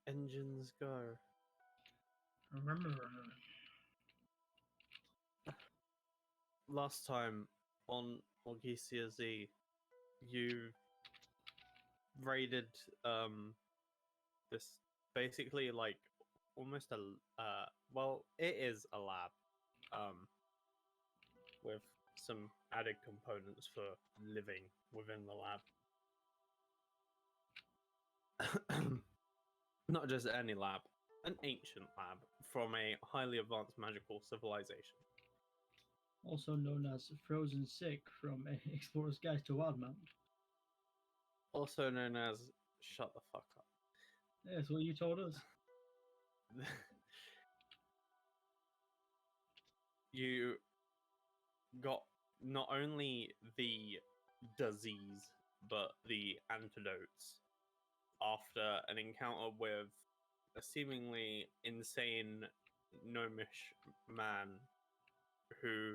Engines go. Last time on Orgisia Z, you raided this basically like almost a well, it is a lab with some added components for living within the lab. Not just any lab, an ancient lab from a highly advanced magical civilization. Also known as Frozen Sick from Explorer's Guide to Wildmount. Also known as shut the fuck up. That's what you told us. You got not only the disease, but the antidotes after an encounter with a seemingly insane gnomish man who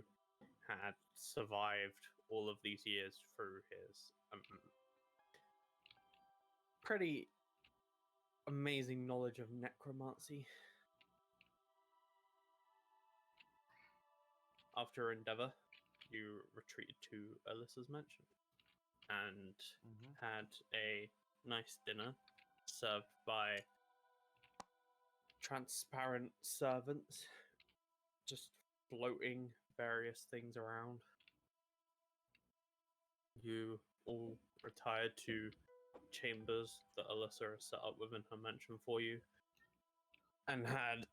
had survived all of these years through his pretty amazing knowledge of necromancy. After endeavor, you retreated to Alyssa's mansion and had a nice dinner served by transparent servants just floating various things around. You all retired to chambers that Alyssa has set up within her mansion for you and had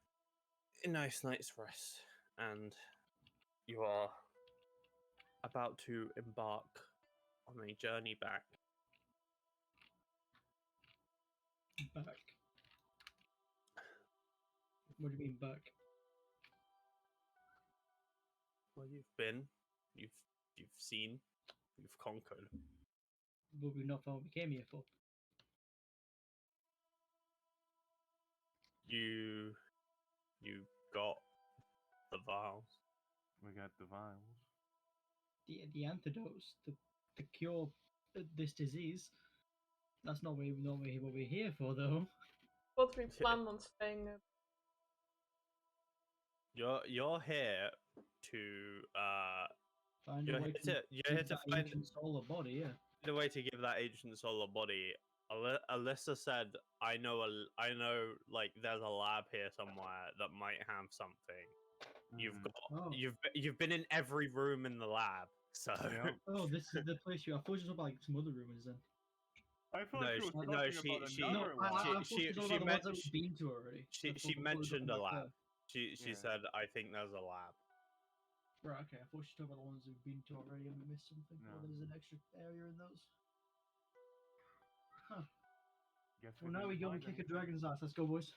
a nice night's rest, and you are about to embark on a journey back. Back. What do you mean back? Well, you've been, you've seen, you've conquered. But we've not found what we came here for. You got the vials. We got the vials. The antidotes, the cure this disease. That's not what we're here for, though. What we planned on staying there. You're here to Find you're a way here to you're give here to that find ancient soul a body, yeah. the way to give that ancient soul a body. Alyssa said, "I know like there's a lab here somewhere that might have something." You've got you've been in every room in the lab, so. Yep. Oh, this is the place you. I thought you were talking about like some other rumors then. I thought No, she was she- talking no, about she- another I one. thought she was talking about the ones that we've been to already. She I thought we were mentioned talking a about lab. She Yeah. said, "I think there's a lab." Right, okay. I thought she was talking about the ones we've been to already and we missed something. No. Or there's an extra area in those. Huh. Guess Well, now we go and kick a dragon's ass. Let's go, boys.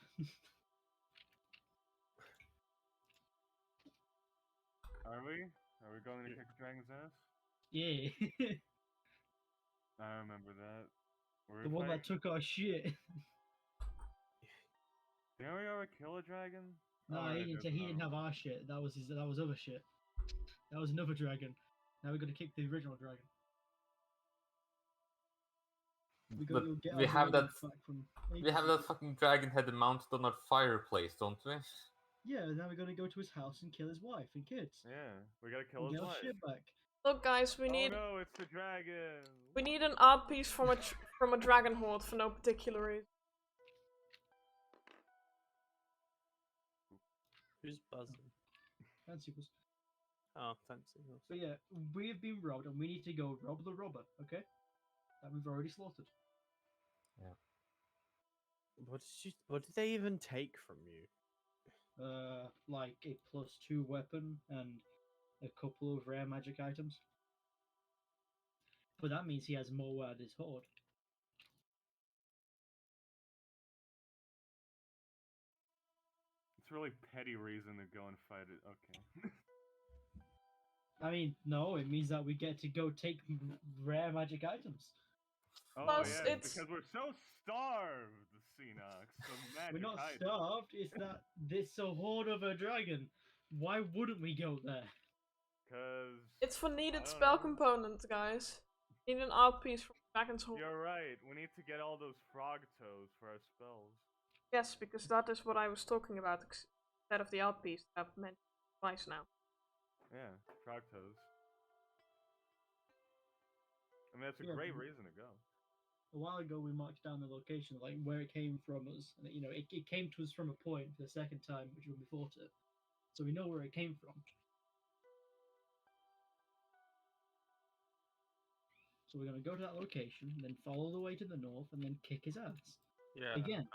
Are we? Are we going to kick a dragon's ass? Yeah. I remember that. The one that took our shit. Didn't we ever kill a dragon? No, Oh, he didn't have our shit. That was other shit. That was another dragon. Now we're gonna kick the original dragon. We But gotta go get we our have that. dragons back from We have that fucking dragon head mounted on our fireplace, don't we? Yeah, now we're gonna go to his house and kill his wife and kids. Yeah, we gotta kill And his get our wife. shit back. Look, guys, we need Oh no, it's the dragon. we need an art piece from a dragon horde for no particular reason. Who's buzzing? Fancy was. Oh, fancy. So yeah, we've been robbed and we need to go rob the robber. Okay, that we've already slaughtered. What did they even take from you? Like a +2 weapon and a couple of rare magic items. But that means he has more at his horde. It's a really petty reason to go and fight it. Okay. I mean, no, it means that we get to go take rare magic items. Oh Plus, yeah, it's- because we're so starved, Xenox. So We're not items. starved. It's that this a horde of a dragon. Why wouldn't we go there? Cause It's for needed I don't spell know. components, guys. Need an art piece from dragon's horde. You're right. We need to get all those frog toes for our spells. Yes, because that is what I was talking about instead of the art piece that I've mentioned twice now. Yeah, Fractose. I mean, that's a Yeah, great but- reason to go. A while ago, we marked down the location, like where it came from us, and it came to us from a point for the second time, which when we fought it, so we know where it came from. So we're gonna go to that location, then follow the way to the north, and then kick his ass Yeah. again.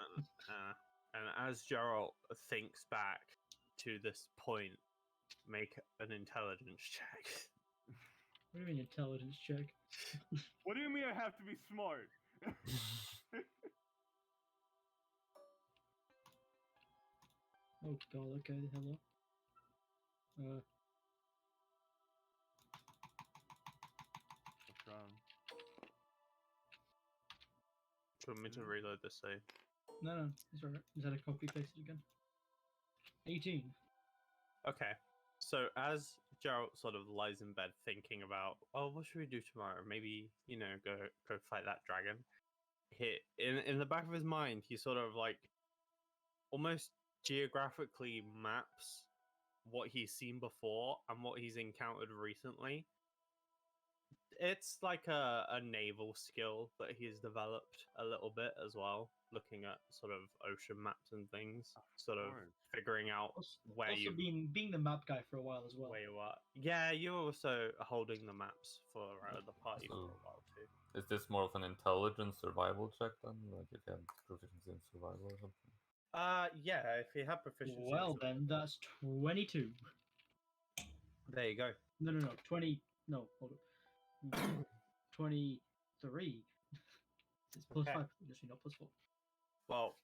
And as Geralt thinks back to this point, make an intelligence check. What do you mean intelligence check? What do you mean I have to be smart? Oh god, okay, hello. What's wrong? Do you want me to reload this save? No, it's alright. Just had to copy paste it again. 18. Okay. So as Geralt sort of lies in bed thinking about, oh, what should we do tomorrow? Maybe, go fight that dragon. In the back of his mind, he sort of like almost geographically maps what he's seen before and what he's encountered recently. It's like a naval skill that he's developed a little bit as well, looking at sort of ocean maps and things, sort of course. figuring out where Also, you being the map guy for a while as well. where you are. Yeah, you're also holding the maps for the party for a while too. Is this more of an intelligence survival check then? Like if you have proficiency in survival or something? Yeah, if you have proficiency. in Well, survival. then that's 22. There you go. No, 20. No, hold on. 23. It's plus Okay. 5, just not plus 4. Well,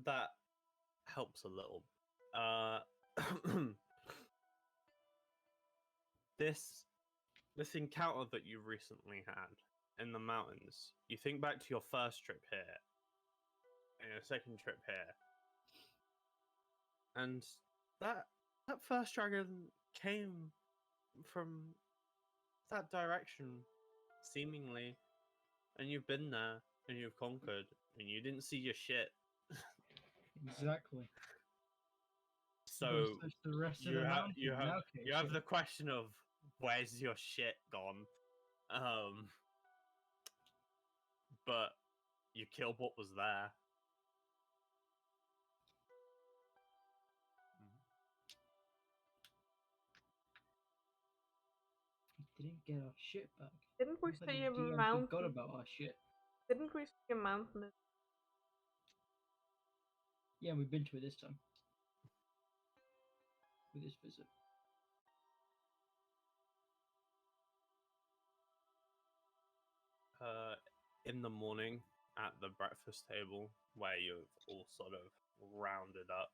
that helps a little. This encounter that you recently had in the mountains. You think back to your first trip here, and your second trip here, and that first dragon came from that direction, seemingly, and you've been there and you've conquered, and you didn't see your shit. Exactly. So Search the rest of you the have mountain. you have Okay, you have sure. the question of where's your shit gone, but you killed what was there. We didn't get our shit back. Didn't we Looks like see the a DM mountain? forgot about our shit. Didn't we see a mountain? Yeah, we've been to it this time. With this visit. In the morning at the breakfast table where you've all sort of rounded up,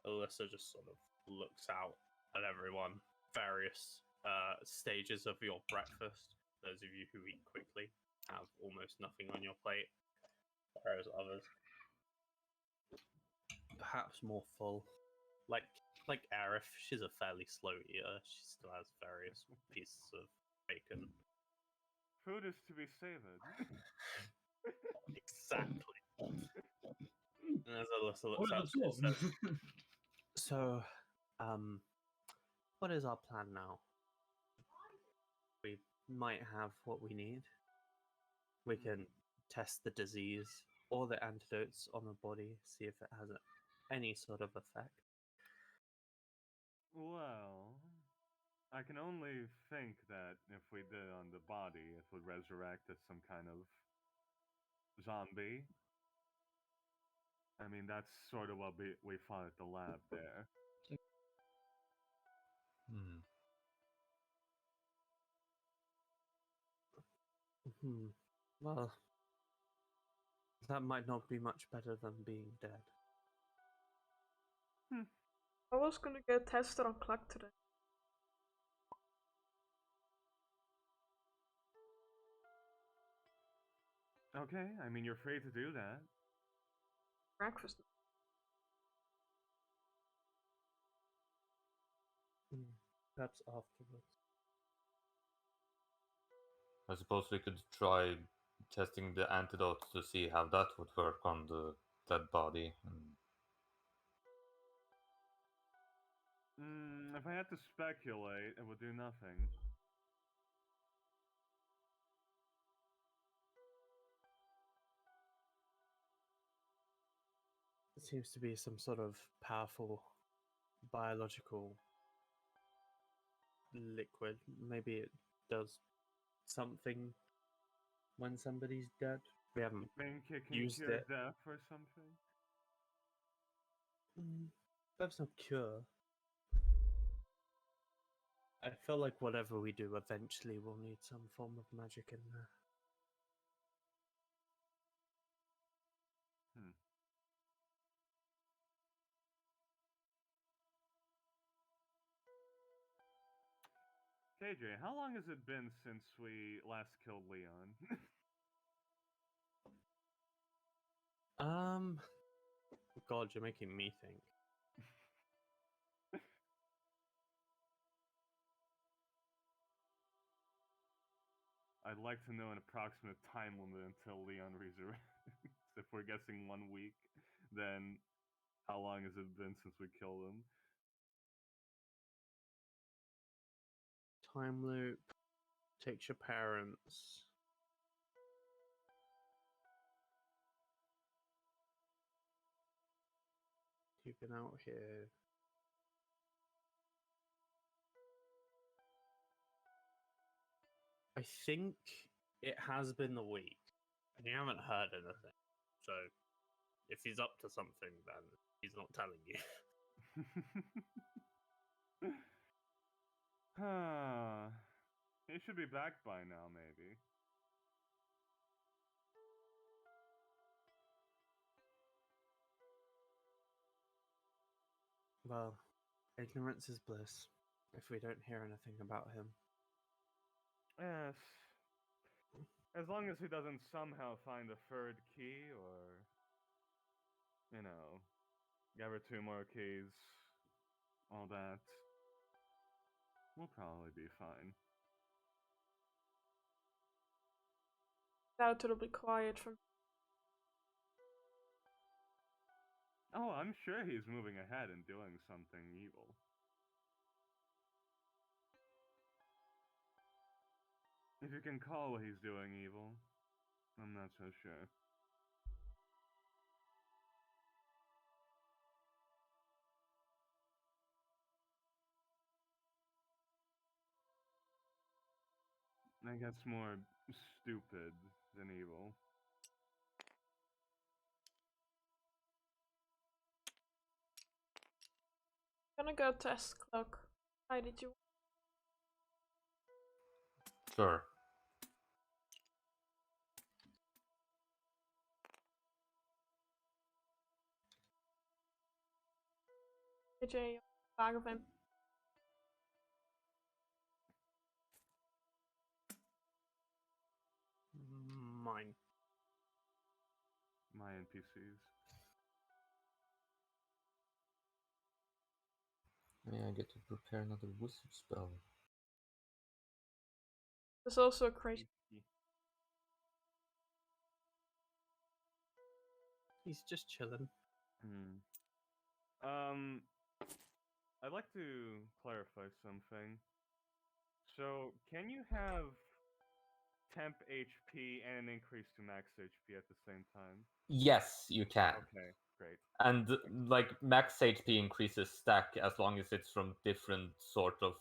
Alyssa just sort of looks out at everyone, various stages of your breakfast. Those of you who eat quickly have almost nothing on your plate, whereas others perhaps more full. Like Arif, she's a fairly slow eater. She still has various pieces of bacon. Food is to be savored. Exactly. And as Alyssa Oh, looks out, let's she go. says, so, what is our plan now? We might have what we need. We can test the disease or the antidotes on the body, see if it has any sort of effect. Well, I can only think that if we did it on the body, it would resurrect as some kind of zombie. I mean, that's sort of what we fought at the lab there. Hmm. Well, that might not be much better than being dead. I was gonna go test it on Cluck today. Okay, I mean, you're free to do that. Breakfast. Perhaps afterwards. I suppose we could try testing the antidote to see how that would work on the dead body. If I had to speculate, it would do nothing. It seems to be some sort of powerful biological liquid. Maybe it does something when somebody's dead. We You haven't think it can used cure it. death or something? That's no cure. I feel like whatever we do eventually will need some form of magic in there. KJ, how long has it been since we last killed Leon? God, you're making me think. I'd like to know an approximate time limit until Leon resurrects. If we're guessing 1 week, then how long has it been since we killed him? Time loop. Takes your parents. You've been out here. I think it has been a week, and you haven't heard anything. So, if he's up to something, then he's not telling you. He should be back by now, maybe. Well, ignorance is bliss. If we don't hear anything about him. Yes. As long as he doesn't somehow find a third key, or, you know, give her 2 more keys, all that, we'll probably be fine. Doubt it'll be quiet from. Oh, I'm sure he's moving ahead and doing something evil. If you can call what he's doing evil, I'm not so sure. I guess more stupid than evil. Gonna go test clock. Why did you? Sure. AJ, bag of him. Mine. My NPCs. May I get to prepare another wizard spell? There's also a crazy. He's just chilling. I'd like to clarify something. So, can you have temp HP and an increase to max HP at the same time? Yes, you can. Okay, great. And like max HP increases stack as long as it's from different sort of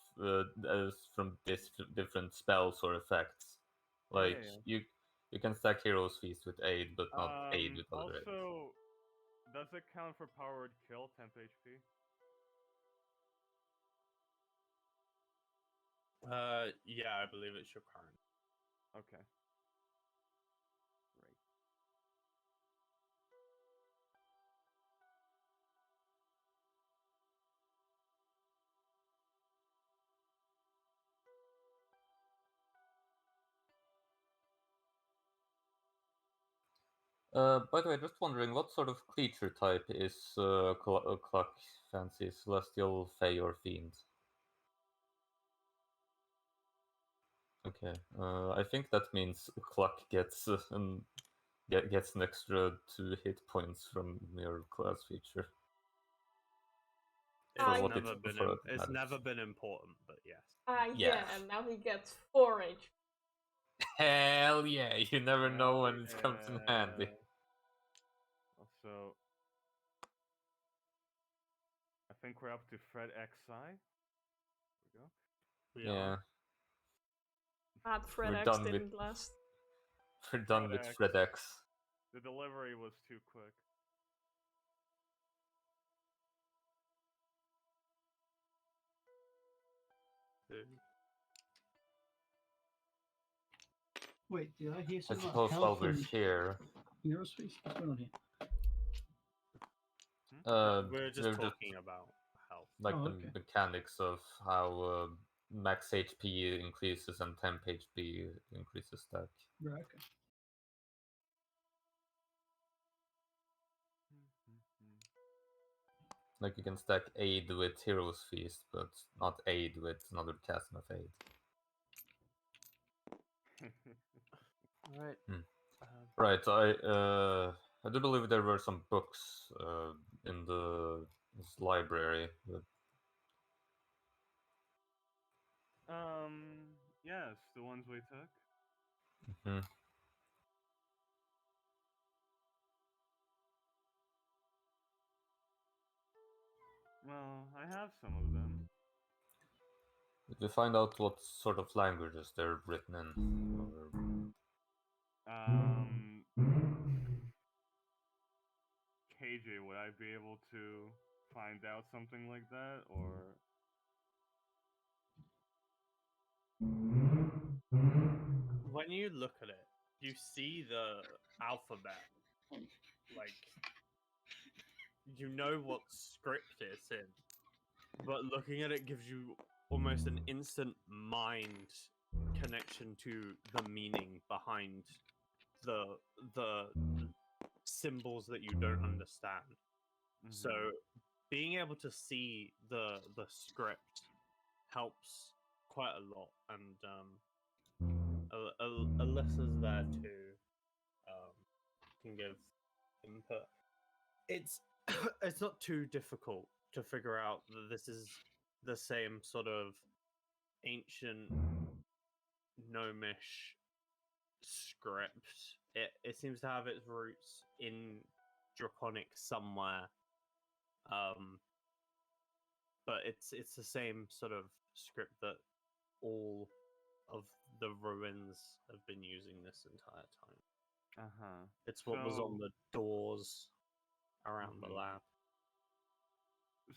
different spells or effects. Like Yeah. you can stack Hero's Feast with aid, but not aid with other aids. Also, does it count for powered kill, temp HP? Yeah, I believe it's your current. Okay. Great. By the way, just wondering, what sort of creature type is Cluck Fancy? Celestial, Fey, or Fiend? Okay. I think that means Cluck gets gets an extra 2 hit points from your class feature. It's Ah, what never it's been for what it's matters. never been important, but yes. Yeah, and now he gets 4 HP. Hell yeah! You never know when it comes in handy. Also, I think we're up to Fred XI. There we go. Yeah, Bad Fred We're X done with- didn't last. we're done with X. Fred X. The delivery was too quick. Wait, did I hear I something suppose about while health we're and here, hero space? What's going on here? We're just talking about health. like Oh, the okay. mechanics of how max HP increases and temp HP increases stack. Right, okay. Like you can stack aid with Hero's Feast, but not aid with another Chasm of Aid. Right. Right, I do believe there were some books in this library. But Yes, the ones we took. Mhm. Well, I have some of them. Did you find out what sort of languages they're written in? Or... KJ, would I be able to find out something like that, or? When you look at it, you see the alphabet. Like, you know what script it's in, but looking at it gives you almost an instant mind connection to the meaning behind the symbols that you don't understand. So being able to see the script helps quite a lot, and Alyssa's there too. Can give input. It's it's not too difficult to figure out that this is the same sort of ancient gnomish script. It seems to have its roots in Draconic somewhere. But it's the same sort of script that all of the ruins have been using this entire time. It's what was on the doors around the lab.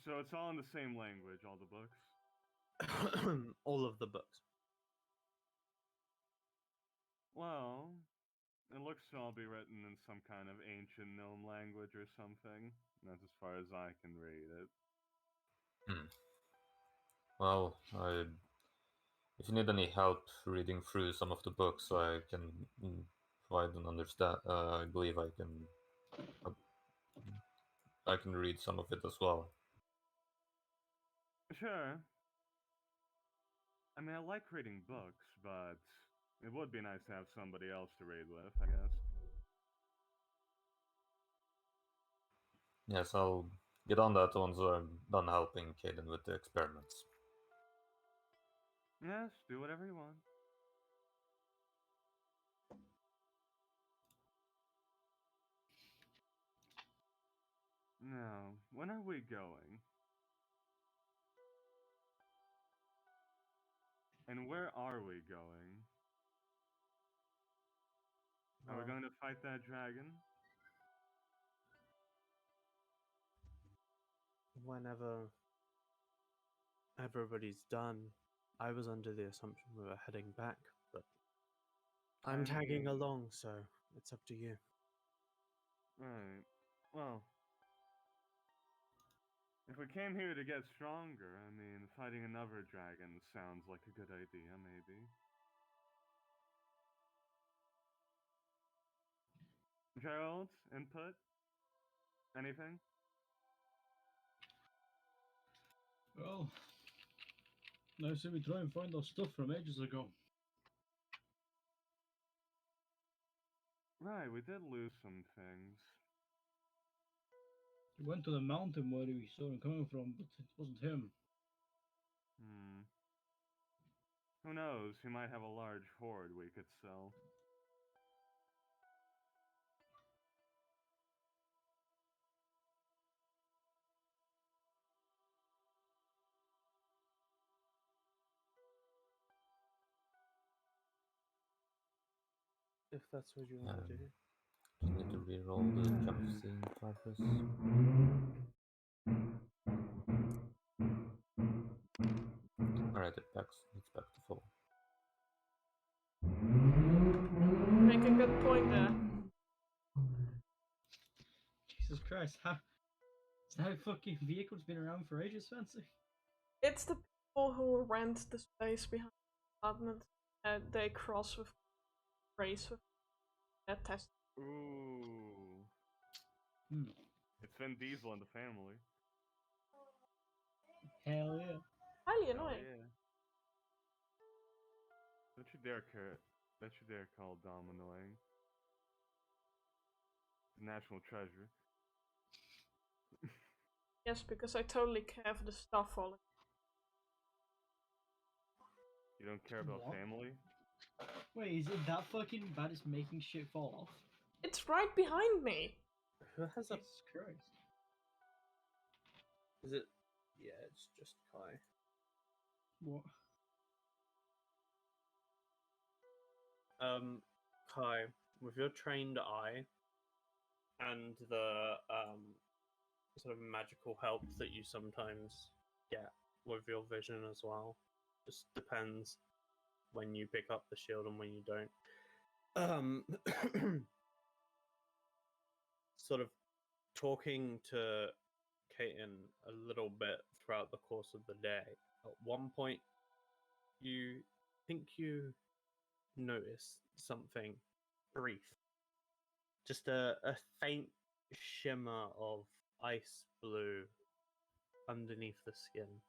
So it's all in the same language, all the books? All of the books. Well, it looks to all be written in some kind of ancient gnome language or something. That's as far as I can read it. Well, if you need any help reading through some of the books, I can provide and understand. I believe I can read some of it as well. Sure. I mean, I like reading books, but it would be nice to have somebody else to read with, I guess. Yes, I'll get on that once I'm done helping Caden with the experiments. Yes, do whatever you want. Now, when are we going? And where are we going? Are we going to fight that dragon? Whenever everybody's done, I was under the assumption we were heading back, but I'm tagging along, so it's up to you. Right. Well, if we came here to get stronger, I mean, fighting another dragon sounds like a good idea, maybe. Gerald, input? Anything? Well, I say we try and find our stuff from ages ago. Right, we did lose some things. He went to the mountain where we saw him coming from, but it wasn't him. Hmm. Who knows? He might have a large hoard we could sell. If that's what you want to do. Just need to reroll the jump scene progress. Alright, it's back to full. Make a good point there. Jesus Christ, how... That fucking vehicle's been around for ages, Fancy. It's the people who rent the space behind the apartment. They cross with race with that test. Ooh. Hmm. It's Vin Diesel and the family. Hell yeah. Highly Hell annoying. yeah. Don't you dare call Dom annoying. National treasure. Yes, because I totally care for the stuff falling. You don't care about What? family? Wait, is it that fucking bad as making shit fall off? It's right behind me. Who has a? Jesus Christ. Is it? Yeah, it's just Kai. What? Kai, with your trained eye and the sort of magical help that you sometimes get with your vision as well. Just depends when you pick up the shield and when you don't. Sort of talking to Kaiten a little bit throughout the course of the day. At one point, you think you notice something brief. Just a faint shimmer of ice blue underneath the skin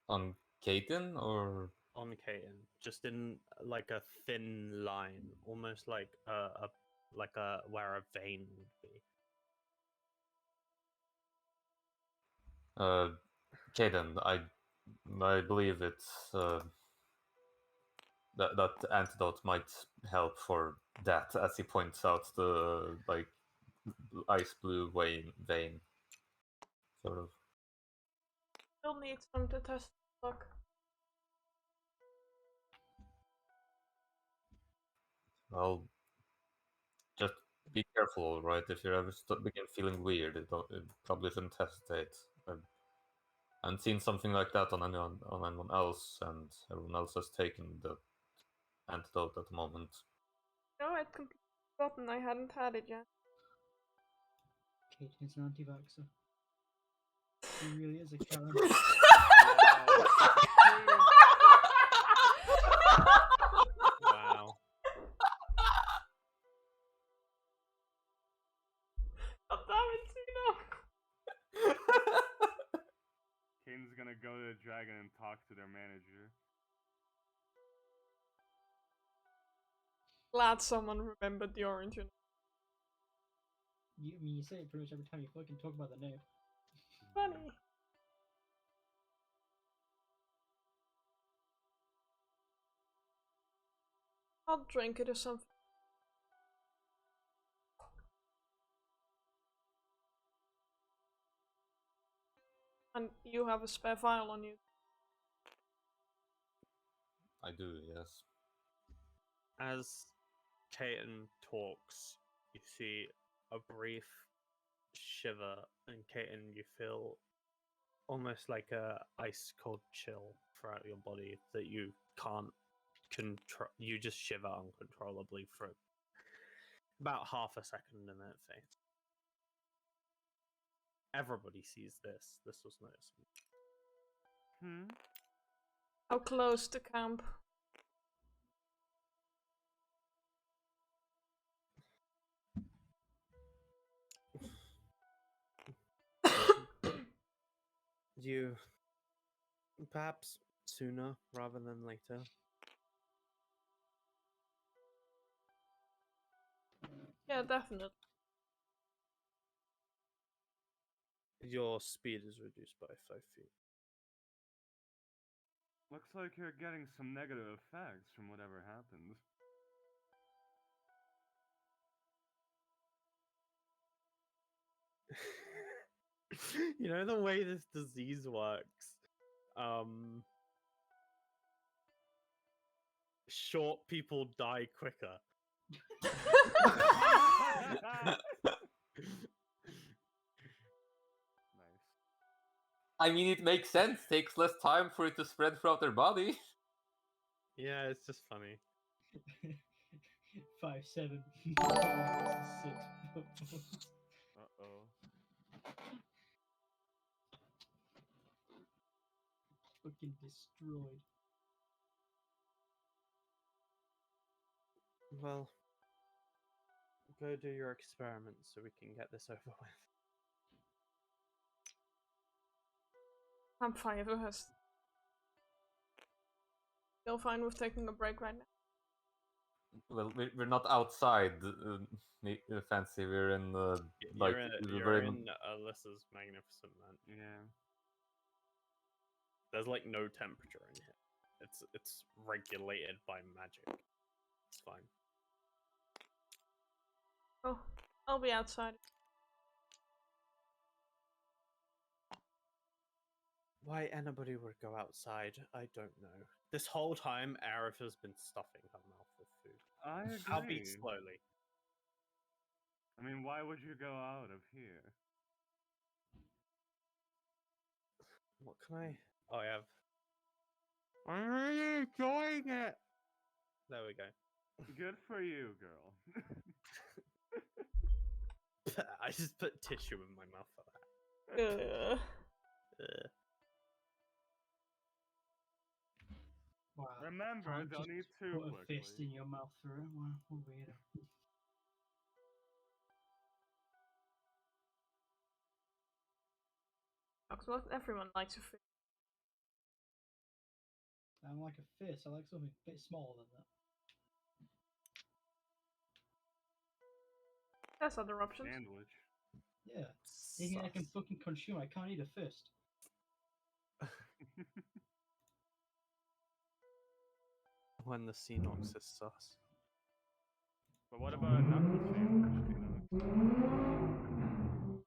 On Kaiten or on Kaiten, just in like a thin line, almost like a where a vein would be. Kaiten? I believe it's that antidote might help for that, as he points out the like ice blue vein, sort of. Still need some to test luck. Well, just be careful, right? If you ever begin feeling weird, it probably shouldn't hesitate. I haven't seen something like that on anyone else, and everyone else has taken the antidote at the moment. No, I'd completely forgotten I hadn't had it yet. Kaiten's an anti-vaxxer. He really is a Karen. Wow. God damn it, Tino! Kaiden's gonna go to the dragon and talk to their manager. Glad someone remembered the orange. You say it pretty much every time you fucking talk about the name. Funny. I'll drink it or something. And you have a spare vial on you. I do, yes. As Kaiten talks, you see a brief shiver, and Kaiten, you feel almost like a ice cold chill throughout your body that you can't control. You just shiver uncontrollably for about half a second, and then it fades. Everybody sees this. This was noticeable. How close to camp? You perhaps sooner rather than later. Yeah, definitely. Your speed is reduced by 5 feet. Looks like you're getting some negative effects from whatever happened. You know the way this disease works? Short people die quicker. Nice. I mean, it makes sense. Takes less time for it to spread throughout their body. Yeah, it's just funny. 5'7". 6 foot. Uh-oh. Fucking destroyed. Well, go do your experiments so we can get this over with. I'm fine with us. Still fine with taking a break right now. Well, we're not outside, Fancy. We're in like You're we're in Alyssa's magnificent man. Yeah. There's like no temperature in here. It's regulated by magic. It's fine. Oh, I'll be outside. Why anybody would go outside, I don't know. This whole time, Aerith has been stuffing her mouth with food. I agree. Albeit slowly. I mean, why would you go out of here? What can I... Oh, I have... I'm really enjoying it! There we go. Good for you, girl. I just put tissue in my mouth for that. Ugh. Wow. Remember, Can't don't just eat too put a quickly. fist in your mouth for it. Wow, what a weirdo. Not everyone likes a fish. I don't like a fist. I like something a bit smaller than that. There's other options. Sandwich. Yeah. Anything I can fucking consume. I can't eat a fist. When the Xenox is sus. But what about a knuckle sandwich, Xenox?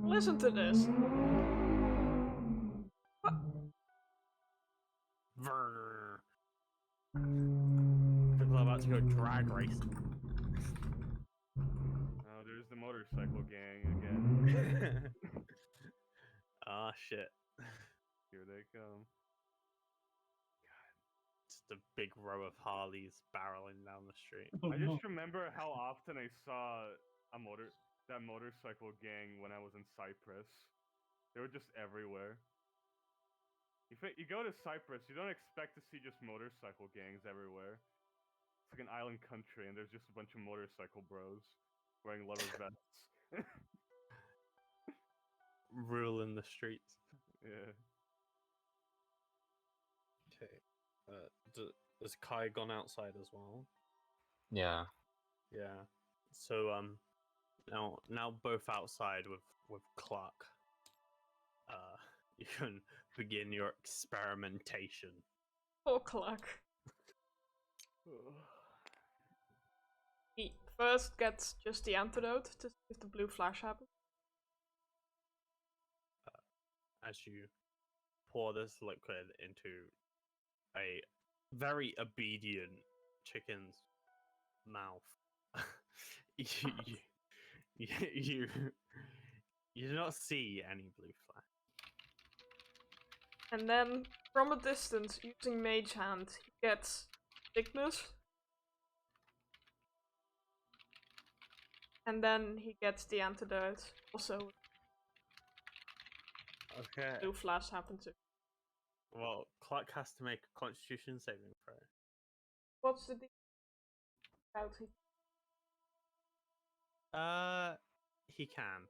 Listen to this. What? Vrr. People are about to go drag racing. Oh, there's the motorcycle gang again. Ah, shit. Here they come. Just a big row of Harleys barreling down the street. Oh, I no. just remember how often I saw that motorcycle gang when I was in Cyprus. They were just everywhere. You go to Cyprus, you don't expect to see just motorcycle gangs everywhere. It's like an island country, and there's just a bunch of motorcycle bros wearing leather vests. Ruling the streets. Yeah. Okay. Has Kai gone outside as well? Yeah. Yeah. So now both outside with Clark. You can begin your experimentation. Poor Clark. He first gets just the antidote to see if the blue flash happens. As you pour this liquid into a very obedient chicken's mouth, you do not see any blue flash. And then, from a distance, using Mage Hand, he gets sickness. And then he gets the antidote. Also, Okay. blue flash happened to. Well, Clark has to make a Constitution saving throw. What's the deal? About he He can.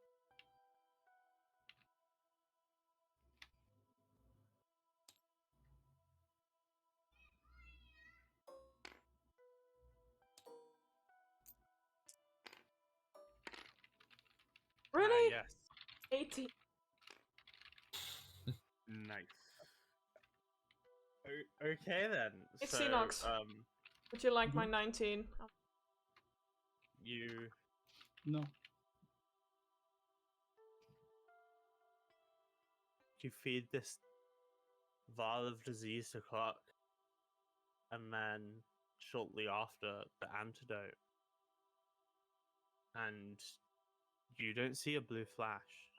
Really? Yes. 18. Nice. Okay then. It's So, Xenox. Would you like my 19? you No. you feed this vial of disease to Clark, and then shortly after the antidote, and you don't see a blue flash.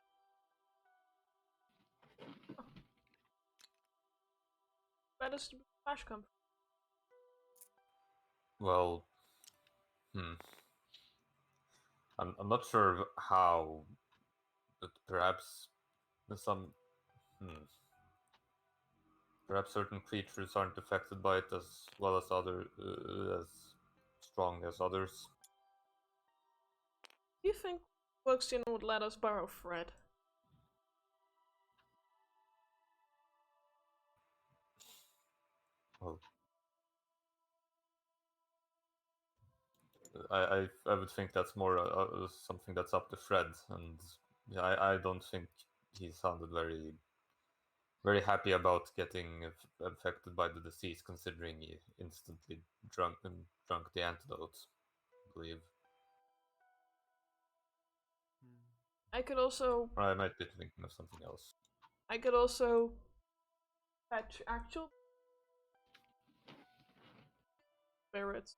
Where does the flash come from? Well, I'm not sure how, but perhaps some hmm, perhaps certain creatures aren't affected by it as well as as strong as others. Do you think Orgisia would let us borrow Fred? Well, I would think that's more something that's up to Fred, and yeah, I don't think he sounded very happy about getting affected by the disease, considering he instantly drunk the antidote, I believe. I could also Or I might be thinking of something else. fetch actual spirits,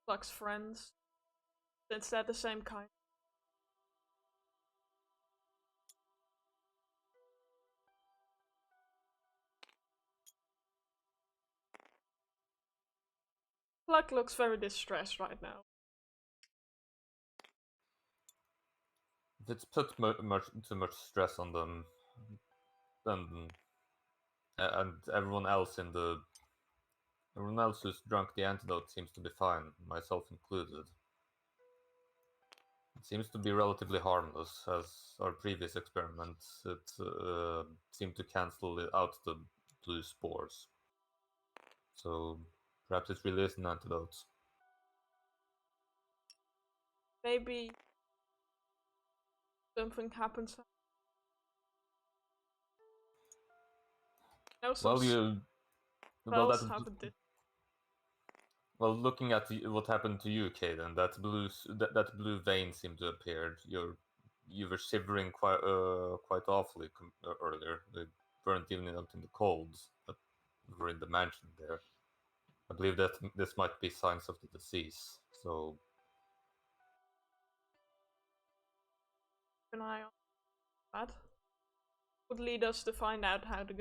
Pluck's friends. Since they're the same kind. Pluck looks very distressed right now. If it's put too much stress on them, then and everyone else who's drunk the antidote seems to be fine, myself included. It seems to be relatively harmless, as our previous experiments it seemed to cancel out the blue spores. So perhaps it really is an antidote. Maybe something happens. Know some Well, spells have a well, looking at what happened to you, Caden, that blue vein seemed to appear. You were shivering quite awfully earlier. They weren't even out in the cold, but were in the mansion there. I believe that this might be signs of the disease. So an eye on that. Would lead us to find out how to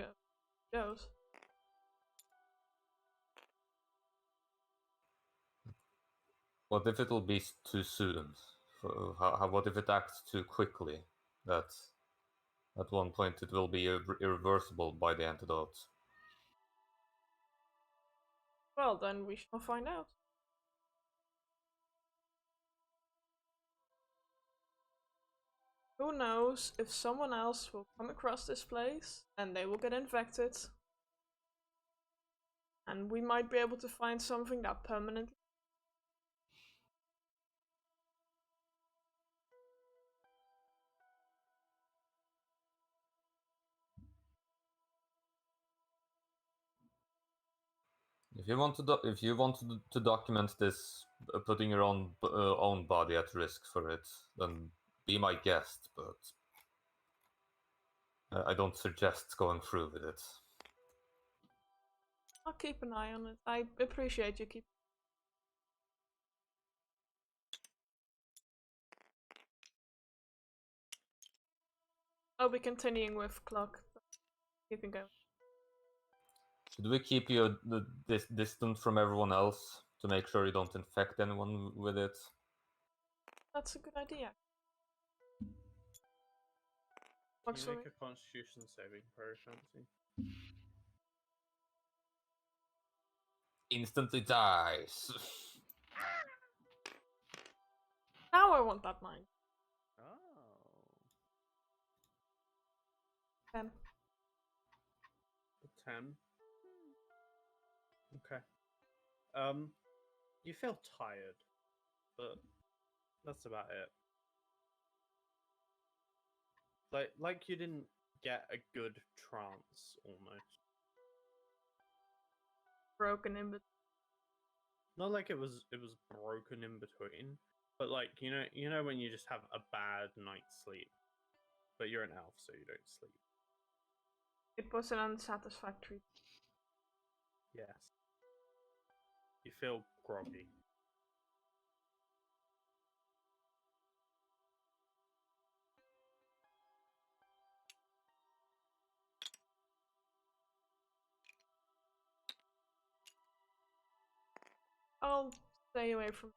goes. what if it'll be too soon? What if it acts too quickly? That at one point it will be irreversible by the antidote. Well, then we shall find out. Who knows if someone else will come across this place and they will get infected. And we might be able to find something that permanently. If you want to document this, putting your own body at risk for it, then be my guest. But I don't suggest going through with it. I'll keep an eye on it. I appreciate you keep. I'll be continuing with Clock. You can go. Should we keep you this distant from everyone else to make sure you don't infect anyone with it? That's a good idea. Can Works you for make me. a Constitution saving throw, Shanty? Instantly dies. Now I want that mine. Oh. 10. 10. Okay. You feel tired, but that's about it. Like you didn't get a good trance almost. Broken in between. Not like it was broken in between, but like you know when you just have a bad night's sleep, but you're an elf, so you don't sleep. It was an unsatisfactory. Yes. You feel groggy. I'll stay away from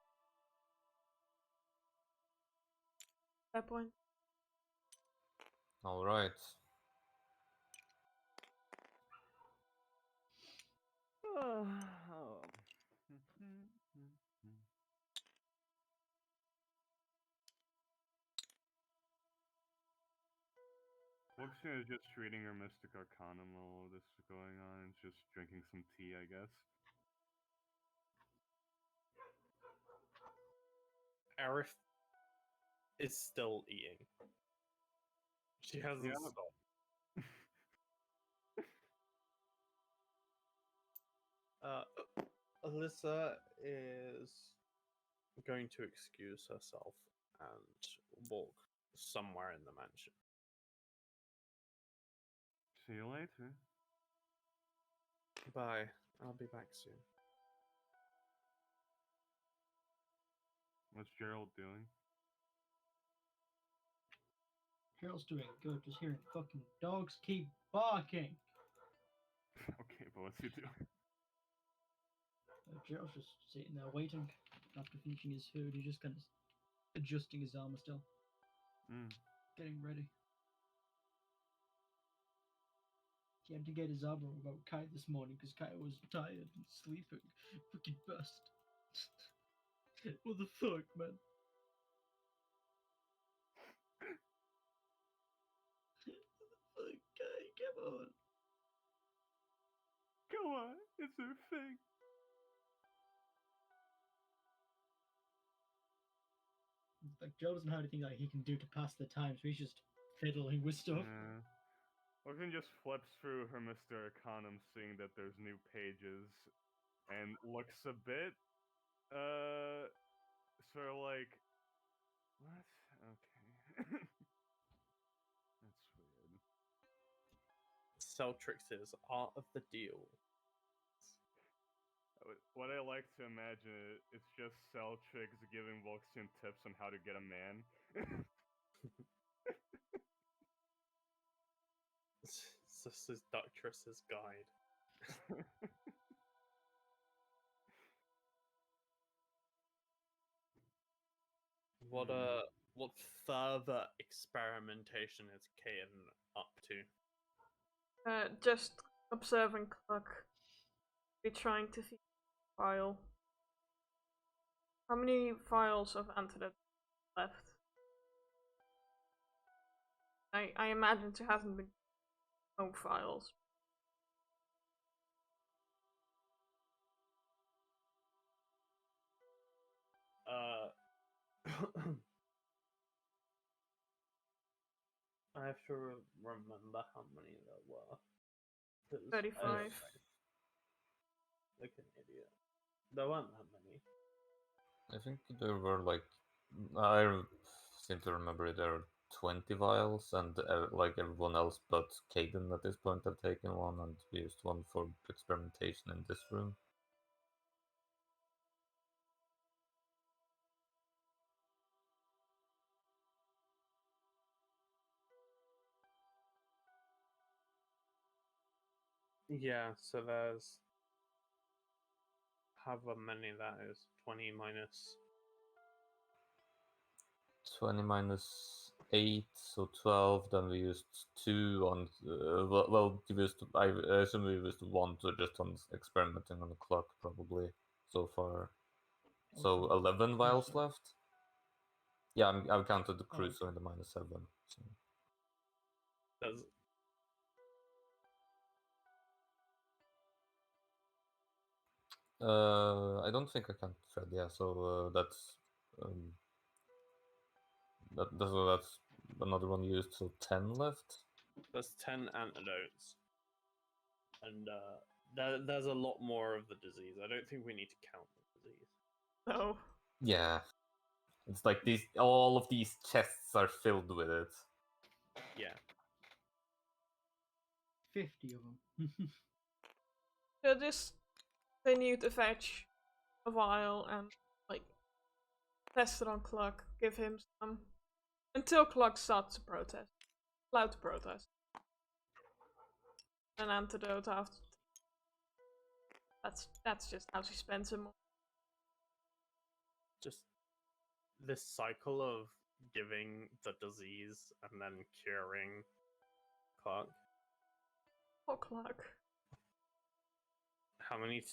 that point. All right. Oh. Orgisia is just reading her Mystic Arcanum while all this is going on and just drinking some tea, I guess. Aerith is still eating. She hasn't Yeah. stopped. Alyssa is going to excuse herself and walk somewhere in the mansion. See you later. Bye. I'll be back soon. What's Gerald doing? Gerald's doing good, just hearing fucking dogs keep barking. Okay, but what's he doing? Gerald's just sitting there waiting after finishing his food. He's just kind of adjusting his armor still, getting ready. He had to get his armor about Kite this morning because Kite was tired and sleeping. Fucking bastard. What the fuck, man? Fuck, Kite, come on. Come on, it's her thing. Like, Joe doesn't have anything like he can do to pass the time, so he's just fiddling with stuff. Yeah. Organ just flips through her Mr. Arcanum, seeing that there's new pages, and looks a bit, sort of like, what? Okay. That's weird. Celtrix's Art of the Deal. What I like to imagine, it's just Celtrix giving Volxian tips on how to get a man. This is Ductress's guide. What further experimentation is Kaden up to? Just observing Cluck. Be trying to see file. How many files of antidote left? I imagine there hasn't been no files. I have to remember how many there were. 'Cause 35. Like an idiot. There weren't that many. I think there were like, I seem to remember there are 20 vials, and like everyone else but Caden at this point had taken one, and we used one for experimentation in this room. Yeah, so there's however many that is. 20 minus 20 minus 8, so 12. Then we used 2 on. Well, we used, I assume we used 1 to just on experimenting on the clock, probably, so far. So Okay. 11 vials so- left? Yeah, I've counted the Oh, cruiser in the minus 7. So. there's I don't think I can thread, yeah, so that's another one used, so 10 left. There's 10 antidotes. And there's a lot more of the disease. I don't think we need to count the disease. No. Yeah. It's like all of these chests are filled with it. Yeah. 50 of them. So just continue to fetch a vial and like test it on Cluck, give him some until Cluck starts to protest. Allowed to protest. An antidote after. That's just how she spends him. Just this cycle of giving the disease and then curing Clark. Poor Cluck. How many?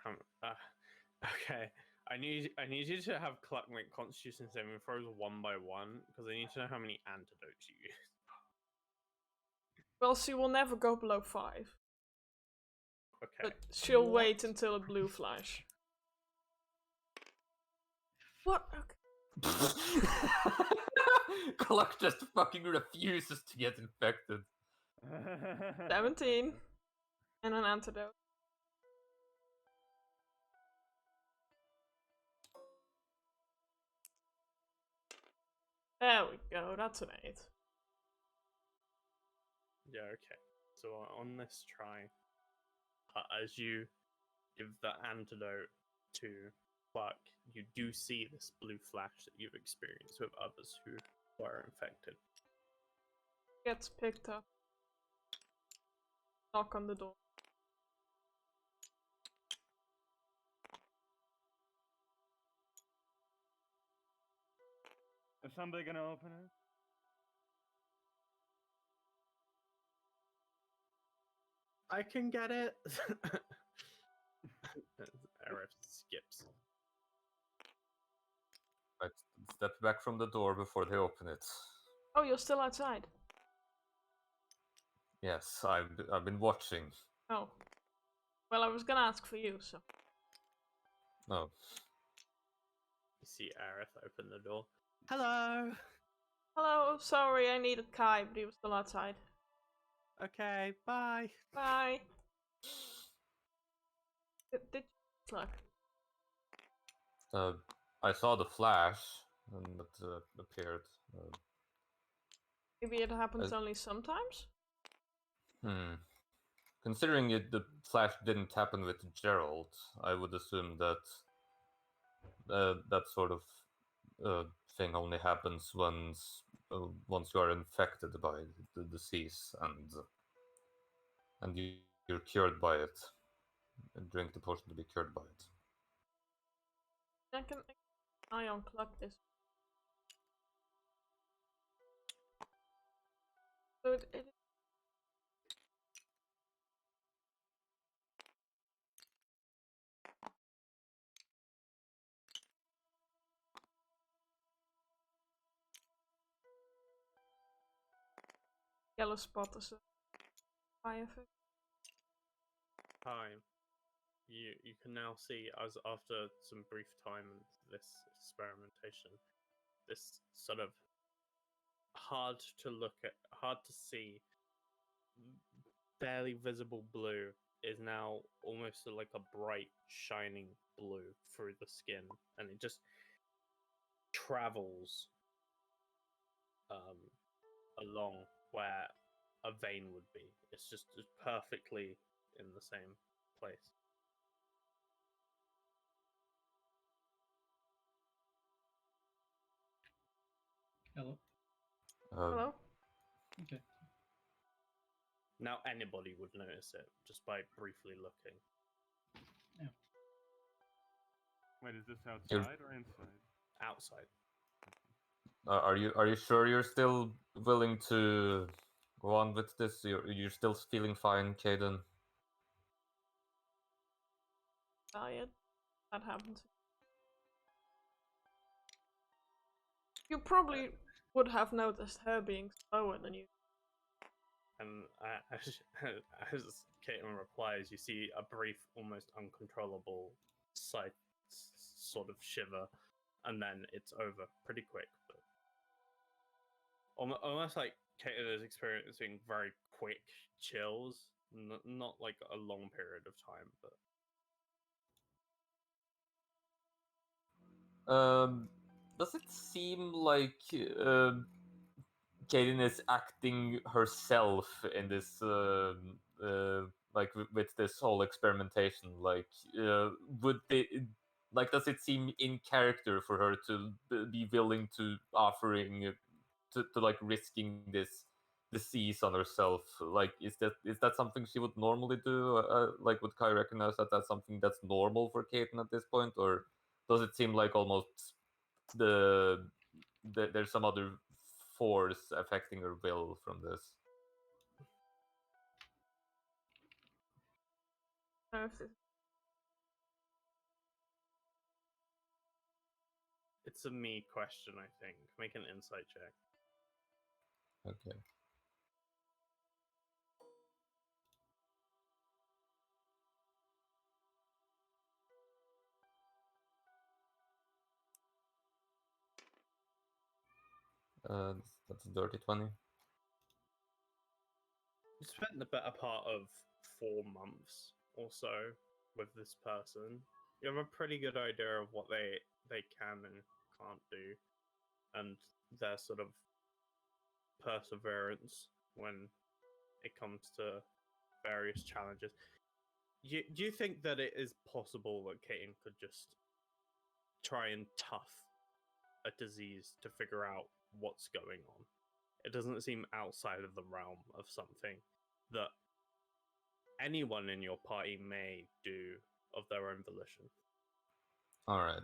Okay. I need you to have Cluck make Constitution saving throws one by one because I need to know how many antidotes you use. Well, she will never go below 5. Okay. But she'll What? wait until a blue flash. What? Okay. Cluck just fucking refuses to get infected. 17. And an antidote. There we go, that's an 8. Yeah. Okay. So on this try, as you give the antidote to Clark, you do see this blue flash that you've experienced with others who were infected. Gets picked up. Knock on the door. Is somebody gonna open it? I can get it. Aerith skips. Right, step back from the door before they open it. Oh, you're still outside. Yes, I've been watching. Oh. Well, I was gonna ask for you, so. No. You see Aerith open the door. Hello. Hello, sorry, I needed Kai, but he was still outside. Okay. Bye. Bye. Did Cluck? I saw the flash, and it appeared. Maybe it happens only sometimes? Considering the flash didn't happen with Gerald, I would assume that that sort of thing only happens once you are infected by the disease and you're cured by it. And drink the potion to be cured by it. I can keep an eye on Cluck this. So it yellow spot is a fire effect. Time. You can now see, as after some brief time in this experimentation, this sort of hard to look at, hard to see, barely visible blue is now almost like a bright, shining blue through the skin, and it just travels along where a vein would be. It's just perfectly in the same place. Hello. Hello? Okay. Now anybody would notice it just by briefly looking. Wait, is this outside or inside? Outside. Are you sure you're still willing to go on with this? You're still feeling fine, Caden? Tired. That happens. You probably would have noticed her being slower than you. And as Caitlin replies, you see a brief, almost uncontrollable sight sort of shiver, and then it's over pretty quick. But almost like Caitlin is experiencing very quick chills, not like a long period of time, but Does it seem like Kaden is acting herself in this, like with this whole experimentation? Like, would they, like, does it seem in character for her to be willing to offering, to like risking this disease on herself? Like, is that something she would normally do? Like, would Kai recognize that that's something that's normal for Kaden at this point, or does it seem like almost there's some other force affecting her will from this? I don't know if it's it's a me question, I think. Make an insight check. Okay. That's a dirty 20. You spent the better part of 4 months or so with this person. You have a pretty good idea of what they can and can't do, and their sort of perseverance when it comes to various challenges. Do you think that it is possible that Katen could just try and tough a disease to figure out what's going on? It doesn't seem outside of the realm of something that anyone in your party may do of their own volition. All right.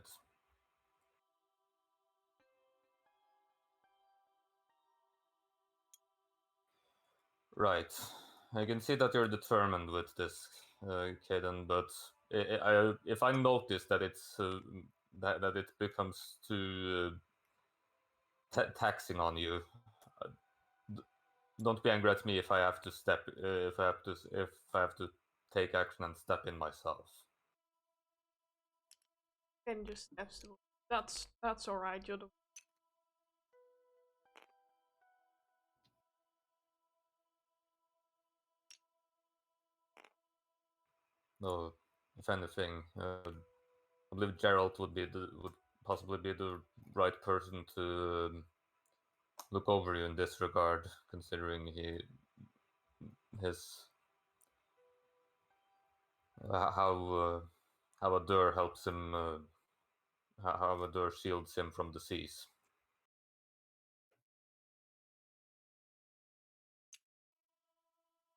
Right. I can see that you're determined with this, Kaden, but if I notice that it's that it becomes too taxing on you, uh, don't be angry at me if I have to if I have to take action and step in myself. Ken just steps to. That's alright. You're the No, if anything, I believe Gerald would possibly be the right person to look over you in this regard, considering his how Adur helps him, how Adur shields him from disease.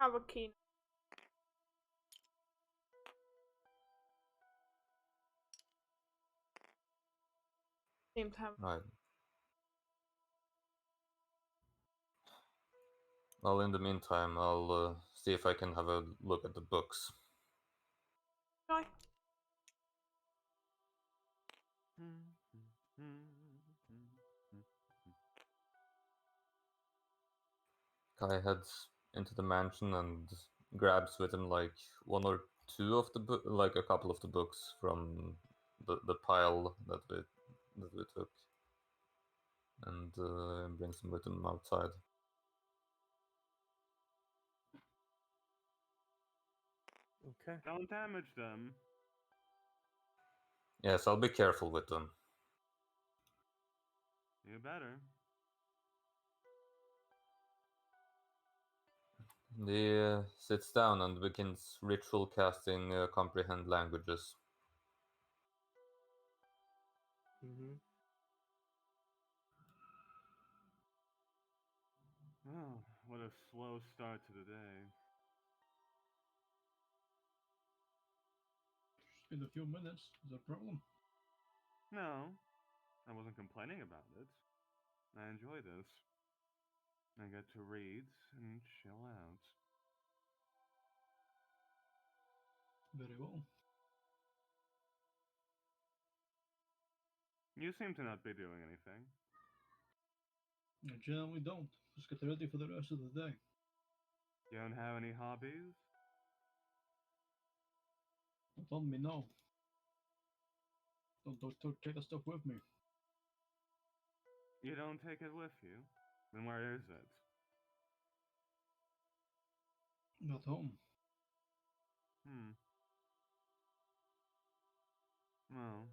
have a keen. Seem to have. Right. Well, in the meantime, I'll see if I can have a look at the books. Joy. Kai heads into the mansion and grabs with him like one or two of the like a couple of the books from the pile that we took, and brings them with him outside. Okay. Don't damage them. Yes, I'll be careful with them. You better. He sits down and begins ritual casting comprehend languages. Mm-hmm. Oh, what a slow start to the day. Just been a few minutes. Is that a problem? No, I wasn't complaining about it. I enjoy this. I get to read and chill out. Very well. You seem to not be doing anything. I generally don't. Just get ready for the rest of the day. You don't have any hobbies? Not on me now. Don't take that stuff with me. You don't take it with you? Then where is it? Not home. Well,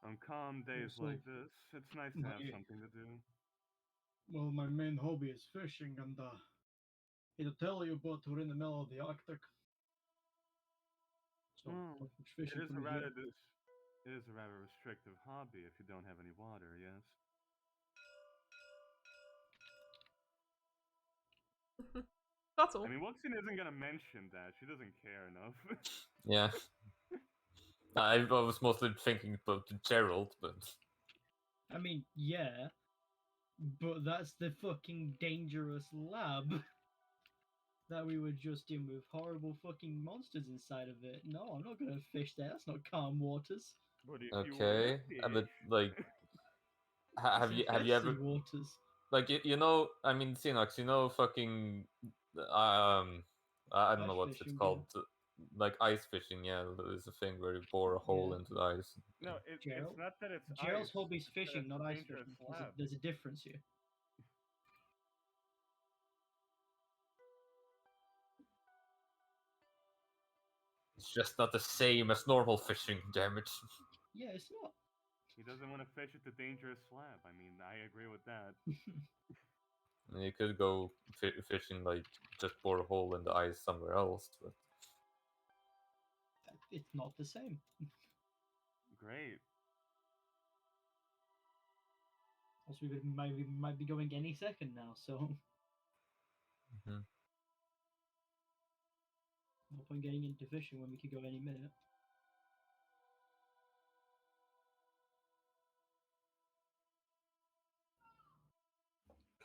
on calm days Also, like this, it's nice to have my- something to do. Well, my main hobby is fishing, and it'll tell you, but we're in the middle of the Arctic. So, Well, not much it fishing is for a me rather here. it is a rather restrictive hobby if you don't have any water. Yes. That's all. I mean, Wuxian isn't gonna mention that. She doesn't care enough. Yeah. I was mostly thinking about Gerald, but I mean, yeah, but that's the fucking dangerous lab that we were just in with horrible fucking monsters inside of it. No, I'm not gonna fish there. That's not calm waters. But if you were okay. to But fish, like, It's have you ever infested waters. like you know? I mean, Xenox, you know, fucking I don't know Ice what it's fishing, called. Like ice fishing, yeah. There's a thing where you bore a hole Yeah. into the ice. no, it's Gerald? not that it's Gerald's ice. hobby's It's that fishing, it's not a ice dangerous fishing. lab. There's a difference here. It's just not the same as normal fishing, damn it. Yeah, it's not. He doesn't want to fish at the dangerous lab. I mean, I agree with that. You could go fishing, like just bore a hole in the ice somewhere else. But It's not the same. Great. Also, we might be going any second now, so Mhm. no point getting into fishing when we could go any minute.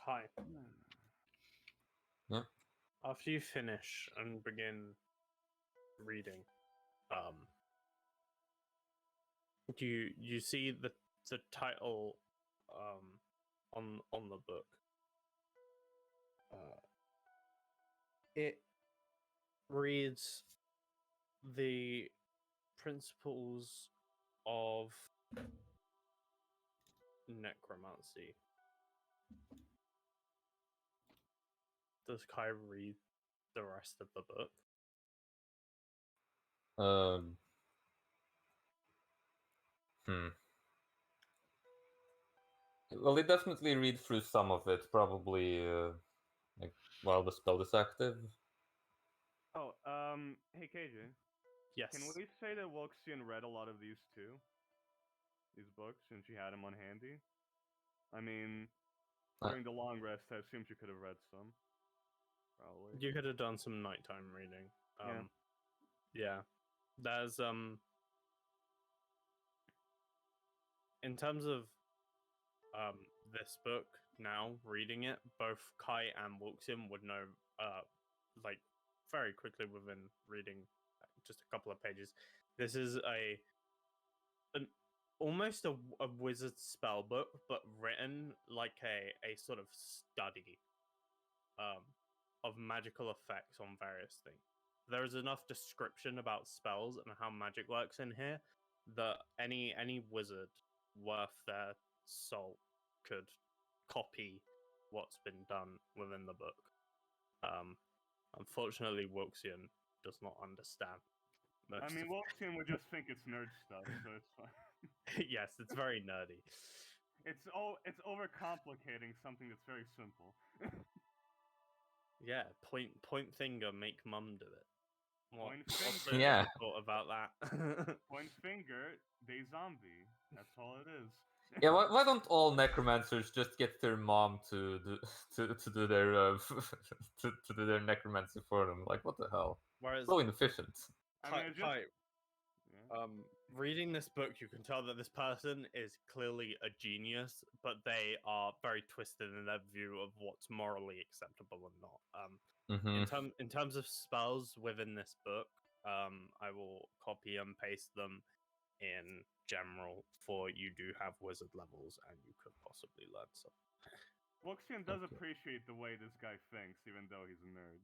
Kai, Yeah. after you finish and begin reading, you see the title on the book. It reads the principles of necromancy. Does Kai read the rest of the book? Um. Hmm. Well, you definitely read through some of it, probably like while the spell is active. Oh, hey KJ, Yes. can we say that Wuxian read a lot of these too? These books, since she had them on handy? I mean, Uh, during the long rest, I assumed you could have read some. Probably. You could have done some nighttime reading. Yeah. Yeah. There's in terms of this book now, reading it, both Kai and Wuxian would know like very quickly within reading just a couple of pages. This is an almost a wizard spell book, but written like a sort of study um, of magical effects on various things. There is enough description about spells and how magic works in here that any wizard worth their salt could copy what's been done within the book. Unfortunately, Wuxian does not understand. I mean, Wuxian would just think it's nerd stuff, so it's fine. Yes, it's very nerdy. It's overcomplicating something that's very simple. Yeah, point finger, make mum do it. Point What's finger. the Yeah. thought about that? Point finger, they zombie. That's all it is. Yeah. Why don't all necromancers just get their mom to do to do their to do their necromancy for them? Like, what the hell? Whereas So inefficient. I mean, it's just. Kai, Yeah. reading this book, you can tell that this person is clearly a genius, but they are very twisted in their view of what's morally acceptable and not. Mm-hmm. In terms of spells within this book, I will copy and paste them in general for you do have wizard levels and you could possibly learn some. Wuxian does Okay. appreciate the way this guy thinks, even though he's a nerd.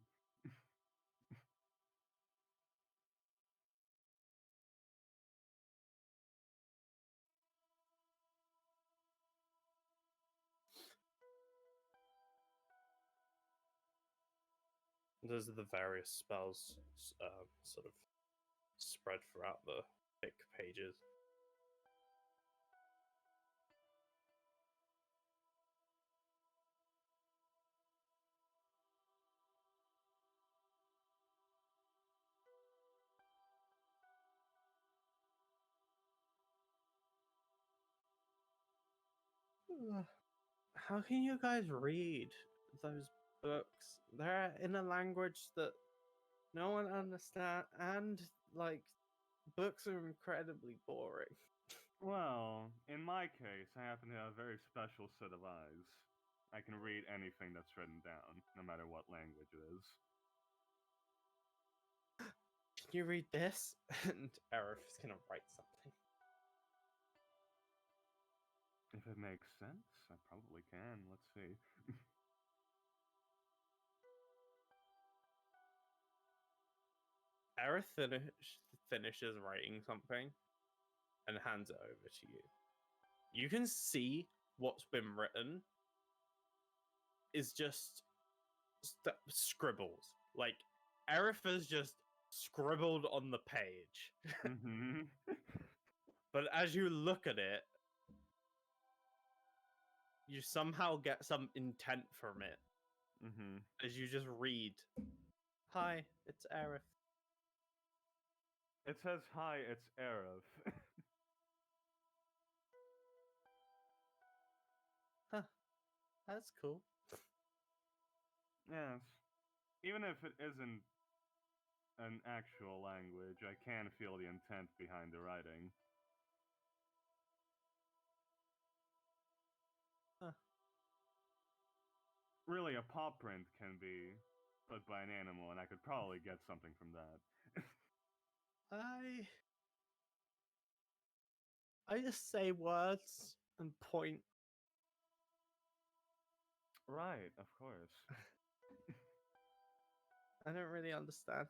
Those are the various spells sort of spread throughout the thick pages. How can you guys read those books? They're in a language that no one understands, and like books are incredibly boring. Well, in my case, I happen to have a very special set of eyes. I can read anything that's written down, no matter what language it is. Can you read this? And Aerith is gonna write something. If it makes sense, I probably can. Let's see. Aerith finishes writing something and hands it over to you. You can see what's been written is just scribbles. Like Aerith has just scribbled on the page. Mm-hmm. But as you look at it, you somehow get some intent from it. Mm-hmm. As you just read, "Hi, it's Aerith." It says, "Hi, it's Aerith." Huh, that's cool. Yes. Even if it isn't an actual language, I can feel the intent behind the writing. Huh. Really, a paw print can be put by an animal, and I could probably get something from that. I just say words and point. Right, of course. I don't really understand.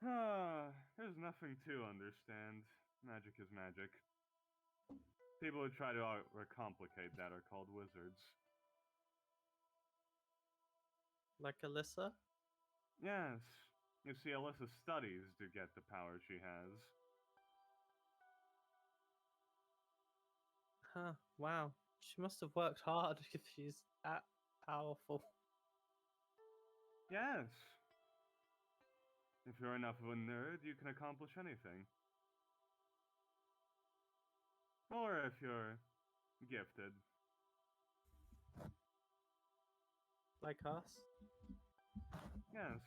There's nothing to understand. Magic is magic. People who try to overcomplicate that are called wizards. Like Alyssa? Yes. You see, Alyssa studies to get the power she has. Huh, wow. She must have worked hard if she's that powerful. Yes. If you're enough of a nerd, you can accomplish anything. Or if you're gifted. Like us? Yes.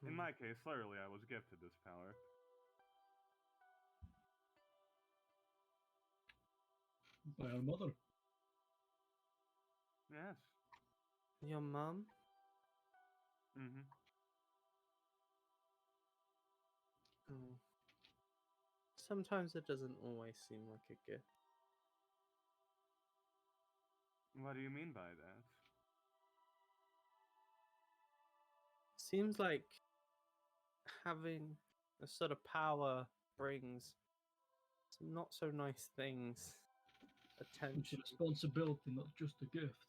In Hmm. my case, literally, I was gifted this power. By our mother. Yes. Your mum? Mm-hmm. Oh. Sometimes it doesn't always seem like a gift. What do you mean by that? Seems like having a sort of power brings some not so nice things. It's a Attention. responsibility, not just a gift.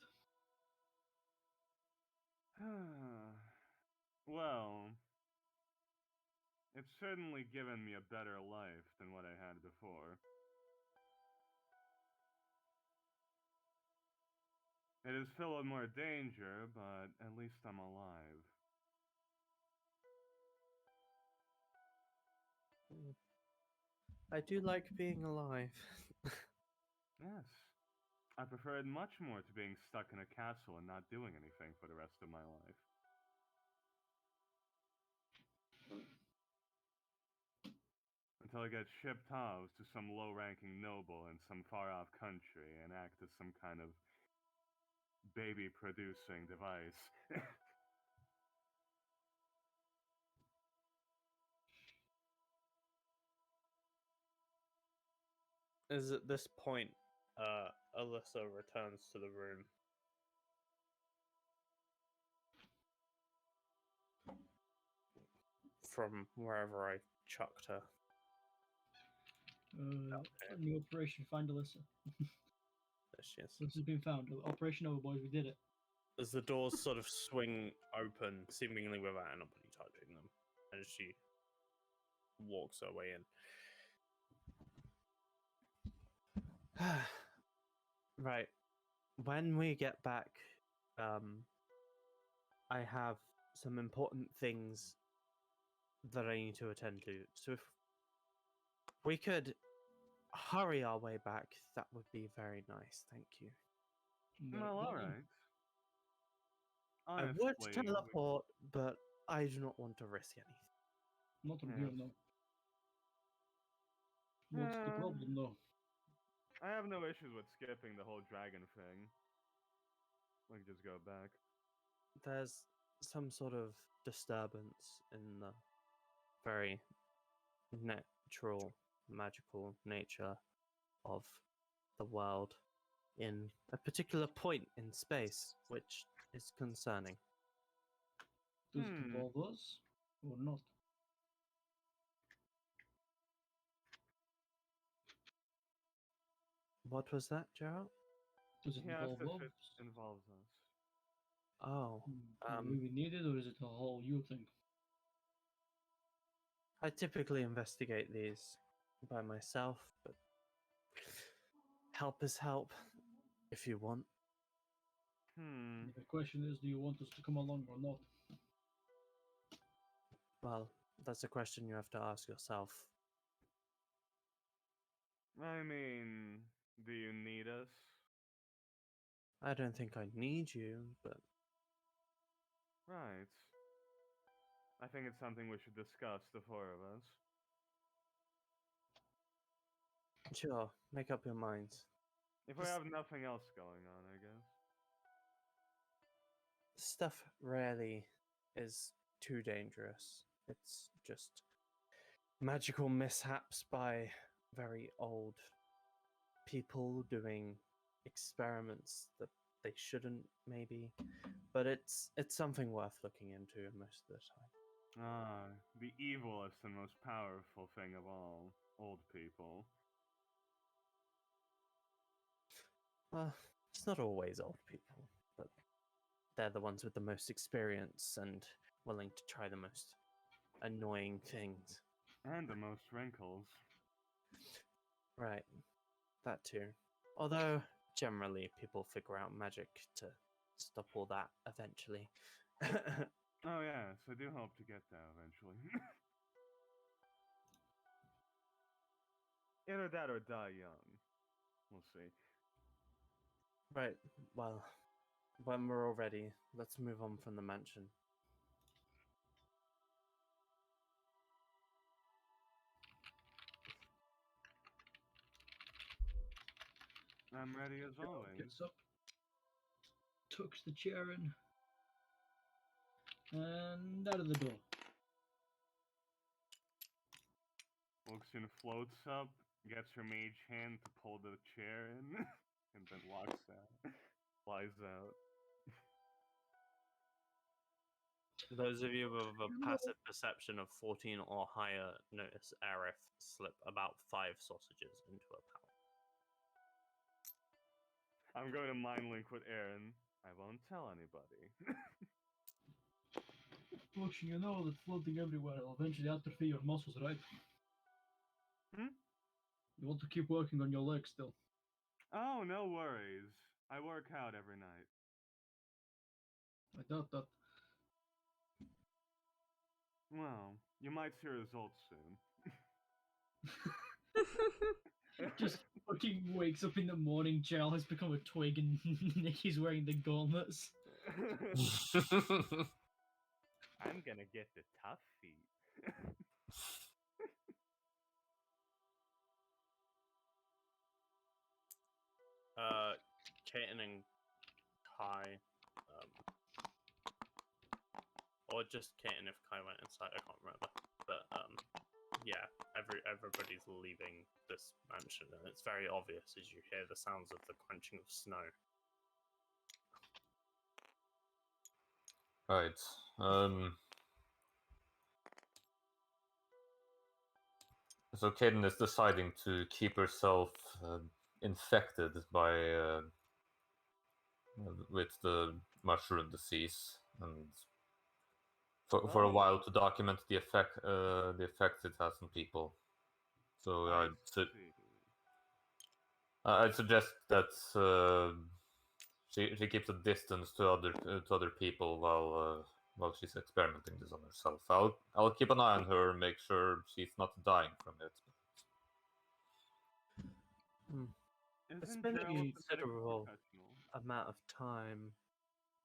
Well, it's certainly given me a better life than what I had before. It is filled with more danger, but at least I'm alive. I do like being alive. Yes. I prefer it much more to being stuck in a castle and not doing anything for the rest of my life. Until I get shipped off to some low-ranking noble in some far-off country and act as some kind of baby-producing device. Is at this point, Alyssa returns to the room. From wherever I chucked her. New operation, find Alyssa. she is. This has been found. Operation Overboys, we did it. As the doors sort of swing open, seemingly without anybody touching them, as she walks her way in. Right. When we get back, I have some important things that I need to attend to. So if we could hurry our way back, that would be very nice. Thank you. No Well, problem. alright. I would Honestly, teleport, but I do not want to risk anything. Not from Yes. here, no. What's the problem, though? I have no issues with skipping the whole dragon thing. We can just go back. There's some sort of disturbance in the very natural, magical nature of the world in a particular point in space, which is concerning. Does it involve us or not? What was that, Gerald? Does it He asked involve if us? it involves us. Oh, Do we really need it, or is it a whole you thing? I typically investigate these by myself, but help is help if you want. The question is, do you want us to come along or not? Well, that's a question you have to ask yourself. I mean, do you need us? I don't think I need you, but Right. I think it's something we should discuss, the four of us. sure, make up your minds. If we This- have nothing else going on, I guess. Stuff rarely is too dangerous. It's just magical mishaps by very old people doing experiments that they shouldn't, maybe. But it's something worth looking into most of the time. Ah, the evilest and most powerful thing of all. Old people. Well, it's not always old people, but they're the ones with the most experience and willing to try the most annoying things. And the most wrinkles. Right, that too. Although, generally, people figure out magic to stop all that eventually. Oh yes, I do hope to get there eventually. Either that or die young. We'll see. Right, well, when we're all ready, let's move on from the mansion. I'm ready as always. Gets up, tucks the chair in, and out of the door. Wuxin floats up, gets her mage hand to pull the chair in, and then walks out. Flies out. Those of you with a passive perception of 14 or higher notice Aerith slip about 5 sausages into a pouch. I'm going to mind link with Aaron. I won't tell anybody. Look, you know that floating everywhere will eventually atrophy your muscles, right? Hmm? You want to keep working on your legs still. Oh, no worries. I work out every night. I doubt that. Well, you might see results soon. Just fucking wakes up in the morning, Jal has become a twig, and Nikki's wearing the gauntlets. I'm gonna get the tough feet. Kaiten and Kai, or just Kaiten if Kai went inside, I can't remember. But yeah, everybody's leaving this mansion, and it's very obvious as you hear the sounds of the crunching of snow. Right. So Kaden is deciding to keep herself infected by with the mushroom disease, and for a while to document the effects it has on people. So I so see. I suggest that she keeps a distance to other people while she's experimenting this on herself. I'll keep an eye on her and make sure she's not dying from it. It's Isn't been a Gerald a medical considerable professional? amount of time.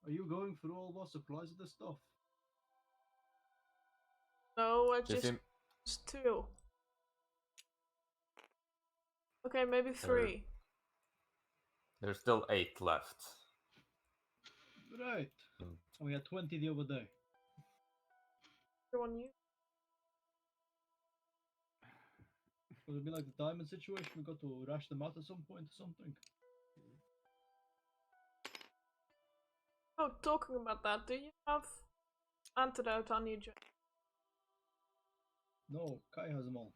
Are you going through all of our supplies of this stuff? No, I She just seem- used 2. Okay, maybe 3. There's still 8 left. Right. Mm. And we had 20 the other day. Everyone you. Would it be like the diamond situation? We got to rush them out at some point or something. Oh, talking about that, do you have antidote on you, Jack? No, Kai has them all.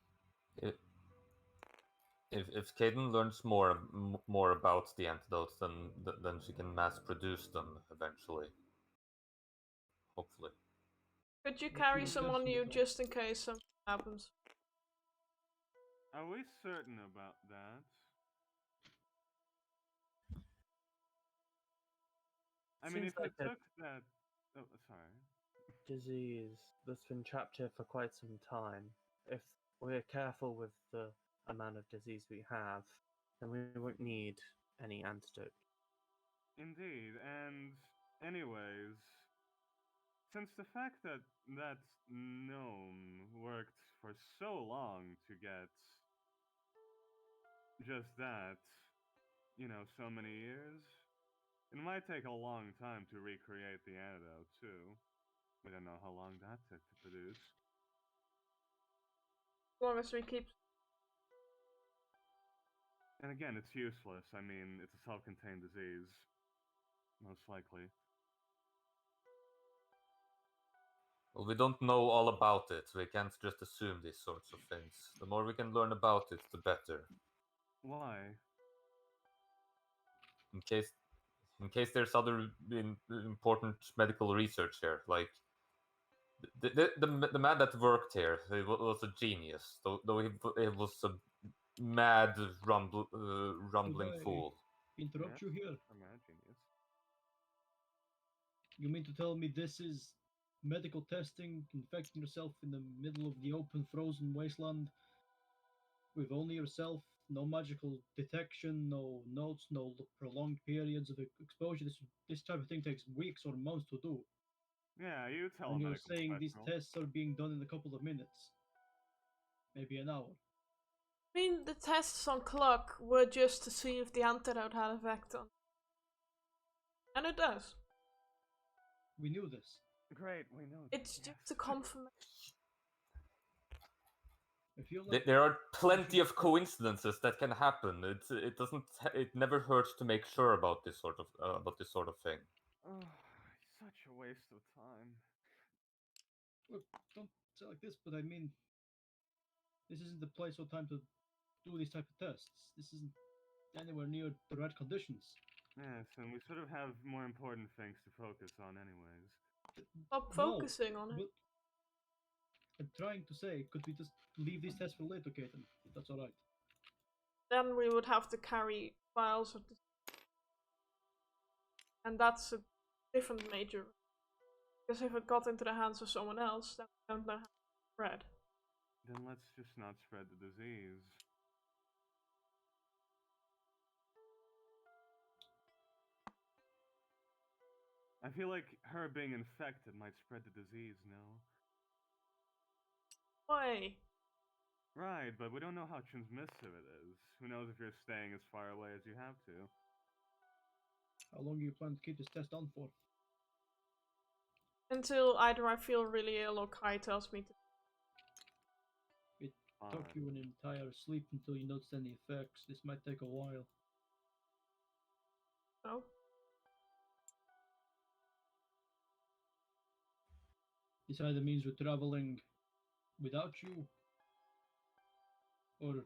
If Caden learns more about the antidotes, then she can mass produce them eventually. Hopefully. Could you What carry you some guess on in the you top? just in case something happens? Are we certain about that? I mean, Seems if we like a took that. Oh, sorry. disease that's been trapped here for quite some time. If we're careful with the amount of disease we have, then we won't need any antidote. Indeed, and anyways, since the fact that that gnome worked for so long to get just that, so many years, it might take a long time to recreate the antidote, too. We don't know how long that took to produce. As long as we keep. And again, it's useless. I mean, it's a self contained disease, most likely. Well, we don't know all about it. We can't just assume these sorts of things. The more we can learn about it, the better. Why? In case there's other important medical research here, like the man that worked here, he was a genius. Though he was a mad rumbling Could I fool. interrupt you here? I'm a genius. You mean to tell me this is medical testing, infecting yourself in the middle of the open, frozen wasteland with only yourself, no magical detection, no notes, no prolonged periods of exposure? This type of thing takes weeks or months to do. Yeah, you tell a And you're medical saying these professional. tests are being done in a couple of minutes, maybe an hour. I mean, the tests on Cluck were just to see if the antidote had effect on. And it does. We knew this. Great, we know. It's yes. just a confirmation. I feel like There are plenty of coincidences that can happen. It never hurts to make sure about this sort of thing. Oh, such a waste of time. look, don't say like this, but I mean, this isn't the place or time to do these type of tests. This isn't anywhere near the right conditions. Yes, and we sort of have more important things to focus on, anyways. Stop No, focusing on it. but I'm trying to say, could we just leave these tests for later, Kaiten? If that's alright. Then we would have to carry files of the. And that's a different major. Because if it got into the hands of someone else, then we don't know how to spread. Then let's just not spread the disease. I feel like her being infected might spread the disease, no? Why? Right, but we don't know how transmissive it is. Who knows if you're staying as far away as you have to? How long do you plan to keep this test on for? Until either I feel really ill or Kai tells me to. It Fine. took you an entire sleep until you noticed any effects. This might take a while. No? This either means we're traveling without you, or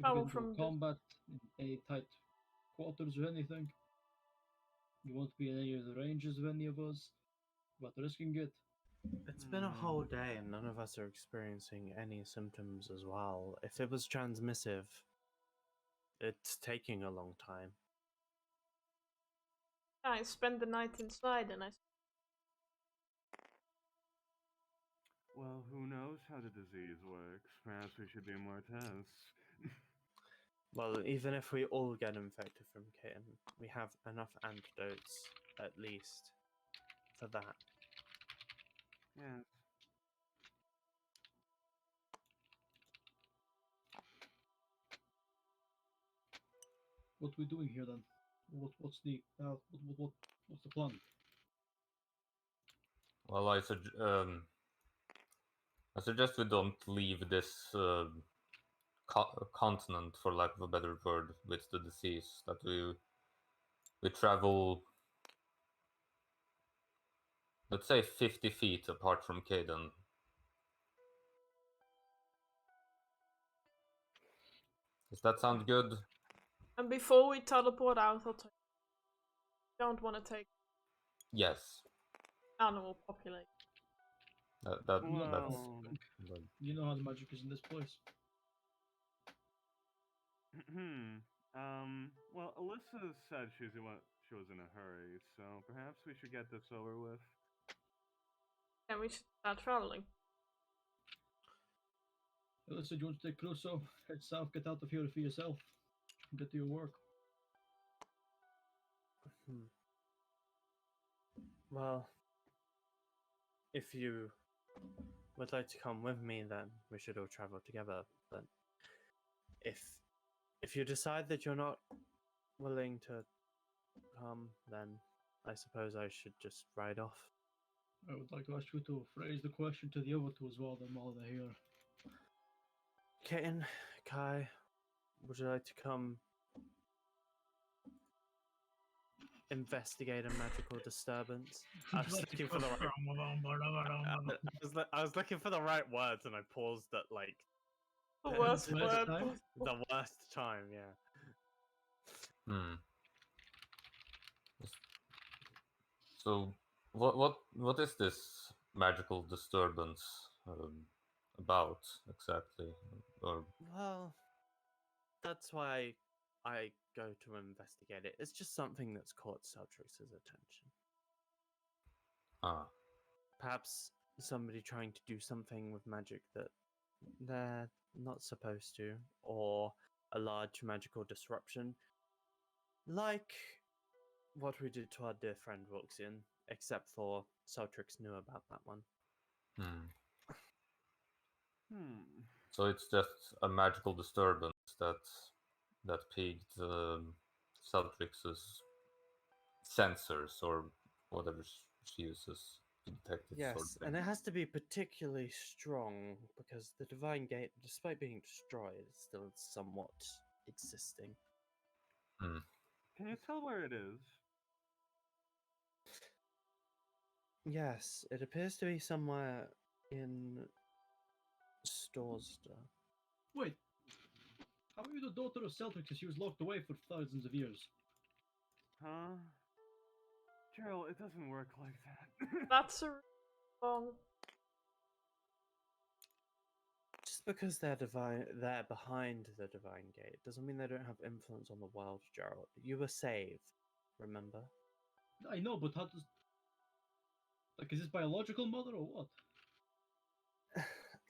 If Travel you can from do the- combat in any tight quarters or anything. You won't be in any of the ranges of any of us, but risking it. It's been a whole day and none of us are experiencing any symptoms as well. If it was transmissive, it's taking a long time. I spend the night inside and I Well, who knows how the disease works? Perhaps we should do more tests. Well, even if we all get infected from kitten, we have enough antidotes, at least, for that. Yes. What are we doing here then? What's the what's the plan? Well, I suggest we don't leave this continent, for lack of a better word, with the disease. That we travel, let's say, 50 feet apart from Caden. Does that sound good? And before we teleport out, I'll tell you, don't want to take Yes. animal population. That Well, that's You know how the magic is in this place. well, Alyssa said she was in a hurry, so perhaps we should get this over with. And we should start traveling. Alyssa, do you want to take Crusoe? Head south, get out of here for yourself. Get to your work. Hmm. Well, if you would like to come with me, then we should all travel together. But if you decide that you're not willing to come, then I suppose I should just ride off. I would like to ask you to phrase the question to the other two as well, then while they're here. Kitten, Kai, would you like to come investigate a magical disturbance? I was looking for the right. I was looking for the right words, and I paused at like The the- worst the word time? possible. the worst time. Yeah. Hmm. So, what is this magical disturbance about exactly? Or Well, that's why I go to investigate it. It's just something that's caught Celtrix's attention. ah, Perhaps somebody trying to do something with magic that they're not supposed to, or a large magical disruption, like what we did to our dear friend Roxian, except for Celtrix knew about that one. hmm. Hmm. So it's just a magical disturbance that piqued Celtrix's sensors or whatever she uses to detect it, sort of Yes, thing. and it has to be particularly strong because the Divine Gate, despite being destroyed, is still somewhat existing. Hmm. Can you tell where it is? Yes, it appears to be somewhere in Storster. Wait, how are you the daughter of Celtic if she was locked away for thousands of years? Huh? Gerald, it doesn't work like that. That's a wrong. Just because they're behind the Divine Gate doesn't mean they don't have influence on the world, Gerald. You were saved, remember? I know, but how does... Like, is this biological mother or what?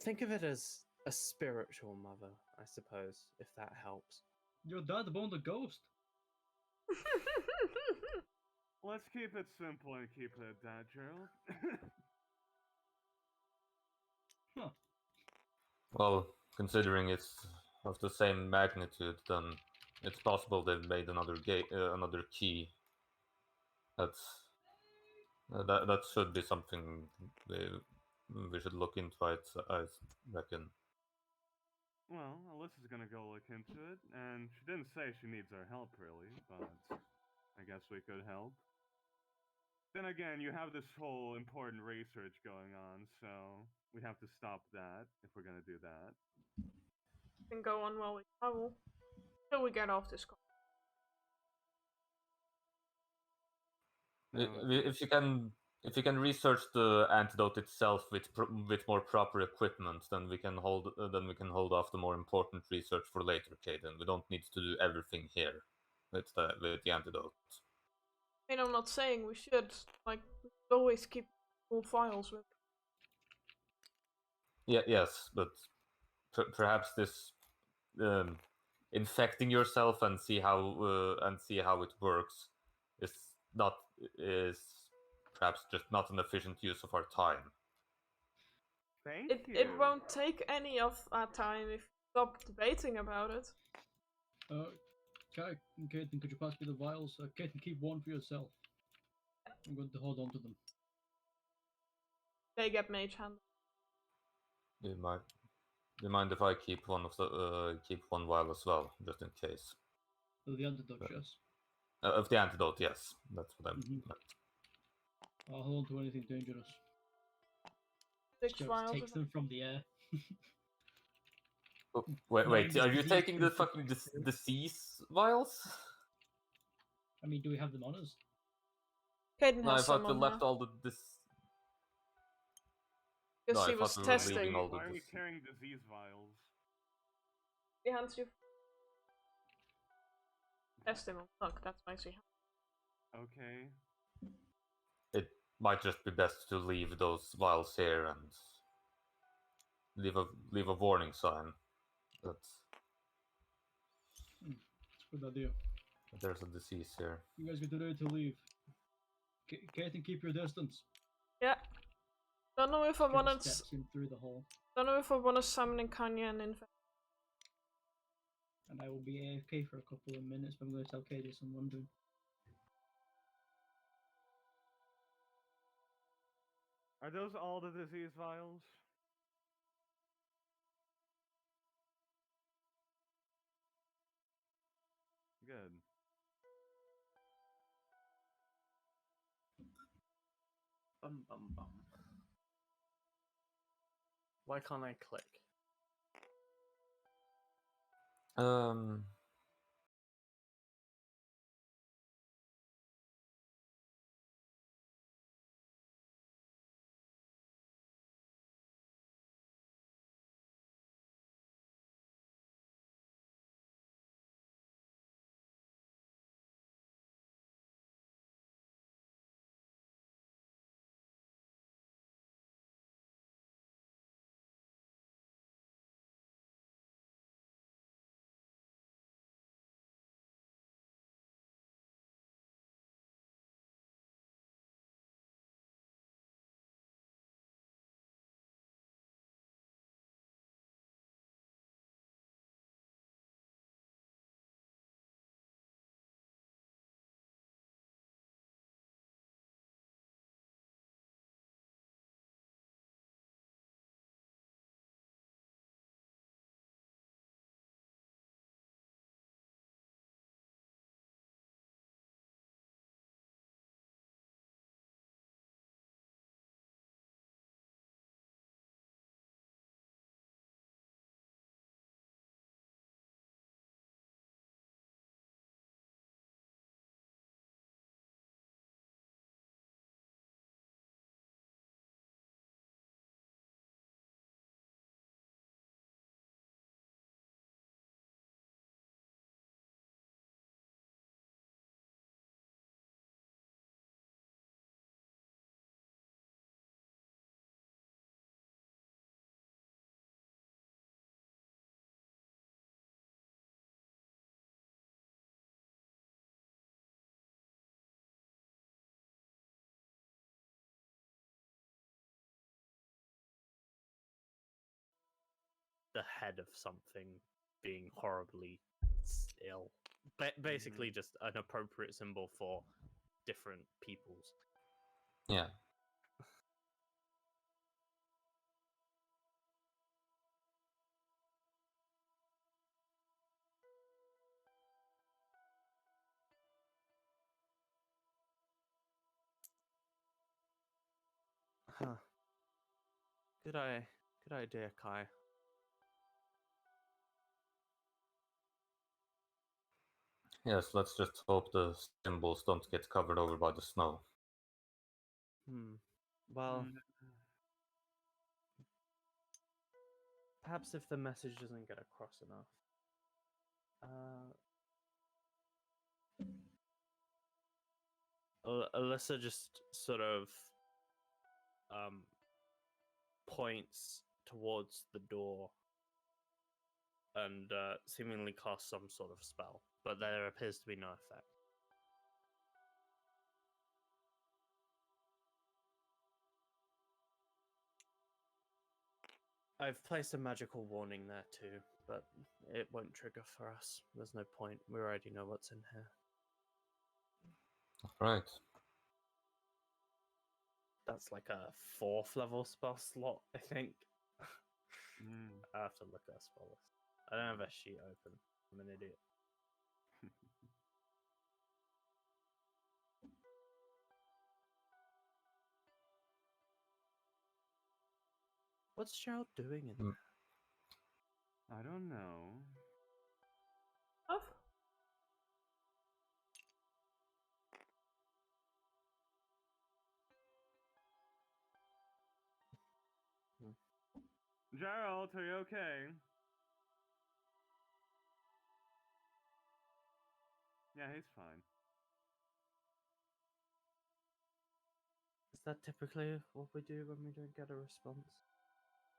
Think of it as a spiritual mother, I suppose, if that helps. Your dad boned a ghost. Let's keep it simple and keep it at that, Gerald. Huh. Well, considering it's of the same magnitude, then it's possible they've made another another key. That's that should be something we should look into. I reckon. Well, Alyssa's gonna go look into it, and she didn't say she needs our help, really, but I guess we could help. Then again, you have this whole important research going on, so we have to stop that if we're gonna do that. can go on while we travel. Till we get off this call. No, If you can research the antidote itself with more proper equipment, then we can hold off the more important research for later, Caden. We don't need to do everything here with the antidote. I mean, I'm not saying we should. Like, we should always keep full files with. Yeah, yes, but perhaps this infecting yourself and see how it works is not is perhaps just not an efficient use of our time. thank It you. it won't take any of our time if you stop debating about it. Kaiten, could you pass me the vials? Kaiten, keep one for yourself. I'm going to hold on to them. They get mage hand. Do you mind if I keep keep one vial as well, just in case? So the antidote, yes. Of the antidote, yes. That's what I meant. I'll hold on to anything dangerous. 6 Just vials. takes them from the air. Oh, wait, Knowing this are you disease taking the can fucking infect- disease vials? I mean, do we have them on us? Caden No, I has thought some we on left her. all the this. Because No, I he was thought we were leaving testing. all the Why are we dis- carrying disease vials? He hands you. Testing on luck, that's why she. Okay. It might just be best to leave those vials here and leave a warning sign that It's a good idea. there's a disease here. You guys get ready to leave. Kaiten, keep your distance. Yeah. Don't know if I Kaiten wanna. steps in through the hall, Don't know if I wanna summon in Kanya and infect. and I will be AFK for a couple of minutes, but I'm going to tell Katie some wondering. Are those all the disease vials? Good. Bum bum bum. Why can't I click? Um, The head of something being horribly ill. Basically, just an appropriate symbol for different peoples. yeah. Huh. Good idea, Kai. Yes, let's just hope the symbols don't get covered over by the snow. Well, Mm. perhaps if the message doesn't get across enough. Alyssa just sort of points towards the door and seemingly casts some sort of spell, but there appears to be no effect. I've placed a magical warning there too, but it won't trigger for us. There's no point. We already know what's in here. Right. That's like a 4th level spell slot, I think. Mm. I have to look at a spell list. I don't have a sheet open. I'm an idiot. What's Gerald doing in there? I don't know. Stuff? Gerald, are you okay? Yeah, he's fine. Is that typically what we do when we don't get a response?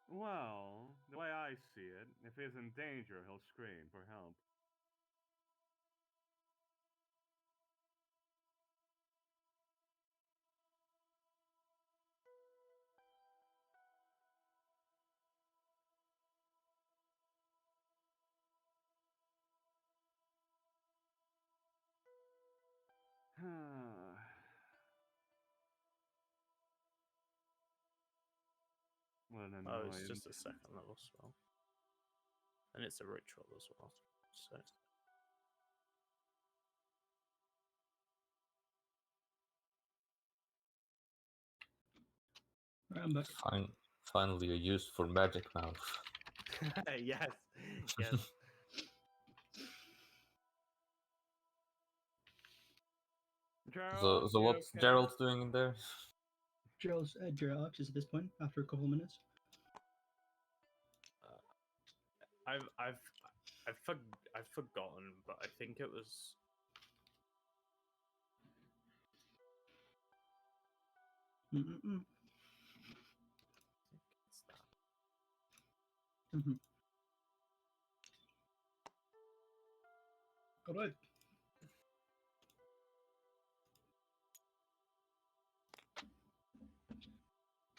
Well, the way I see it, if he's in danger, he'll scream for help. What an Oh, it's annoyance. just a 2nd level spell. And it's a ritual as well. So Right, I'm back. Finally a use for magic mouth. yes, yes. Gerald, So you what's okay? Gerald doing in there? Gerald's Gerald is at this point after a couple of minutes. I've forgotten, but I think it was. Mm-mm-mm. I think it's that. Mhm. All right.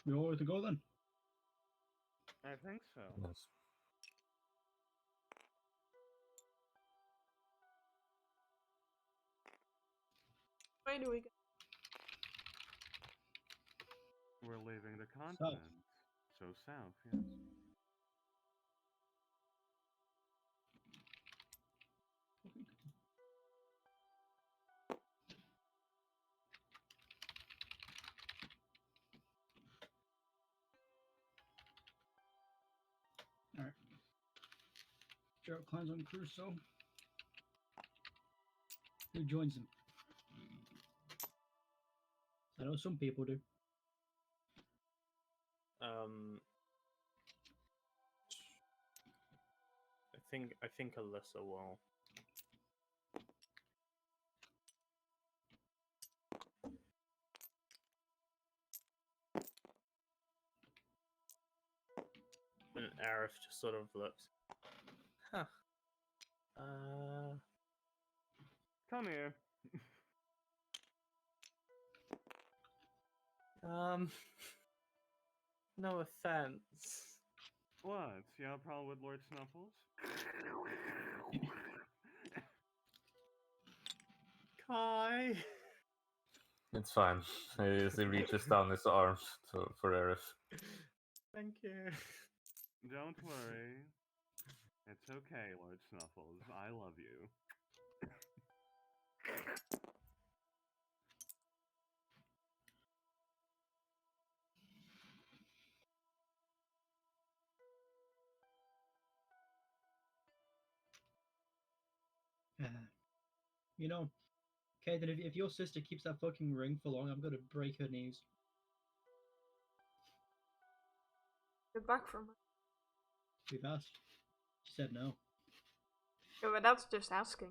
We all ready to go then? I think so. Yes. Where do we go? We're leaving the continent. So south, yes. All right. Gerald climbs on Crusoe. Who joins him? I know some people do. I think Alyssa will. And Aerith just sort of looks. Huh. Come here. No offense. What? You have a problem with Lord Snuffles? Kai. It's fine. He reaches down his arms for Aerith. Thank you. Don't worry. It's okay, Lord Snuffles. I love you. You know, okay, then if your sister keeps that fucking ring for long, I'm gonna break her knees. Get back from her. We've asked. She said no. Yeah, but that's just asking.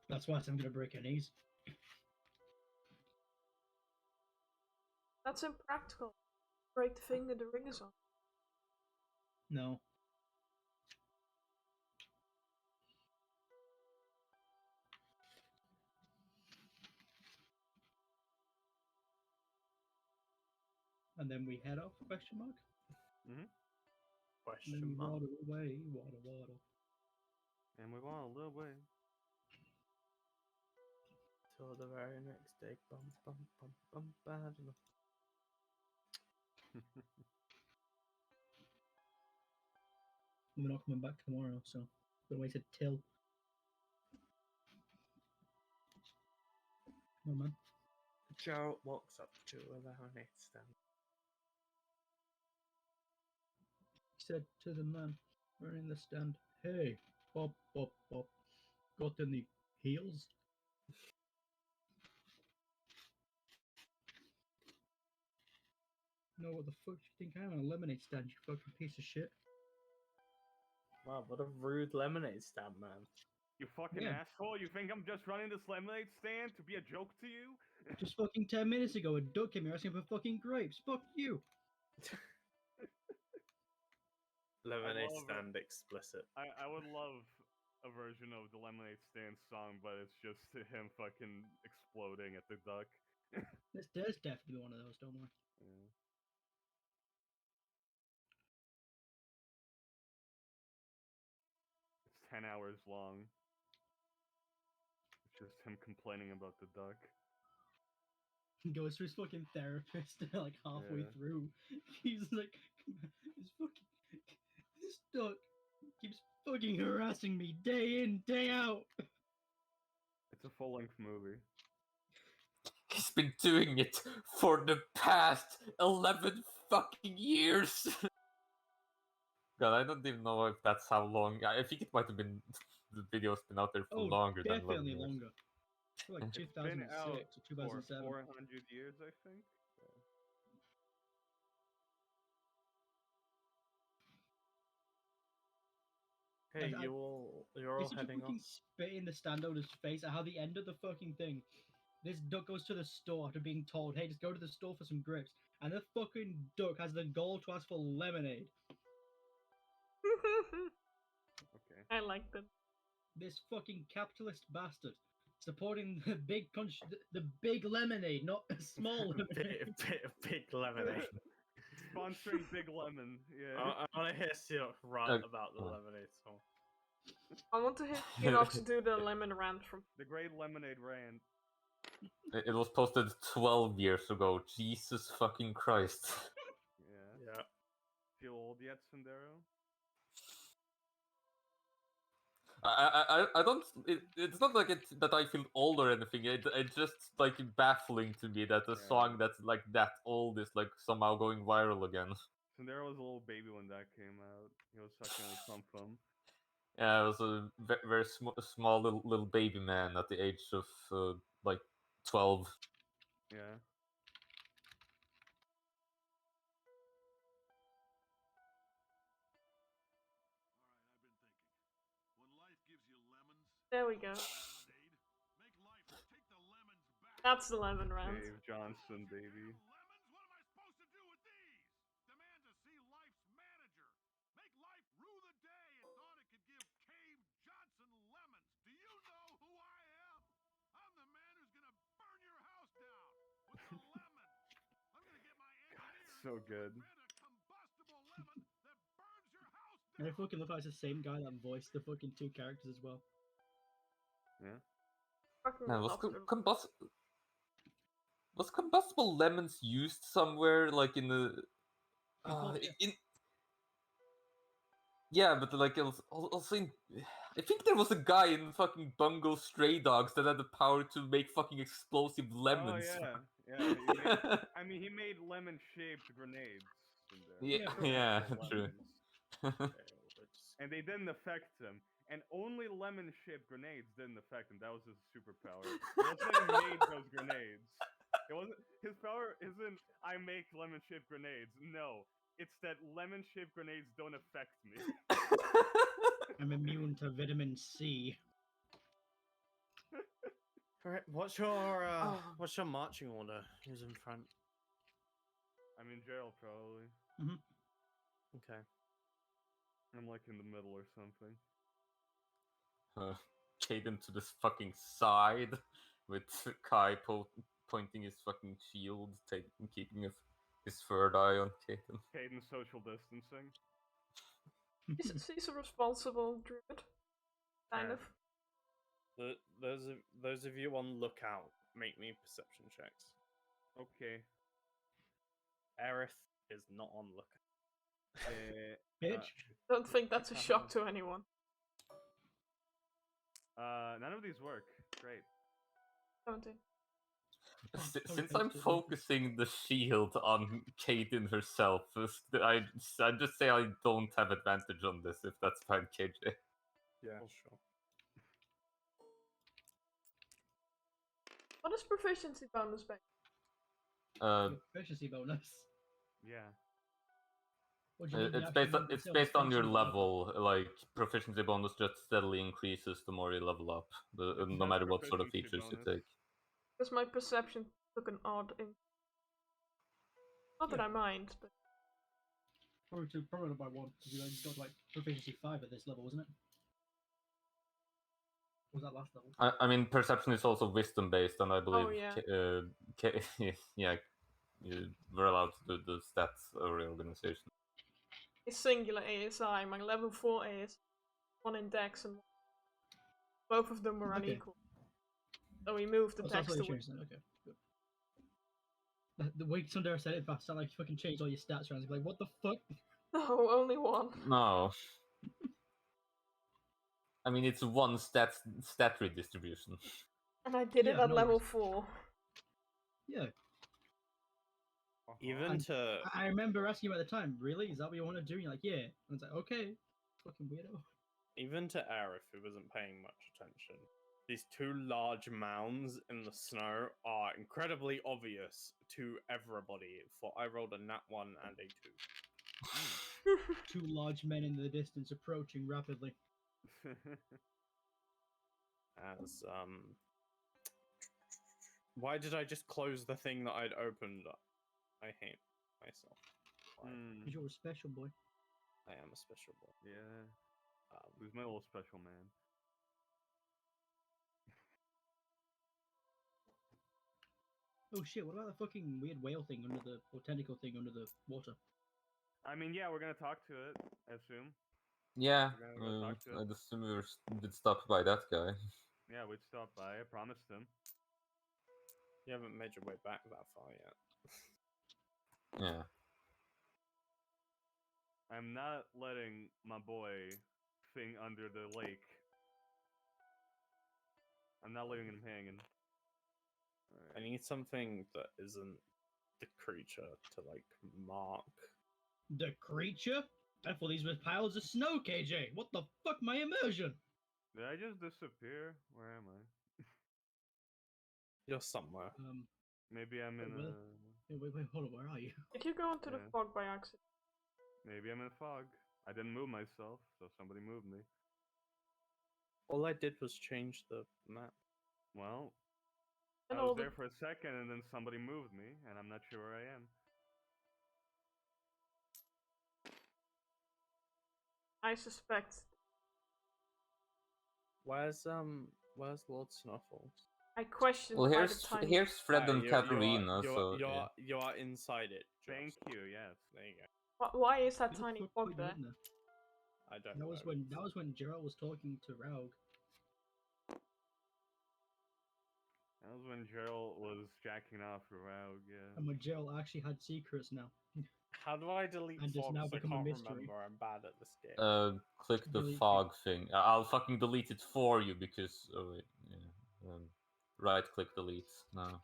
That's why I said I'm gonna break her knees. That's impractical. Break the finger the ring is on. No. And then we head off? Question mark. Mm-hmm. And then Question we mark. waddle away, waddle, waddle. And we're going a little way. Till the very next day. Bum bum bum bum bad. We're not coming back tomorrow, so we'll wait till. Come on, man. Joe walks up to a lemonade stand. He said to the man running the stand, "Hey, pop, pop, pop. Got any heels?" No, what the fuck do you think I am? A lemonade stand, you fucking piece of shit. Wow, what a rude lemonade stand, man. You fucking Yeah. asshole! You think I'm just running this lemonade stand to be a joke to you? Just fucking 10 minutes ago, a duck came here asking for fucking grapes. Fuck you. Lemonade love- stand explicit. I would love a version of the lemonade stand song, but it's just him fucking exploding at the duck. There's definitely one of those, don't worry. Yeah. It's 10 hours long. It's just him complaining about the duck. He goes to his fucking therapist like halfway Yeah. through. He's like, this duck keeps fucking harassing me day in, day out. It's a full-length movie. He's been doing it for the past 11 fucking years. God, I don't even know if that's how long. I think it might have been. The video's been out there for longer than 11 definitely years. longer. Like It's Been 2006 out or for 2007. 400 years, I think. Hey, I- you're all It's such a heading off. fucking spit in the stand owner's face at how the end of the fucking thing. This duck goes to the store after being told, "Hey, just go to the store for some grapes," and the fucking duck has the gall to ask for lemonade. Okay. I like them. This fucking capitalist bastard supporting the big the big lemonade, not a small lemonade. Big lemonade. Sponsoring Big Lemon. Yeah. I want to hear Seahawk rant about the lemonade song. I want to hear Enox do the lemon rant from. The Great Lemonade Rant. It was posted 12 years ago. Jesus fucking Christ. Yeah. Yeah. Feel old yet, Sundero? I don't. It's not like that I feel old or anything. It's just like baffling to me that a Yeah. song that's like that old is like somehow going viral again. Sundero was a little baby when that came out. He was sucking on Pum Pum. Yeah, I was a very small little baby man at the age of like 12. Yeah. There we go. That's the lemon rant. Dave Johnson, baby. God, it's so good. And I fucking love how it's the same guy that voiced the fucking two characters as well. Yeah. Fucking Man, love them. was combustible lemons used somewhere like in the In Pulp, yeah. yeah, but like it was also in. I think there was a guy in fucking Bungo Stray Dogs that had the power to make fucking explosive lemons. Oh yeah, yeah. I mean, he made lemon-shaped grenades. In there. Yeah, Yeah, yeah, Actual true. lemons. And they didn't affect him. and only lemon-shaped grenades didn't affect him. That was his superpower. It wasn't that he made those grenades. It wasn't his power. Isn't I make lemon-shaped grenades? No, it's that lemon-shaped grenades don't affect me. I'm immune to vitamin C. Alright, what's your marching order? Who's in front? I mean, Gerald probably. Okay. I'm like in the middle or something. Caden to this fucking side with Kai pointing his fucking shield, keeping his third eye on Caden. Caden social distancing. He's a responsible druid. Kind of. Those of you on lookout, make me perception checks. Okay. Aerith is not on lookout. Bitch. Don't think that's a shock to anyone. None of these work. Great. 17. Since I'm focusing the shield on Caden herself, I just say I don't have advantage on this, if that's fine, KJ. Yeah, sure. What is proficiency bonus based? Proficiency bonus. Yeah. What do you mean the It's actual based move it's itself based on your functions like that? level. Like proficiency bonus just steadily increases the more you level up, no says matter what sort of proficiency features you bonus. take. Because my perception took an odd in. Not that Yeah. I mind, but Probably not by one, because you got like proficiency 5 at this level, wasn't it? Or was that last level? I mean, perception is also wisdom based, and I believe, yeah. we're allowed to do the stats reorganization. a singular ASI. My level 4 AS, one in Dex, and both of them were Okay. unequal. So we moved the Oh, so Dex that's to what you changed then. Okay, good. The way Sundar said it, that sounded like you fucking changed all your stats around. It's like, what the fuck? No, only one. No. I mean, it's one stat redistribution. And I did it Yeah, at no level worries. 4. Yeah. Even And to I remember asking you at the time, really? Is that what you want to do? And you're like, yeah. And I was like, okay. Fucking weirdo. Aerith, who wasn't paying much attention, these two large mounds in the snow are incredibly obvious to everybody. For I rolled a nat 1 and a 2. Two large men in the distance approaching rapidly. As why did I just close the thing that I'd opened up? I hate myself. Why? Because you're a special boy. I am a special boy. Yeah. Who's my little special man? Oh shit, what about the fucking weird whale thing under the, or tentacle thing under the water? I mean, yeah, we're gonna talk to it, I assume. Yeah, We're gonna go talk to it. I'd assume we did stopped by that guy. Yeah, we'd stop by. I promised him. You haven't made your way back that far yet. Yeah. I'm not letting my boy thing under the lake. I'm not leaving him hanging. I need something that isn't the creature to like mark. The creature? I thought these were piles of snow, KJ. What the fuck, my immersion? Did I just disappear? Where am I? You're somewhere. Maybe I'm in Well, a... wait, hold on, where are you? Did you go into the Yeah. fog by accident? Maybe I'm in a fog. I didn't move myself, so somebody moved me. All I did was change the map. Well, And I was all there the for a second and then somebody moved me, and I'm not sure where I am. I suspect. Where's Lord Snuffles? I questioned Well, by the time. here's Fred and Katarina, so yeah. You are inside it. Thank Just. you, yes. There you go. Why is that Who the tiny fuck fog put you there? in there? I don't That know. was when Gerald was talking to Raug. That was when Gerald was jacking off around, yeah. And when Gerald actually had secrets now. How do I delete And just fog? now 'Cause I become a can't mystery. remember. I'm bad at this game. Click the Delete fog thing. I'll fucking delete it for you because. Oh wait, yeah. Right click delete. No.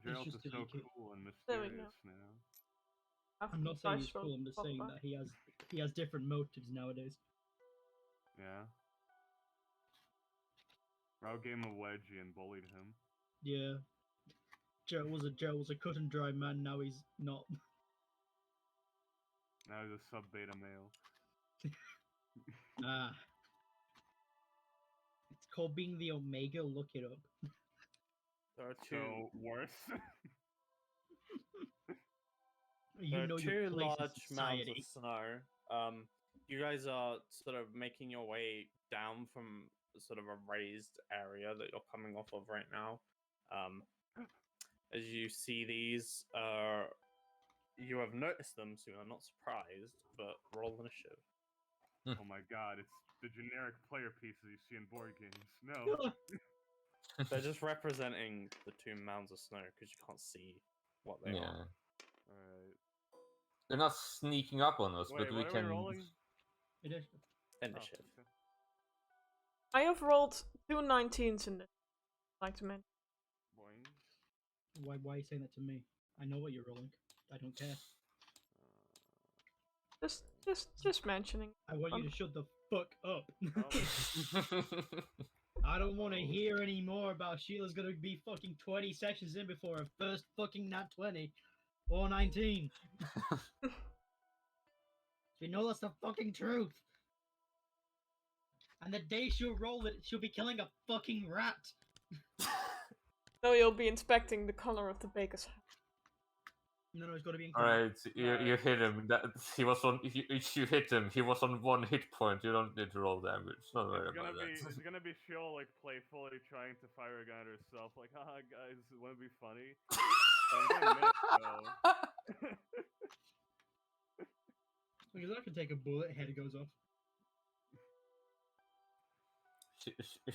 Gerald just is so delete it. cool and There we mysterious now. I'm not saying he's cool, I'm just saying that he has different motives nowadays. Yeah. I gave him a wedgie and bullied him. Yeah. Joe was a cut and dry man. Now he's not. Now he's a sub beta male. Ah. It's called being the Omega. Look it up. There are two. So worse. You There are know your two place in large mounds of society. snow. You guys are sort of making your way down from sort of a raised area that you're coming off of right now. As you see these, you have noticed them, so you're not surprised. But roll initiative. Oh my god, it's the generic player pieces you see in board games. No. They're just representing the two mounds of snow because you can't see what they Yeah. are. Alright. They're not sneaking up on us, Wait, but we what are can. we rolling? Initiative. Initiative. Oh, okay. I have rolled 2 19s in this. I'd like to mention. Boing. Why are you saying that to me? I know what you're rolling. I don't care. Just mentioning. I want you to shut the fuck up. Oh. I don't want to hear any more about Sheila's gonna be fucking 20 sessions in before her first fucking nat 20 or 19. You know that's the fucking truth. And the day she'll roll it, she'll be killing a fucking rat. No, you'll be inspecting the color of the baker's hat. No, it's gotta be in All color. right, you hit him. That he was on. If you hit him, he was on 1 hit point. You don't need to roll damage. Don't worry about that. It's gonna be Sheol like playfully trying to fire a gun at herself, like, haha guys, wanna be funny? So I'm gonna miss though. Because I can take a bullet, head goes off.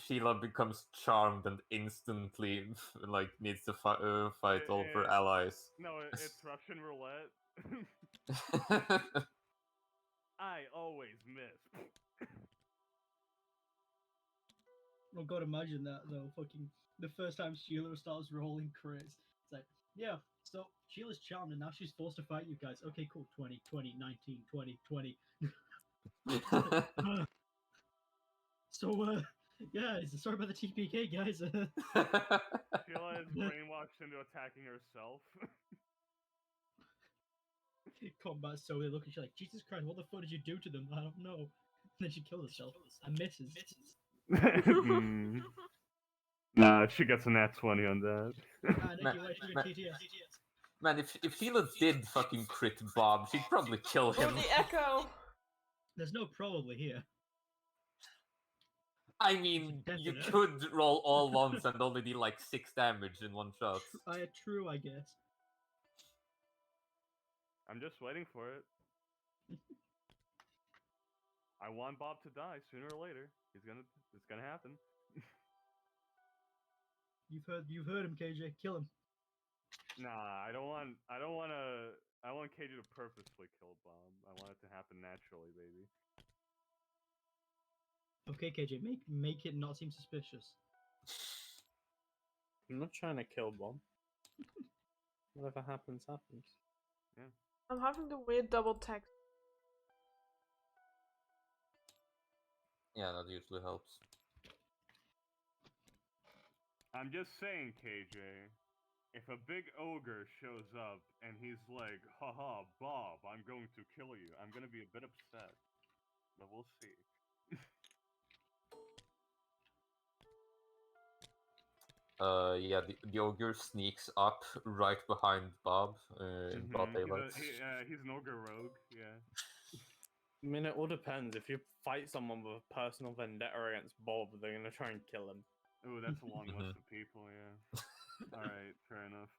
Sheila becomes charmed and instantly like needs to fight all of her allies. No, it's Russian roulette. I always miss. Oh god, imagine that though. Fucking the first time Sheila starts rolling crits. It's like, yeah, so Sheila's charmed and now she's forced to fight you guys. Okay, cool. 20, 20, 19, 20, 20. So, yeah, sorry about the TPK, guys. Sheila is brainwashed into attacking herself. Combat, so they look at you like, Jesus Christ, what the fuck did you do to them? I don't know. And then she kills herself and misses. Nah, she gets a nat 20 on that. Nikki, why should you get TTS? Man, if Sheila did fucking crit Bob, she'd probably kill Oh, him. the echo! There's no probably here. I mean, you definite. could roll all once and only do like 6 damage in one shot. True, I guess. I'm just waiting for it. I want Bob to die sooner or later. It's gonna happen. You've heard him, KJ. Kill him. Nah, I want KJ to purposely kill Bob. I want it to happen naturally, baby. Okay, KJ, make it not seem suspicious. I'm not trying to kill Bob. Whatever happens, happens. Yeah. I'm having the weird double text. Yeah, that usually helps. I'm just saying, KJ, if a big ogre shows up and he's like, haha, Bob, I'm going to kill you, I'm gonna be a bit upset. But we'll see. Yeah, the ogre sneaks up right behind Bob in broad daylight. He's an ogre rogue, yeah. I mean, it all depends. If you fight someone with a personal vendetta against Bob, they're gonna try and kill him. Ooh, that's a long list of people, yeah. Alright, fair enough.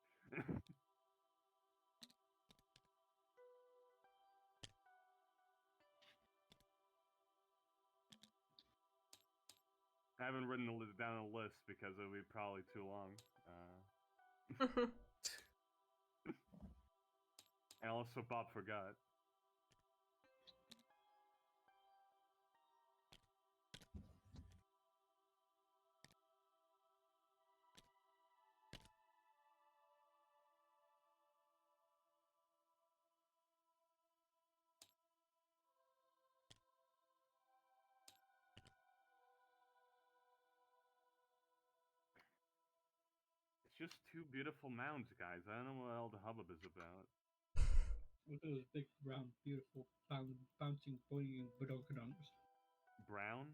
I haven't written down a list because it would be probably too long. And also Bob forgot. just two beautiful mounds, guys. I don't know what all the hubbub is about. Look at those big, round, beautiful, bouncing, boing, badonkodonks. Brown?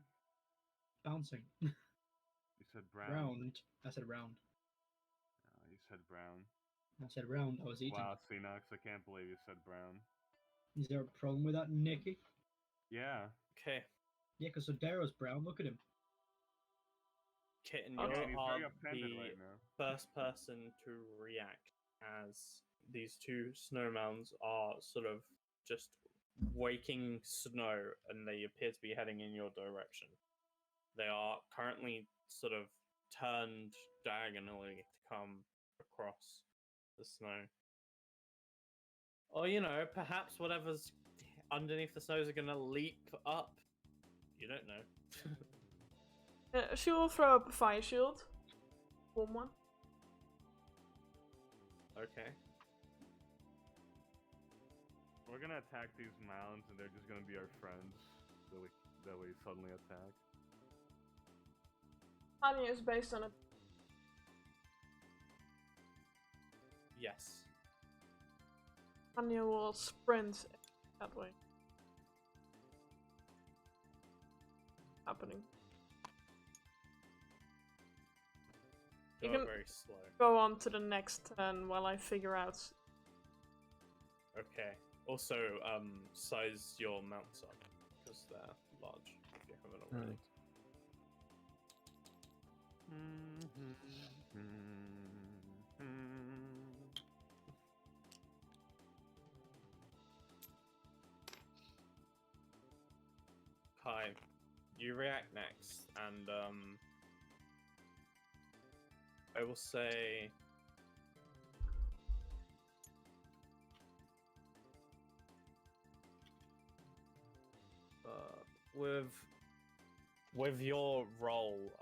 Bouncing. You said brown. Round. I said round. You said brown. I said round. I was eating. Wow, Xenox, I can't believe you said brown. Is there a problem with that, Nicky? Yeah. Okay, Yeah, because Sodero's brown. Look at him. Kitten, Okay. you And he's are very offended the right now. first person to react as these two snow mounds are sort of just waking snow and they appear to be heading in your direction. They are currently sort of turned diagonally to come across the snow. Or, you know, perhaps whatever's underneath the snows are going to leap up. You don't know. She will throw up a fire shield. Warm one. Okay. We're gonna attack these mounds, and they're just gonna be our friends that we suddenly attack. Anya is based on a Yes. Anya will sprint that way. Happening. Go You can- very slow. Go on to the next turn while I figure out. Okay. Also, size your mounts up because they're large. If you haven't already. Kai, you react next, and I will say. With your role,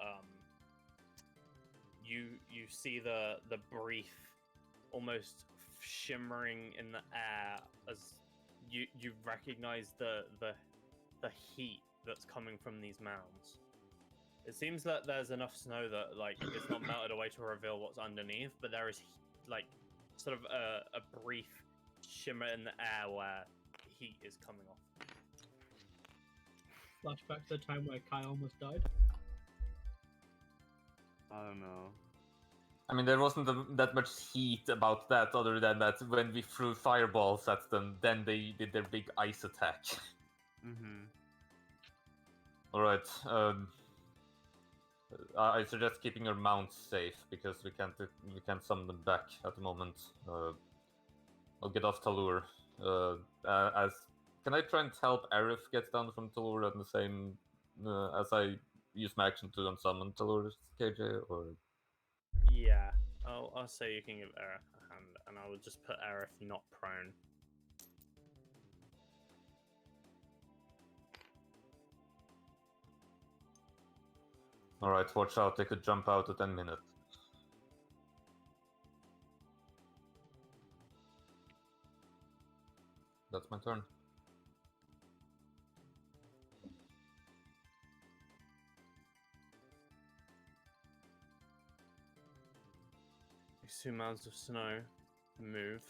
you see the brief, almost shimmering in the air as you recognize the heat that's coming from these mounds. It seems that there's enough snow that like it's not melted away to reveal what's underneath, but there is like sort of a brief shimmer in the air where heat is coming off. Flashback to the time where Kai almost died. I don't know. I mean, there wasn't that much heat about that, other than that when we threw fireballs at them, then they did their big ice attack. Mm-hmm. Alright, I suggest keeping your mounts safe, because we can't summon them back at the moment. I'll get off Talur. Can I try and help Arif get down from Talur at the same as I use my action to unsummon Talur's KJ, or? Yeah, I'll say you can give Aerith a hand, and I will just put Aerith not prone. Alright, watch out, they could jump out at any minute. That's my turn. These 2 mounds of snow move.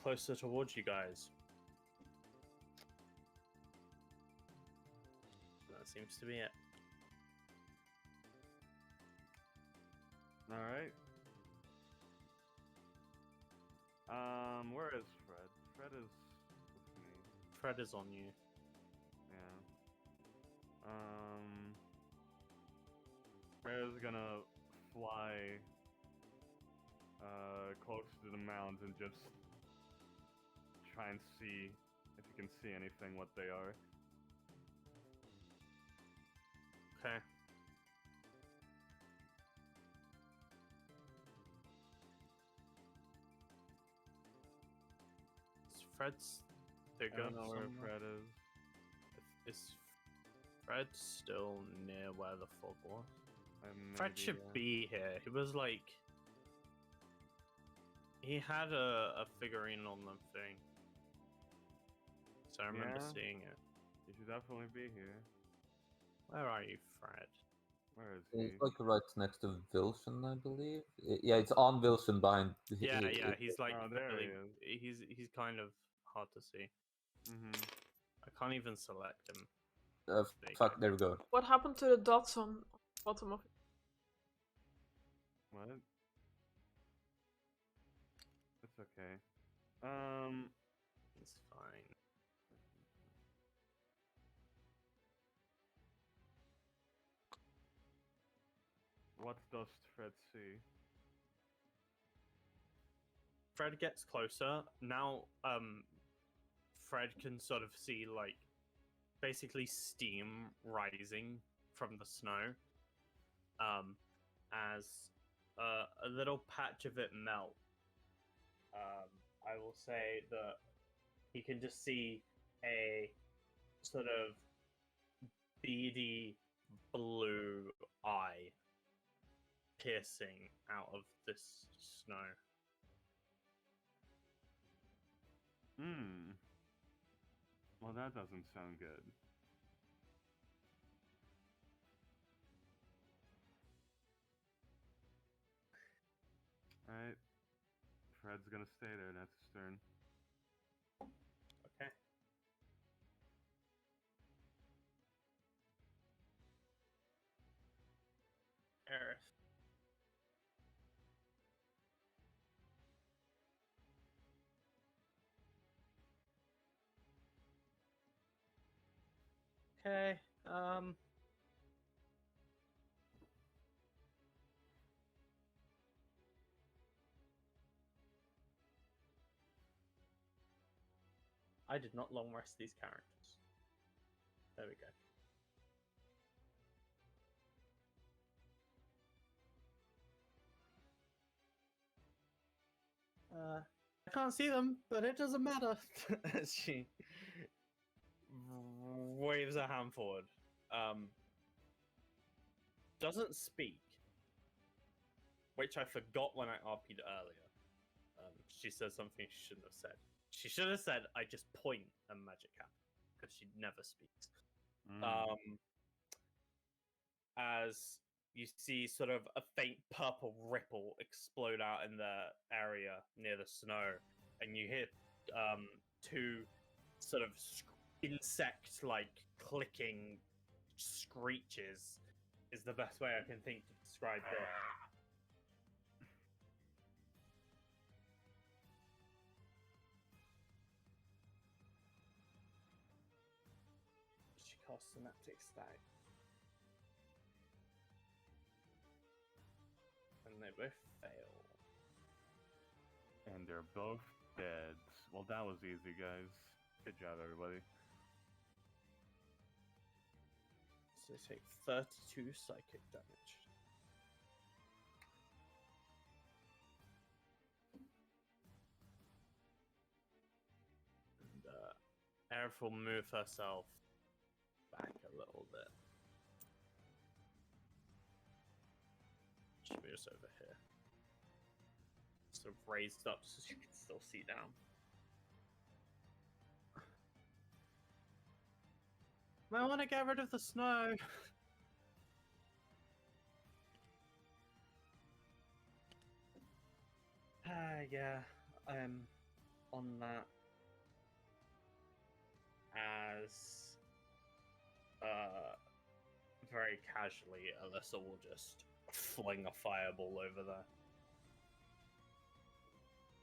Closer towards you guys. That seems to be it. Alright. Where is Fred? Fred is with me. Fred is on you. Yeah. Fred is gonna fly close to the mounds and just try and see if you can see anything, what they are. Okay. Is Fred's I figure don't know where somewhere? Fred is. Is Fred still near where the fog was? Fred Maybe, should be here. He was like... He had a figurine on the thing. So I remember Yeah? seeing it. He should definitely be here. Where are you, Fred? Where is he? It's like right next to Wilson, I believe. Yeah, it's on Wilson behind. Yeah, yeah, he's like Oh, there really... he is. He's kind of hard to see. Mm-hmm. I can't even select him. Fuck, there we go. What happened to the dots on the bottom of it? What? It's okay. It's fine. What does Fred see? Fred gets closer. Now, Fred can sort of see, like, basically steam rising from the snow. As a little patch of it melt. I will say that he can just see a sort of beady blue eye piercing out of this snow. Hmm. Well, that doesn't sound good. Alright. Fred's gonna stay there, that's his turn. Okay. Aerith. Okay. I did not long rest these characters. There we go. I can't see them, but it doesn't matter. As she waves a hand forward. Doesn't speak, which I forgot when I RP'd earlier. She says something she shouldn't have said. She should have said, "I just point and magic happen," because she never speaks. As you see sort of a faint purple ripple explode out in the area near the snow, and you hear two sort of insect-like clicking screeches is the best way I can think to describe this. She casts Synaptic Stag. And they both fail. And they're both dead. Well, that was easy, guys. Good job, everybody. So they take 32 psychic damage. And Aerith will move herself back a little bit. She moves over here. Sort of raised up so she can still see down. I want to get rid of the snow. Yeah, I'm on that. As very casually, Alyssa will just fling a fireball over there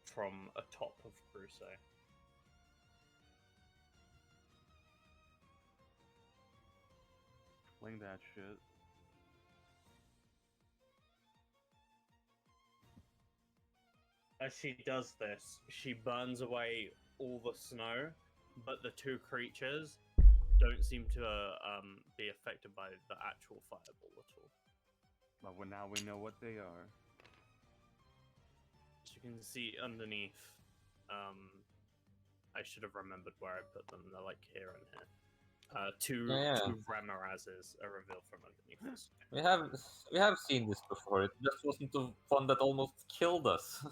from atop of Crusoe. Fling that shit. As she does this, she burns away all the snow but the two creatures don't seem to be affected by the actual fireball at all. But now we know what they are. As you can see underneath, I should have remembered where I put them. They're like here and here. Two Ramarazes are revealed from underneath this. We have seen this before. It just wasn't the one that almost killed us.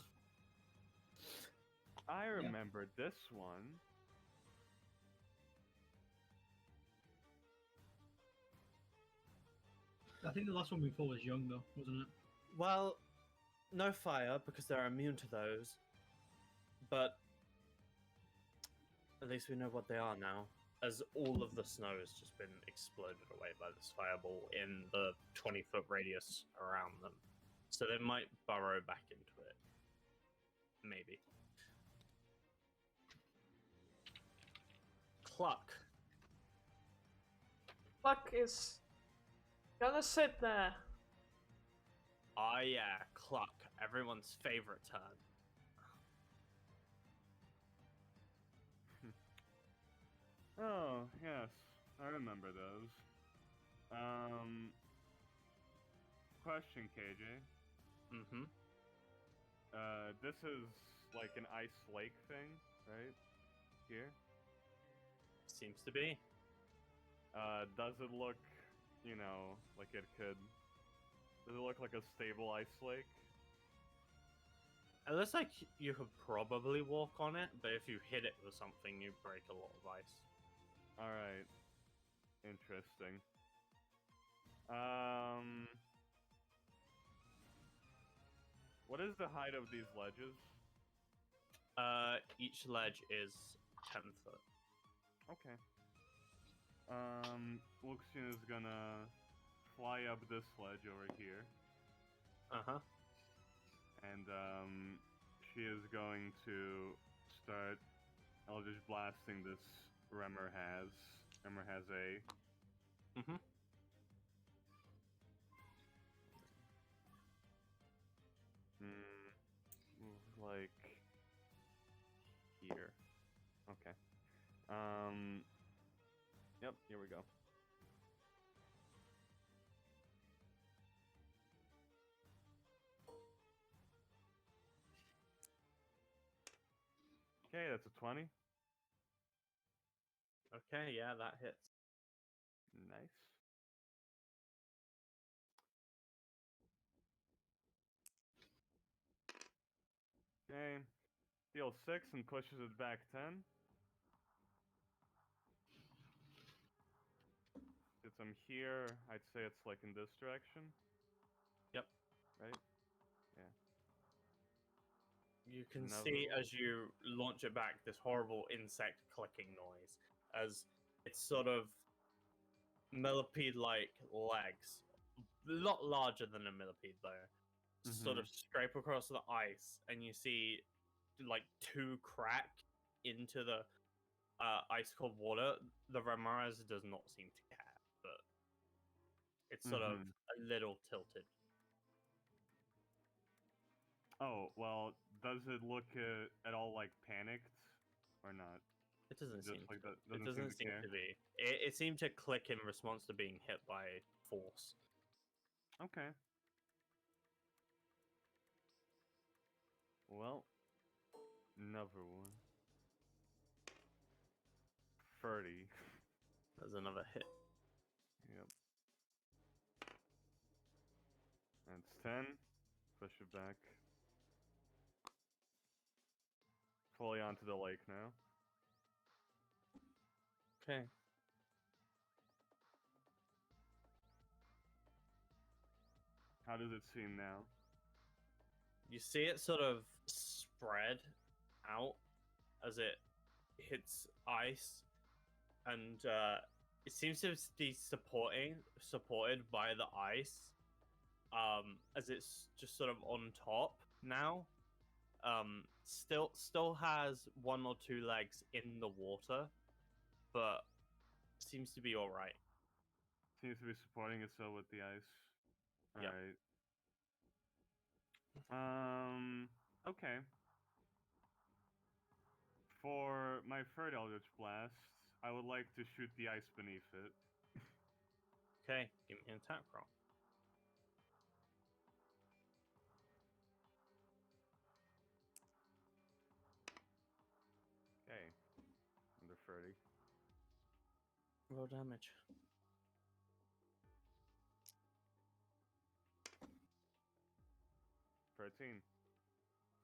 I remember this one. I think the last one before was young though, wasn't it? Well, no fire because they're immune to those. But at least we know what they are now, as all of the snow has just been exploded away by this fireball in the 20-foot radius around them. So they might burrow back into it. Maybe. Cluck. Cluck is gonna sit there. Ah, yeah, Cluck. Everyone's favorite turn. Oh, yes. I remember those. Question, KJ. Mm-hmm. This is like an ice lake thing, right? Here? Seems to be. Does it look, like it could... Does it look like a stable ice lake? It looks like you could probably walk on it, but if you hit it with something, you break a lot of ice. Alright. Interesting. What is the height of these ledges? Each ledge is 10 foot. Okay. Luxian is gonna fly up this ledge over here. Uh-huh. And, she is going to start Eldritch Blasting this Remor has. Remor has a... Mm-hmm. Like... here. Okay. Yep, here we go. Okay, that's a 20. Okay, yeah, that hits. Nice. Okay. Deals 6 and pushes it back 10. Since I'm here, I'd say it's like in this direction. Yep. Right? You can Another see one. as you launch it back this horrible insect clicking noise as it's sort of millipede-like legs, a lot larger than a millipede though, sort of scrape across the ice, and you see like two crack into the ice cold water. The Ramirez does not seem to care, but it's sort of a little tilted. Oh, well, does it look at all like panicked or not? It doesn't seem like to. that. It doesn't seem to be. It seemed to click in response to being hit by force. Okay. Well, another one. 30. There's another hit. Yep. That's 10. Push it back. Fully onto the lake now. Okay. How does it seem now? You see it sort of spread out as it hits ice, and it seems to be supported by the ice, as it's just sort of on top now. Still has one or two legs in the water, but seems to be all right. Seems to be supporting itself with the ice. Yep. Alright. Okay. For my third Eldritch Blast, I would like to shoot the ice beneath it. Okay, give me an attack roll. Okay. Under 30. Roll damage.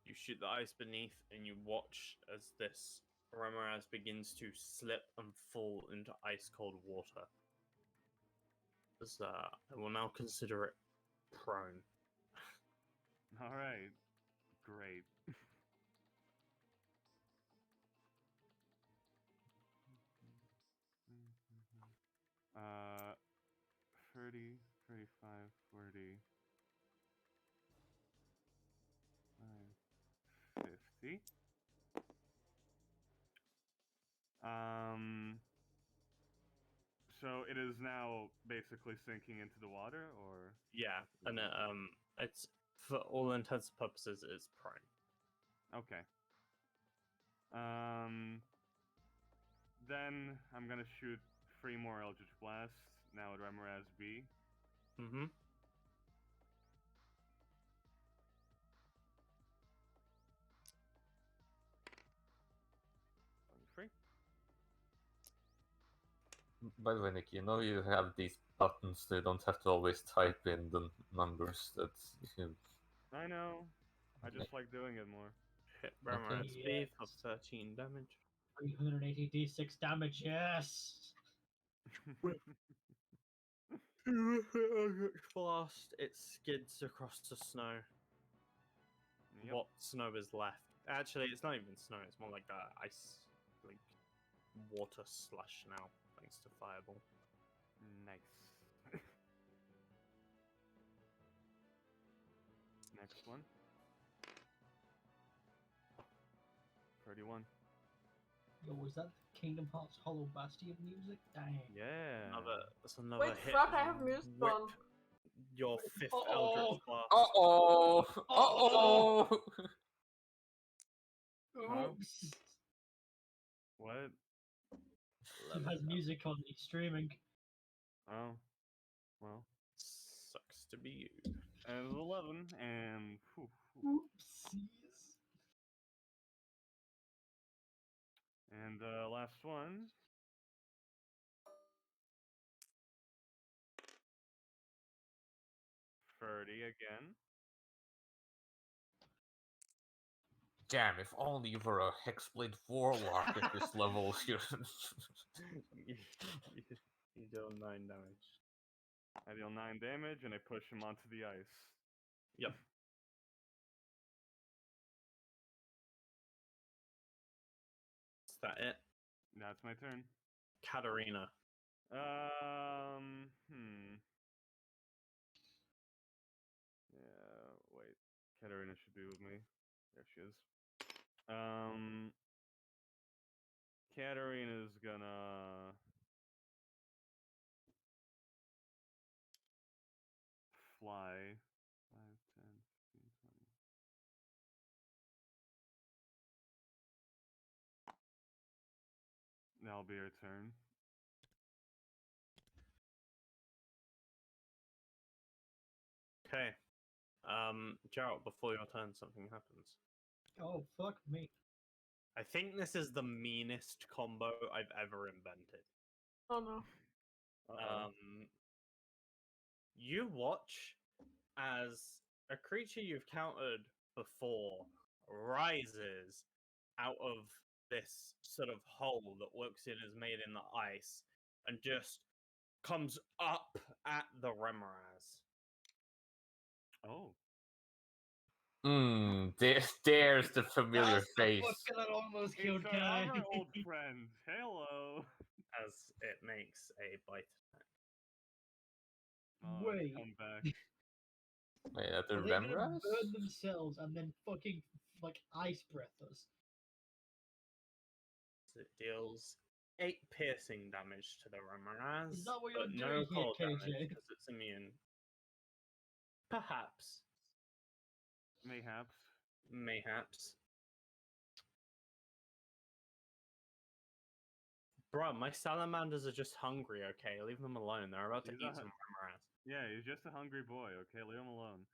You shoot the ice beneath, and you watch as this Remoraz begins to slip and fall into ice cold water. As I will now consider it prone. Alright. Great. 30, 35, 40, 50. So it is now basically sinking into the water, or? Yeah, and it's for all intents and purposes it's prone. Okay. Then I'm gonna shoot 3 more Eldritch Blasts, now at Remoraz B. Mm-hmm. Free. By the way, Nick, you know you have these buttons, so you don't have to always type in the numbers. That's I know. I just like doing it more. Hit Remoraz Okay. B for 13 damage. 380 d6 damage, yes! Blast, it skids across the snow. Yep. What snow is left? Actually, it's not even snow, it's more like ice, like water slush now, thanks to Fireball. Nice. Next one. 31. Yo, was that Kingdom Hearts Hollow Bastion music? Dang. Yeah. That's another Wait, hit. fuck, I have music Whip on. your 5th Uh-oh. Eldritch Blast. Uh-oh! Uh-oh! Uh-oh! Huh? Oops. What? He has music on, he's streaming. Oh. Well. Sucks to be you. And it was 11, and... Oopsies. And last one. $30 again. Damn, if only you were a Hexblade Warlock at this level. you deal 9 damage. I deal 9 damage, and I push him onto the ice. Yep. Is that it? That's my turn. Katarina. Yeah, wait. Katarina should be with me. There she is. Katarina's gonna... fly. 5, 10, 15, 20. That'll be her turn. Okay. Gerald, before your turn, something happens. Oh, fuck me. I think this is the meanest combo I've ever invented. Oh no. You watch as a creature you've countered before rises out of this sort of hole that looks it is made in the ice and just comes up at the Remoraz. Oh. There's the familiar That's the face. fuck that almost It's killed our Kai. other old friend. Hello. As it makes a bite attack. Oh, Wait. come back. Wait, at the Are they gonna Remoraz? burn themselves and then fucking, like, ice breath us? It deals 8 piercing damage to the Remoraz, Is that what but you're no doing here, cold damage KJ? because it's immune. Perhaps. Mayhaps. Mayhaps. Bro, my salamanders are just hungry, okay? Leave them alone. They're about to He's eat a- some remoras. Yeah, he's just a hungry boy. Okay, leave him alone.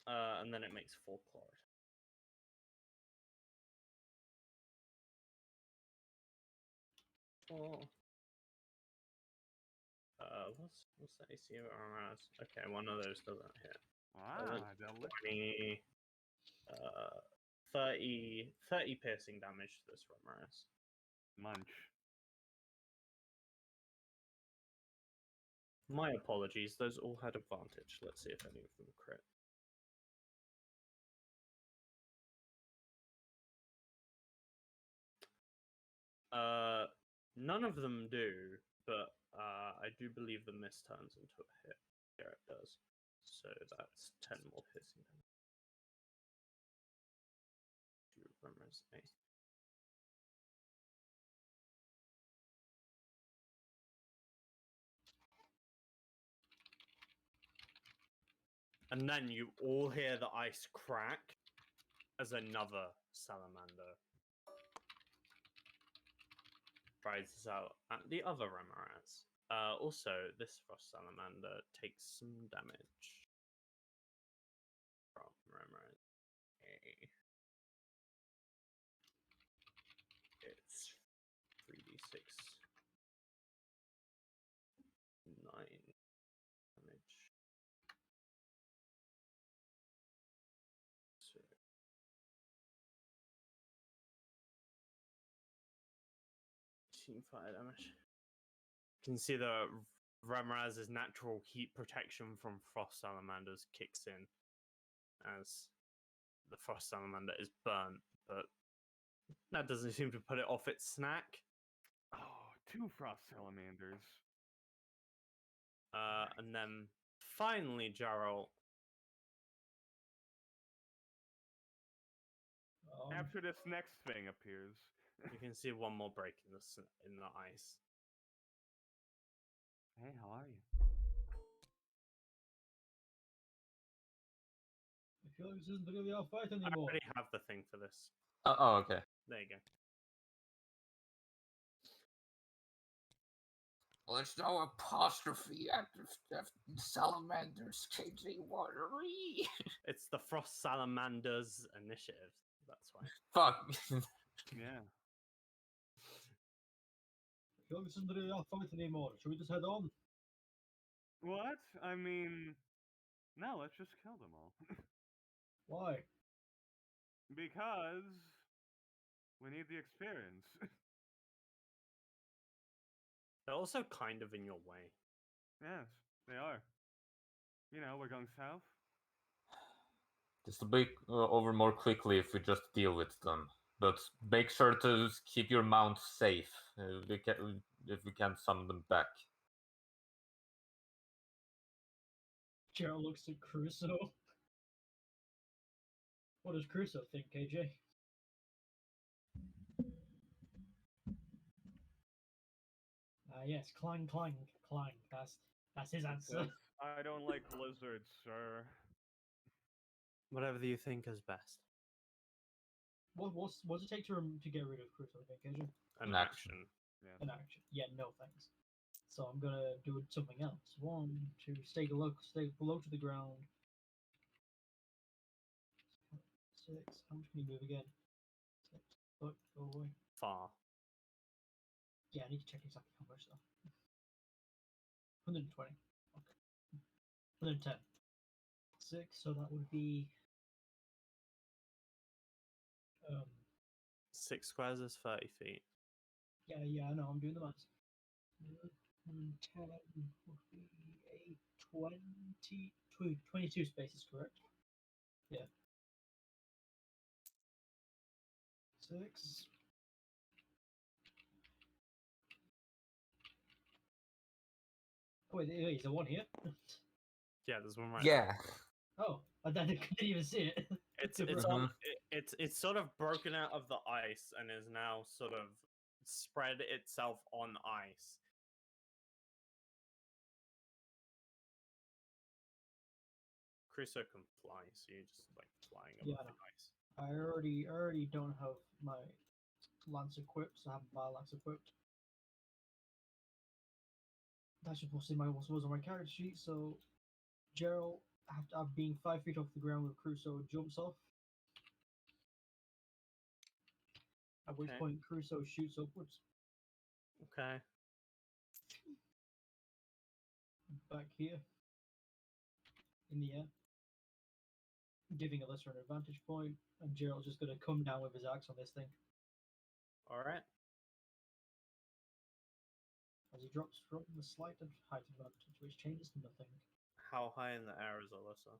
And then it makes 4 clawed. Four. What's the AC of remoras? Okay, one of those doesn't hit. Ah, delicious. 20, 30 piercing damage to this remoras. Munch. My apologies, those all had advantage. Let's see if any of them crit. None of them do, but I do believe the miss turns into a hit. Yeah, it does. So that's 10 more piercing damage. Do remoras 8. And then you all hear the ice crack as another salamander rises out at the other remoras. Also, this frost salamander takes some damage from remoras. It's 3d6 9 damage. So 18 fire damage. You can see the Ramirez's natural heat protection from frost salamanders kicks in as the frost salamander is burnt, but that doesn't seem to put it off its snack. Oh, 2 frost salamanders. And then finally, Gerald. After this next thing appears. You can see one more break in the ice. Hey, how are you? I feel like this isn't really our fight I anymore. already have the thing for this. Oh, okay. There you go. Well, it's no apostrophe after salamanders changing watery. It's the Frost Salamanders initiative. That's why. Fuck. Yeah. I feel like this isn't really our fight anymore. Should we just head on? What? I mean, no, let's just kill them all. Why? Because we need the experience. They're also kind of in your way. Yes, they are. You know, we're going south. This will be over more quickly if we just deal with them. But make sure to keep your mount safe if we can't summon them back. Gerald looks at Crusoe. What does Crusoe think, KJ? Yes, clang, clang, clang. That's his answer. Because I don't like lizards, sir. Whatever you think is best. What's it take to get rid of Crusoe, KJ? An action. action. Yeah. An action. Yeah, no thanks. So I'm gonna do something else. 1, 2, stay below to the ground. 6. How much can you move again? 6. Look, go away. Far. Yeah, I need to check exactly how much though. 120. Okay. 110. 6, so that would be 6 squares is 30 feet. yeah, I know, I'm doing the maths. 110 would be a 22 spaces, correct? Yeah. 6. Oh, wait, is there one here? Yeah, there's one right Yeah. Oh, I couldn't even see it. It's sort of broken out of the ice and is now sort of spread itself on ice. Crusoe can fly, so you're just like flying above Yeah, I the know. ice. I already don't have my lance equipped, so I have my lance equipped. That's supposed to be what was on my character sheet. So Gerald, after being 5 feet off the ground with Crusoe, jumps off. At which Okay. point Crusoe shoots upwards. Okay. Back here in the air, giving Alyssa an advantage point, and Gerald's just going to come down with his axe on this thing. Alright. As he drops from the slight height advantage, which changes to nothing. How high in the air is Alyssa?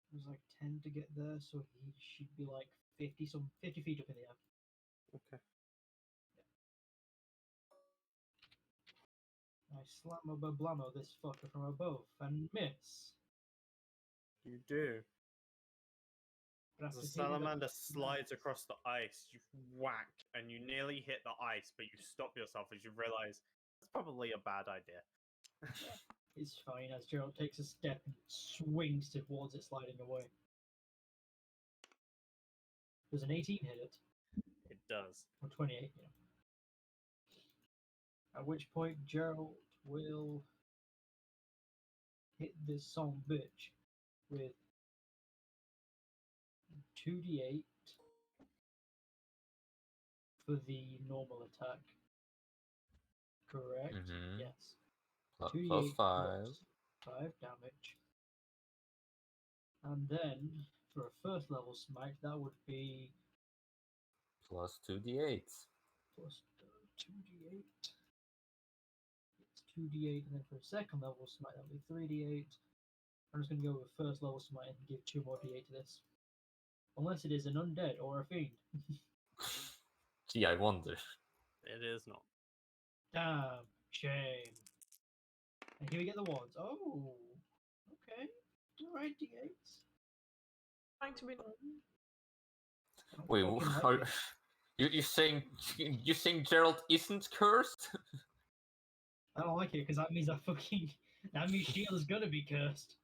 It was like 10 to get there, so he should be like 50 feet up in the air. Okay. I slam a blamo this fucker from above and miss. You do. But As after the hitting the salamander slides across the ice, you whack and you nearly hit the ice, but you stop yourself as you realize that's probably a bad idea. It's fine as Gerald takes a step and swings towards it, sliding away. Does an 18 hit it? It does. Or 28, yeah. At which point Gerald will hit this son bitch with 2d8 for the normal attack. Correct? Mhm. Yes. Plus 2d8 5. plus 5 damage. And then, for a first level smite, that would be Plus 2d8. plus 2d8. It's 2d8, and then for a second level smite, that would be 3d8. I'm just going to go with first level smite and give 2 more d8 to this. Unless it is an undead or a fiend. Gee, I wonder. It is not. Damn, shame. And here we get the wands. Oh, okay. Alright, d8s. Trying to be. I don't Wait, fucking like are, it. you saying Gerald isn't cursed? I don't like it because that means that means shield is gonna be cursed.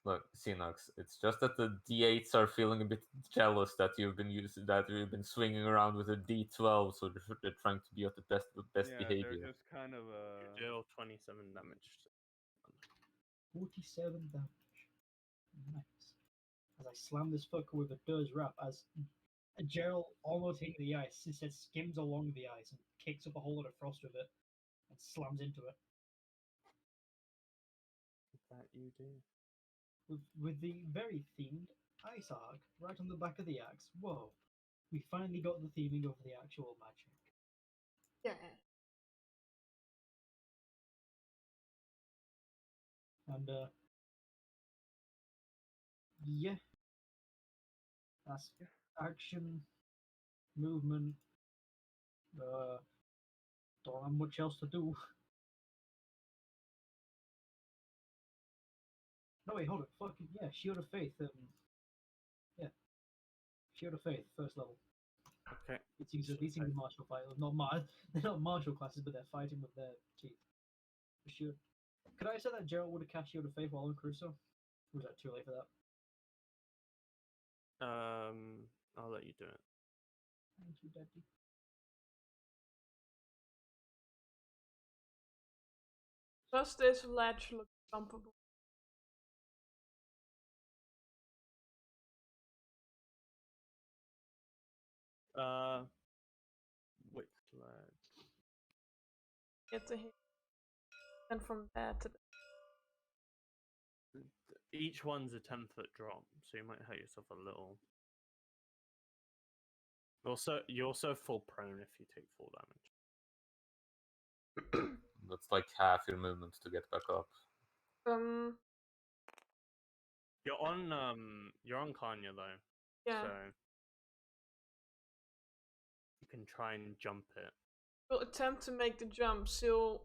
Look, Xenox, it's just that the D8s are feeling a bit jealous that you've been swinging around with a D12, so they're trying to be at the best Yeah, behavior. they're just kind of You deal 27 damage. 47 damage. Nice. As I slam this fucker with a Does Rap, as Gerald almost hitting the ice, instead skims along the ice and kicks up a whole lot of frost with it and slams into it. That you do. With the very themed ice arc right on the back of the axe. Whoa. We finally got the theming of the actual magic. Yeah. And yeah. That's action, movement. Don't have much else to do. No wait, hold it. Fucking yeah, Shield of Faith. Yeah, Shield of Faith, first level. Okay. These Shield are of Faith. martial fighters, they're not martial classes, but they're fighting with their teeth. Shield. Could I say that Gerald would have cast Shield of Faith while on Crusoe? Or was that too late for that? I'll let you do it. Thank you, Daddy. Does this ledge look jumpable? Which ledge? Get to here. And from there to Each one's a 10-foot drop, so you might hurt yourself a little. You're also full prone if you take full damage. That's like half your movement to get back up. You're on Kanya though, yeah. so you can try and jump it. We'll attempt to make the jump. So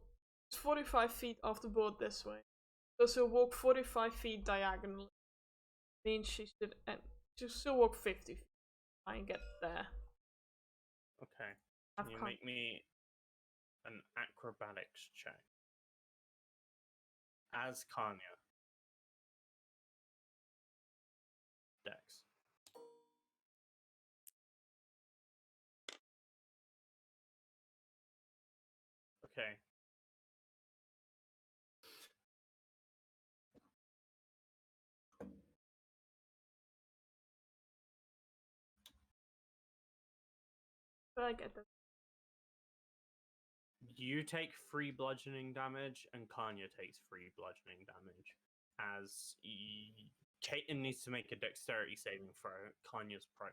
it's 45 feet off the board this way. So she'll walk 45 feet diagonally. Means she should she'll still walk 50 feet. Try and get there. Okay. I've Can you come- make me an acrobatics check? As Kanya. Dex. Okay. But I get that. You take 3 bludgeoning damage, and Kanya takes 3 bludgeoning damage. As Caitlin needs to make a dexterity saving throw. Kanya's pro.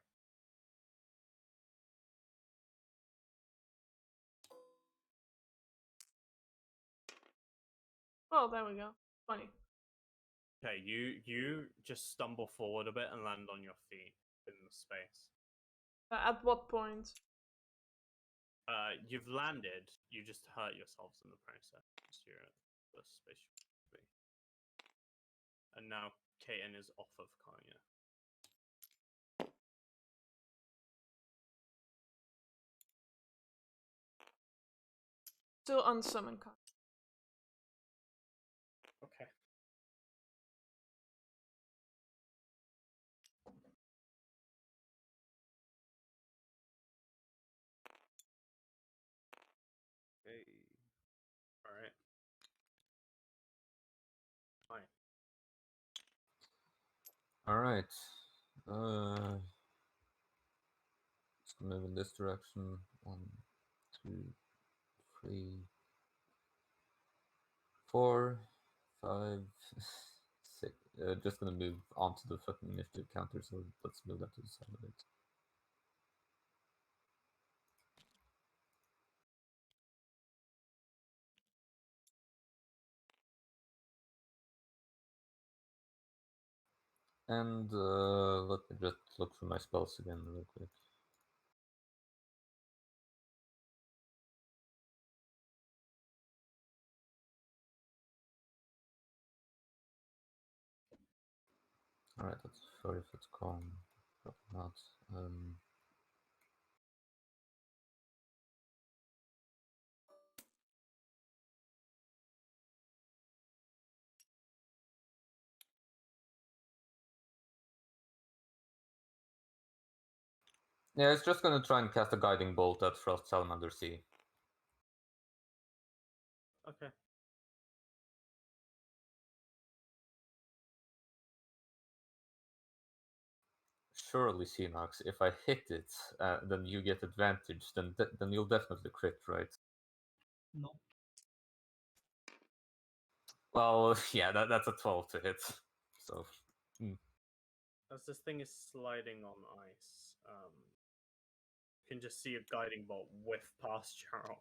Well, there we go. 20. Okay, you just stumble forward a bit and land on your feet in the space. At what point? You've landed. You just hurt yourselves in the process. You're at the space you should be. And now Caitlin is off of Kanya. Still unsummon card. Okay. Hey. All right. Fine. All right. Let's move in this direction. 1, 2, 3, 4, 5, 6. Just gonna move onto the fucking initiative counter, so let's move that to the side of it. And let me just look for my spells again real quick. Alright, that's 40 foot calm. Probably not. Yeah, it's just gonna try and cast a guiding bolt at Frost Salamander Sea. Okay. Surely, Xenox, if I hit it, then you get advantage. Then you'll definitely crit, right? No. Well, yeah, that's a 12 to hit. So, As this thing is sliding on ice, you can just see a guiding bolt whiff past Gerald.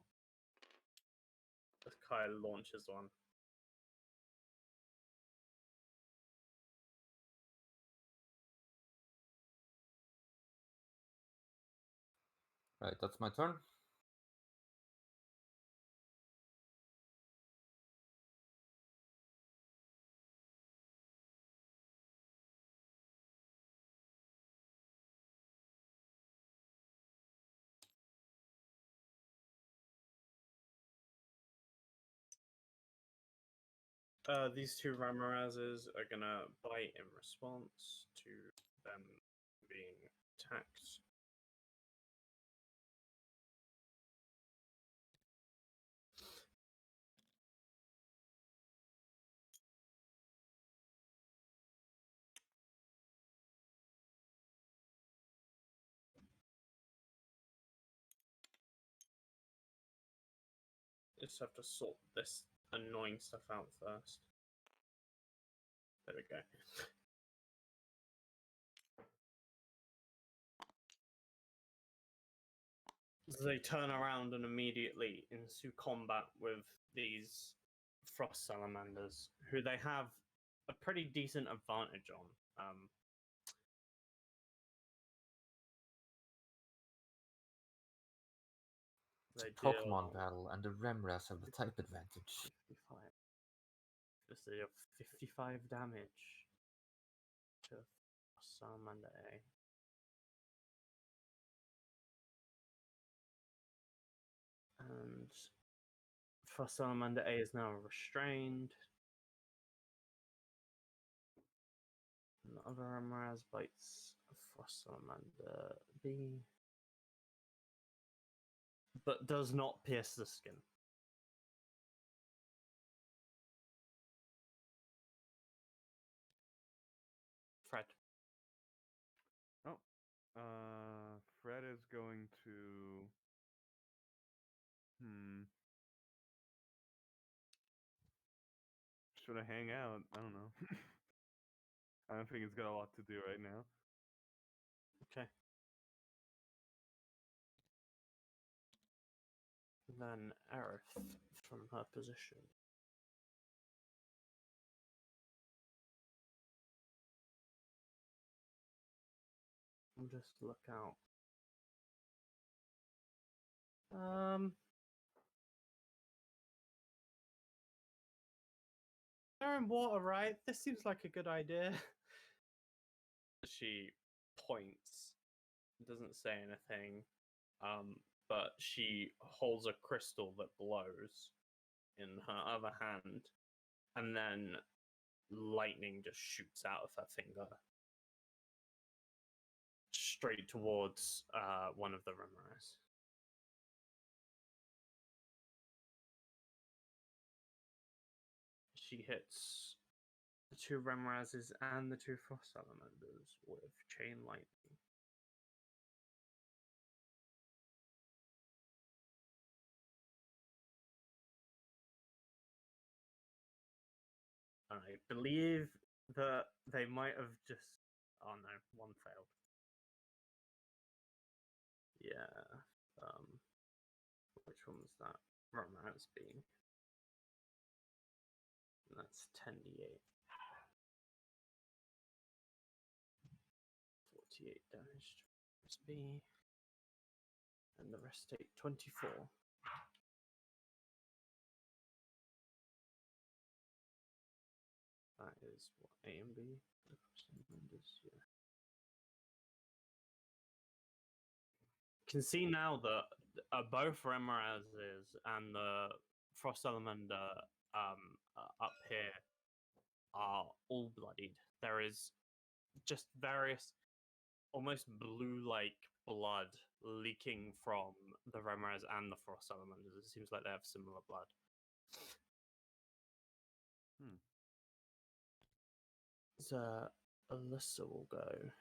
As Kai launches one. right, that's my turn. These 2 Ramarazes are gonna bite in response to them being attacked. Just have to sort this annoying stuff out first. There we go. They turn around and immediately ensue combat with these frost salamanders, who they have a pretty decent advantage on. They It's a Pokemon deal battle, and the Remras have the type advantage. 55. Just they deal 55 damage to Frost Salamander A. And Frost Salamander A is now restrained. And the other Amaraz bites Frost Salamander B, but does not pierce the skin. Fred. Oh, Fred is going to. Should I hang out? I don't know. I don't think he's got a lot to do right now. Okay. Then Aerith from her position. I'll just look out. They're in water, right? This seems like a good idea. She points, doesn't say anything, but she holds a crystal that blows in her other hand, and then lightning just shoots out of her finger straight towards one of the Rimmerers. She hits the two Remrazes and the two Frost Salamanders with Chain Lightning. I believe that they might have just. Oh no, one failed. Yeah. Which one was that? Romance being. And that's 10d8. 48 damage to B. And the rest take 24. That is what A and B. Yeah. Can see now that both Remorazes and the Frost Salamander up here are all bloodied. There is just various almost blue-like blood leaking from the Remoraz and the Frost Salamanders. It seems like they have similar blood. So Alyssa will go.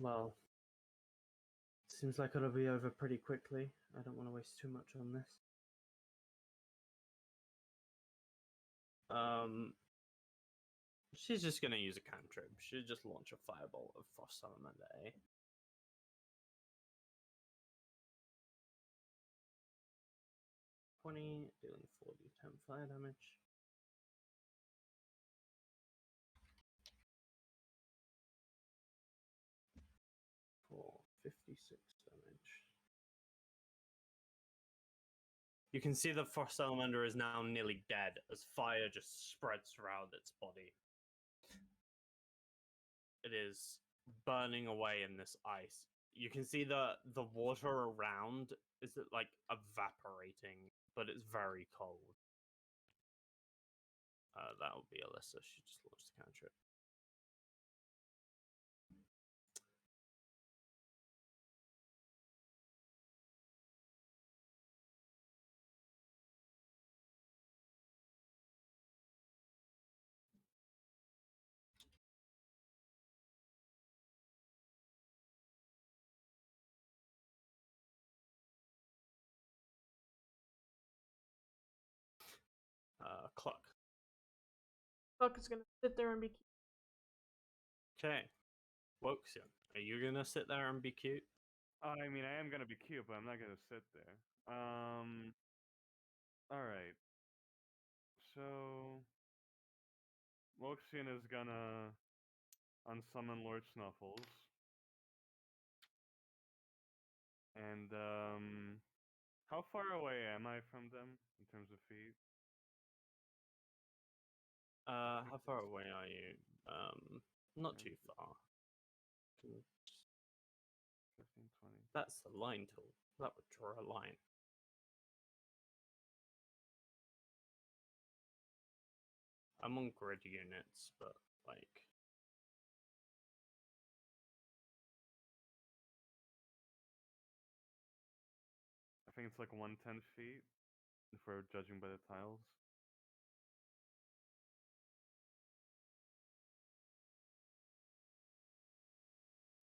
Well, seems like it'll be over pretty quickly. I don't want to waste too much on this. She's just gonna use a cantrip. She'll just launch a fireball of Frost Salamander, eh? Dealing 4d10 fire damage. For 56 damage. You can see the Frost Salamander is now nearly dead as fire just spreads around its body. It is burning away in this ice. You can see the water around is like evaporating, but it's very cold. That will be Alyssa. She just launched the cantrip. Cluck. Fuck is gonna sit there and be cute. Okay. Woxian, are you gonna sit there and be cute? I mean, I am gonna be cute, but I'm not gonna sit there. Alright. So Woxian is gonna unsummon Lord Snuffles. And how far away am I from them in terms of feet? How far away are you? Not too far. 15, 20. That's the line tool. That would draw a line. I'm on grid units, but like think it's like 110 feet if we're judging by the tiles.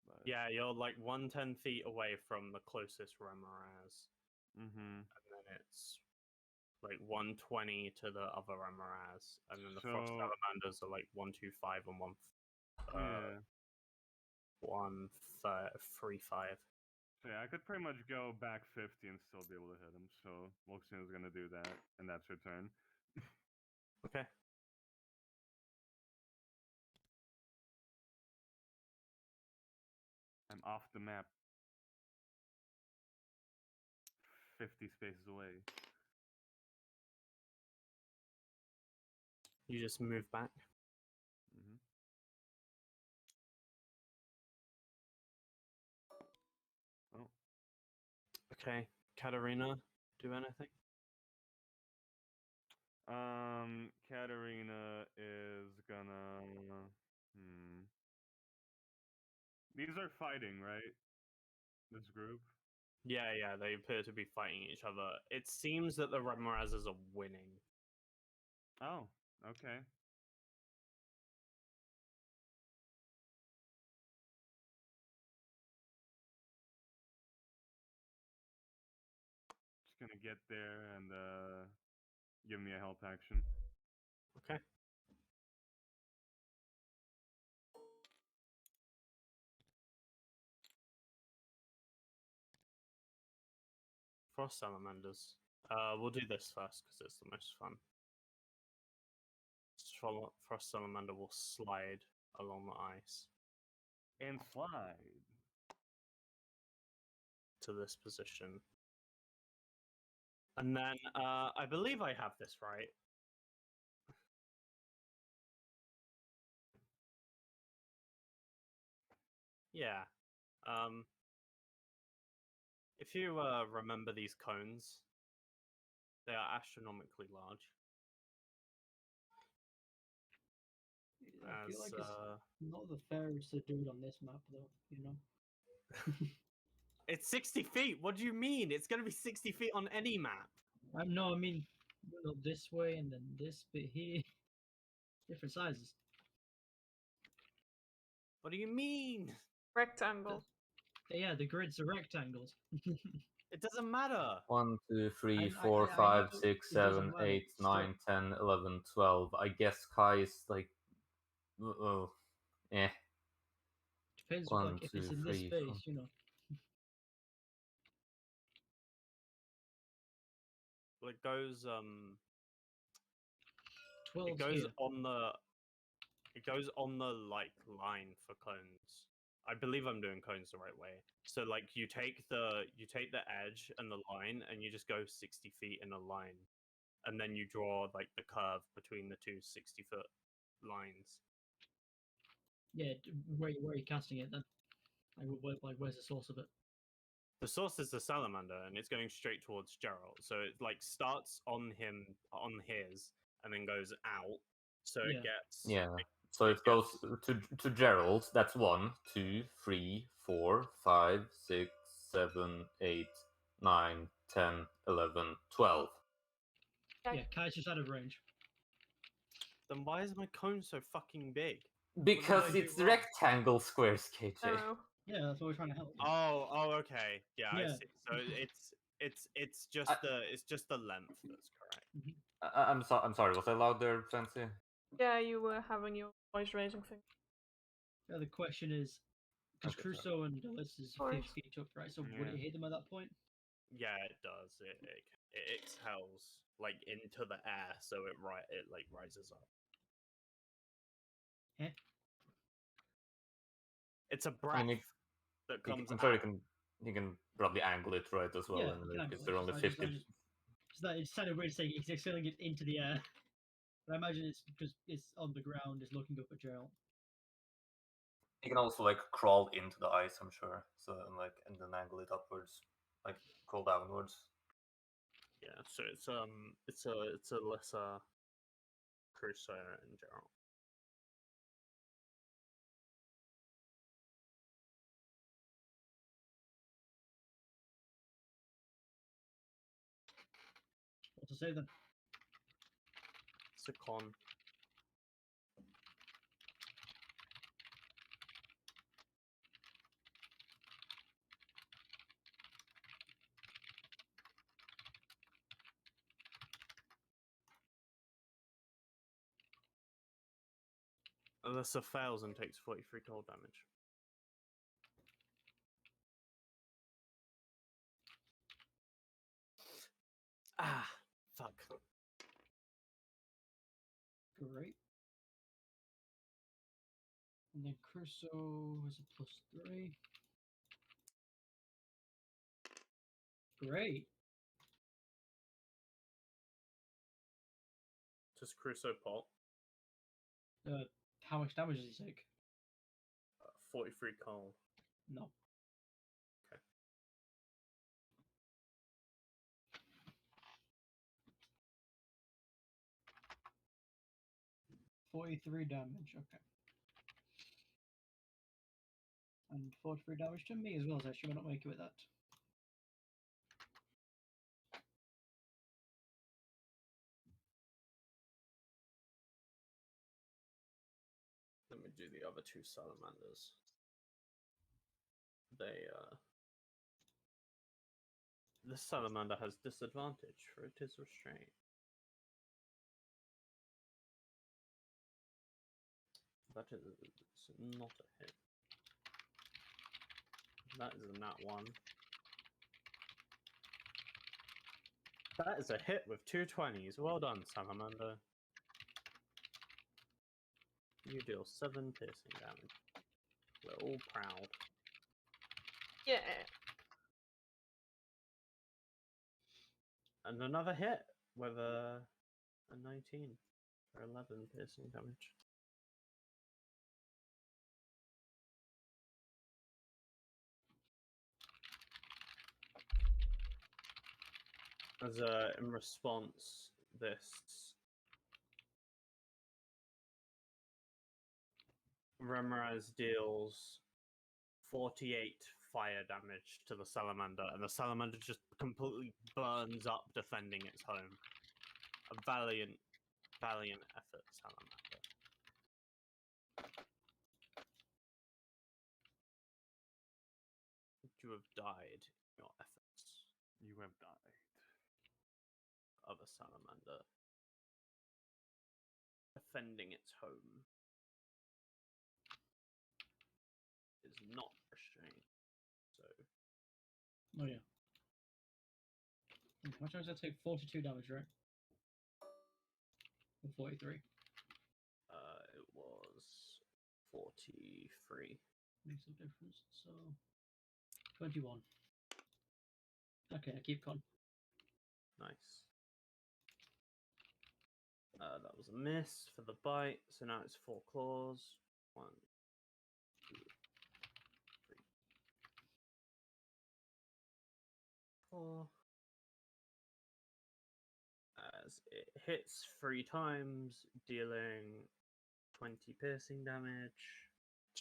But, Yeah, you're like 110 feet away from the closest Remoraz, Mm-hmm. and then it's like 120 to the other Remoraz, and then the Frost So Salamanders are like 125 and yeah. 135. So yeah, I could pretty much go back 50 and still be able to hit him. So Luxian's gonna do that, and that's her turn. Okay. I'm off the map. 50 spaces away. You just move back. Mm-hmm. Oh. Okay. Katarina, do anything? Katarina is gonna. These are fighting, right? This group. Yeah, they appear to be fighting each other. It seems that the Remorazes are winning. Oh, okay. Just gonna get there and give me a help action. Okay. Frost Salamanders. We'll do this first because it's the most fun. Frost Salamander will slide along the ice And slide. to this position. And then, I believe I have this right. Yeah. If you remember these cones, they are astronomically large. I feel As, like it's not the fairest to do it on this map, though. You know. it's 60 feet. What do you mean? It's going to be 60 feet on any map. No, I mean, you know, this way and then this bit here, different sizes. What do you mean? Rectangle. Yeah, the grids are rectangles. It doesn't matter. 1, 2, 3, I 4, know 5, 6, it doesn't 7, matter, 8, but still. 9, 10, 11, 12. I guess Kai is like. Oh. Eh. Depends, 1, like, if it's 2, in this 3, 4. space, you know. Well, it goes 12 goes here. on the like line for cones. I believe I'm doing cones the right way. So like you take the edge and the line and you just go 60 feet in a line, and then you draw like the curve between the two 60-foot lines. Yeah, where are you casting it then? Like, where's the source of it? The source is the salamander, and it's going straight towards Gerald. So it like starts on him on his, and then goes out. So Yeah. it gets Yeah. So it goes to Gerald. That's 1, 2, 3, 4, 5, 6, 7, 8, 9, 10, 11, 12. Yeah, Kai's just out of range. Then why is my cone so fucking big? Because I do it's wrong? rectangle squares, KJ. Oh. Yeah, that's what we're trying to help. Oh, okay. Yeah, I Yeah. see. So it's just I- the length that's correct. I'm sorry. Was I loud there, Fancy? Yeah, you were having your voice raising thing. Yeah, the question is, because Okay, Crusoe and Dallas is Of 50 course. feet up, right? So would it Yeah. hit them at that point? Yeah, it does. It exhales like into the air, so it like rises up. Eh? It's a I breath mean, that comes I'm sure out. you can probably angle it right as well, Yeah, and you can because angle it. they're only 50. It sounded weird saying he's exhaling it into the air. But I imagine it's because it's on the ground, it's looking up at Gerald. You can also like crawl into the ice, I'm sure. So and then angle it upwards, like crawl downwards. Yeah, so it's a lesser Crusoe in general. save then. It's a con. Alyssa fails and takes 43 cold damage. Ah, fuck. Great. And then Crusoe has a +3. Great. Does Crusoe pop? How much damage does he take? 43 cold. No. Okay. 43 damage, okay. And 43 damage to me as well, so I should not make it with that. Let me do the other two salamanders. This salamander has disadvantage, for it is restrained. That is not a hit. That is a nat 1. That is a hit with 2 20s. Well done, salamander. You deal 7 piercing damage. We're all proud. Yeah. And another hit with a 19 for 11 piercing damage. As in response, this Remraz deals 48 fire damage to the salamander, and the salamander just completely burns up defending its home. A valiant effort, salamander. You have died in your efforts. You have died. Of a salamander defending its home is not restrained. So Oh yeah. How much does that take? 42 damage, right? Or 43? It was 43. Makes a difference. So 21. Okay, I keep con. Nice. That was a miss for the bite, so now it's 4 claws. 1, 2, 3, 4. As it hits 3 times, dealing 20 piercing damage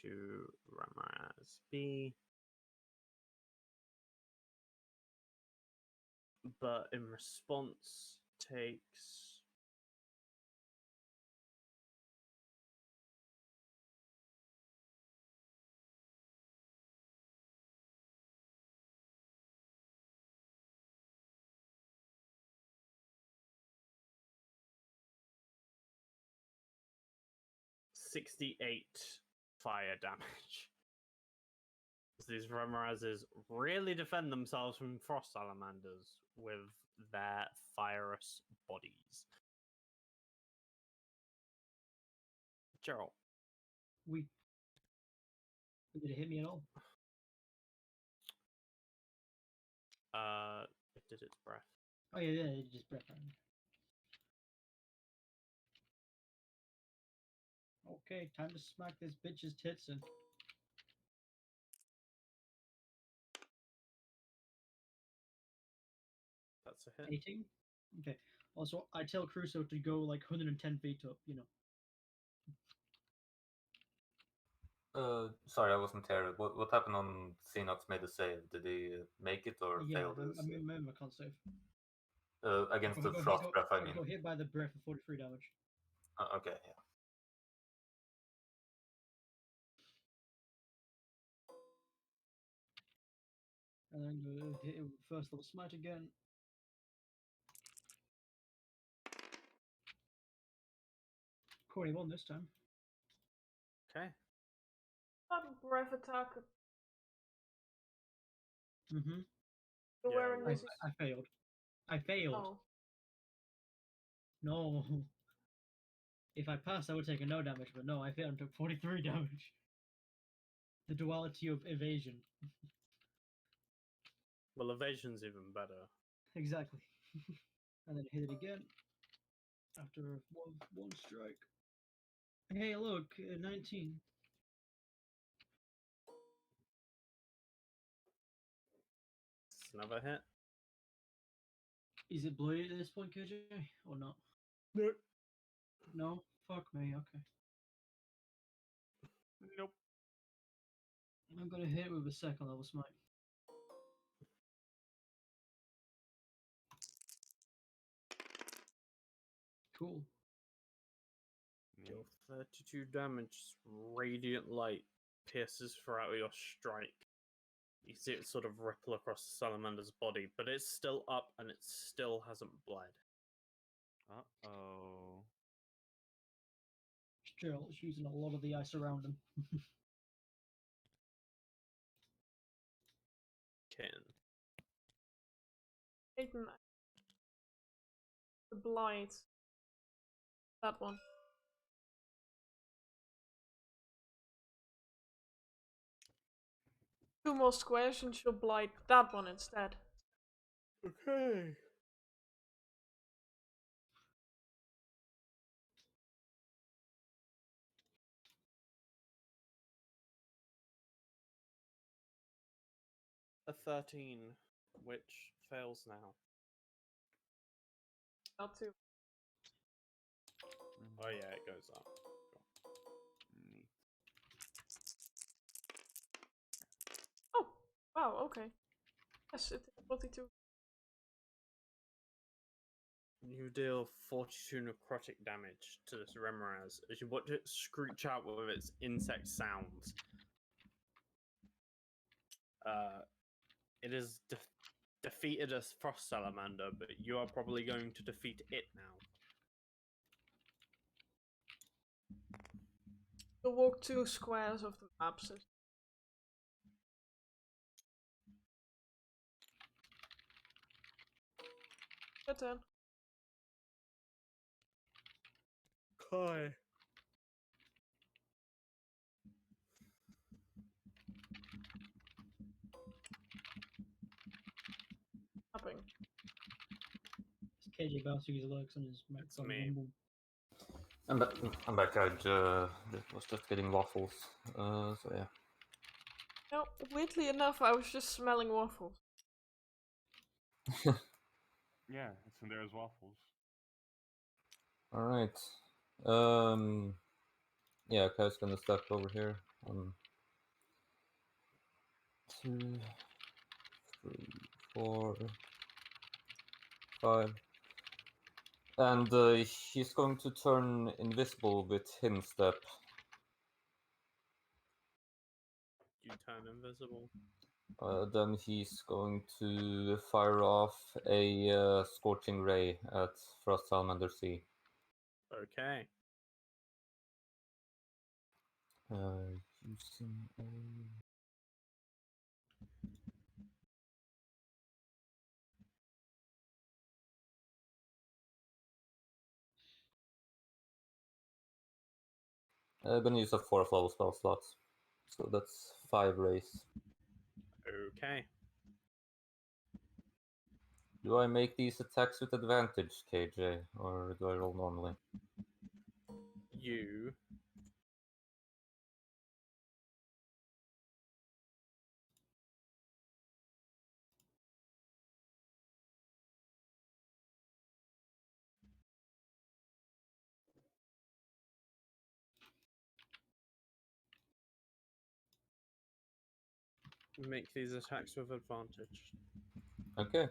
to Ramaz B. But in response, takes 68 fire damage. These Remorazes really defend themselves from frost salamanders with their firous bodies. Gerald. Did it hit me at all? It did its breath. Oh yeah, it just breath around. Okay, time to smack this bitch's tits in. That's a hit. 18? Okay. Also, I tell Crusoe to go like 110 feet up, you know. Sorry, I wasn't here. What happened on Xenox made a save? Did he make it or Yeah, fail the I save? remember con save. Against the frost breath, I mean. Got hit by the breath for 43 damage. Okay, yeah. And then go hit it with first level smite again. Corey won this time. Okay. That breath attack. Mm-hmm. You're Yeah, wearing well, this. I failed. I failed. Oh. No. If I passed, I would take a no damage, but no, I failed and took 43 damage. The duality of evasion. Well, evasion's even better. Exactly. And then hit it again. After one strike. Hey, look, 19. It's another hit. Is it bloody at this point, KJ? Or not? No. No? Fuck me, okay. Nope. I'm gonna hit it with a second level smite. Cool. Deal 32 damage. Radiant light pierces throughout your strike. You see it sort of ripple across the salamander's body, but it's still up and it still hasn't bled. Uh-oh. Still, it's using a lot of the ice around him. Kitten. Hayden. The blight. That one. Two more squares and she'll blight that one instead. Okay. A 13, which fails now. Not two. Oh yeah, it goes up. Neat. Oh, wow, okay. Yes, it is 42. You deal 42 necrotic damage to this Remoraz as you watch it screech out with its insect sounds. It has defeated a frost salamander, but you are probably going to defeat it now. You'll walk 2 squares of the map. So your turn. Kai. Tapping. It's KJ bouncing his legs on his microphone. me. I'm back. I was just getting waffles. So yeah. No, weirdly enough, I was just smelling waffles. Yeah, it's in there as waffles. All right. Yeah, Kai's gonna step over here. 1, 2, 3, 4, 5. And he's going to turn invisible with him step. You turn invisible. Then he's going to fire off a scorching ray at Frost Salamander C. Okay. Using a... I'm gonna use a 4th level spell slot. So that's 5 rays. Okay. Do I make these attacks with advantage, KJ, or do I roll normally? You make these attacks with advantage. Okay.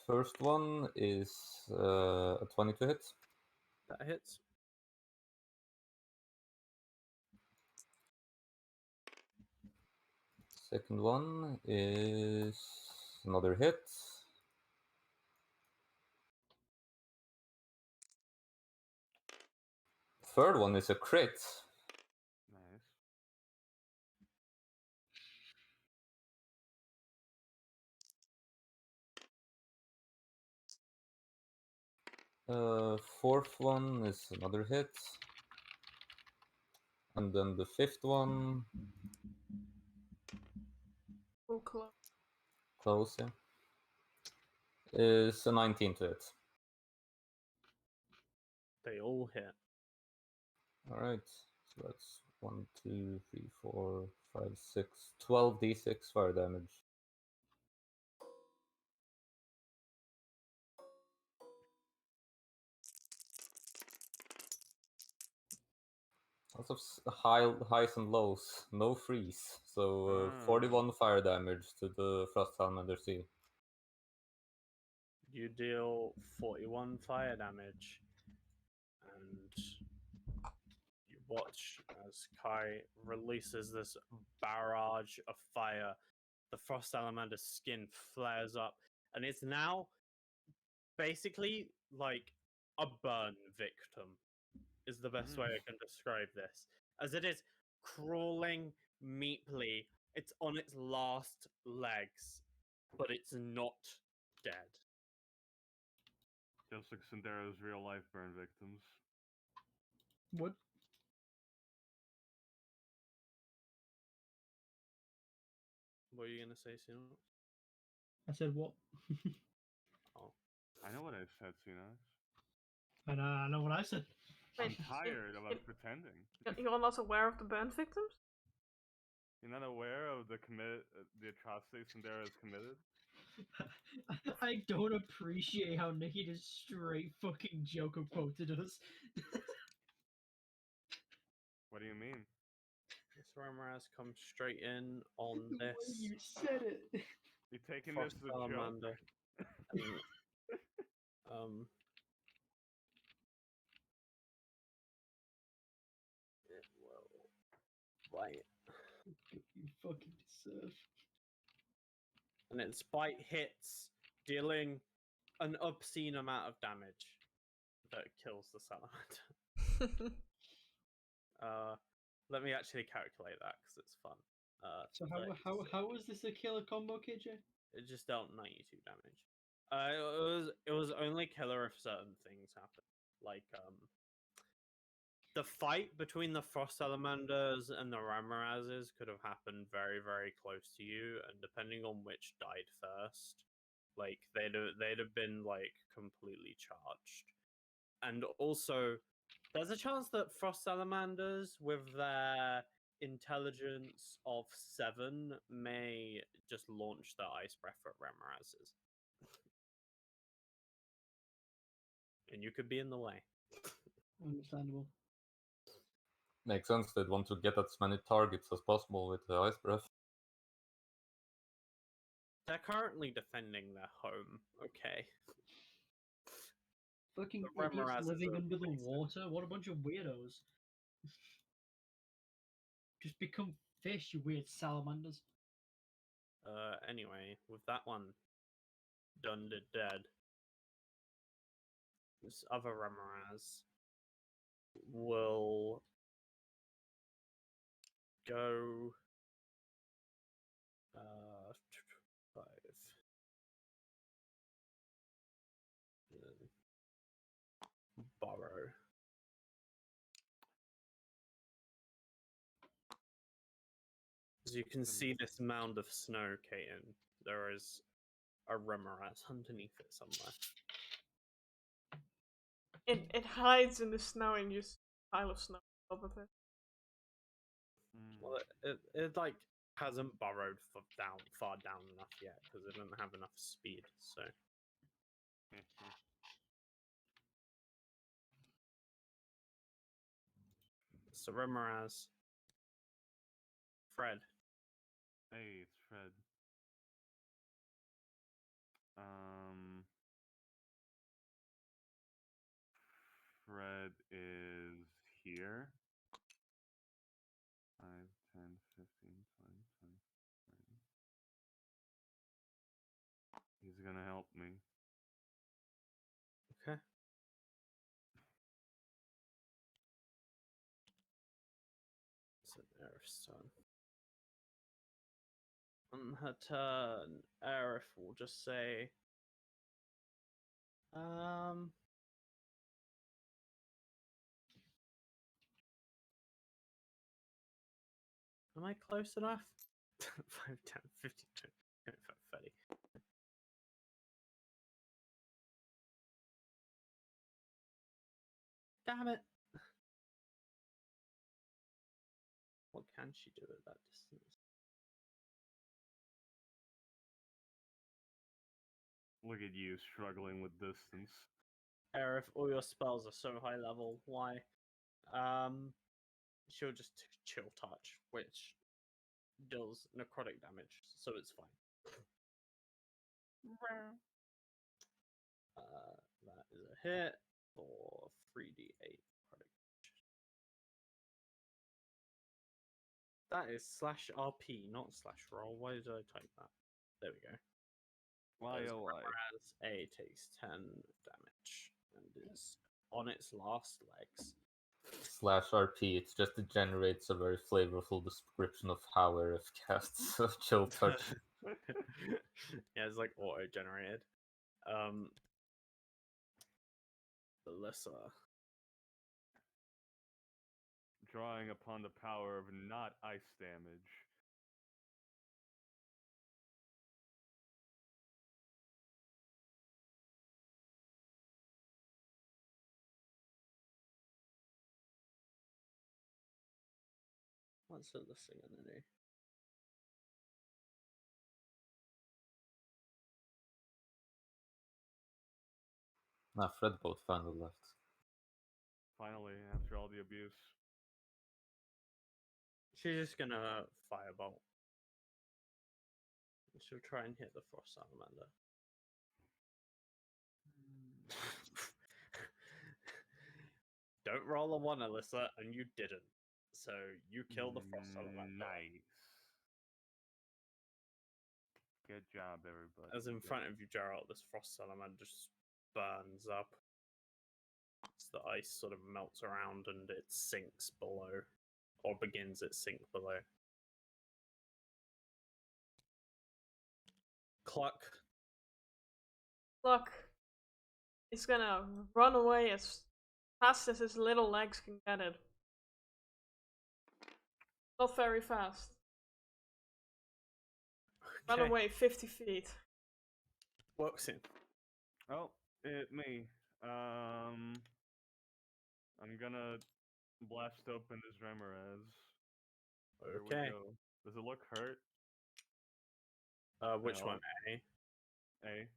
First one is a 20 to hit. That hits. Second one is another hit. Third one is a crit. Nice. Fourth one is another hit. And then the fifth one, Oh, close. close, yeah, is a 19 to hit. They all hit. Alright, so that's 1, 2, 3, 4, 5, 6, 12 d6 fire damage. Lots of highs and lows, no freeze. So 41 fire damage to the Frost Salamander Sea. You deal 41 fire damage, and you watch as Kai releases this barrage of fire. The Frost Salamander's skin flares up, and it's now basically like a burn victim, is the best way I can describe this. As it is crawling meekly, it's on its last legs, but it's not dead. Just like Cindero's real life burn victims. What? What are you gonna say, Sino? I said what? Oh, I know what I said, Sinas. And I know what I said. I'm Wait, tired of us pretending. You're not aware of the burn victims? You're not aware of the atrocities Sindera has committed? I don't appreciate how Nikki just straight fucking Joker quoted us. What do you mean? this Ramirez comes straight in on The way this you said it. You taking Frost this as a joke? Salamander. And, it will bite. You fucking deserve. And its bite hits, dealing an obscene amount of damage that kills the salamander. Let me actually calculate that because it's fun. So how was this a killer combo, KJ? It just dealt 92 damage. It was only killer if certain things happen, like the fight between the frost salamanders and the ramarazes could have happened very very close to you, and depending on which died first, like they'd have been like completely charged. And also, there's a chance that frost salamanders with their intelligence of 7 may just launch their ice breath at ramarazes, and you could be in the way. Understandable. Makes sense, they'd want to get as many targets as possible with the Ice Breath. They're currently defending their home, okay? Fucking The idiots Ramarazes living are under the racist. water. What a bunch of weirdos. Just become fish, you weird salamanders. Anyway, with that one done to dead, this other Ramaraz will go 5. Borrow. As you can see this mound of snow, Kaiten, there is a Ramaraz underneath it somewhere. It hides in the snow and you just pile of snow on top of it. Well, it like hasn't burrowed far down enough yet because it doesn't have enough speed. So Ramaraz, Fred. Hey, it's Fred. said is here. 5, 10, 15, 20, 30. He's gonna help me. Okay. It's an Aerith's turn. On her turn, Aerith will just say, am I close enough? 5, 10, 15, 20, 25, 30. Damn it! What can she do at that distance? Look at you struggling with distance. Aerith, all your spells are so high level. Why? She'll just chill touch, which deals necrotic damage, so it's fine. That is a hit for 3d8 necrotic damage. That is slash RP, not slash roll. Why did I type that? There we go. Why oh why? Whereas A takes 10 damage and is on its last legs. /RP, it just generates a very flavorful description of how Aerith casts Chill Touch. Yeah, it's like auto generated. Alyssa. Drawing upon the power of not ice damage. What's Alyssa gonna do? Fred both finally left. Finally, after all the abuse. She's just gonna firebolt. She'll try and hit the frost salamander. Don't roll a 1, Alyssa, and you didn't. So you kill the frost salamander. Nice. Good job, everybody. As in front of you, Geralt, this frost salamander just burns up. So the ice sort of melts around and it sinks below. Or begins its sink below. Cluck. Look, he's gonna run away as fast as his little legs can get it. Not very fast. Run Okay. away 50 feet. Works in. Oh, me. I'm gonna blast open this Remoraz. Here we Okay. go. Does it look hurt? Which No. one? A? A?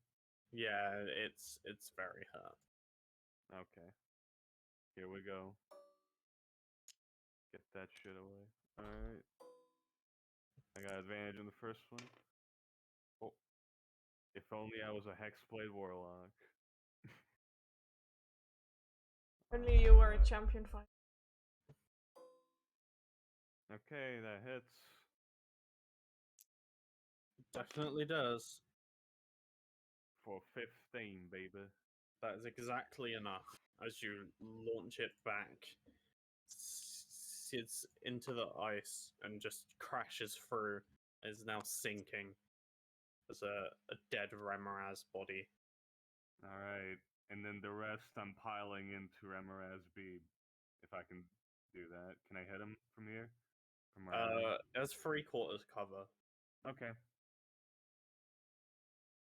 Yeah, it's very hurt. Okay. Here we go. Get that shit away. Alright. I got advantage in the first one. Oh. If only I was a Hexblade Warlock. Only you were a champion fighter. Okay, that hits. Definitely does. For 15, baby. That is exactly enough. As you launch it back, skids into the ice and just crashes through. Is now sinking as a dead Remoraz body. Alright. And then the rest I'm piling into Remoraz B. If I can do that. Can I hit him from here? From where I am? As 3/4 cover. Okay.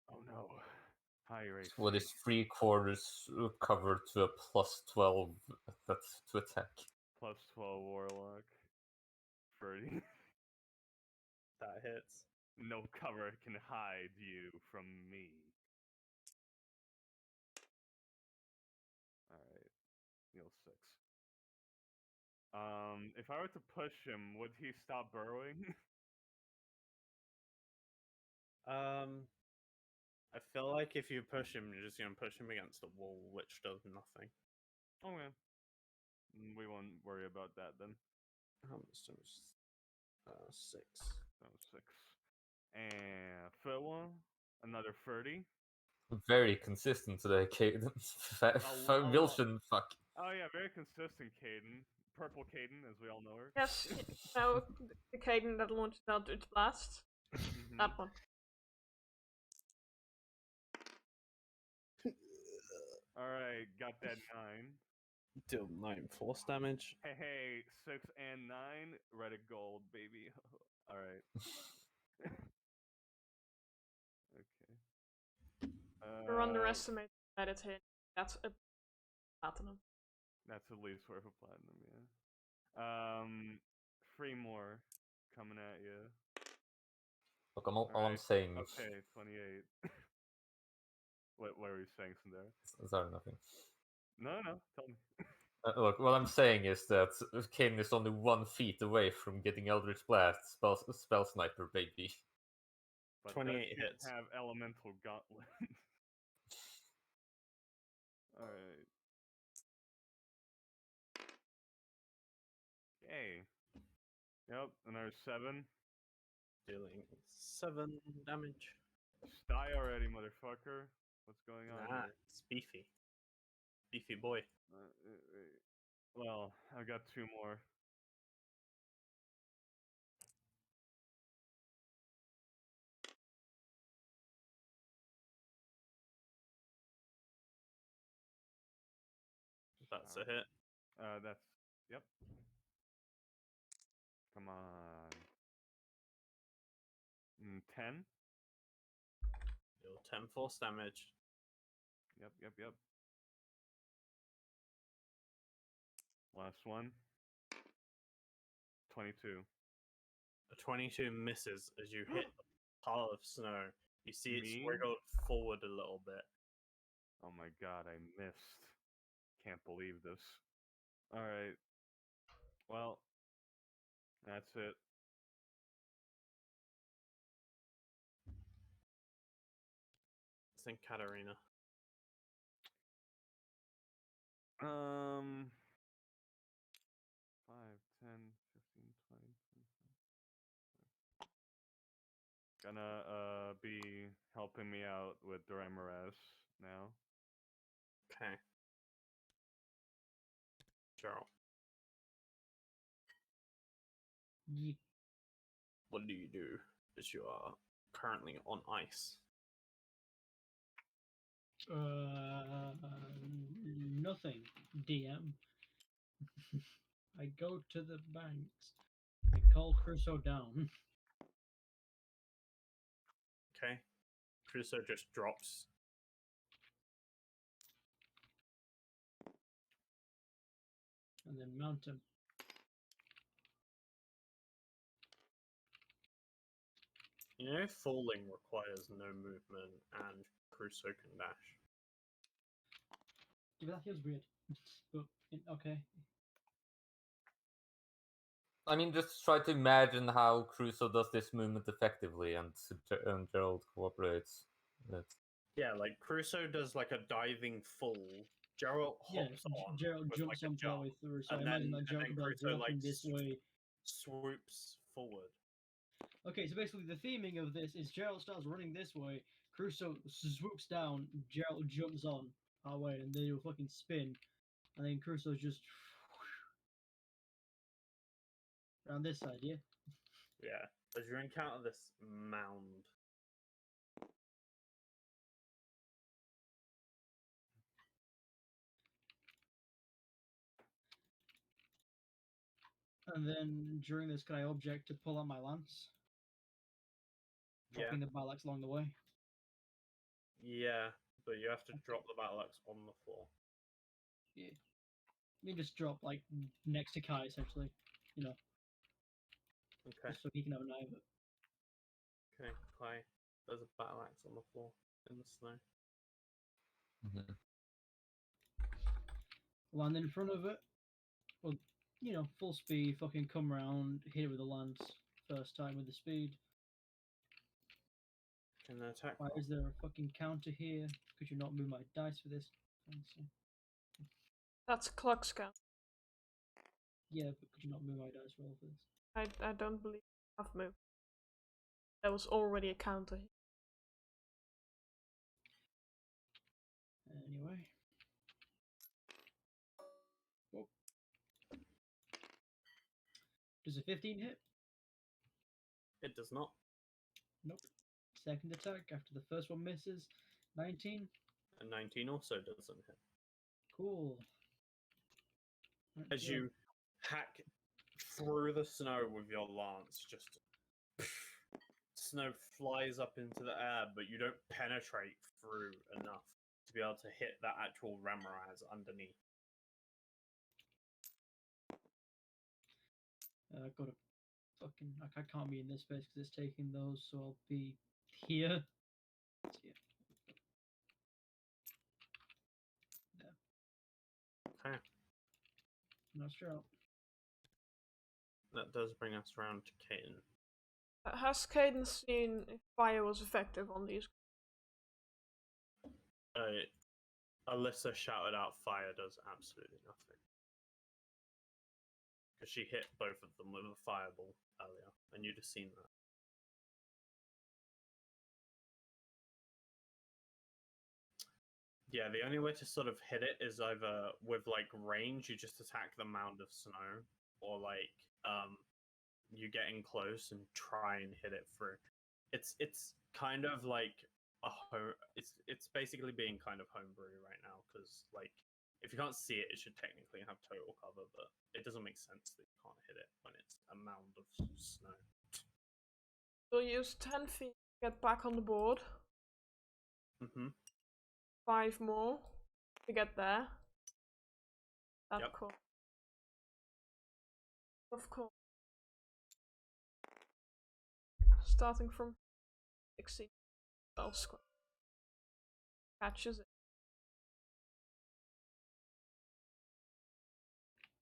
Oh no. Higher AC. What is 3/4 covered to a +12 that's to attack? Plus 12 Warlock. 30. That hits. No cover can hide you from me. Alright. Heal 6. If I were to push him, would he stop burrowing? I feel like if you push him, you're just gonna push him against the wall, which does nothing. Okay. We won't worry about that then. How much damage? 6. So 6. And third one, another 30. Very consistent today, Cadence. Wilson, fuck. Oh yeah, very consistent Caden. Purple Caden, as we all know her. Yes, no, the Kaden that launched out its blast. Mhm. That one. Alright, got that 9. Deal 9 force damage. Hey, 6 and 9. Red and gold, baby. Alright. Okay. We're underestimating that it's hit. That's a platinum. That's at least worth a platinum, yeah. 3 more coming at you. Look, all I'm saying. Okay, 28. What were you saying, Sundar? Sorry, nothing. No, tell me. Look, what I'm saying is that Kane is only 1 feet away from getting Eldritch Blast, spell sniper, baby. But 28 does hits. have elemental gauntlet. Alright. Okay. Yep, another 7. Dealing 7 damage. Die already, motherfucker. What's going on Nah, here? it's beefy. Beefy boy. Well, I got 2 more. That's a hit. That's, yep. Come on. 10? Deal 10 force damage. Yep. Last one. 22. A 22 misses as you hit a pile of snow. You see it Me? wriggled forward a little bit. Oh my god, I missed. Can't believe this. Alright. Well, that's it. Think Katarina. 5, 10, 15, 20, 25. Gonna be helping me out with Doremoras now. Okay. Gerald, Ye- what do you do as you are currently on ice? Nothing. DM. I go to the banks. I call Crusoe down. Okay. Crusoe just drops. And then mount him. You know, falling requires no movement, and Crusoe can dash. Yeah, that feels weird. But okay. I mean, just try to imagine how Crusoe does this movement effectively, and Gerald cooperates. Yeah, like Crusoe does like a diving fall. Gerald hops on Gerald with jumps like a on jump, partway through, so I and imagine then that Gerald does Crusoe like walking this way. swoops forward. Okay, so basically the theming of this is Gerald starts running this way, Crusoe swoops down, Gerald jumps on our way, and they do a fucking spin, and then Crusoe's just around this side, yeah? Yeah, as you encounter this mound. And then during this, can I object to pull out my lance? Dropping the battle axe along the way. Yeah, but you have to Okay. drop the battle axe on the floor. Yeah. I mean, just drop, like, next to Kai, essentially. You know, Okay. just so he can have an eye of it. Okay, Kai. There's a battle axe on the floor in the snow. Mm-hmm. Land in front of it. Well, you know, full speed, fucking come round, hit it with a lance. First time with the speed. Can they attack? Why is there a fucking counter here? Could you not move my dice for this? Fancy. That's Cluck's count. Yeah, but could you not move my dice roll first? I don't believe I've moved. There was already a counter. Anyway. Oh. Does a 15 hit? It does not. Nope. Second attack after the first one misses. 19. And 19 also doesn't hit. Cool. Right, As so- you hack through the snow with your lance, just snow flies up into the air, but you don't penetrate through enough to be able to hit that actual Ramirez underneath. I've got a fucking. I can't be in this space because it's taking those, so I'll be here. So, yeah. Okay, Nostra out. that does bring us around to Caden. Has Caden seen if fire was effective on these? Alyssa shouted out, "Fire does absolutely nothing." Because she hit both of them with a fireball earlier, and you'd have seen that. Yeah, the only way to sort of hit it is either with like range, you just attack the mound of snow, or like you get in close and try and hit it through. It's kind of like a it's basically being kind of homebrew right now because like if you can't see it, it should technically have total cover, but it doesn't make sense that you can't hit it when it's a mound of snow. We'll use 10 feet to get back on the board. Mm-hmm. 5 more to get there. That's Yep. cool. Of course. Starting from 16. 12 square. Catches it.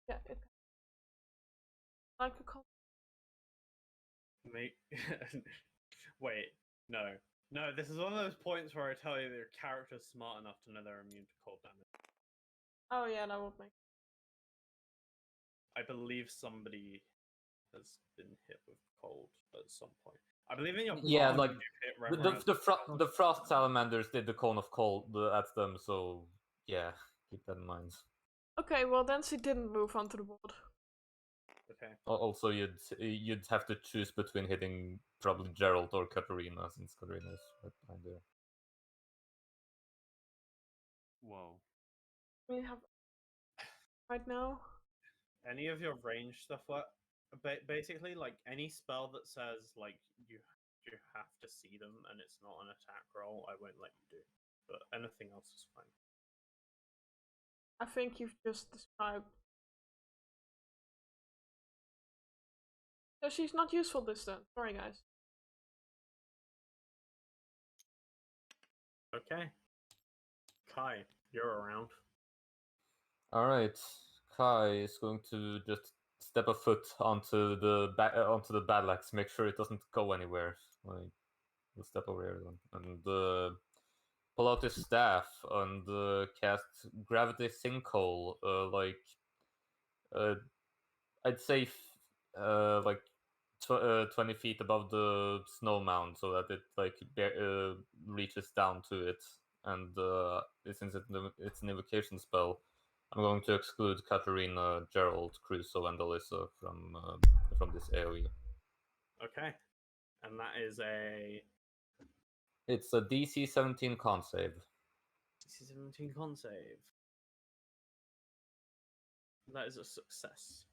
Yeah, it like a cop. Make wait, no. No, this is one of those points where I tell you that your character's smart enough to know they're immune to cold damage. Oh yeah, that would make. I believe somebody has been hit with cold at some point. I believe in your Yeah, plan like, you hit The frost salamanders did the cone of cold at them, so yeah, keep that in mind. Okay, well then she didn't move onto the board. Okay. Also, you'd have to choose between hitting probably Gerald or Katarina, since Katarina is right behind there. Whoa. We have right now. Any of your range stuff basically like any spell that says like you have to see them and it's not an attack roll, I won't let you do. But anything else is fine. I think you've just described. So she's not useful this turn. Sorry, guys. Okay. Kai, you're around. Alright, Kai is going to just step a foot onto the battle axe, make sure it doesn't go anywhere. Like, we'll step over here then. And pull out his staff and cast Gravity Sinkhole, I'd say like 20 feet above the snow mound, so that it like reaches down to it. And since it's an invocation spell, I'm going to exclude Katarina, Gerald, Crusoe, and Alyssa from this AoE. Okay. And that is a It's a DC 17 con save. DC 17 con save. That is a success.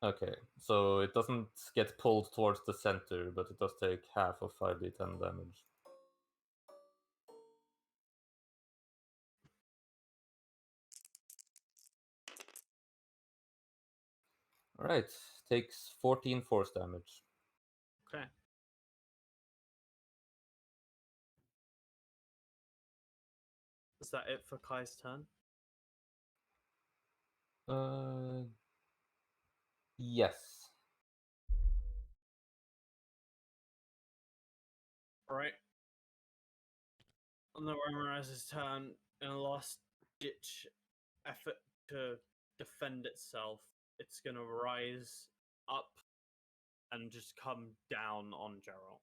Okay, so it doesn't get pulled towards the center, but it does take half of 5d10 damage. Alright, takes 14 force damage. Okay. Is that it for Kai's turn? Yes. Alright. On the Ramirez's turn, in a last ditch effort to defend itself, it's gonna rise up and just come down on Gerald.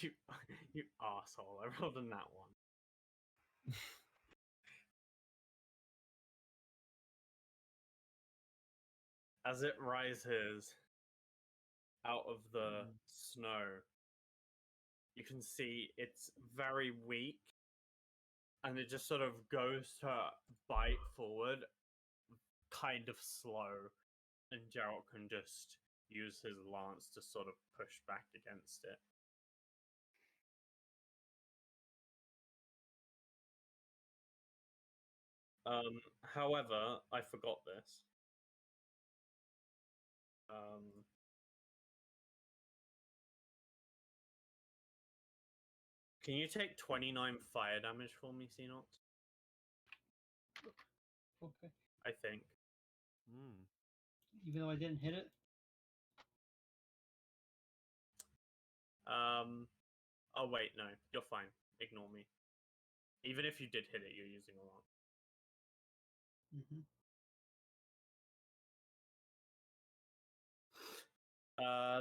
you, you asshole! I rolled a nat one. As it rises out of the snow, you can see it's very weak, and it just sort of goes to bite forward, kind of slow, and Geralt can just use his lance to sort of push back against it. However, I forgot this. Can you take 29 fire damage for me, Xenox? Okay. I think. Even though I didn't hit it? Oh wait, no, you're fine. Ignore me. Even if you did hit it, you're using a lot. Mm-hmm.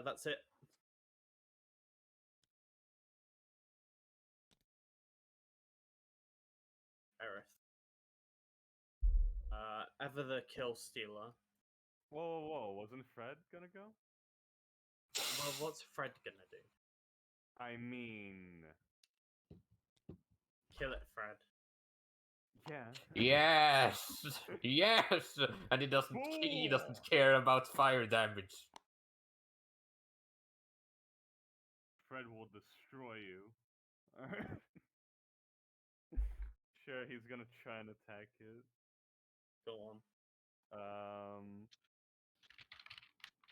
That's it. Aerith. Ever the kill stealer. Whoa! Wasn't Fred gonna go? Well, what's Fred gonna do? I mean, Kill it, Fred. yeah. Yes, yes, and he doesn't care about fire damage. Fred will destroy you. Sure, he's gonna try and attack it. Go on.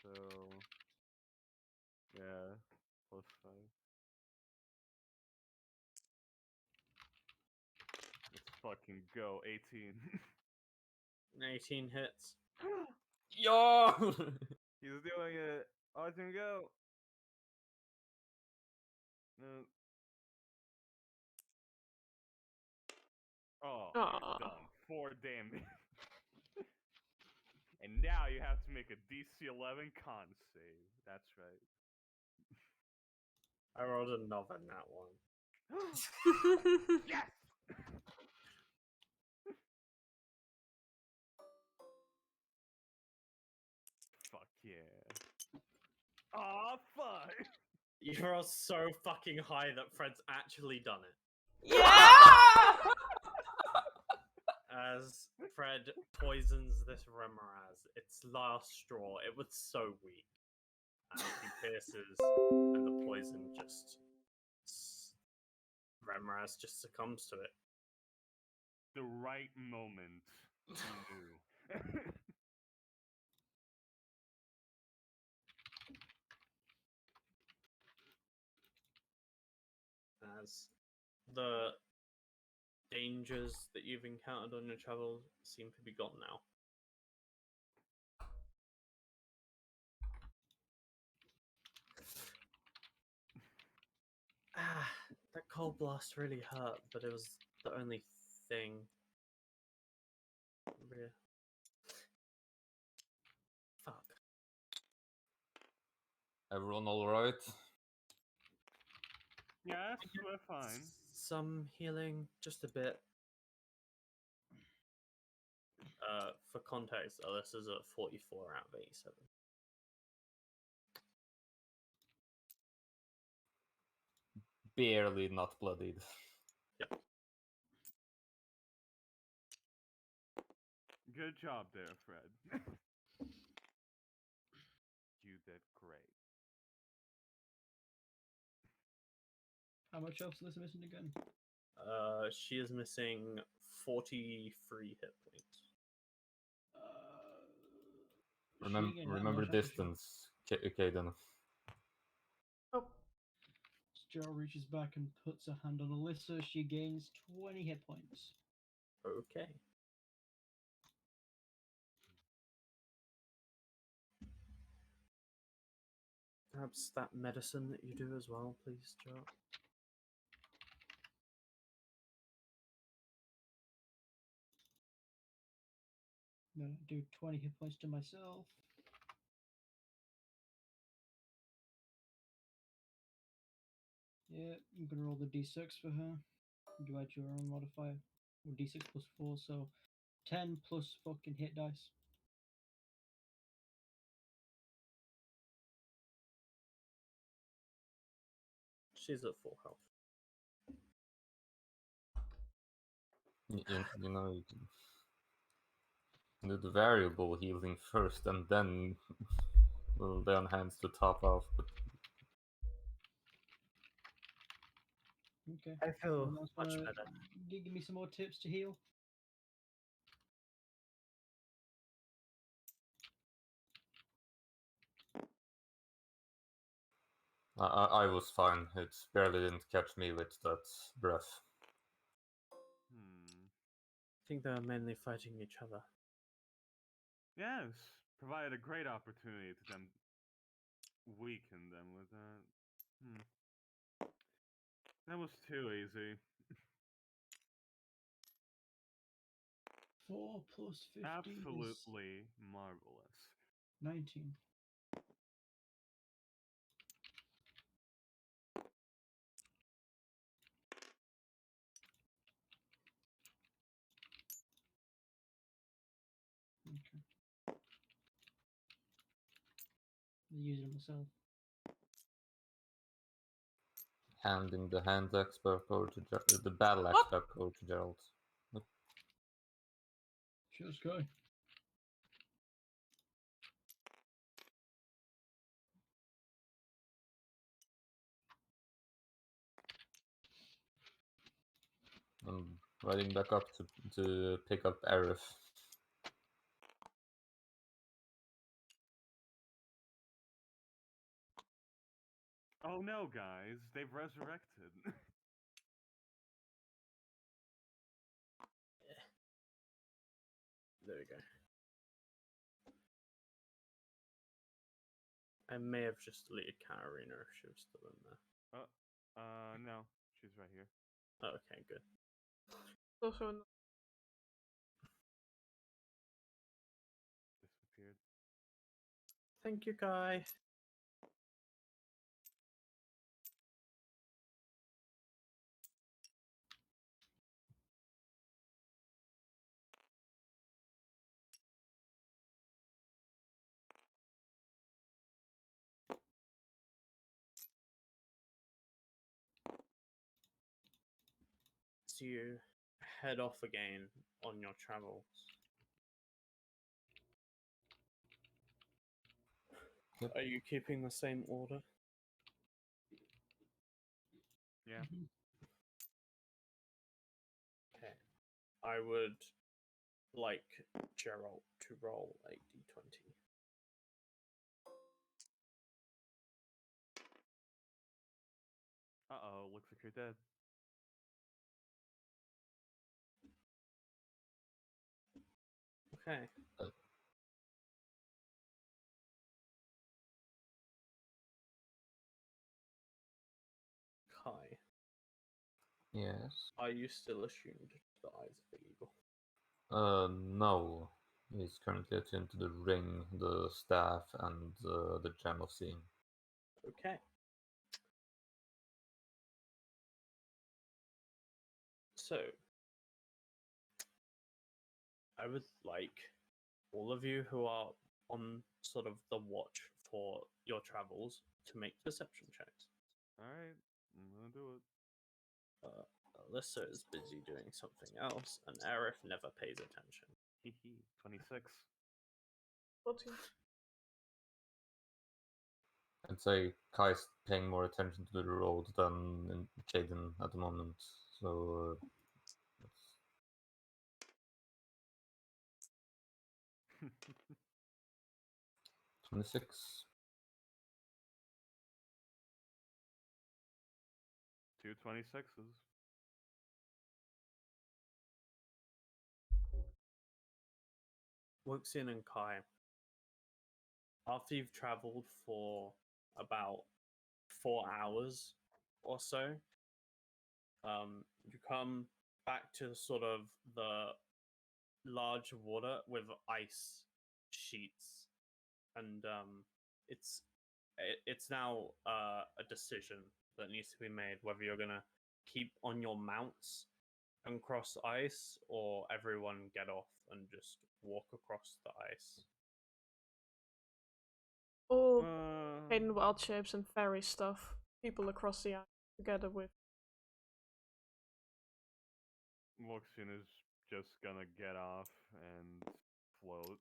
So yeah, +5. Let's fucking go. 18. 18 hits. Yo! He's doing it. Watch him go. No. Oh, you're Aw. done. 4 damage. And now you have to make a DC 11 con save. That's right. I rolled another nat one. Yes! Fuck yeah. Aw, fuck! You rolled so fucking high that Fred's actually done it. Yeah! As Fred poisons this Remoraz, its last straw. It was so weak. And he pierces, and the poison just. Remoraz just succumbs to it. The right moment. He knew. As the dangers that you've encountered on your travel seem to be gone now. That cold blast really hurt, but it was the only thing. Fuck. Everyone alright? Yes, we're fine. Some healing, just a bit. For context, Alyssa's at 44 out of 87. Barely not bloodied. Yep. Good job there, Fred. You did great. How much else is missing again? She is missing 43 hit points. Remember distance, Caden. Oh, Joe reaches back and puts a hand on Alyssa. She gains 20 hit points. Okay. Perhaps that medicine that you do as well, please, Joe. I'm gonna do 20 hit points to myself. Yeah, I'm gonna roll the d6 for her. You add your own modifier. Or d6 plus 4, so 10 plus fucking hit dice. She's at full health. You know, you can do the variable healing first and then lay on hands to top off. But Okay. I feel Anyone else much wanna better. give me some more tips to heal? I was fine. It barely didn't catch me with that breath. I think they're mainly fighting each other. Yes, provided a great opportunity to them weaken them with that. That was too easy. 4 plus 15 is Absolutely marvelous. 19. Okay. I'll use it myself. Handing the hand axe back over to the battle axe What? back over to Gerald. Just go. I'm riding back up to pick up Aerith. Oh no, guys, they've resurrected. There we go. I may have just deleted Katarina if she was still in there. No, she's right here. Oh, okay, good. also no. Disappeared. Thank you, Kai. So you head off again on your travels. Yep. Are you keeping the same order? Yeah. Okay. I would like Gerald to roll a d20. Uh-oh, looks like you're dead. Okay. Kai, Yes. are you still attuned to the eyes of the eagle? No. He's currently attuned to the ring, the staff, and the gem of seeing. Okay. So, I would like all of you who are on sort of the watch for your travels to make perception checks. Alright, I'm gonna do Alyssa is busy doing something else, and Aerith never pays attention. it. 26. 14. I'd say Kai's paying more attention to the road than Caden at the moment. So 26. 2 26s. Wuxian and Kai, after you've traveled for about 4 hours or so, you come back to sort of the large water with ice sheets, and it's now a decision that needs to be made whether you're gonna keep on your mounts and cross ice, or everyone get off and just walk across the ice. Or Uh, hidden wild shapes and fairy stuff. People across the ice together with. Wuxian is just gonna get off and float.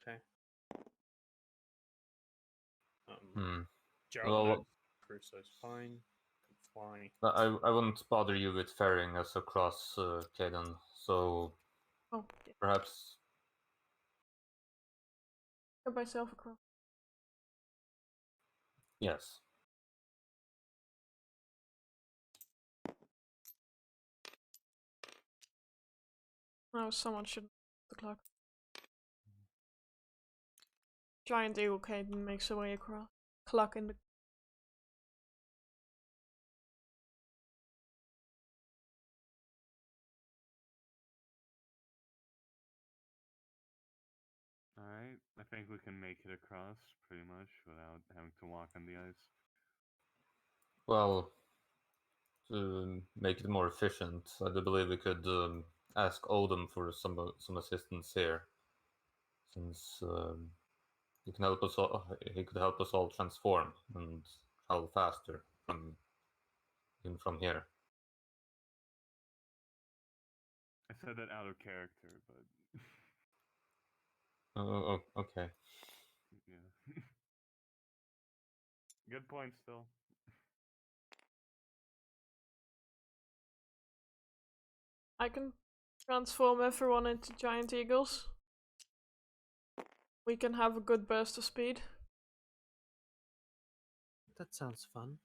Okay. Hmm. Gerald Well, knows Crusoe's fine. Can fly. I wouldn't bother you with ferrying us across, Caden. So Oh, yeah. perhaps, Get myself across. yes. No, someone should the clock. Giant eagle Caden makes her way across. Clock in the. Alright, I think we can make it across pretty much without having to walk on the ice. Well, to make it more efficient, I do believe we could ask Odom for some assistance here, since he can help us all. He could help us all transform and travel faster from here. I said that out of character, but Oh, okay. yeah. Good point still. I can transform everyone into giant eagles. We can have a good burst of speed. That sounds fun.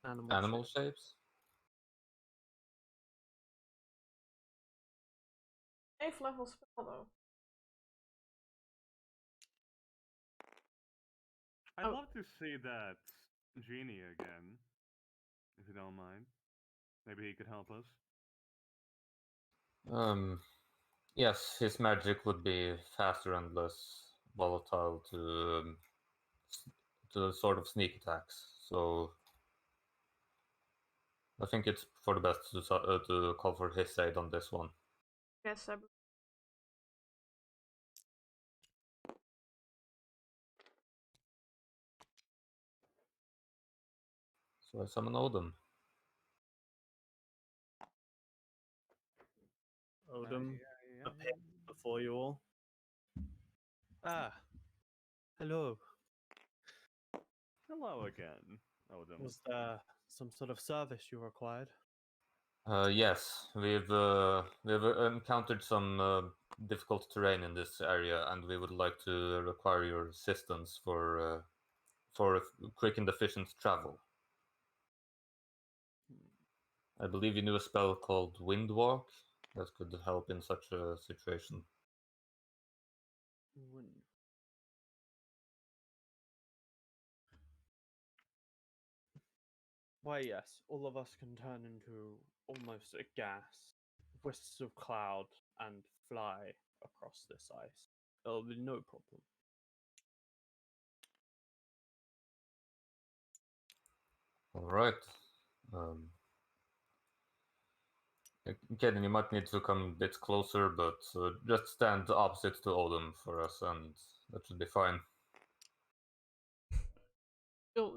Animal shape. shapes? 8th level spell though. I'd Oh. love to see that genie again, if you don't mind. Maybe he could help us. Yes, his magic would be faster and less volatile to sort of sneak attacks. So I think it's for the best to call for his aid on this one. Yes, I So I summon Odin. Odom Yeah. appeared before you all. Ah, hello. Hello again, Odom. Was there some sort of service you required? Yes, we've encountered some difficult terrain in this area, and we would like to require your assistance for quick and efficient travel. I believe you knew a spell called Windwalk that could help in such a situation. Why, yes, all of us can turn into almost a gas, wisps of cloud, and fly across this ice. It'll be no problem. All right. Um, Kaden, you might need to come a bit closer, but just stand opposite to Odin for us, and that should be fine.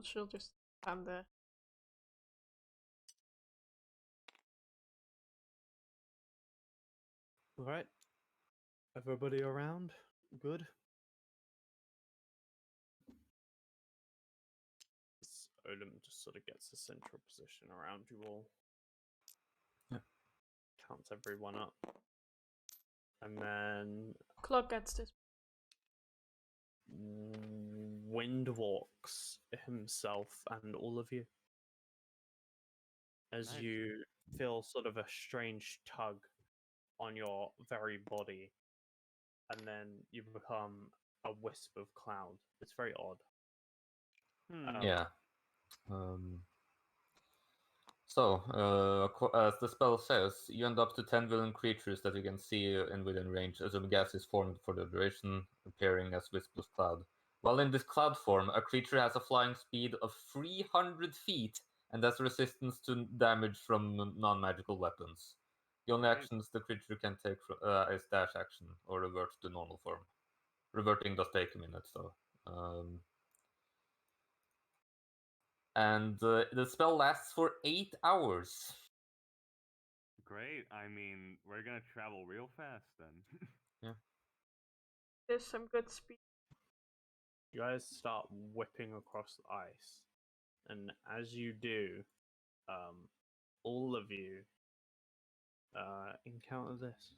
she'll just stand there. All right. Everybody around? Good? Odin just sort of gets a central position around you all. Yeah. Counts everyone up. And then Clock gets this. Windwalks himself and all of you. As Nice. you feel sort of a strange tug on your very body, and then you become a wisp of cloud. It's very odd. Hmm. Yeah. So, as the spell says, you end up to 10 villain creatures that you can see in within range as a gas is formed for the duration, appearing as wisps of cloud. While in this cloud form, a creature has a flying speed of 300 feet and has resistance to damage from non-magical weapons. The only Great. actions the creature can take is dash action or revert to normal form. Reverting does take a minute, though. And the spell lasts for 8 hours. Great. I mean, we're gonna travel real fast then. There's some good speed. You guys start whipping across the ice, and as you do, all of you encounter this.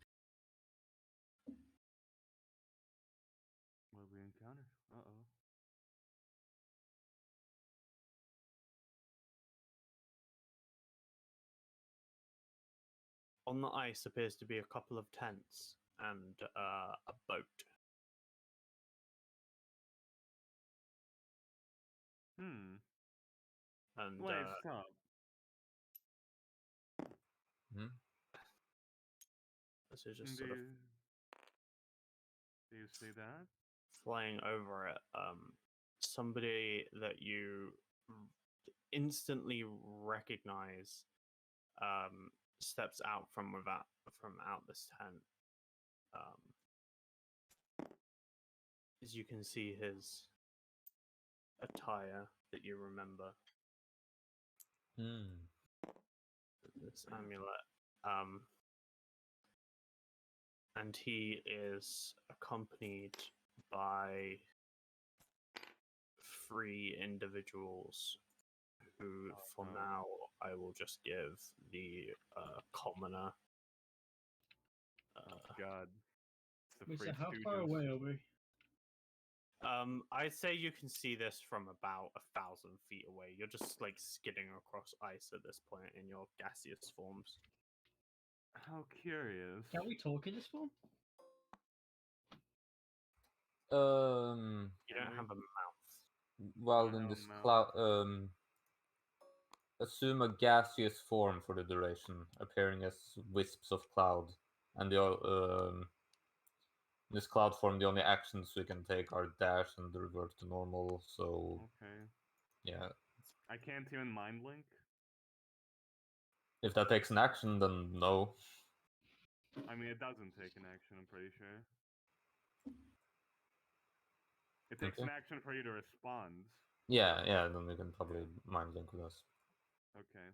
What we encounter? Uh-oh. On the ice appears to be a couple of tents and a boat. Hmm. And Wait, stop. Hmm? this is just sort of Do you see that? flying over it. Somebody that you instantly recognize steps out from out this tent. As you can see his attire that you remember, Hmm. this amulet, and he is accompanied by 3 individuals who, for no. now, I will just give the commoner. God. It's the Wait, so Three how far Stooges. away are we? I'd say you can see this from about 1,000 feet away. You're just like skidding across ice at this point in your gaseous forms. How curious. Can we talk in this form? You Can don't we? have a mouth. Well, I in have this a mouth. cloud, assume a gaseous form for the duration, appearing as wisps of cloud, and this cloud form, the only actions we can take are dash and revert to normal. So Okay. yeah, I can't even mind link. if that takes an action, then no. I mean, it doesn't take an action, I'm pretty sure. It takes Okay. an action for you to respond. Yeah, then we can probably mind link with us. Okay.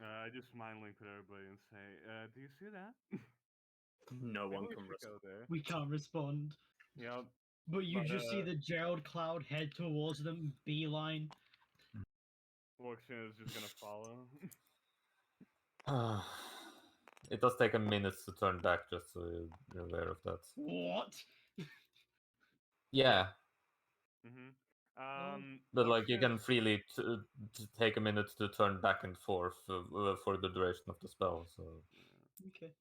I just mind link with everybody and say, do you see that? No Maybe one we can should respond. go there. We can't respond. Yep. But you But, just see the Gerald Cloud head towards them, beeline. Orgisia is just gonna follow. It does take a minute to turn back, just so you're aware of that. What? Yeah, Mm-hmm. but like you Orgisia can is- freely take a minute to turn back and forth for the duration of the spell. So yeah. Okay.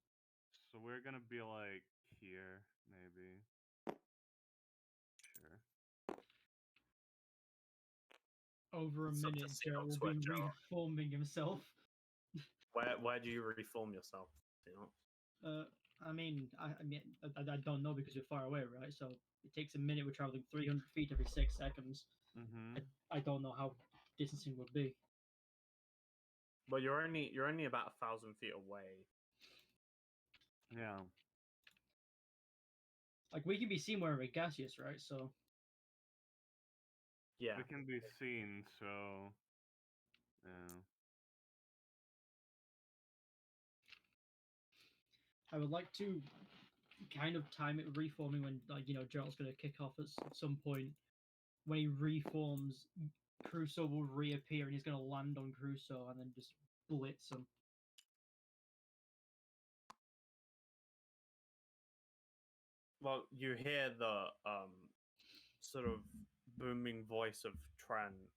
So we're gonna be like here, maybe. Sure. Over a It's up to minute, Seahawks Gerald will where be Gerald- reforming himself. Where do you reform yourself? I mean, I don't know because you're far away, right? So it takes a minute. We're traveling 300 feet every 6 seconds. Mm-hmm. I don't know how distancing would be. Well, you're only about 1,000 feet away. Yeah. Like we can be seen wherever gaseous, right? So Yeah. We can be seen, so yeah. I would like to kind of time it reforming when, like, Gerald's going to kick off at some point. When he reforms, Crusoe will reappear and he's gonna land on Crusoe and then just blitz him. Well, you hear the sort of booming voice of Trent.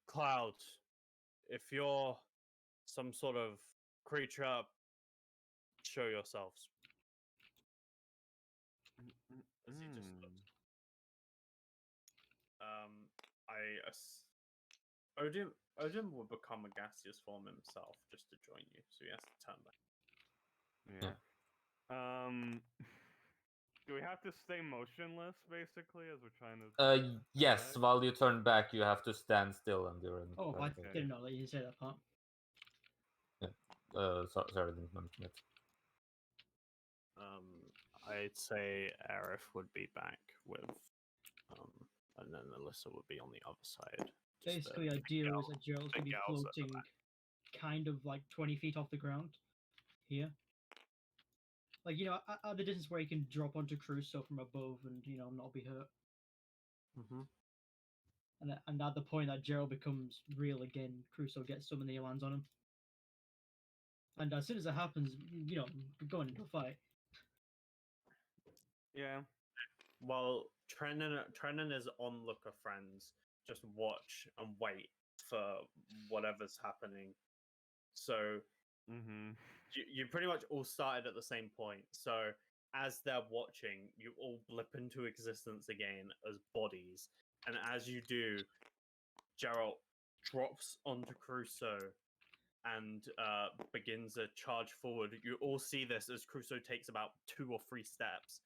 Cloud, if you're some sort of creature, show yourselves. As he just looks. Odin will become a gaseous form himself just to join you, so he has to turn back. Yeah. Do we have to stay motionless basically as we're trying to? Yes. Right. While you turn back, you have to stand still, and you're in. Oh, I gravity. didn't know that you say that part. Sorry, I didn't mention it. I'd say Aerith would be back with, and then Alyssa would be on the other side. Basically, idea girl- is that Gerald's the gonna be girls at the floating kind of like 20 feet off the ground here. Like, at the distance where he can drop onto Crusoe from above and, not be hurt. Mm-hmm. And at the point that Gerald becomes real again, Crusoe gets some and he lands on him. And as soon as it happens, go into a fight. Yeah. Well, Trenan is onlooker friends. Just watch and wait for whatever's happening. So you pretty much all started at the same point. So as they're watching, you all blip into existence again as bodies. And as you do, Geralt drops onto Crusoe and begins a charge forward. You all see this as Crusoe takes about 2 or 3 steps.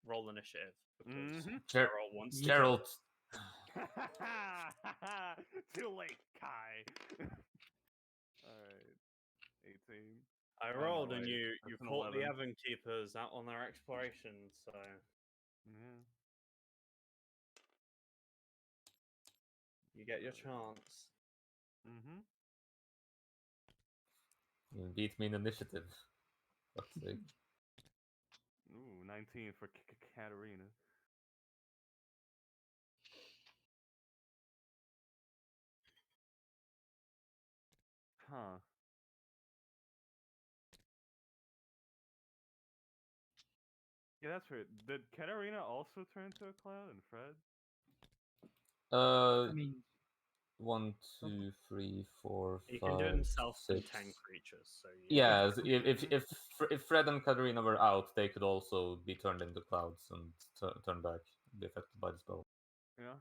Roll initiative because Geralt wants to Gerald. Too late, Kai. Alright. 18. I Oh, rolled no, and wait, you that's an caught the 11. Evan Keepers out on their exploration, so Yeah. you get your chance. You beat me in initiative. Let's see. Ooh, 19 for Katarina. Huh. Yeah, that's right. Did Katarina also turn into a cloud and Fred? I mean, 1, 2, 3, 4, You 5, can do it in 6. self-contained creatures, so Yeah, if Fred and Katarina were out, they could also be turned into clouds and turn back, be affected by the spell. Yeah.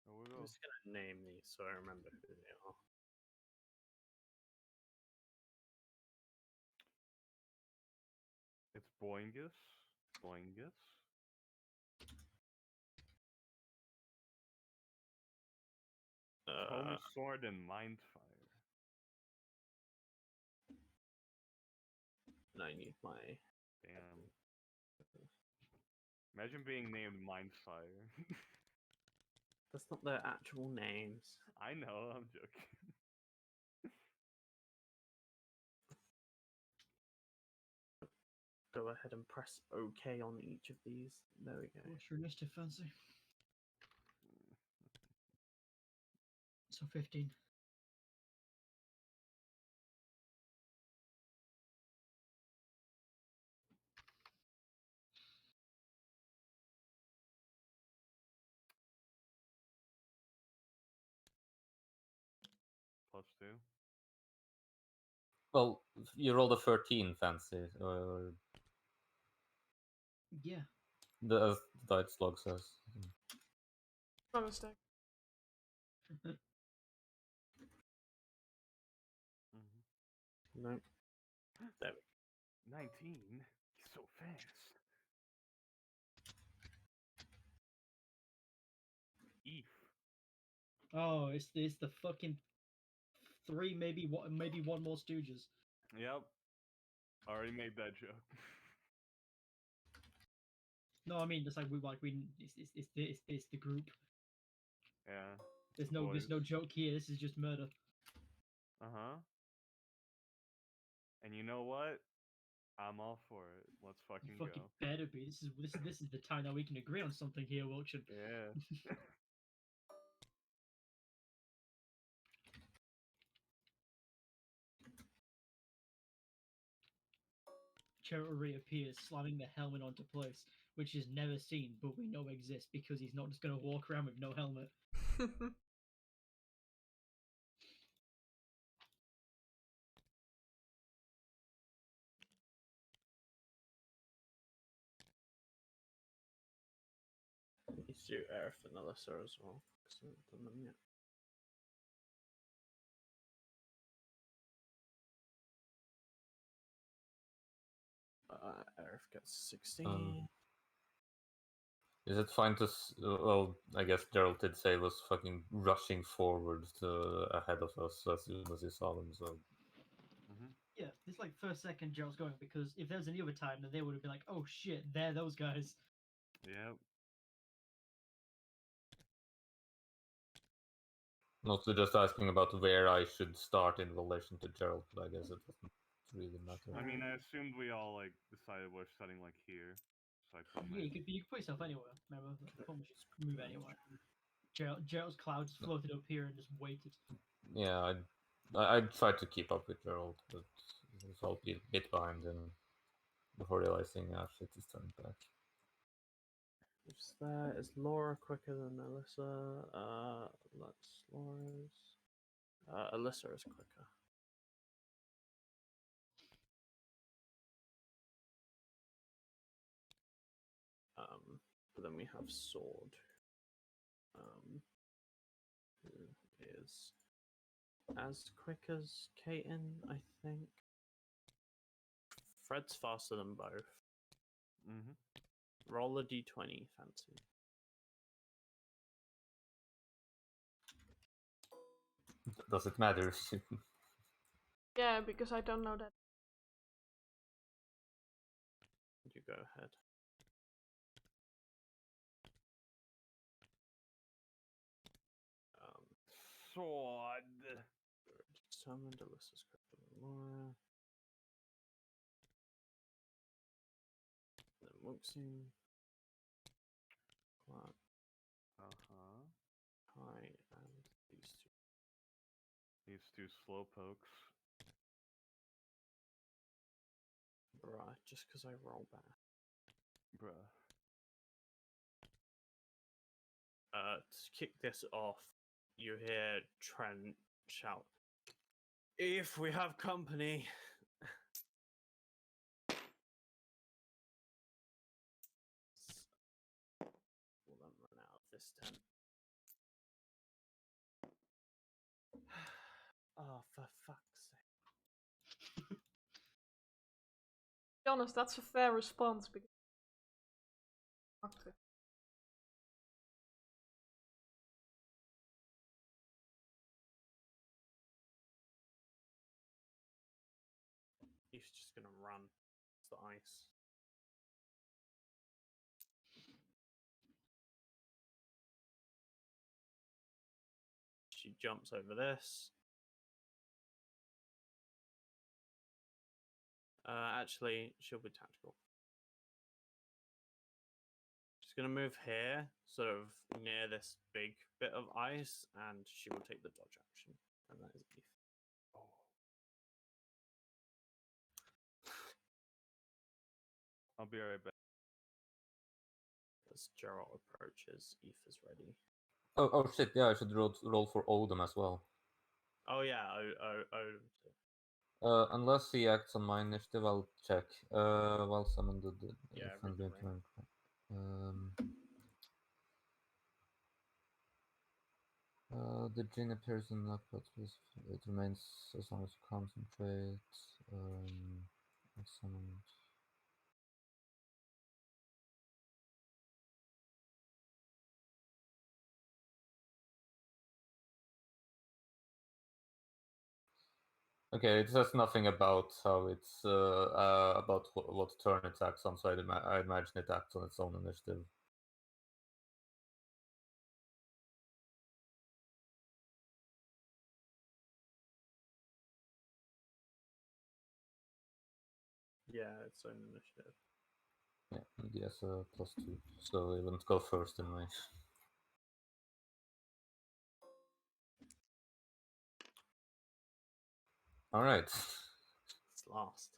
There we I'm go. just gonna name these so I remember who they are. It's Boingus. Boingus. Home Sword and Mindfire. And I need my. Damn. Imagine being named Mindfire. That's not their actual names. I know, I'm joking. Go ahead and press OK on each of these. There we go. what's your initiative, Fancy? So 15. +2. Well, you rolled a 13, Fancy. Or Yeah. the dice log says. My mistake. No. There we 19? He's so fast. Eve. Oh, it's the fucking 3, maybe one more Stooges. Yep. Already made that joke. No, I mean, it's like it's the group. Yeah. There's Boys. no joke here. This is just murder. Uh-huh. And you know what? I'm all for it. Let's You fucking fucking go. better be. This is the time that we can agree on something here, Wilchin. Yeah. Geralt reappears, slamming the helmet onto place, which is never seen, but we know exists because he's not just gonna walk around with no helmet. Need to do Aerith and Alyssa as well, because I haven't done them yet. Aerith gets 16. Is it fine to? Well, I guess Gerald did say was fucking rushing forward ahead of us as soon as he saw them. So Yeah, it's like first second Geralt's going, because if there was any other time, then they would have been like, oh shit, they're those guys. Yep. mostly just asking about where I should start in relation to Gerald, but I guess it doesn't really matter. I mean, I assumed we all like decided we're starting like here, so I put my. Yeah, you could put yourself anywhere. Remember, the phone should move anywhere. Geralt's cloud just floated up here and just waited. Yeah, I tried to keep up with Gerald, but I felt a bit behind him before realizing, ah, shit, he's turning back. Who's there? Is Laura quicker than Alyssa? That's Laura's. Alyssa is quicker. But then we have Sword, who is as quick as Kaiten, I think. Fred's faster than both. Mm-hmm. Roll a d20, fancy. Does it matter? Yeah, because I don't know that. You go ahead. Sword. Summoned Alyssa's quicker than Laura. Then Wuxing. Clark, Uh-huh. Kai, and these two. These two slowpokes. Bruh, just because I roll back. Bruh. To kick this off, you hear Trent shout, "If we have company." We'll then run out of this tent. Oh, for fuck's sake. To be honest, that's a fair response because. Fucked it. He's just gonna run. It's the ice. She jumps over this. Actually, she'll be tactical. She's gonna move here, sort of near this big bit of ice, and she will take the dodge action. And that is Eve. I'll be right back. As Geralt approaches, Eve is ready. Oh shit! Yeah, I should roll for Odin as well. Oh yeah, Unless he acts on my initiative, I'll check. While someone did the Yeah, if I'm going read the the gin appears in that but it remains as long as you concentrate. Excellent. Okay, it says nothing about how it's about what turn it acts on, so I imagine it acts on its own initiative. Yeah, its own initiative. Yeah, and he has a +2, so he wouldn't go first anyway. All right. It's last.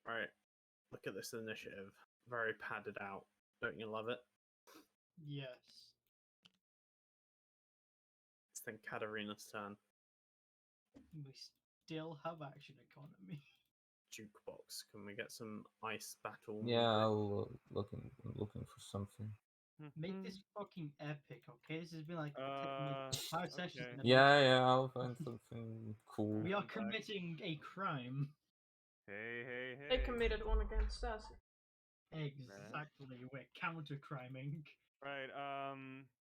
Right. Look at this initiative. Very padded out. Don't you love it? Yes. It's then Katarina's turn. We still have action economy. Jukebox. Can we get some ice battle? Yeah, music? I'll looking for something. Make this fucking epic, okay? This has been like Uh, 5 sessions. okay. and Yeah, I'll find something cool. We are I'm back. committing a crime. Hey. They committed one against us. Exactly. We're counter criming. Right.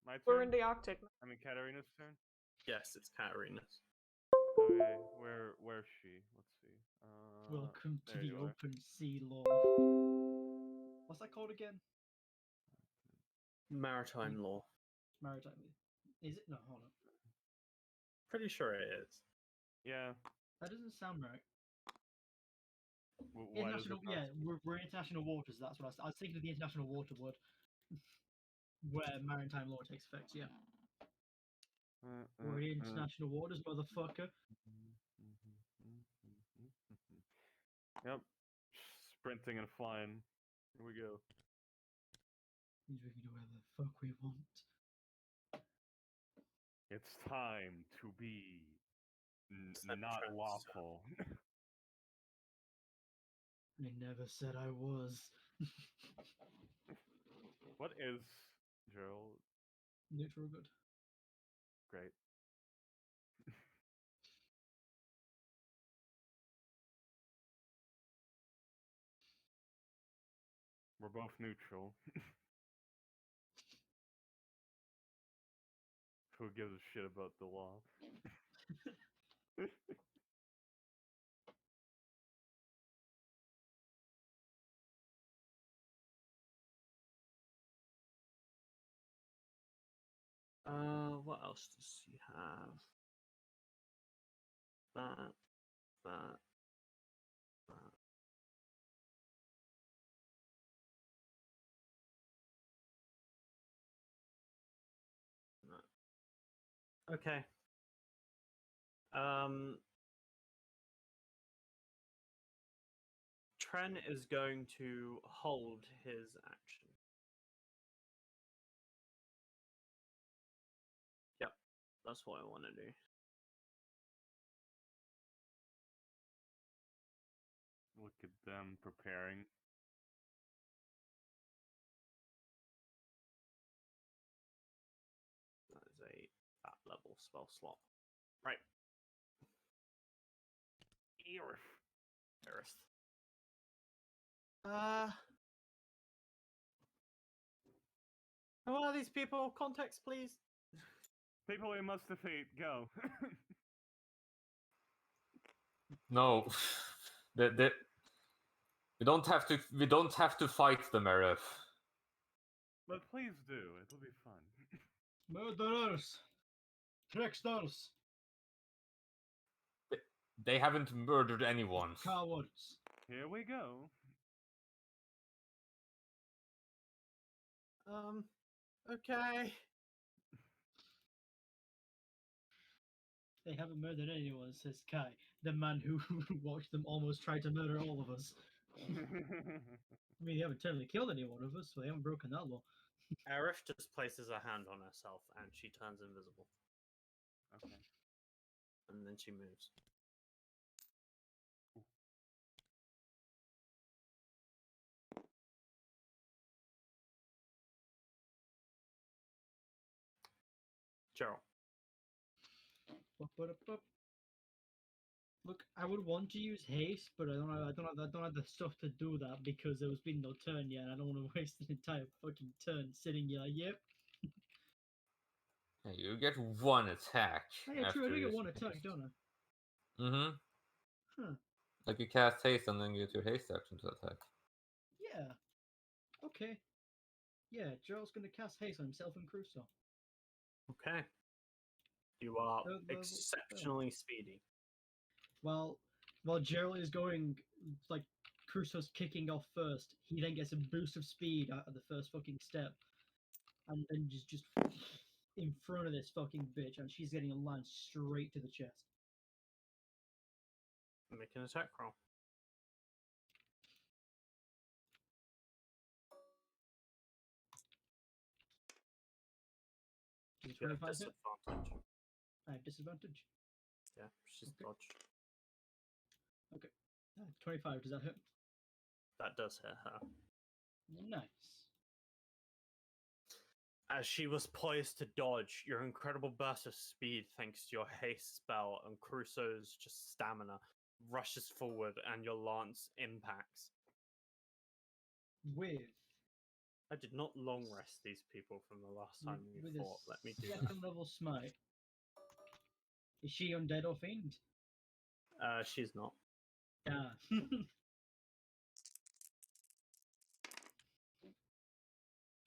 My turn. We're in the Arctic. I mean, Katarina's turn. Yes, it's Katarina's. Okay. Where's she? Let's see. Welcome to there the you are. open sea law. What's that called again? Maritime law. Maritime. Is it? No, hold on. Pretty sure it is. Yeah. That doesn't sound right. Why does it International, not? yeah, we're international waters. That's what I was thinking of the international water word, where maritime law takes effect. Yeah, we're in international waters, motherfucker. Yep. Sprinting and flying. Here we go. Means we can do whatever the fuck we want. It's time to be Except not trans- lawful. I never said I was. What is Gerald? Neutral good. Great. We're both neutral. Who gives a shit about the law? What else does he have? That. That. Okay. Tren is going to hold his action. Yep, that's what I want to do. Look at them preparing. That is a that level spell slot. Right. Earth. Who are these people? Context, please. People we must defeat. Go. No, we don't have to. We don't have to fight them, Arif. But please do. It'll be fun. Murderers, tricksters, They haven't murdered anyone. cowards. Here we go. Okay. They haven't murdered anyone, says Kai, the man who watched them almost try to murder all of us. I mean, they haven't technically killed any one of us, so they haven't broken that law. Arif just places a hand on herself and she turns invisible. Okay. And then she moves. Gerald. Look, I would want to use haste, but I don't have the stuff to do that because there was been no turn yet. And I don't want to waste an entire fucking turn sitting here. Like, yep. Yeah, you get one attack. Oh, yeah, true. I do after get using one attack, haste. don't I? Mm-hmm. Huh. Like you cast haste and then you get your haste action to attack. Yeah. Okay. Yeah, Gerald's gonna cast haste on himself and Crusoe. Okay. You are Third level spell. exceptionally speedy. While Gerald is going, like, Crusoe's kicking off first, he then gets a boost of speed out of the first fucking step, and then just in front of this fucking bitch, and she's getting a lance straight to the chest. Make an attack roll. Does You have 25 hit? disadvantage. I have disadvantage. Yeah, she's Okay. dodged. 25, does that hit? That does hit her. Nice. As she was poised to dodge, your incredible burst of speed, thanks to your haste spell and Crusoe's just stamina, rushes forward and your lance impacts. With I did not long rest these people from the last time we with a fought. Let me do that. second level smite. Is she undead or fiend? She's not. Ah.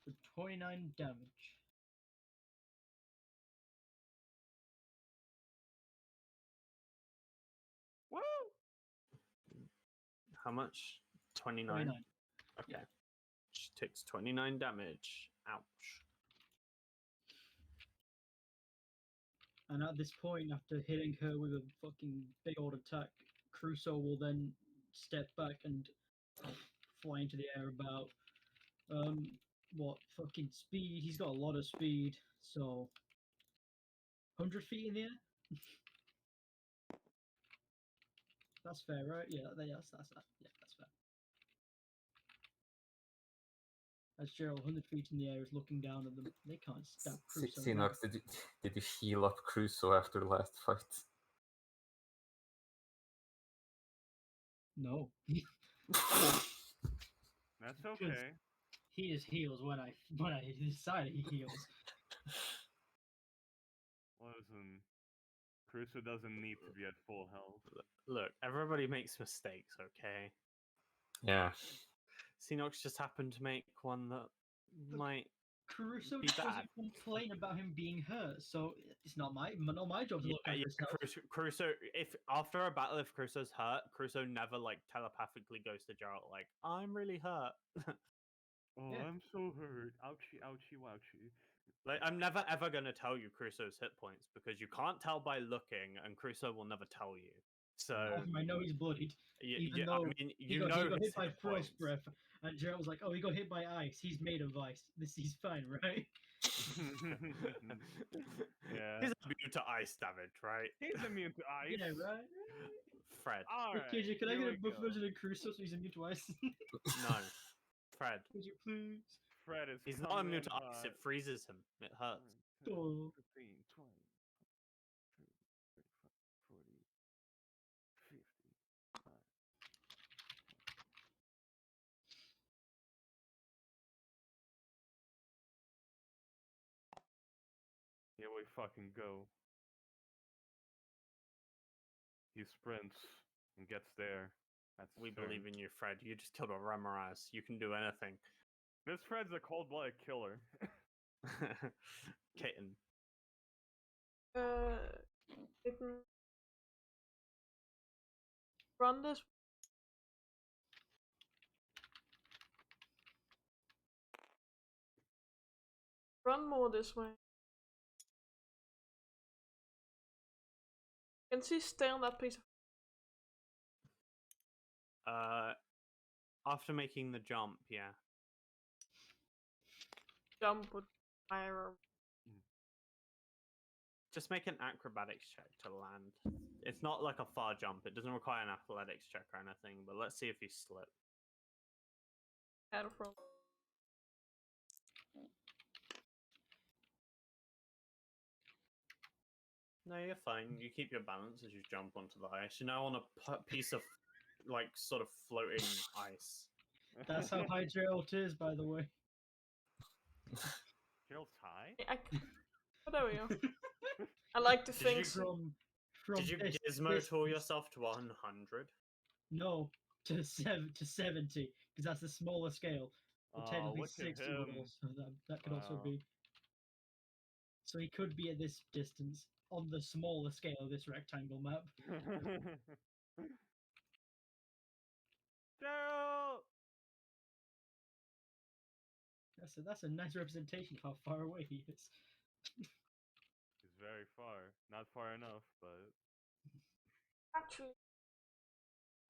For 29 damage. Woo! How much? 29? 29. Okay. Yeah. She takes 29 damage. Ouch. And at this point, after hitting her with a fucking big old attack, Crusoe will then step back and fly into the air about what fucking speed? He's got a lot of speed, so 100 feet in the air. That's fair, right? Yeah, that's that. Yeah, that's fair. As Gerald, 100 feet in the air, is looking down at them. They can't stab Crusoe. Xenox, did you heal up Crusoe after the last fight? No. That's okay. He just heals when I decide he heals. Listen, Crusoe doesn't need to be at full health. Look, everybody makes mistakes, okay? Yeah. Xenox just happened to make one that might. Crusoe Be doesn't bad. complain about him being hurt, so it's not my job to look after his health. Crusoe, if after a battle, if Crusoe's hurt, Crusoe never like telepathically goes to Geralt like, I'm really hurt. Oh, Yeah. I'm so hurt. Ouchie, ouchie, wouchie. Like, I'm never ever gonna tell you Crusoe's hit points because you can't tell by looking, and Crusoe will never tell you. So I know he's bloodied, even I though mean, he you got know hit his by hit frost points. breath, and Gerald was like, "Oh, he got hit by ice. He's made of ice. He's fine, right?" Yeah. He's immune to ice damage, right? He's immune to ice. Yeah, right. Fred. Alright. KJ, can I here get a we buff go. version of Crusoe so he's immune to ice? No, Fred. Could you please? Fred is He's not coming immune in to ice. It hot. freezes him. It hurts. 10, Oh. 15, 20, 30, 35, 40, 50. Here we fucking go. He sprints and gets there. That's We soon. believe in you, Fred. You just killed a Remoraz. You can do anything. This Fred's a cold-blooded killer. Kitten. Kitten. Run this. Run more this way. Can she stay on that piece of? After making the jump, yeah. Jump with fire. Just make an acrobatics check to land. It's not like a far jump. It doesn't require an athletics check or anything, but let's see if you slip. Out of roll. No, you're fine. You keep your balance as you jump onto the ice. You're now on a piece of, like, sort of floating ice. That's how high Gerald is, by the way. Gerald's high? Oh, there we go. I like to think. From Did you this gizmo tour distance. yourself to 100? No, to 70, because that's the smaller scale. Well, technically look at 60 would him. also that could also Wow. be. So he could be at this distance on the smaller scale of this rectangle map. Gerald! That's a nice representation of how far away he is. He's very far. Not far enough, but Actually,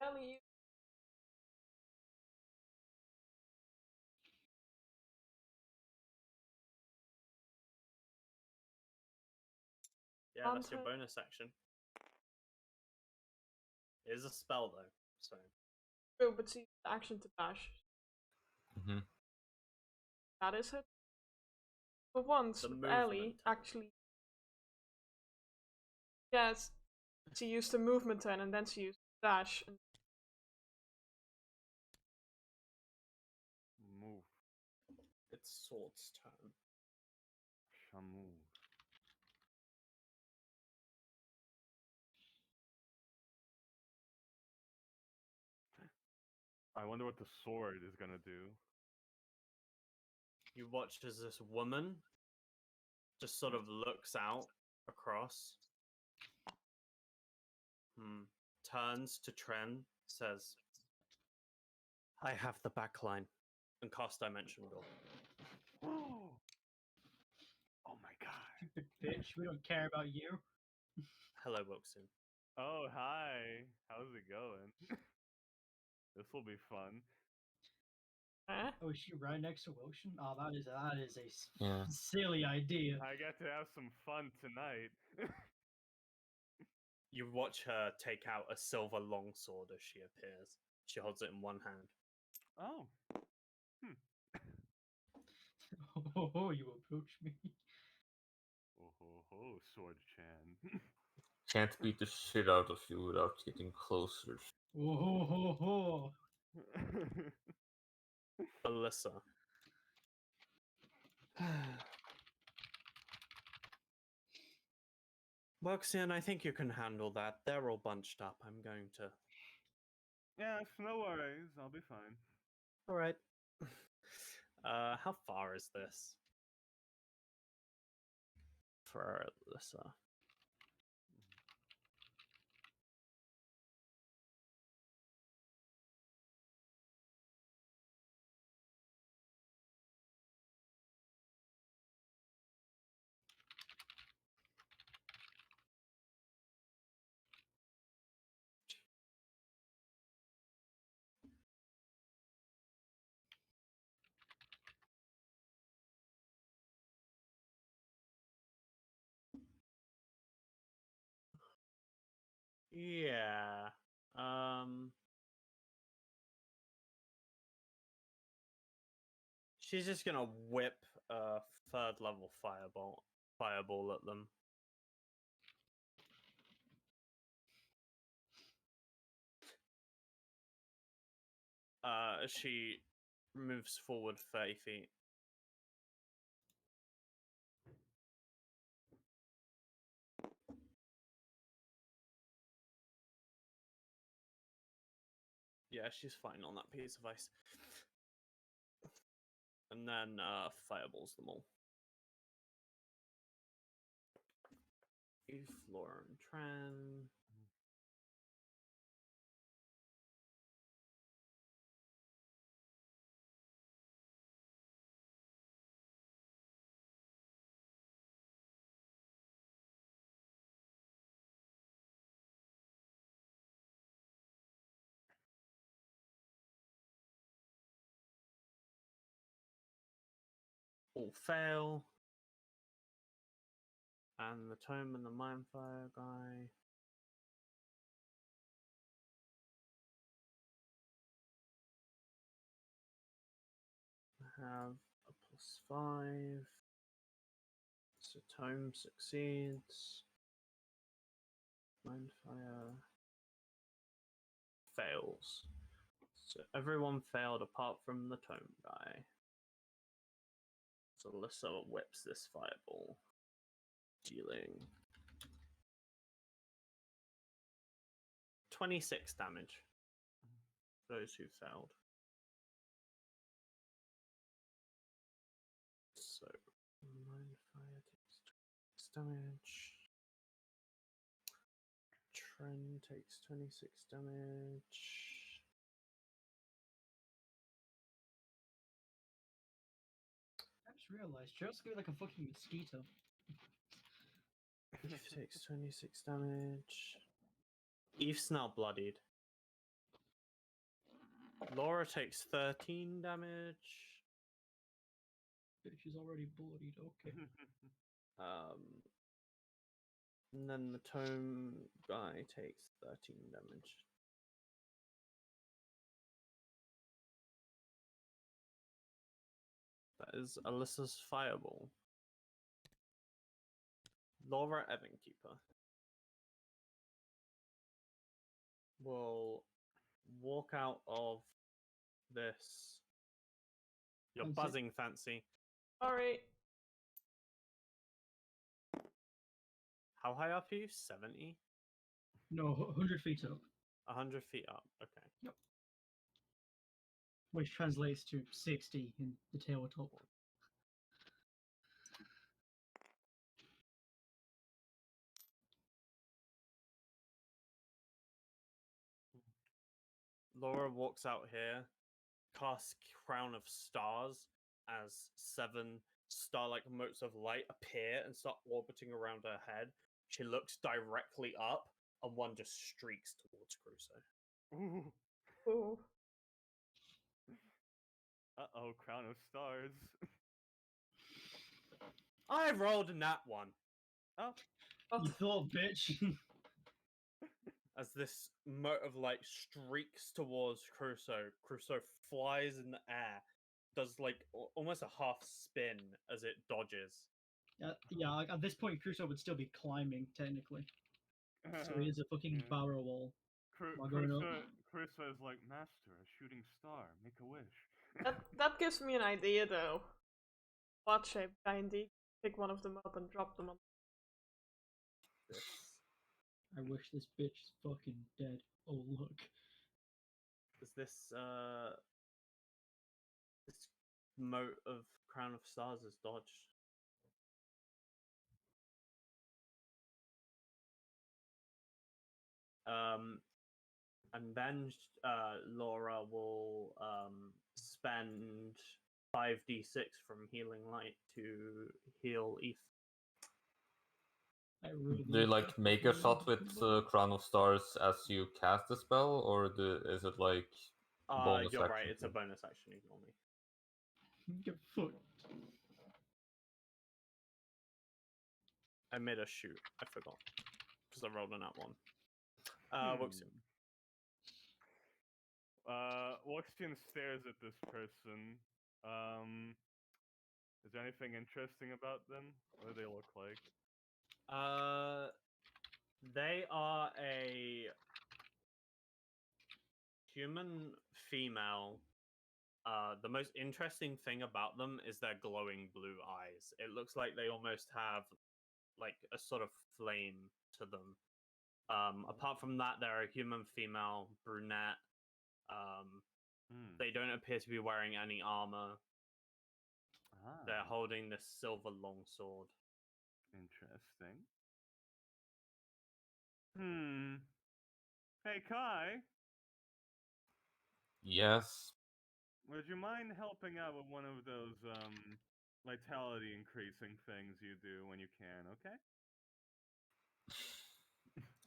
Ellie, Yeah, that's your Contact. bonus action. It is a spell though, so True, but see, the action to dash. Mhm. That is it. For once, the with movement. Ellie, actually. Yes, she used the movement turn and then she used dash. And move. It's Sword's turn. Shamu. I wonder what the sword is gonna do. You watch as this woman just sort of looks out across, turns to Tren, says, I have the back line, and cast Dimension Door. Oh my god. Stupid bitch, we don't care about you. Hello, Wilson. Oh, hi. How's it going? This will be fun. eh? Oh, is she right next to Wilson? Oh, that is a Yeah. silly idea. I get to have some fun tonight. You watch her take out a silver longsword as she appears. She holds it in one hand. Oh. Oh, you approach me. Oh ho ho, Sword Chan. Can't beat the shit out of you without getting closer. Oh, ho, ho, ho. Alyssa. Woxian, I think you can handle that. They're all bunched up. I'm going to. Yes, no worries. I'll be fine. All right. How far is this for Alyssa? Yeah. She's just gonna whip a third level fireball at them. She moves forward 30 feet. Yeah, she's fine on that piece of ice. And then fireballs them all. Flora and Tren. All fail. And the Tome and the Mindfire guy. Have a +5. So Tome succeeds. Mindfire fails. So everyone failed apart from the Tome guy. So Alyssa whips this fireball, dealing 26 damage. Those who failed. Fire takes 26 damage. Tren takes 26 damage. I just realized Joe's going like a fucking mosquito. Eve takes 26 damage. Eve's now bloodied. Laura takes 13 damage. Bitch is already bloodied. Okay. And then the tome guy takes 13 damage. That is Alyssa's fireball. Laura Evankeeper will walk out of this. You're Fancy. buzzing, Fancy. Sorry. How high up are you? 70? No, 100 feet up, 100 feet up. Okay. which translates to 60 in the tabletop. Laura walks out here, casts Crown of Stars as 7 star-like motes of light appear and start orbiting around her head. She looks directly up, and one just streaks towards Crusoe. Ooh. Ooh. Uh-oh, Crown of Stars. I rolled a nat 1. Oh. Oh, You thought, bitch. As this mote of light streaks towards Crusoe, Crusoe flies in the air, does like almost a half spin as it dodges. Yeah, like, at this point, Crusoe would still be climbing, technically. So he is a fucking Yeah. barrel wall. Am I going up? Crusoe is like, Master, a shooting star, make a wish. that gives me an idea though. What shape kindy? Pick one of them up and drop them on. This. I wish this bitch is fucking dead. Oh, look. Is this this mote of Crown of Stars is dodged? And then Laura will spend 5d6 from Healing Light to heal Eve. I really Do you like wish make a this shot was with fucking Crown of Stars as you cast the spell, or is it like bonus You're action right, it's a thing? bonus action, ignore me. dead. Get fucked. I made a shoot, I forgot. Because I rolled a nat 1. Wuxian. Wuxian stares at this person. Is there anything interesting about them? What do they look like? They are a human female. The most interesting thing about them is their glowing blue eyes. It looks like they almost have like a sort of flame to them. Apart from that, they're a human female, brunette. They don't appear to be wearing any armor. They're holding this silver longsword. Interesting. Hey, Kai, Yes. would you mind helping out with one of those vitality increasing things you do when you can? Okay.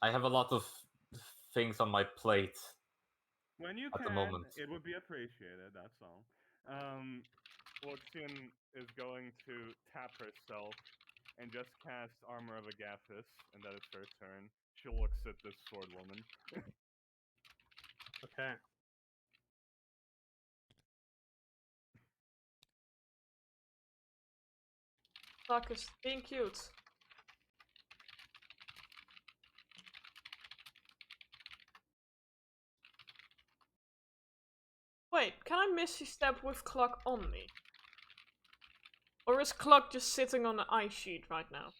I have a lot of things on my plate. When you At the can, moment. it would be appreciated. That's all. Wuxian is going to tap herself and just cast Armor of Agathis, and that is her turn. She looks at this sword woman. Okay. Fuck is being cute. Wait, can I Misty Step with Clock on me? Or is Clock just sitting on the ice sheet right now?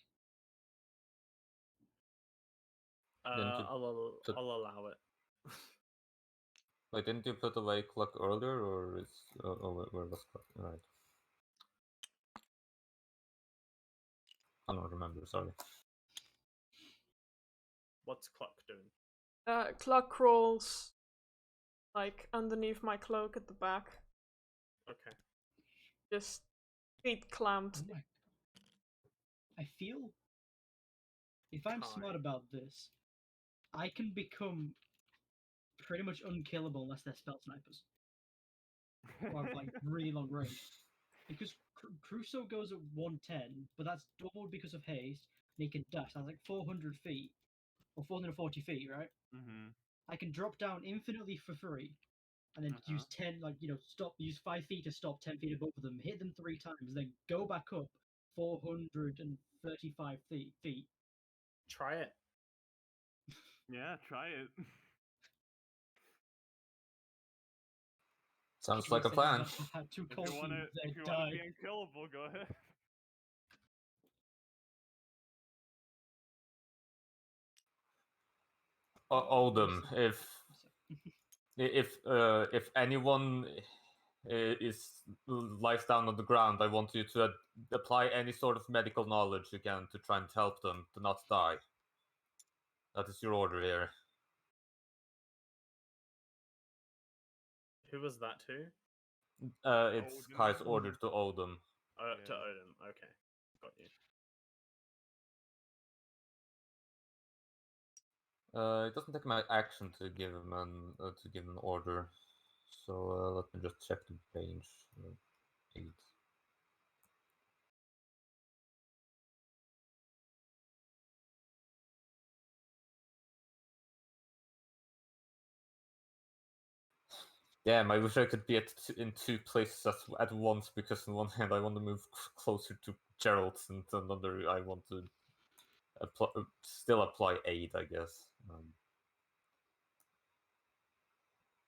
I'll allow it. Wait, didn't you put away clock earlier, or is where was clock? Right. I don't remember. Sorry. What's Cluck doing? Cluck crawls like underneath my cloak at the back, Okay. just feet clamped. Oh my. I feel if I'm smart Kai. about this, I can become pretty much unkillable unless they're spell snipers or have like really long range. Because Crusoe goes at 110, but that's doubled because of haste, and he can dash. That's like 400 feet or 440 feet, right? Mm-hmm. I can drop down infinitely for free, and then use 10, like stop. Use 5 feet to stop 10 feet above them, hit them 3 times, then go back up 435 feet. Try it. Yeah, try it. Sounds You like a said plan. If I had two If cold you wanna, feet, if they'd you wanna die. be unkillable, go ahead. Oldham, if anyone is lies down on the ground, I want you to apply any sort of medical knowledge you can to try and help them to not die. That is your order here. Who was that to? It's Odin. Kai's order to Oldham. To Yeah. Odin. Okay, got you. It doesn't take my action to give him an order, so let me just check the range. 8. Damn, I wish I could be in 2 places at once, because on one hand I want to move closer to Gerald, and on the other I want to still apply aid, I guess.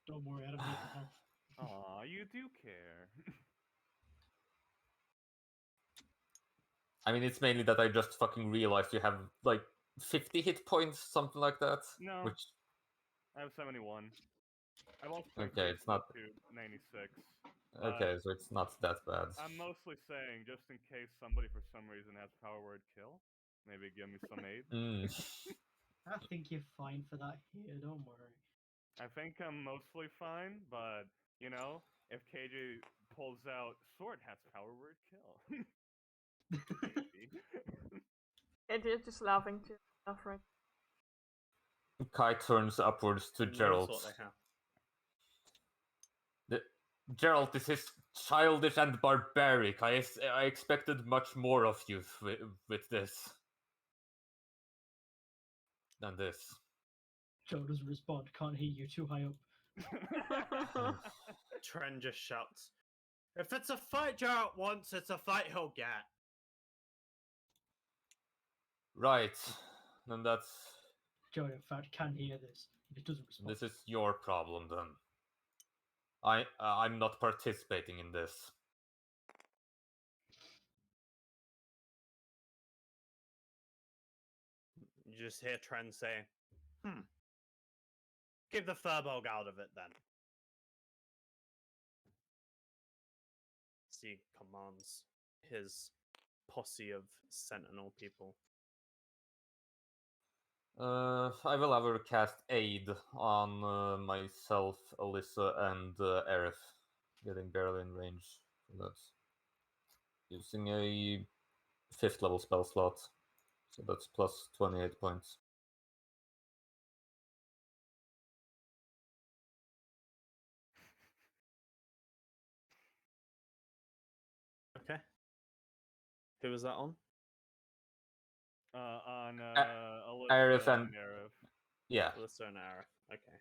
Don't worry, I don't need the health. Aw, you do care. I mean, it's mainly that I just fucking realized you have like 50 hit points, something like that. No, Which, I have 71. I've also okay, increased it's not it to 96. okay, so it's not that bad. I'm mostly saying, just in case somebody for some reason has power word kill, maybe give me some aid. Mm. I think you're fine for that here, don't worry. I think I'm mostly fine, but, you know, if KJ pulls out sword has power word kill. Maybe. And they're just laughing to stuff, right? Kai turns upwards to Knows Gerald. what they have. Gerald, this is childish and barbaric. I expected much more of you with this than this. Joe doesn't respond, can't hear you, too high up. Tren just shouts, "If it's a fight Jarrett wants, it's a fight he'll get." Right, then that's Joe, in fact, can hear this. He just doesn't respond. this is your problem then. I'm not participating in this. You just hear Tren say, "Keep the Furbolg out of it then." He commands his posse of sentinel people. I will have her cast aid on myself, Alyssa, and Aerith, getting barely in range for that. Using a 5th level spell slot, so that's plus 28 points. Okay. Who was that on? On Aerith Alyssa and- and Aerith. Yeah. Alyssa and Aerith. Okay.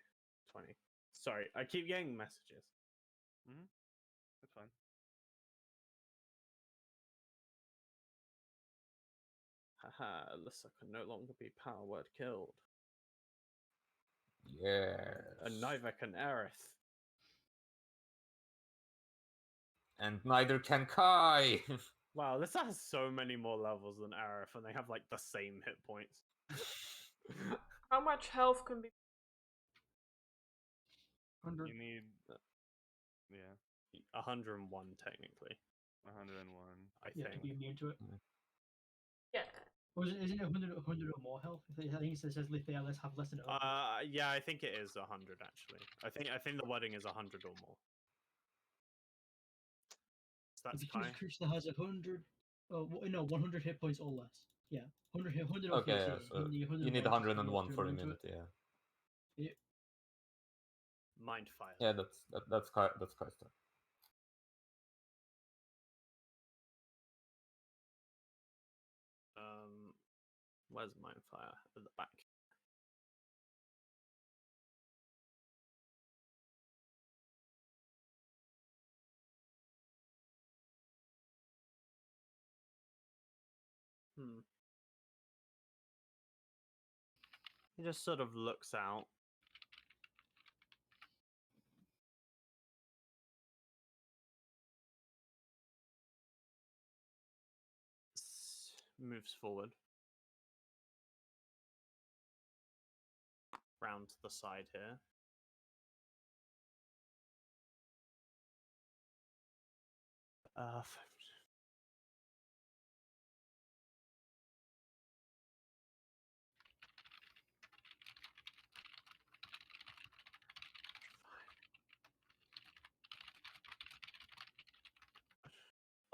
20. Sorry, I keep getting messages. That's fine. Haha, Alyssa can no longer be power word killed. Yes. And neither can Aerith. And neither can Kai. Wow, this has so many more levels than Aerith, and they have like the same hit points. How much health can be? 100. You need, yeah, 101 technically, 101. I Yeah, to think. be immune to it. Yeah. Or isn't it 100 or more health? I think it says if they have less than 100. Yeah, I think it is 100 actually. I think the wording is 100 or more. So If that's you choose a Kai. creature that has 100, no, 100 hit points or less. Yeah, 100 of Okay, hits. yeah, Yeah, so you you need 101 101 to for run into it. immunity. Yeah, Yeah. Mind fire. yeah, that's Kai's turn. Where's mind fire? At the back. He just sort of looks out. Moves forward. Round to the side here.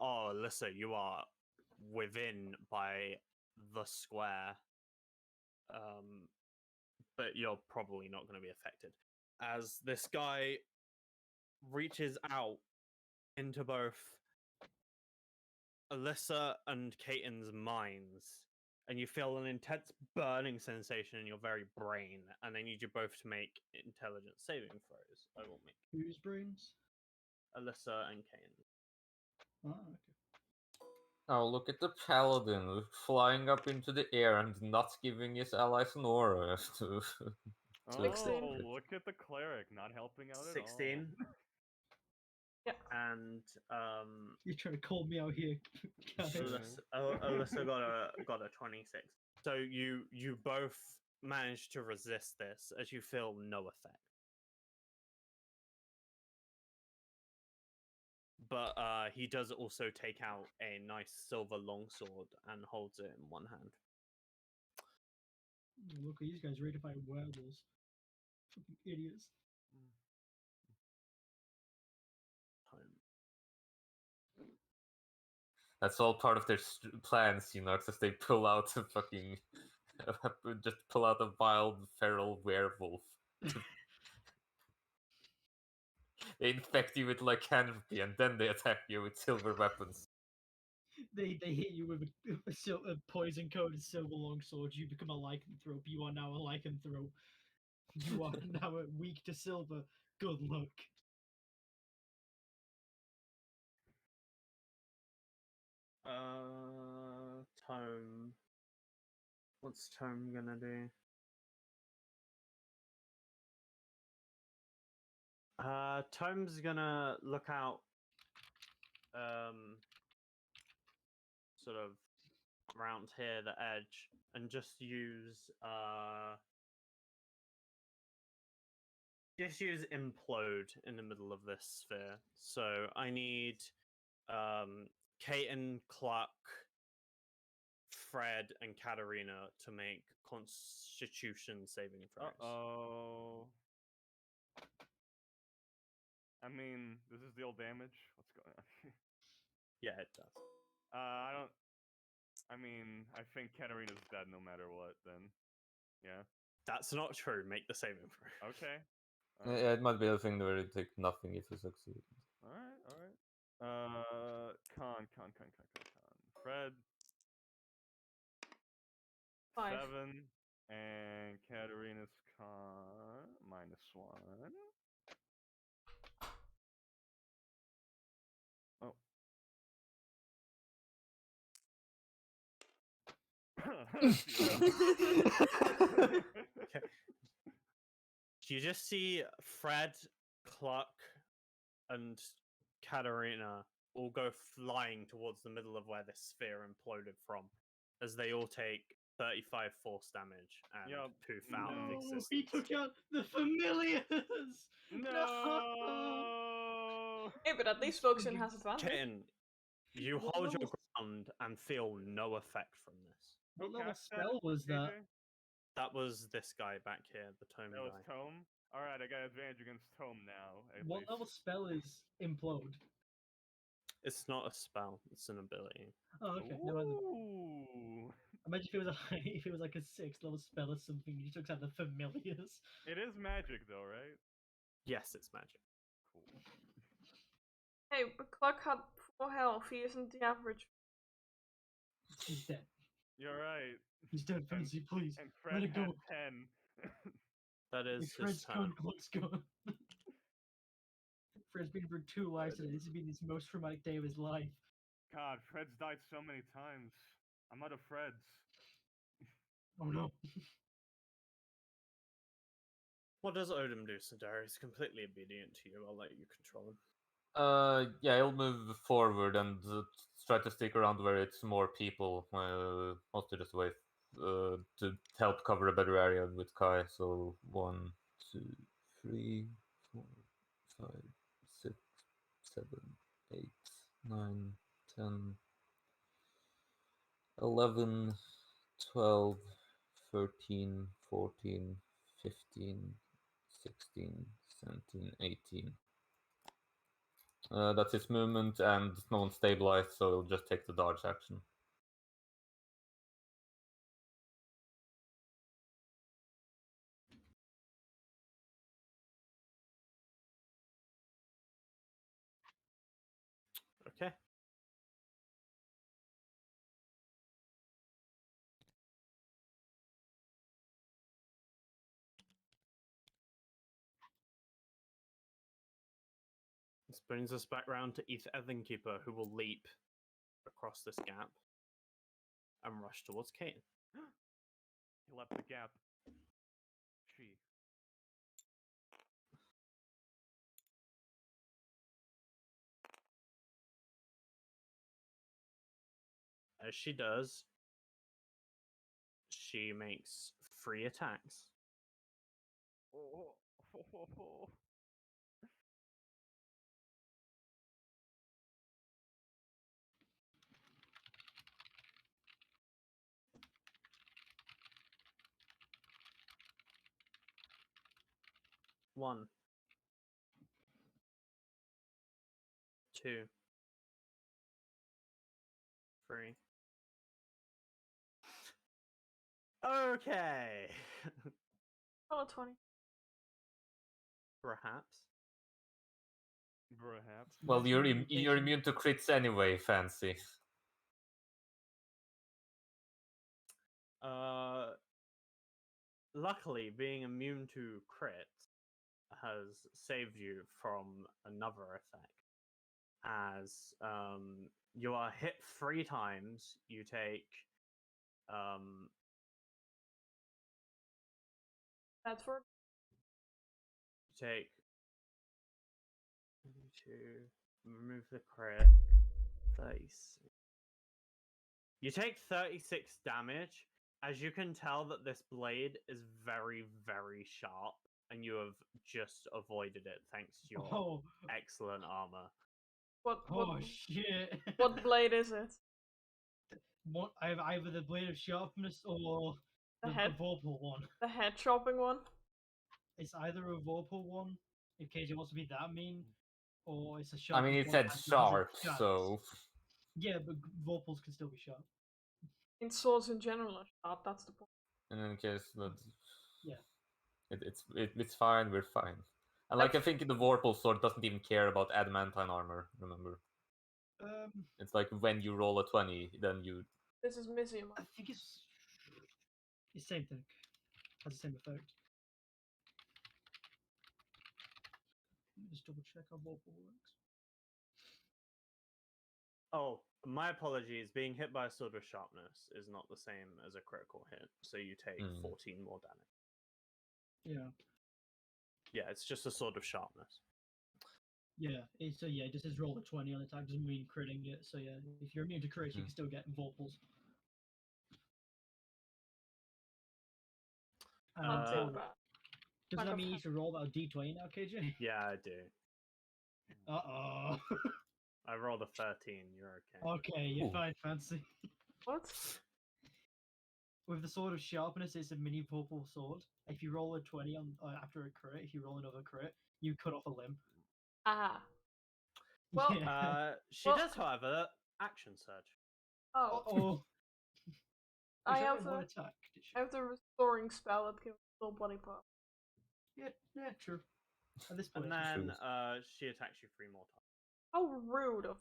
Oh, Alyssa, you are within by the square. But you're probably not going to be affected. As this guy reaches out into both Alyssa and Caton's minds, and you feel an intense burning sensation in your very brain, and I need you both to make intelligence saving throws. I will make Whose brains? Alyssa and Caton. Ah, okay. Oh, look at the paladin flying up into the air and not giving his allies an aura to. Oh, 16. look at the cleric not helping out at 16. all. Yeah. And You're trying to call me out here, guys. Alyssa got a 26. So you both managed to resist this as you feel no effect. But he does also take out a nice silver longsword and holds it in one hand. Look at these guys ready to fight werewolves. Fucking idiots. That's all part of their plans, you know, because they pull out a fucking. Just pull out a wild feral werewolf. They infect you with lycanthropy and then they attack you with silver weapons. They hit you with a poison coated silver longsword. You become a lycanthrope. You are now a lycanthrope. You are now weak to silver. Good luck. Tome. What's Tome gonna do? Tome's gonna look out, sort of around here, the edge, and just use implode in the middle of this sphere. So I need Caton, Cluck, Fred, and Katarina to make Constitution saving throws. Uh-oh. I mean, does this deal damage? What's going on? Yeah, it does. I don't. I mean, I think Katarina's dead no matter what. Then, yeah. That's not true. Make the saving throw. Okay. Yeah, it might be a thing where it takes nothing if you succeed. All right. Con. Fred. 5. 7. And Katarina's con -1. Oh. Okay. You just see Fred, Cluck, and Katarina all go flying towards the middle of where this sphere imploded from, as they all take 35 force damage and Yep. poof out of No, existence. he took out the familiars. No. Hey, but at least Volxian has advantage. Kitten, You What hold your level- ground and feel no effect from this. What Who level cast spell was that? TJ? That was this guy back here, the tome That was guy. Tome? Alright, I got advantage against Tome now, at What least. level spell is implode? It's not a spell; it's an ability. Oh, okay. Never mind. Ooh. Imagine if it was a if it was like a 6th level spell or something. You took out the familiars. It is magic though, right? Yes, it's magic. Cool. Hey, but Cluck had 4 health. He isn't the average. He's dead. You're right. He's dead, Fancy. Please And let Fred it had go. 10. That is If his Fred's turn. gone, Cluck's gone. Fred's been for 2 lives today. This has been his most traumatic day of his life. God, Fred's died so many times. I'm out of Freds. Oh no. What does Odin do, Sadara? He's completely obedient to you. I'll let you control him. Yeah, he'll move forward and try to stick around where it's more people. Mostly just wait to help cover a better area with Kai. So 1, 2, 3, 4, 5, 6, 7, 8, 9, 10, 11, 12, 13, 14, 15, 16, 17, 18. That's its movement, and no one's stabilized, so it'll just take the dodge action. Okay. This brings us back round to Ether Evankeeper, who will leap across this gap and rush towards Kate. He left the gap. She. As she does, she makes 3 attacks. Oh. 1, 2, 3. Okay. Oh, 20. Perhaps. Perhaps. Well, Nice you're communication. immune to crits anyway, Fancy. Luckily, being immune to crits has saved you from another effect. As you are hit 3 times, you take That's for you take 2, remove the crit, 36. You take 36 damage. As you can tell that this blade is very, very sharp, and you have just avoided it thanks to your Oh, excellent armor. what? oh shit. What blade is it? What? I have either the blade of sharpness or The the head- vorpal one. The head chopping one. It's either a vorpal one, in case it wants to be that mean, or it's a I sharp. mean, it one said that has a sharp, chance. so Yeah, but vorpals can still be sharp. In swords in general are sharp, that's the point. in any case, that Yeah. it's fine. We're fine. And like I think the Vorpal sword doesn't even care about adamantine armor. Remember, it's like when you roll a 20, then you. This is Mizium. I think it's the same thing. Has the same effect. Let me just double check how vorpal works. Oh, my apologies. Being hit by a sword of sharpness is not the same as a critical hit, so you take 14 more damage. Yeah. Yeah, it's just a sword of sharpness. Yeah, so yeah, it just says roll a 20 on attack, doesn't mean critting it. So yeah, if you're immune to crits, you can still get vorpals. Not too Uh, bad. Does Like that a mean you pa- need to roll that d20 now, KJ? Yeah, I do. Uh-oh. I rolled a 13. You're okay. Okay, you're Ooh. fine, fancy. What? With the sword of sharpness, it's a mini purple sword. If you roll a 20 on after a crit, if you roll another crit, you cut off a limb. Ah. Well, Yeah. She Well- does, however, action surge. oh. Oh. I She have only had one the attack, did she? I have the restoring spell that gives full body part. Yeah, true. At this point, And it's then Shoes. she attacks you 3 more times. How rude of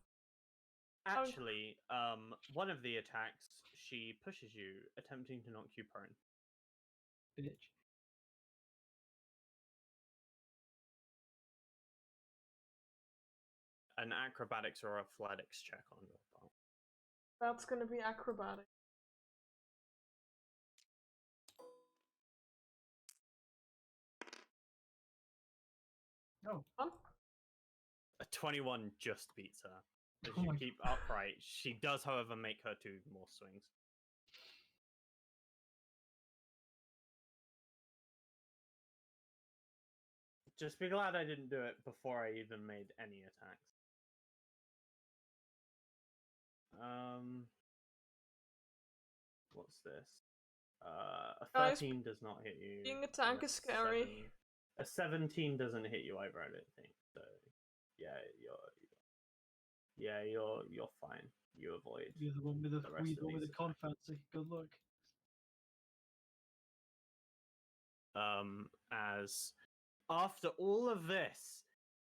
Actually, one of the attacks, she pushes you, attempting to knock you prone. bitch. An acrobatics or athletics check on your part. that's gonna be acrobatic. Oh. One? A 21 just beats her. As Oh you my keep upright, she does, however, make her 2 more swings. Just be glad I didn't do it before I even made any attacks. What's this? A Guys, 13 does not hit you. being and attack a is scary. A 17 doesn't hit you either, I don't think. So, yeah, you're fine. You avoid. You're the one with the, The rest of with the these con fancy. Good luck. As after all of this,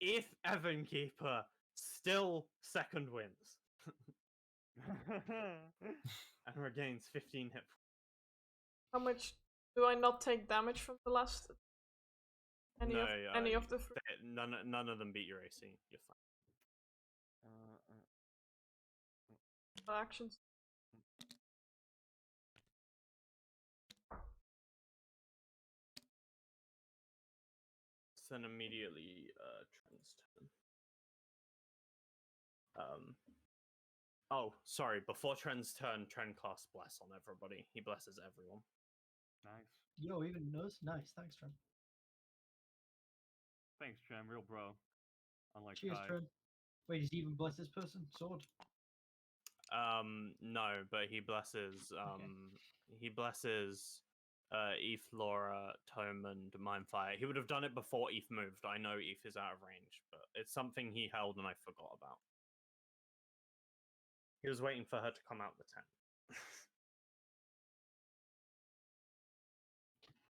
if Evan Keeper still second wins and regains 15 hit points. How much do I not take damage from the last any of the none of them beat your AC. You're fine. actions? Then immediately Trent's turn. Oh, sorry. Before Trent's turn, Trent casts Bless on everybody. He blesses everyone. Nice. Yo, even knows. Nice, thanks, Trent. Thanks, Trem. Real bro. Unlike Cheers, Kai. Trent. Wait, does he even bless this person? Sword. No, but he blesses. He blesses. Eve, Laura, Tome, and Mindfire. He would have done it before Eve moved. I know Eve is out of range, but it's something he held and I forgot about. He was waiting for her to come out the tent.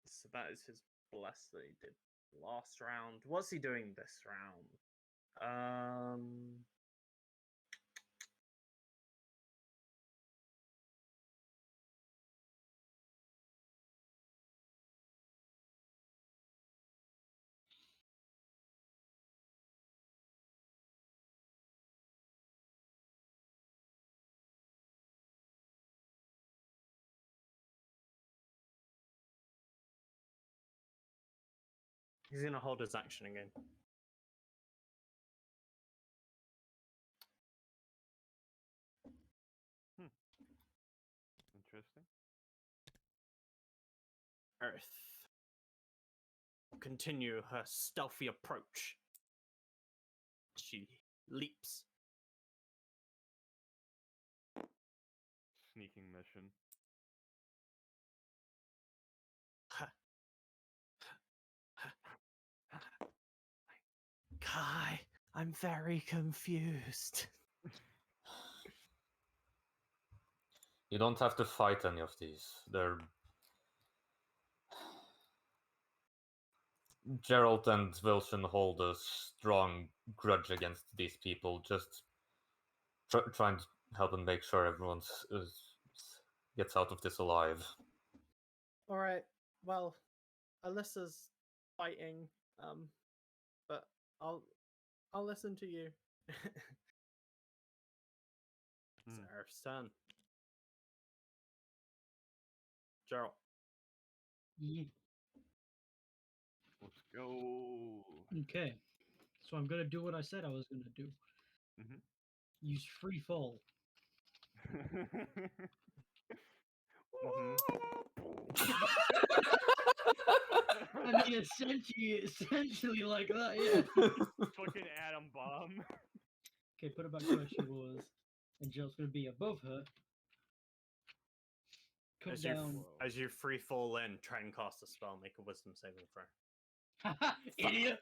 So that is his bless that he did last round. What's he doing this round? He's gonna hold his action again. Interesting. Earth will continue her stealthy approach. She leaps. Sneaking mission. Kai, I'm very confused. You don't have to fight any of these. They're Gerald and Wilson hold a strong grudge against these people. Just trying to help and make sure everyone gets out of this alive. All right. Well, Alyssa's fighting, but I'll listen to you. It's Earth's turn. Gerald. Yeah. Let's go. Okay. So I'm gonna do what I said I was gonna do. Mhm. Use free fall. I mean, essentially like that, yeah. Fucking atom bomb. Okay, put her back to where she was. And Jill's gonna be above her. Come As down. as you free fall in, try and cast a spell, make a wisdom saving throw. Haha, idiot!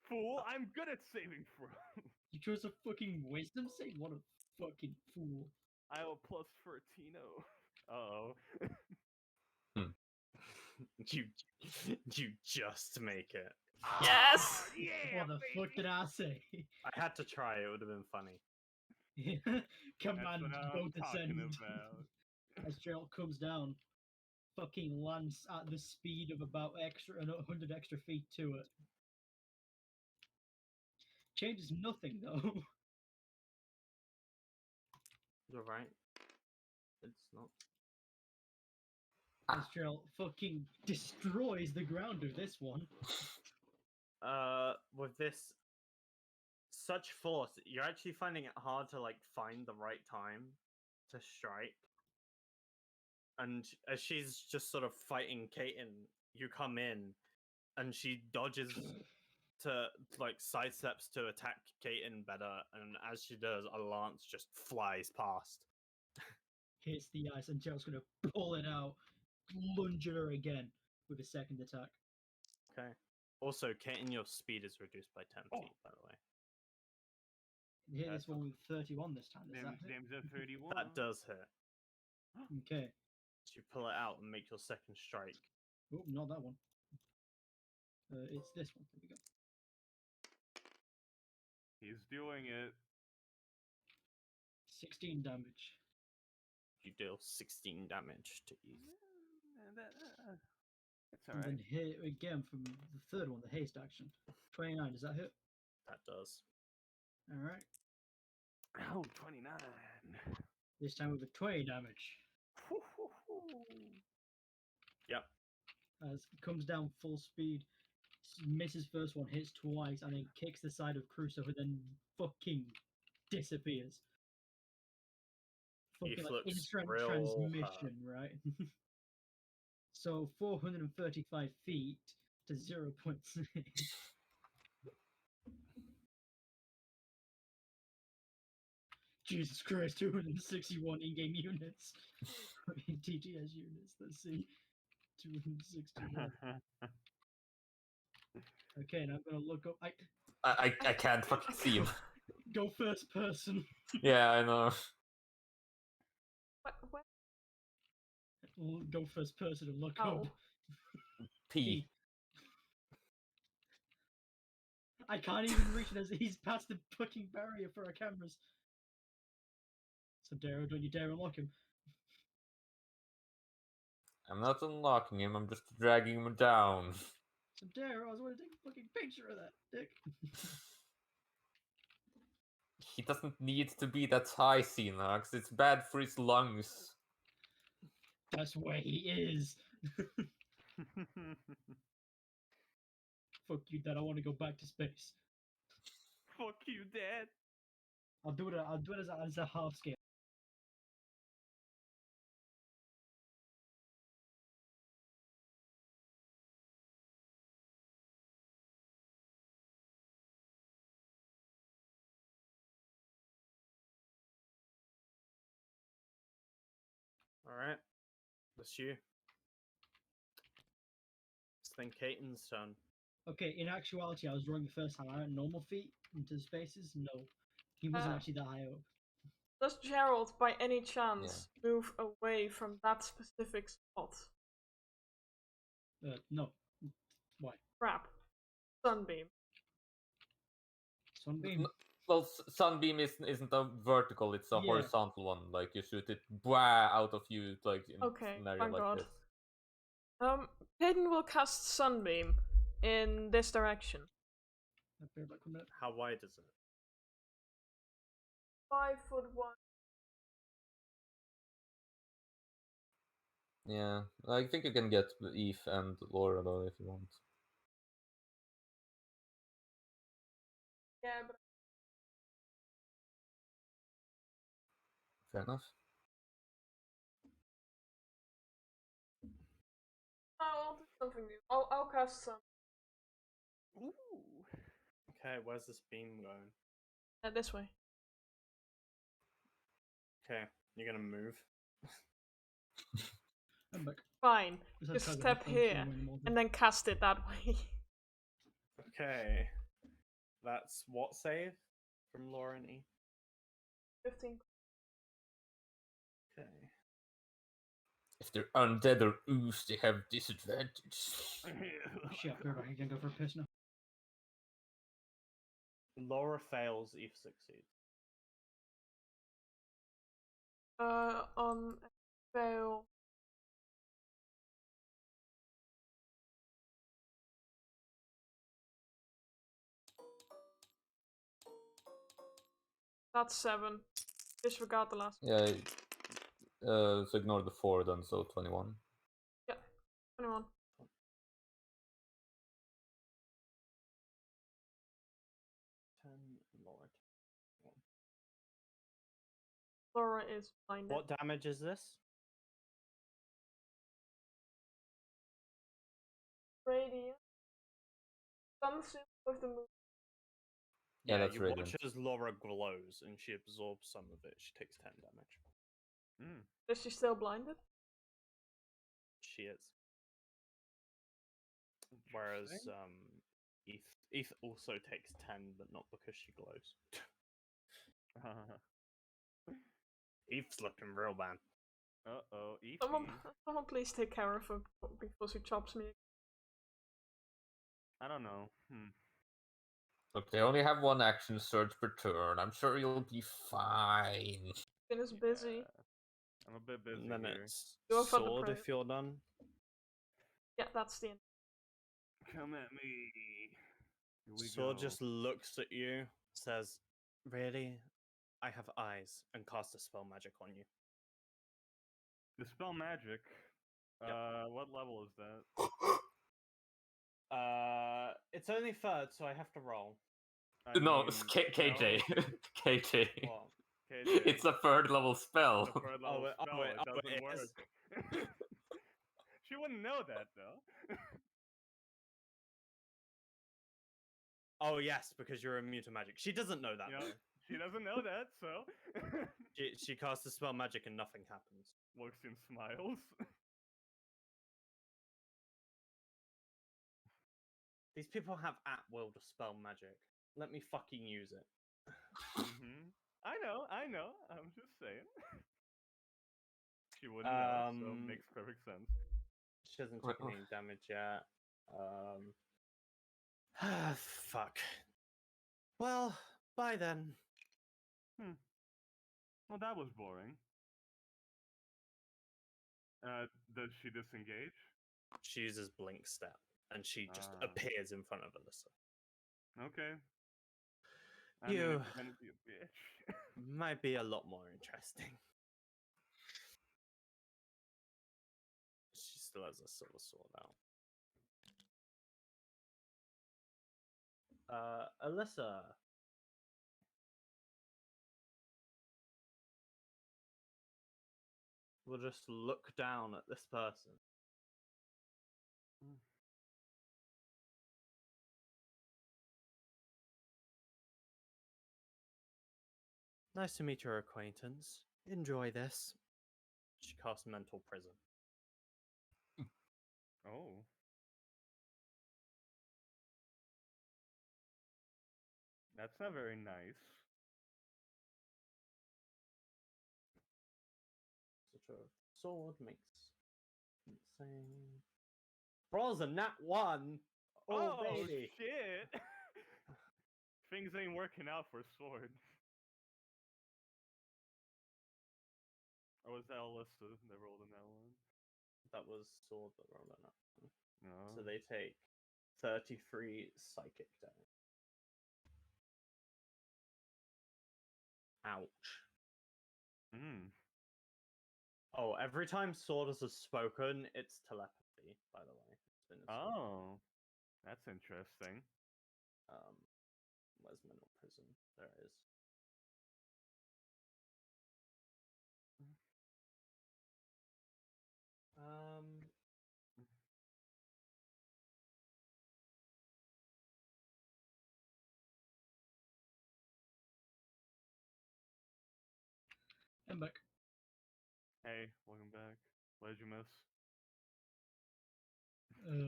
Fool, I'm good at saving throws. You chose a fucking wisdom save? What a fucking fool. I have a plus 13. Uh-oh. You just make it. Yes! Yeah, What the fuck did I say? I had to try. It would have been funny. Command, what go I'm talking descend. about. As Gerald comes down, fucking lands at the speed of about 100 extra feet to it. Changes nothing though. You're right. It's not. As Gerald fucking destroys the ground with this one. With this such force, you're actually finding it hard to like find the right time to strike. And as she's just sort of fighting Kaiten, you come in, and she dodges to like sidesteps to attack Kaiten better, and as she does, a lance just flies past. Hits the ice and Gerald's gonna pull it out, lunge at her again with a second attack. Okay. Also, Kaiten, your speed is reduced by 10 Oh. feet, by the way. Hit That's this one with 31 this time. Does Them, that hit? them's a 31. That does hit. Okay. So you pull it out and make your second strike. Oh, not that one. It's this one. There we go. He's doing it. 16 damage. You deal 16 damage to Eve. It's And alright. then hit again from the third one, the haste action. 29, does that hit? That does. Alright. Oh, 29. This time with a 20 damage. Yep. As it comes down full speed, misses first one, hits twice, and then kicks the side of Crusoe, who then fucking disappears. Fucking Eve like looks instant real transmission, right? So 435 feet to 0.6. Jesus Christ, 261 in-game units. I mean, TTS units, let's see. 261. Okay, and I'm gonna look up. I can't fucking see him. Go first person. Yeah, I know. What? Go first person and look Oh. up. P. I can't even reach it as he's past the fucking barrier for our cameras. So Darrow, don't you dare unlock him. I'm not unlocking him, I'm just dragging him down. So Darrow, I was going to take a fucking picture of that, dick. He doesn't need to be that high, Xenox. It's bad for his lungs. That's where he is. Fuck you, Dad. I want to go back to space. Fuck you, Dad. I'll do it. I'll do it as a half scale. Alright. That's you. It's then Kaiten's turn. Okay, in actuality, I was wrong the first time. I went normal feet into the spaces. No, he wasn't actually that high up. Does Gerald, by any chance, move away from that specific spot? No. Why? Crap. Sunbeam. Sunbeam. Well, Sunbeam isn't a vertical, it's a Yeah. horizontal one. Like, you shoot it blah, out of you, like, in Okay, an area thank like God. this. Hayden will cast Sunbeam in this direction. How wide is it? 5 foot 1. Yeah, I think you can get Eve and Laura, though, if you want. Yeah, but Fair enough. I'll do something new. I'll cast some. Ooh. Okay, where's this beam going? This way. Okay, you're gonna move. I'm back. Fine. Besides Just having step fun here showing them all and then cast it that way. Okay. That's what save from Laura and E? 15. Okay. If they're undead or ooze, they have disadvantage. Shit, I'll go back again, go for a piss now. Laura fails, Eve succeeds. On fail. That's 7. Disregard the last. Yeah, so ignore the 4 then, so 21. Yeah, 21. Laura. Laura is blinded. What damage is this? Radiant. Something with the move. Yeah, that's you radiant. watch as Laura glows and she absorbs some of it. She takes 10 damage. Is she still blinded? She is. Whereas Eth also takes 10, but not because she glows. Eth's looking real bad. Uh-oh, Eefy. Someone please take care of her before she chops me. I don't know. Look, they only have one action surge per turn. I'm sure you'll be fine. Finn is busy. Yeah, I'm a bit busy And then here. it's Go for the sword prayer. if you're done. Yeah, that's the end. Come at me. Here we Sword go. just looks at you, says, "Really? I have eyes," and casts a spell magic on you. The spell magic. Yep. What level is that? It's only third, so I have to roll. No, mean, it's KJ. KJ. What? KJ. It's a 3rd level spell. It's a third level spell. It doesn't it work. is. She wouldn't know that though. Oh yes, because you're immune to magic. She doesn't know that Yeah, though. she doesn't know that, so She casts a spell magic and nothing happens. looks and smiles. These people have at will to spell magic. Let me fucking use it. I know. I'm just saying. She wouldn't know, so makes perfect sense. She hasn't taken any damage yet. Fuck. Well, bye then. Well, that was boring. Does she disengage? She uses blink step, and she just appears in front of Alyssa. Okay. I You mean, if you're gonna be a bitch. might be a lot more interesting. She still has a silver sword out. Alyssa. Will just look down at this person. Nice to meet your acquaintance. Enjoy this. She casts mental prison. Oh. That's not very nice. Such a sword makes insane. Rolls a nat 1. Oh, baby. Shit! Things ain't working out for Sword. Or was that Alyssa that rolled in that one? That was sword that rolled a nat 1. No. So they take 33 psychic damage. Ouch. Oh, every time Sword has spoken, it's telepathy, by the way. It's been Oh. That's interesting. Where's mental prison? There it is. I'm back. Hey, welcome back. What did you miss?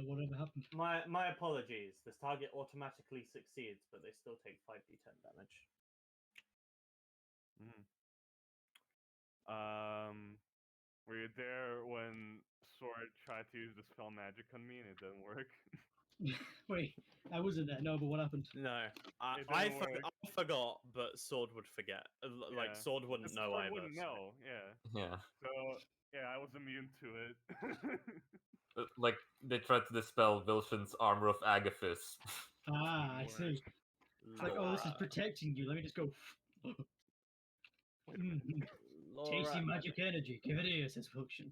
Whatever happened? My apologies. This target automatically succeeds, but they still take 5d10 damage. Were you there when Sword tried to use the spell magic on me and it didn't work? Wait, I wasn't there. No, but what happened? No, It didn't work. I forgot, but Sword would forget. Like Yeah. Sword wouldn't know Sword either. wouldn't so- know, yeah. Yeah. So, yeah, I was immune to it. Like they tried to dispel Vilshin's armor of Agathis. Ah, I Teamwork. see. It's like, oh, this is Laura. protecting you. Let me just go. Wait a minute. Laura, Tasty magic energy. Give it here, says Function.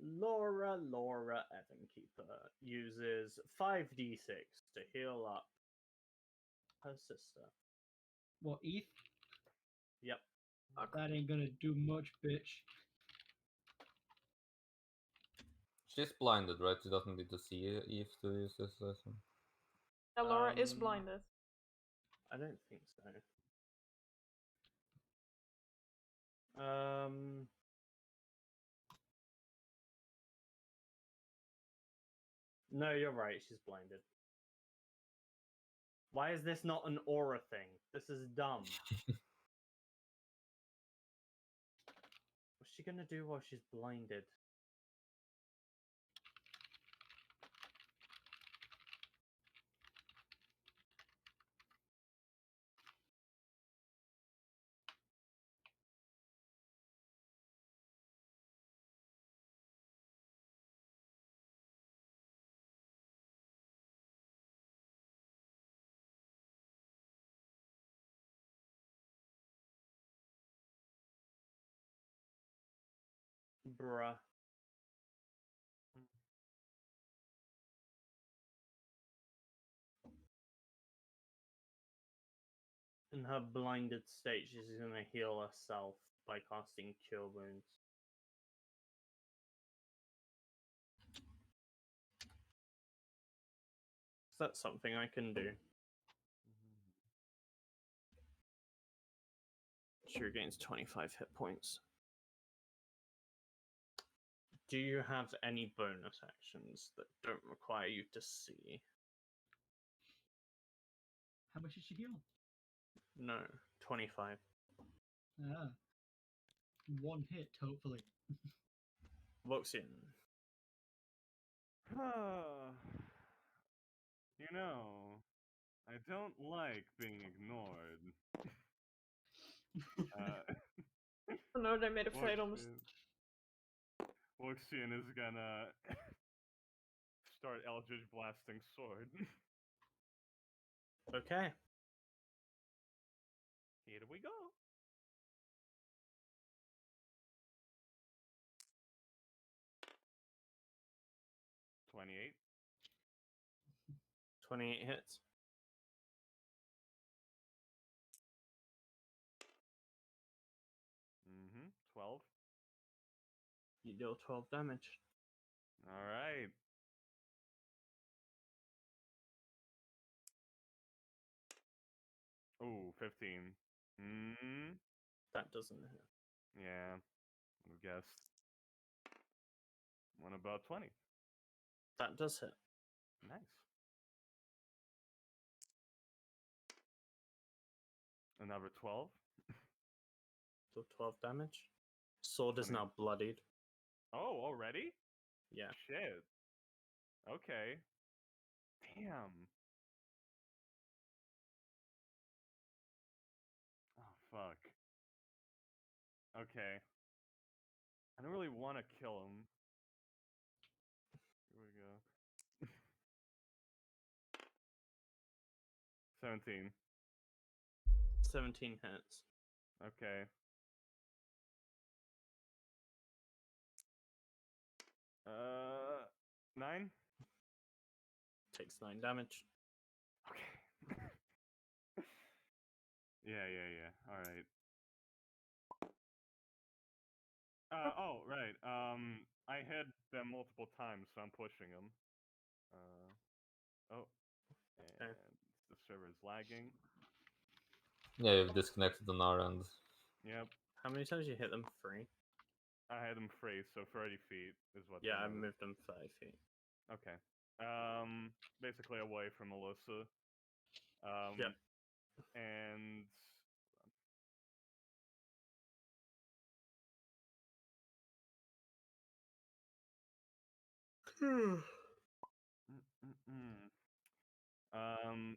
Laura Evankeeper uses 5d6 to heal up her sister. What, ETH? Yep. That ain't gonna do much, bitch. She's blinded, right? She doesn't need to see Eve to use this lesson. Yeah, Laura is Um, blinded. I don't think so. No, you're right. She's blinded. Why is this not an aura thing? This is dumb. What's she gonna do while she's blinded? Bruh. In her blinded state, she's gonna heal herself by casting Cure Wounds. Is that something I can do? She regains 25 hit points. Do you have any bonus actions that don't require you to see? How much did she heal? No, 25. Ah. One hit, hopefully. Voxian. You know, I don't like being ignored. Oh no, they made a fatal mistake. Woxian is gonna start Eldritch blasting Sword. Okay. Here we go. $28. 28 hits. Mm-hmm. 12. You deal 12 damage. All right. Ooh, 15. Mm-hmm. That doesn't hit. Yeah, I guessed. What about 20? That does hit. Nice. Another 12. So 12 damage. Sword is 20. now bloodied. Oh, already? Yeah. Shit. Okay. Damn. Oh, fuck. Okay. I don't really want to kill him. Here we go. 17. 17 hits. Okay. 9? Takes 9 damage. Okay. Yeah. All right. Oh, right. I hit them multiple times, so I'm pushing them. Oh, and Okay. the server is lagging. Yeah, you've disconnected on our end. Yep. How many times you hit them? 3? I had them free, so 30 feet is what. Yeah, they I moved. moved them 30 feet. Okay. Basically away from Alyssa. Yep. And um,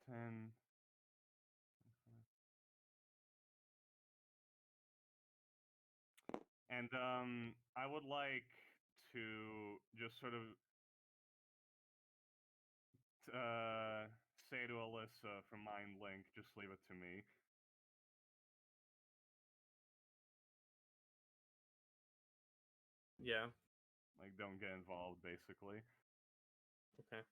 10. And I would like to just sort of say to Alyssa from Mind Link, just leave it to me. Yeah. Like, don't get involved, basically. Okay.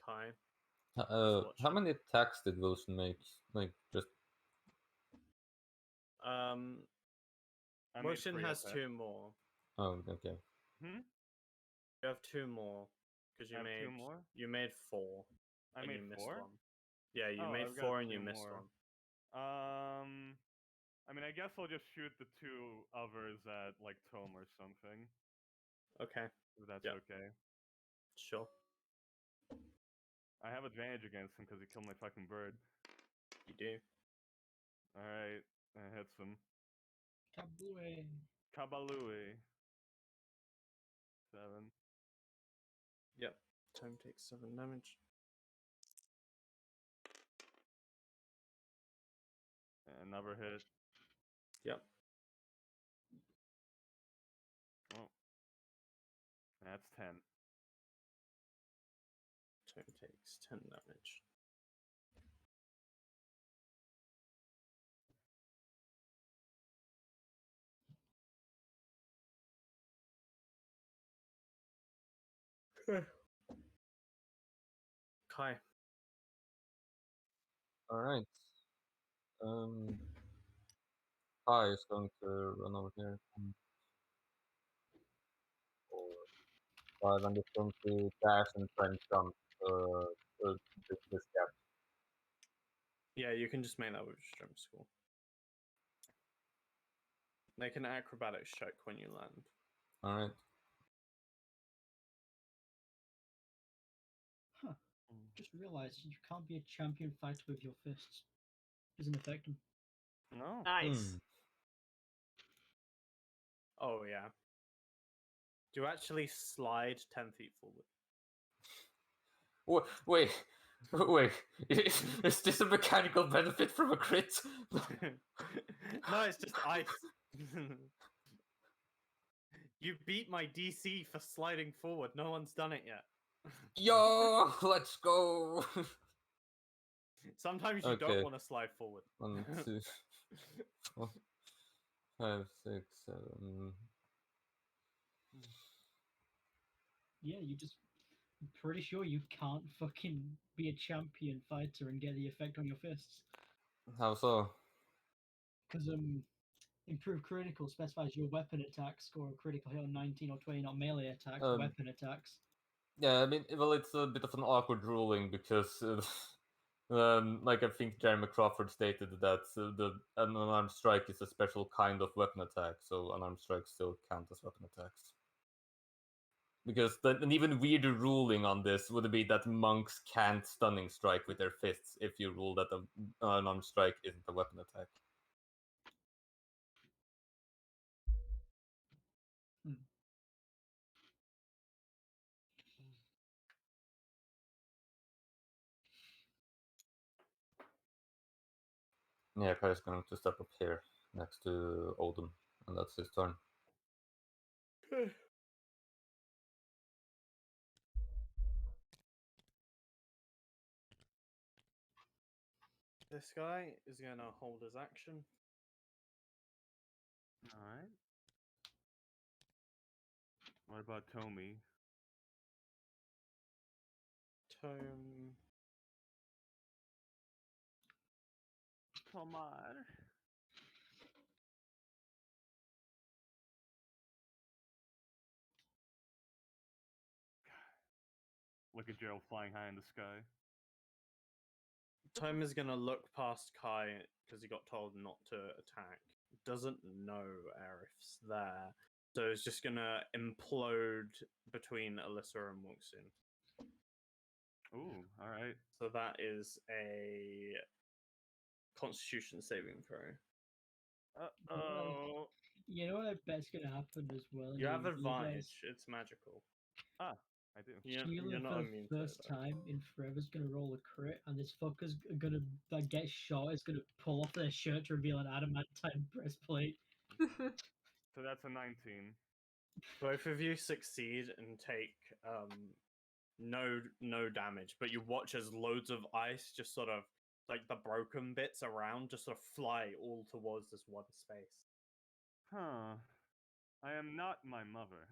Kai. How watching. many attacks did Wilson make? Like, just Um, I made Motion 3 has attacks. 2 more. oh, okay. Hmm? You have 2 more because I have 2 more? You made 4. I and made you missed 4? 1. Yeah, you Oh, made I've got 4 and you 2 missed more. 1. I mean, I guess I'll just shoot the 2 others at, like, Tome or something. Okay. If that's Yep. okay. Sure. I have advantage against him because he killed my fucking bird. You do. Alright, that hits him. Kabooey. Kabalooey. 7. Yep. Tome takes 7 damage. Another hit. Yep. Oh. That's 10. Tome takes 10 damage. Kai. Alright. Kai is going to run over here. 4, 5, and it's going to dash and try and jump this gap. Yeah, you can just make that with your jump school. Make an acrobatics check when you land. Alright. Huh. Just realized you can't be a champion fighter with your fists. Doesn't affect them. No. Nice. Oh, yeah. Do you actually slide 10 feet forward? Wait, wait. Is this a mechanical benefit from a crit? No, it's just ice. You beat my DC for sliding forward. No one's done it yet. Yo, let's go. Sometimes you Okay. don't want to slide forward. 1, 2, 4, 5, 6, 7. Yeah, you just. I'm pretty sure you can't fucking be a champion fighter and get the effect on your fists. How so? Because improved critical specifies your weapon attacks score a critical hit on 19 or 20, not melee attacks, weapon attacks. Yeah, I mean, well, it's a bit of an awkward ruling because, like I think Jeremy Crawford stated that an unarmed strike is a special kind of weapon attack, so unarmed strikes still count as weapon attacks. Because an even weirder ruling on this would be that monks can't stunning strike with their fists if you rule that an unarmed strike isn't a weapon attack. Yeah, Kai's going to step up here next to Odin, and that's his turn. This guy is going to hold his action. Alright. What about Tomy? Tome. Tomar. Look at Gerald flying high in the sky. Tome is gonna look past Kai because he got told not to attack. Doesn't know Aerith's there, so it's just gonna implode between Alyssa and Wuxin. Ooh, all right. So that is a Constitution saving throw. Oh. You know what I bet's gonna happen as well? You have guys- advantage. It's magical. Ah, I do. You're Sheila, not for immune the to it. first though. time in forever, is gonna roll a crit, and this fucker's gonna that gets shot. Is gonna pull off their shirt to reveal an adamantine breastplate. So that's a 19. Both of you succeed and take no damage, but you watch as loads of ice just sort of like the broken bits around just sort of fly all towards this one space. Huh. I am not my mother.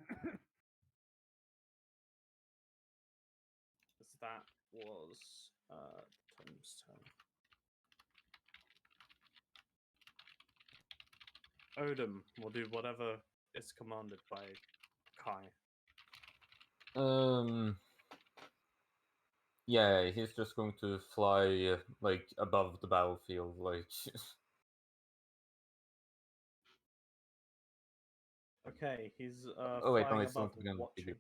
So that was Tom's turn. Odin will do whatever is commanded by Kai. Yeah, he's just going to fly like above the battlefield, like. Okay, he's Oh wait, no, flying it's above not again. watching.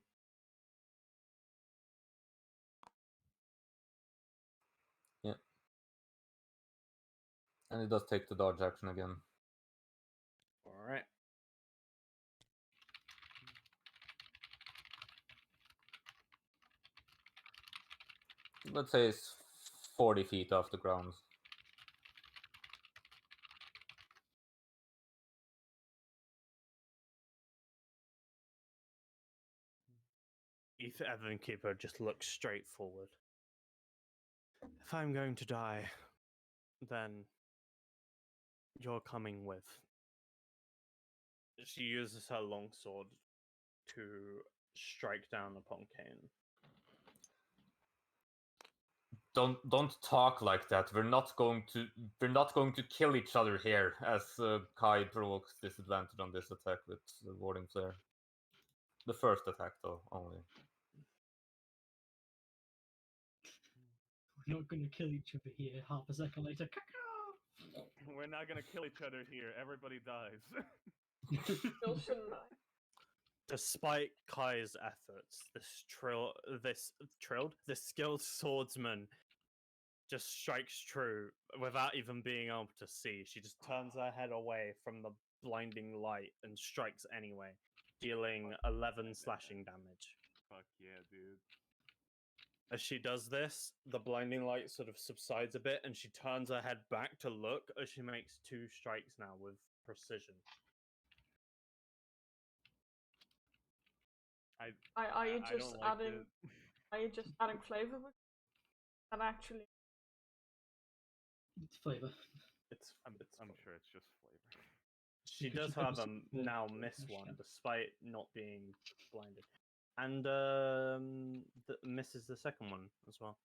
Yeah, and it does take the dodge action again. All right. Let's say it's 40 feet off the ground. Evan Keeper just looks straight forward. If I'm going to die, then you're coming with. She uses her longsword to strike down upon Kane. Don't talk like that. We're not going to kill each other here. As Kai provokes disadvantage on this attack with the warding flare. The first attack though only. We're not gonna kill each other here. Half a second later, caca! We're not gonna kill each other here. Everybody dies. Still shouldn't I? Despite Kai's efforts, this skilled swordsman just strikes true without even being able to see. She just turns her head away from the blinding light and strikes anyway, dealing 11 slashing damage. Fuck yeah, dude. As she does this, the blinding light sort of subsides a bit and she turns her head back to look as she makes 2 strikes now with precision. Are you I just don't like adding? it. Are you just adding flavor with that actually? It's flavor. It's I'm fun. sure it's just flavor. She Because does she have purposely now put miss her one shell. despite not being blinded, and misses the second one as well.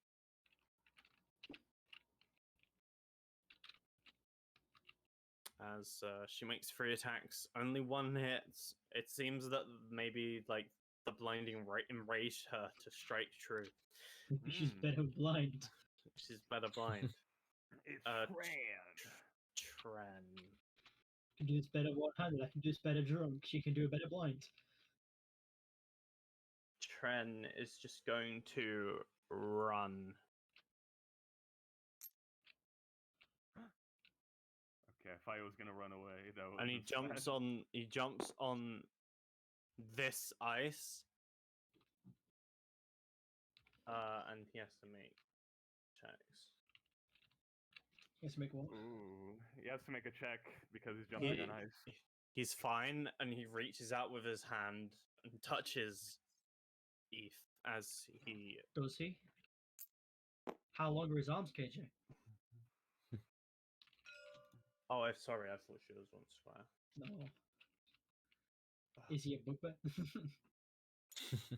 As she makes 3 attacks, only 1 hits. It seems that maybe like the blinding enraged her to strike true. She's better blind. She's better blind. It's Tran. I can do this better one-handed. I can do this better drunk. She can do it better blind. Tren is just going to run. Okay, I thought he was gonna run away. That was And he jumps on this ice. And he has to make checks. Let's make one. Ooh, he has to make a check because he's jumping on ice. He's fine, and he reaches out with his hand and touches Eth as he. Does he? How long are his arms, KJ? Oh, I'm sorry, I thought she was on square. No. Is he a bugbear?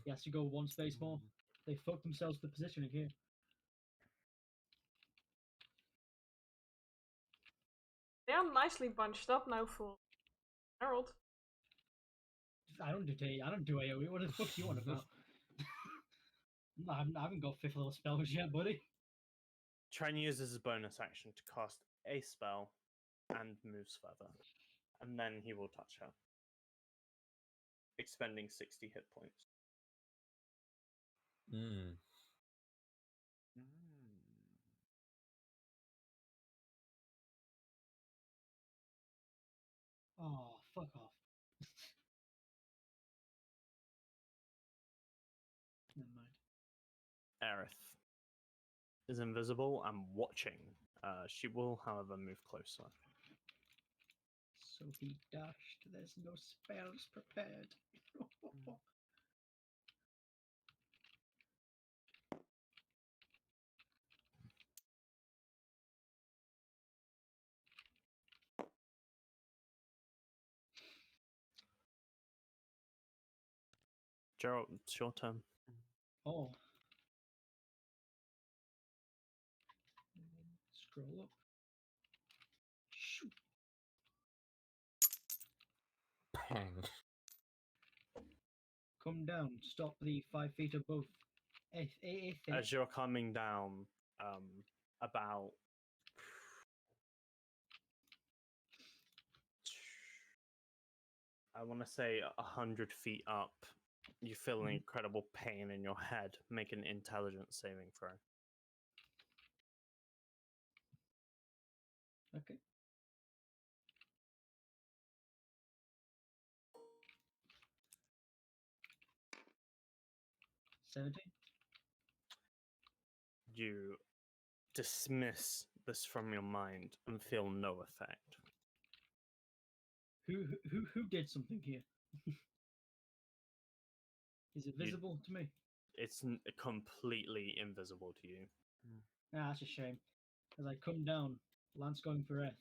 He has to go one space more. They fucked themselves with the positioning here. They are nicely bunched up now for Harold. I don't do AoE. What the fuck you on about? I haven't got 5th level spells yet, buddy. Try and use this as a bonus action to cast a spell and moves further. And then he will touch her, expending 60 hit points. Mm. Oh, fuck off. Never mind. Aerith is invisible and watching. She will, however, move closer. So he dashed. There's no spells prepared. Gerald, it's your turn. Oh. Scroll up. Shoot. Pang. Come down. Stop the 5 feet above. As you're coming down, about I want to say 100 feet up, you feel an Mhm. incredible pain in your head. Make an intelligence saving throw. Okay. $17. You dismiss this from your mind and feel no effect. Who did something here? Is it visible to me? It's completely invisible to you. Ah, that's a shame. As I come down, Lance going for F.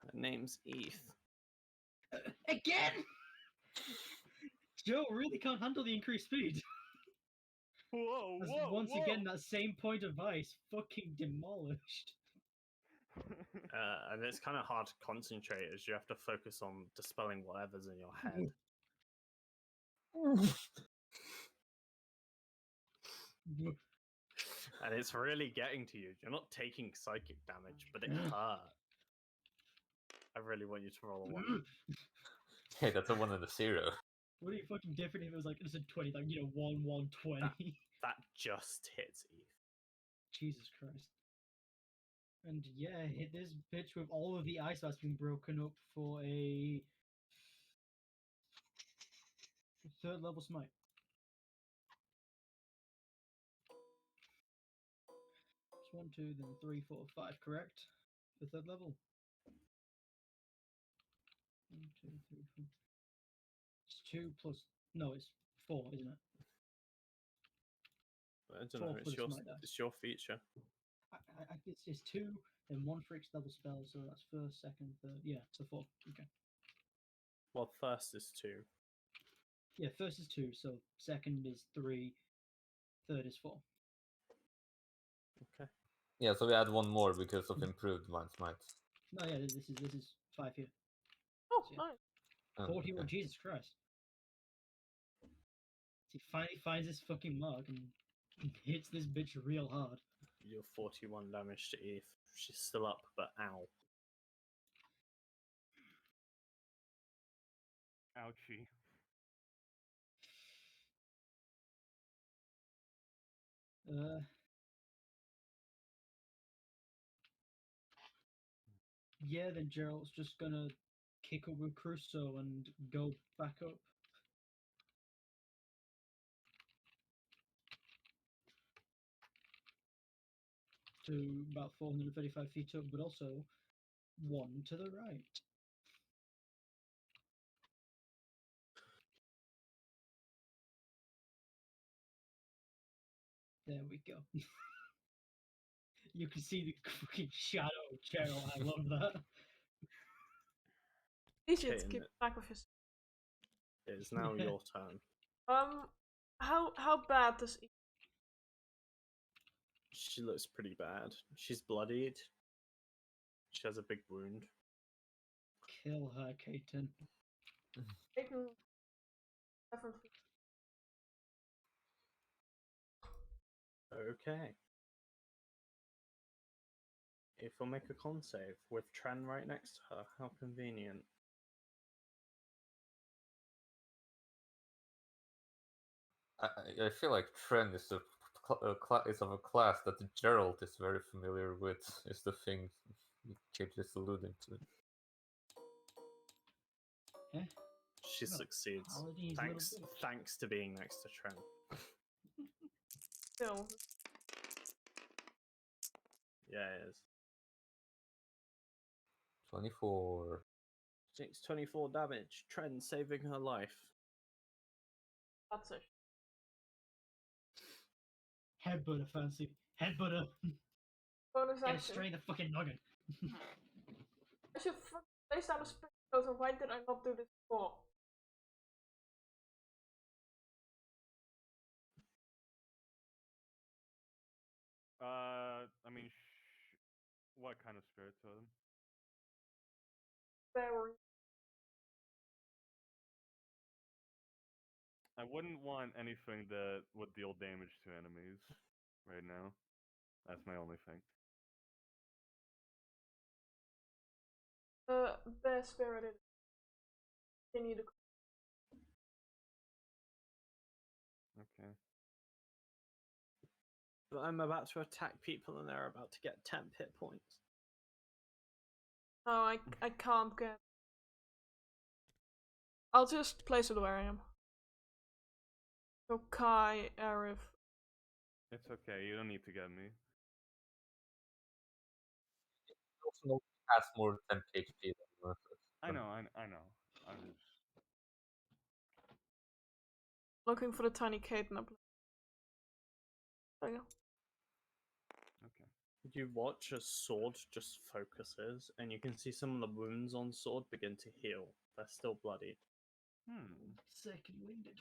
Her name's Eth. Again! Joe really can't handle the increased speed. Whoa, As whoa, once whoa. again, that same point of ice fucking demolished. And it's kind of hard to concentrate as you have to focus on dispelling whatever's in your head. And it's really getting to you. You're not taking psychic damage, but it hurt. I really want you to roll a 1. Hey, that's a 1 and a 0. Would it be fucking different if it was like it's a 20, like 1, 1, 20? That just hits Eve. Jesus Christ. And yeah, hit this bitch with all of the ice that's been broken up for a 3rd level smite. It's 1, 2, then 3, 4, 5, correct? For 3rd level. 1, 2, 3, 4. It's 2 plus. No, it's 4, isn't it? I don't 4 know. for the smite die. It's your feature. It's 2, then 1 for each level spell, so that's 1st, 2nd, 3rd. Yeah, so 4. Okay. Well, first is 2. Yeah, 1st is 2, so 2nd is 3, 3rd is 4. Okay. Yeah, so we add 1 more because of improved Mind Smite. No, yeah, this is 5 here. Oh, Yeah. nice. Oh, 41, okay. Jesus Christ. He finally finds his fucking mark and hits this bitch real hard. You're 41 damage to Eve. She's still up, but ow. Ouchie. Yeah, then Gerald's just gonna kick up with Crusoe and go back up. To about 435 feet up, but also 1 to the right. There we go. You can see the fucking shadow of Gerald. I love that. Easier to Hitting keep it. track of his. It is now your turn. How bad does he? She looks pretty bad. She's bloodied. She has a big wound. Kill her, Kaiten. Aiden definitely. Okay. If we'll make a con save with Tren right next to her, how convenient. I feel like Tren is is of a class that Gerald is very familiar with. Is the thing Kate is alluding to. She No, succeeds. Paladin's little bitch. Thanks to being next to Tren. Still, Yeah, it is. 24. 624 damage. Tren saving her life. that's it. Headbutter, fancy. Headbutter. Bonus Get it action. straight in the fucking noggin. I should place down a spirit totem. Why did I not do this before? I mean, what kind of spirit totem? Very. I wouldn't want anything that would deal damage to enemies right now. That's my only thing. Bear spirited. Continue to. Okay. But I'm about to attack people and they're about to get 10 hit points. No, I can't get. I'll just place it where I am. So Kai, Arif. It's okay. You don't need to get me. Also, nobody has more than 10 HP than us. I know. I know. I'm just. Looking for the tiny Kaiten up. There you go. Okay. You watch as Sword just focuses, and you can see some of the wounds on Sword begin to heal. They're still bloody. Second winded.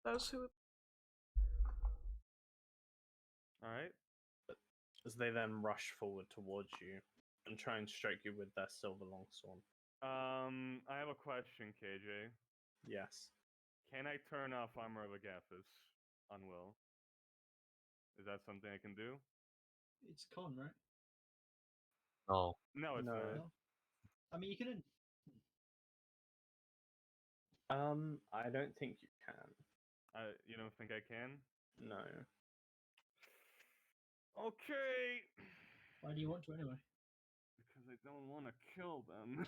Those who. Alright. As they then rush forward towards you and try and strike you with their silver longsword. I have a question, KJ. Yes. Can I turn off Armor of Agathis on will? Is that something I can do? It's con, right? No. No, it's No. not. No. I mean, you can. I don't think you can. You don't think I can? No. Okay. Why do you want to anyway? Because I don't want to kill them.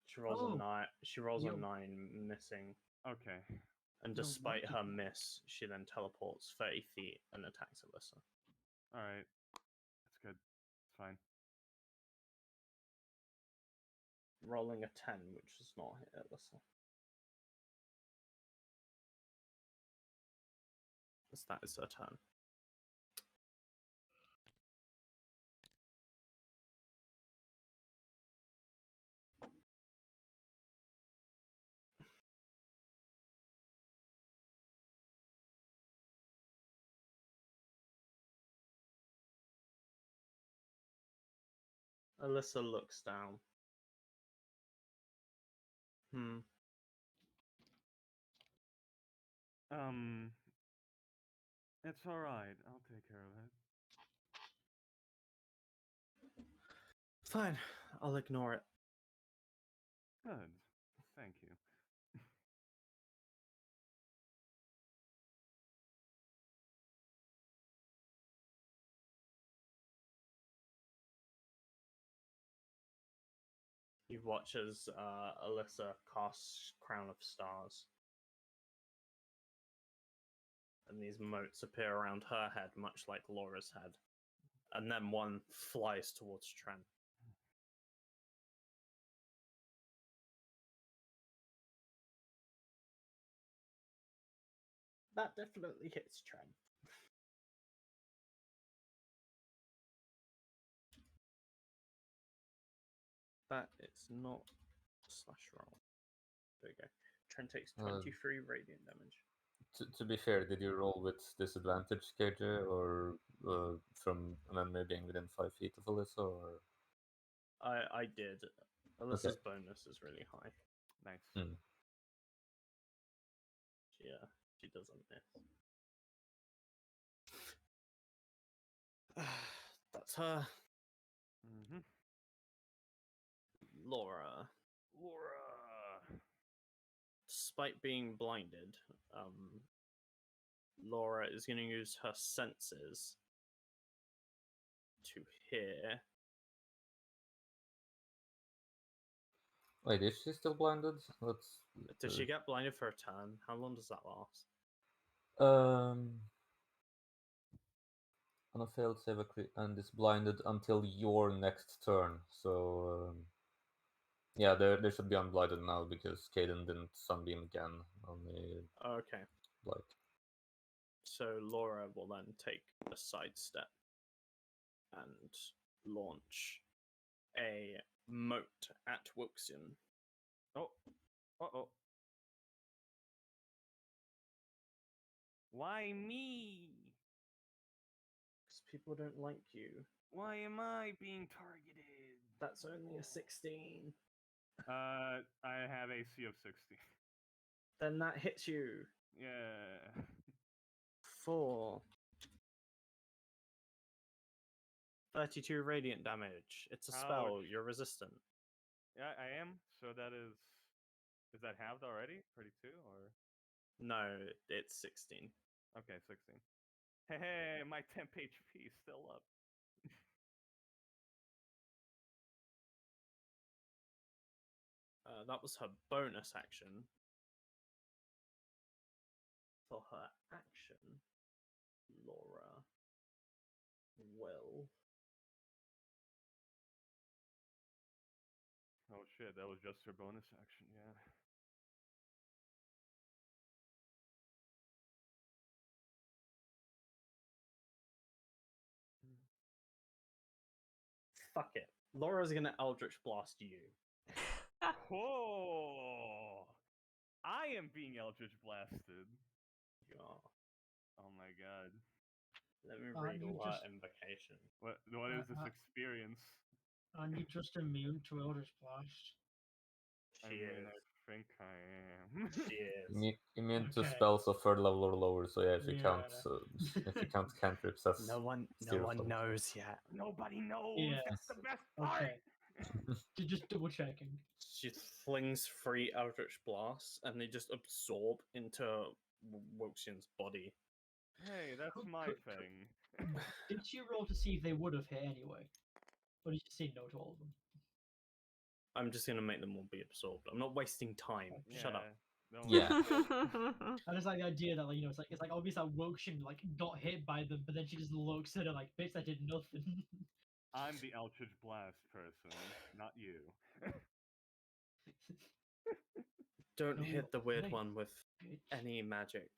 She rolls Oh, a 9. She rolls a you- 9 missing. Okay. And No, despite lucky her people. miss, she then teleports 30 feet and attacks Alyssa. Alright. That's good. It's fine. Rolling a 10, which does not hit Alyssa. As that is her turn. Alyssa looks down. It's alright. I'll take care of it. Fine, I'll ignore it. Good. Thank you. You watch as Alyssa casts Crown of Stars. And these motes appear around her head, much like Laura's head. And then one flies towards Tren. That definitely hits Tren. That is not a slash roll. There you go. Trent takes Uh, 23 radiant damage. To be fair, did you roll with disadvantage, KJ, or from Amanda being within 5 feet of Alyssa, or? I did. Alyssa's bonus is really high. Nice. Hmm. Yeah, she doesn't miss. That's her. Mm-hmm. Laura. Laura. Despite being blinded, Laura is going to use her senses to hear. Wait, is she still blinded? Let's. Does she get blinded for a turn? How long does that last? On a failed save and is blinded until your next turn. So yeah, they should be unblinded now because Caden didn't sunbeam again on the Okay, blight. so Laura will then take a sidestep and launch a moat at Wilkson. Oh. Uh-oh. Why me? Because people don't like you. Why am I being targeted? That's only a 16. I have AC of 60. Then that hits you Yeah. for 32 radiant damage. It's a spell. Ouch. You're resistant. Yeah, I am. So that is that halved already? 32 or? No, it's 16. Okay, 16. Hey, my temp HP is still up. That was her bonus action. For her action, Laura will. Oh shit, that was just her bonus action, yeah. Fuck it. Laura's gonna Eldritch Blast you. Oh! I am being Eldritch Blasted. You are. Oh my god. Let me Aren't read you all her just- What invocation. is this experience? Aren't you just immune to Eldritch Blast? I She mean, is. I think I am. She is. Immune to Okay. spells of third level or lower. So yeah, if you Yeah. can't cantrips, that's No one knows yet. Nobody knows. Yeah. That's the best part. Okay. Just double checking. She flings 3 Eldritch Blasts and they just absorb into Wilkson's body. Hey, that's Could- my could- thing. Did you roll to see if they would have hit anyway? Or did you say no to all of them? I'm just gonna make them all be absorbed. I'm not wasting time. Shut up. Don't Yeah. I just like the idea that, like, you know, it's like obvious that Wilkson like got hit by them, but then she just looks at her like, bitch, I did nothing. I'm the Eldritch Blast person, not you. Don't No, hit the weird thanks, one with bitch. any magic.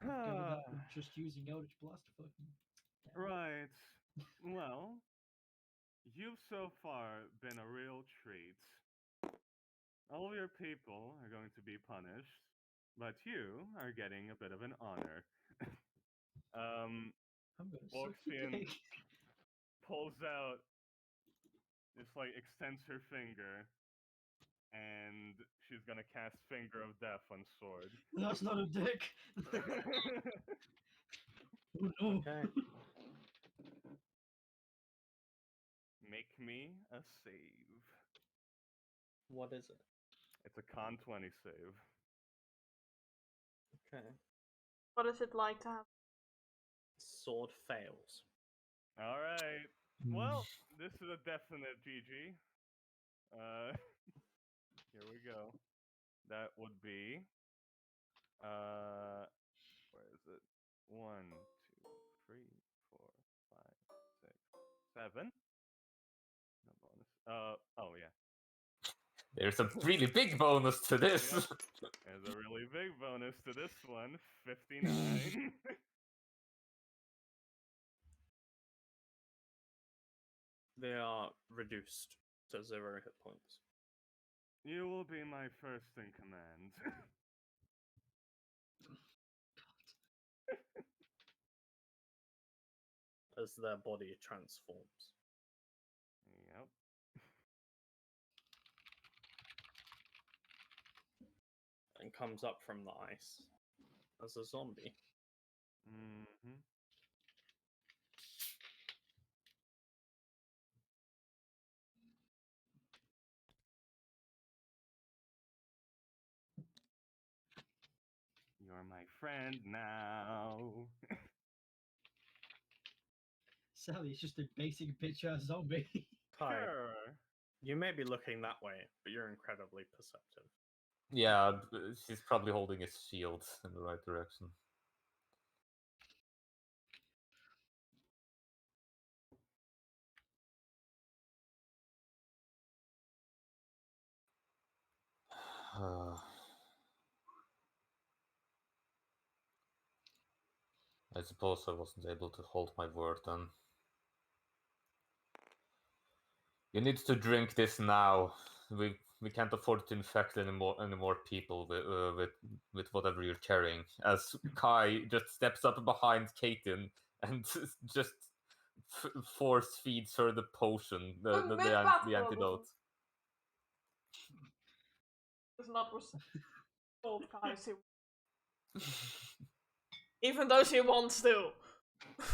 Go with that. I'm just using Eldritch Blast to fucking. Right. Well, you've so far been a real treat. All of your people are going to be punished, but you are getting a bit of an honor. I'm gonna suck your Boxian dick. pulls out, just like extends her finger, and she's gonna cast Finger of Death on Sword. That's not a dick. Oh no. Okay. Make me a save. What is it? It's a con 20 save. Okay. What is it like to have? Sword fails. Alright. Well, this is a definite GG. Here we go. That would be where is it? 1, 2, 3, 4, 5, 6, 7. No bonus. Oh yeah. There's a really big bonus to this. Yep. There's a really big bonus to this one. 59. They are reduced So 0 hit points. You will be my first in command. As their body transforms. Yep. And comes up from the ice as a zombie. Mm-hmm. You're my friend now. Sally, it's just a basic bitch ass zombie. Kai, Sure. you may be looking that way, but you're incredibly perceptive. Yeah, she's probably holding his shield in the right direction. I suppose I wasn't able to hold my word then. You need to drink this now. We can't afford to infect any more people with whatever you're carrying. As Kai just steps up behind Katin and just force feeds her the potion, the antidote. It's not old guys who, even though she wants to.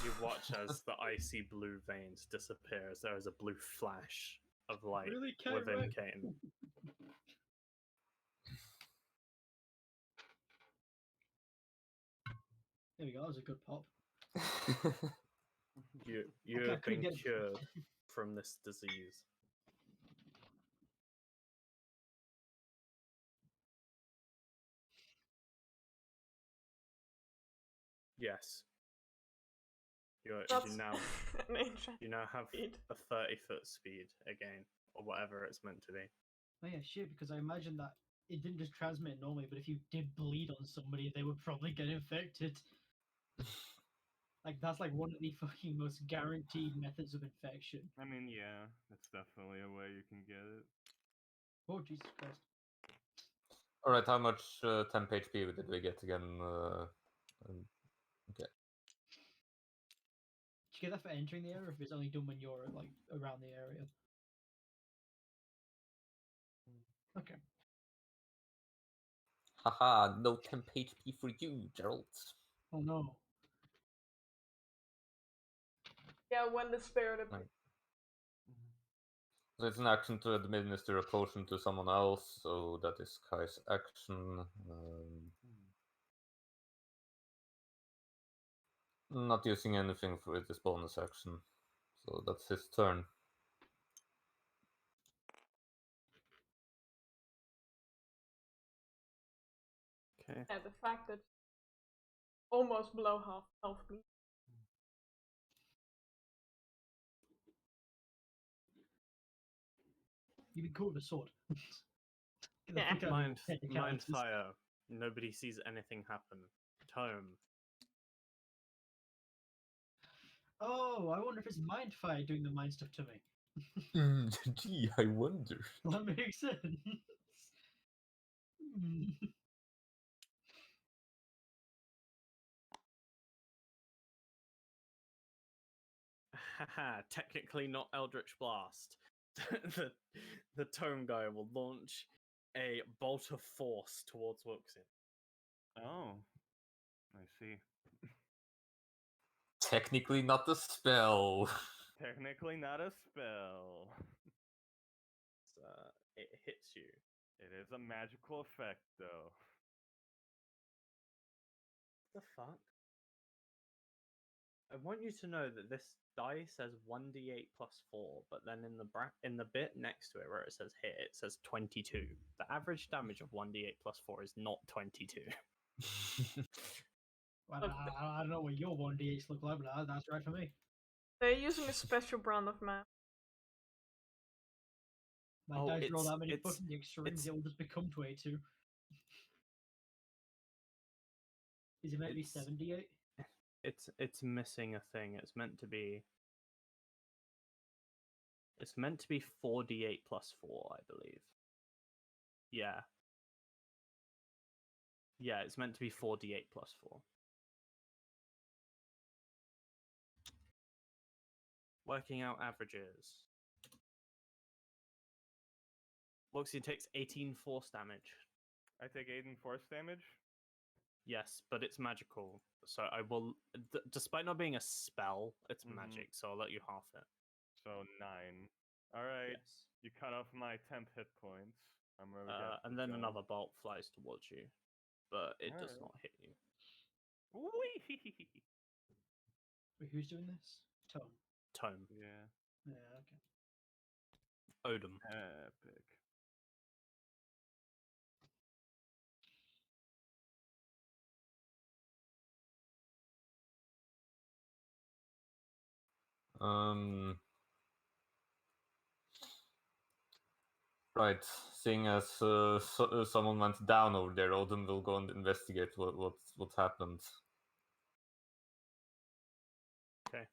You watch as the icy blue veins disappear as there is a blue flash of light Really, within Kyra? Kane. There we go. That was a good pop. You Okay, I have couldn't been get it. cured from this disease. Yes. That's now an interesting you now have speed. a 30-foot speed again, or whatever it's meant to be. Oh yeah, shit. Because I imagine that it didn't just transmit normally, but if you did bleed on somebody, they would probably get infected. Like that's like one of the fucking most guaranteed methods of infection. I mean, yeah, that's definitely a way you can get it. Oh Jesus Christ! Alright, how much temp HP did we get again? Okay. Did you get that for entering the area, or if it's only done when you're like around the area? Okay. Haha, no temp HP for you, Gerald. Oh no. Yeah, when the spirit of Right. So it's an action to administer a potion to someone else, so that is Kai's action. Not using anything for it is bonus action, so that's his turn. Okay. yeah, the fact that almost below half health bleed. You'd be cool with a sword. Get the Yeah. fuck out of Mind here, technicalities. fire. Nobody sees anything happen. Tome. Oh, I wonder if it's mind fire doing the mind stuff to me. Gee, I wonder. That makes sense. Hmm. Haha, technically not Eldritch Blast. the tome guy will launch a bolt of force towards Wuxin. Oh, I see. Technically not the spell. Technically not a spell. It hits you. It is a magical effect, though. The fuck? I want you to know that this die says 1d8 plus 4, but then in the bit next to it where it says hit, it says 22. The average damage of 1d8 plus 4 is not 22. Well, Look, I don't know what your 1d8s look like, but that's right for me. they're using a special brand of math. My Oh, dice roll it's- that many it's- fucking extremes, it's- it will just become 22. Is it meant to be It's- 78? It's missing a thing. It's meant to be It's meant to be 4d8 plus 4, I believe. Yeah. Yeah, it's meant to be 4d8 plus 4. Working out averages. Loxie takes 18 force damage. I take 8 and force damage. Yes, but it's magical. So I will, despite not being a spell, it's Mhm. magic, so I'll let you half it. So 9. All right. Yes. You cut off my temp hit points. I'm Orgisia And then zone. another bolt flies towards you, but it does Alright. not hit you. Whee! Wait, who's doing this? Tone. Tome. Yeah. Yeah, okay. Odom. Epic. Right. Seeing as someone went down over there, Odin will go and investigate what happened. Okay.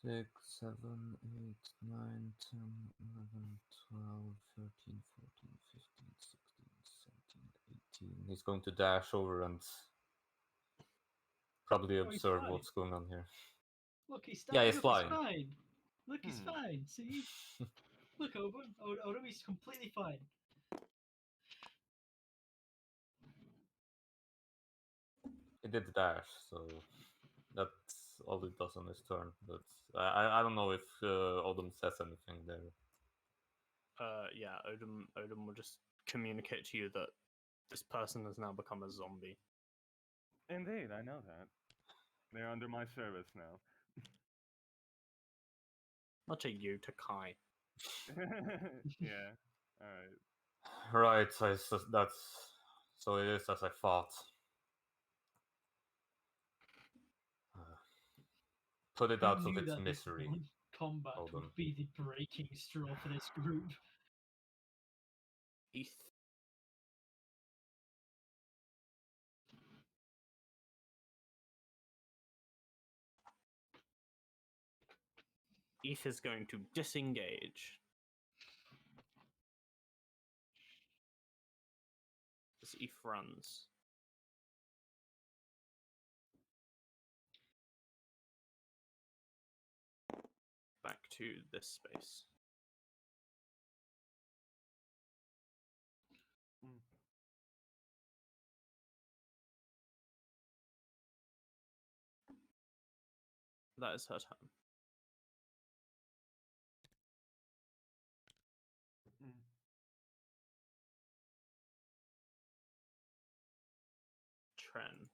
Six, 7, 8, 9, 10, 11, 12, 13, 14, 15, 16, 17, 18. He's going to dash over and probably Oh, he's observe fine. what's going on here. Look, he's Yeah, he's Look, flying. He's fine. Look, he's Hmm. fine. See? Look, Odom, he's completely fine. He did dash, so that's all it does on his turn. But I don't know if Odin says anything there. Yeah, Odom will just communicate to you that this person has now become a zombie. Indeed, I know that. They're under my service now. Not to you, to Kai. Yeah. Alright. Right, that's so it is as I thought. Put it Who out of knew its that this misery. one combat Hold would on. be the breaking straw for this group? Eth. Eth is going to disengage. As Eth runs. Back to this space. Mm. That is her turn. Mm. Tren.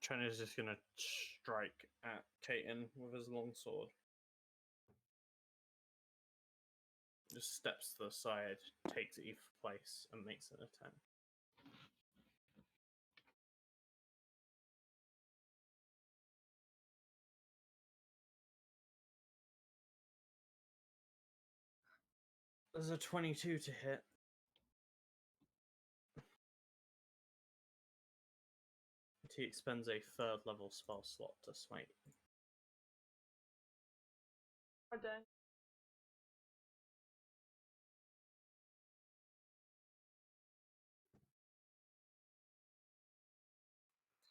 Tren is just gonna strike at Kaiten with his longsword. Just steps to the side, takes Eth's place, and makes an attempt. There's a 22 to hit. He expends a 3rd level spell slot to smite. Or dang.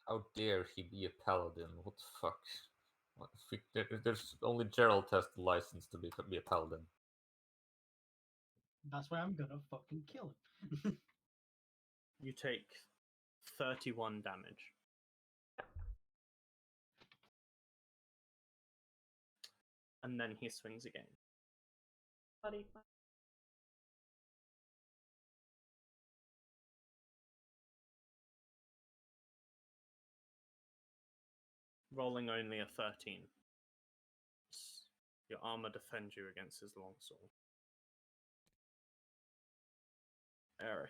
How dare he be a paladin? What the fuck? There's only Gerald has the license to be a paladin. That's why I'm gonna fucking kill him. You take 31 damage. And then he swings again. Bloody. Rolling only a 13. Your armor defends you against his longsword. Aerith.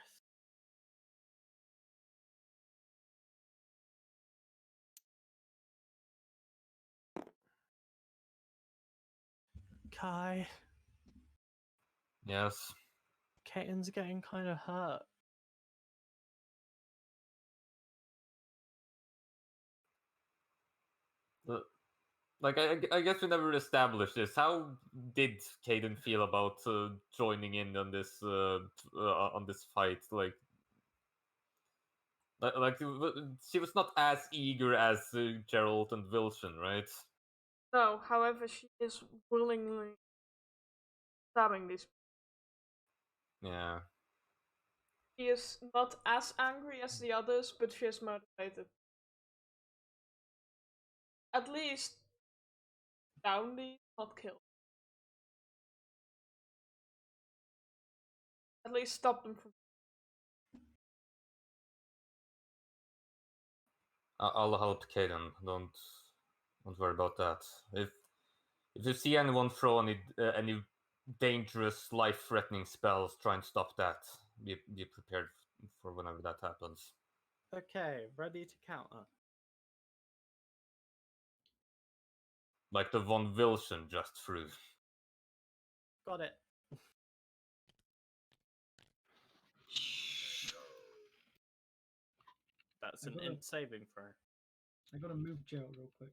Kai, Yes. Kaiten's getting kind of hurt. Like I guess we never established this. How did Caden feel about joining in on this fight? She was not as eager as Gerald and Wilson, right? No, however, she is willingly stabbing these. Yeah. She is not as angry as the others, but she is motivated. At least down these, not kill. At least stop them from. I'll help Caden. Don't worry about that. If you see anyone throw any dangerous, life-threatening spells, try and stop that. Be prepared for whenever that happens. Okay, ready to counter. Like the Von Wilson just threw. Got it. That's an int saving throw. I gotta move Gerald real quick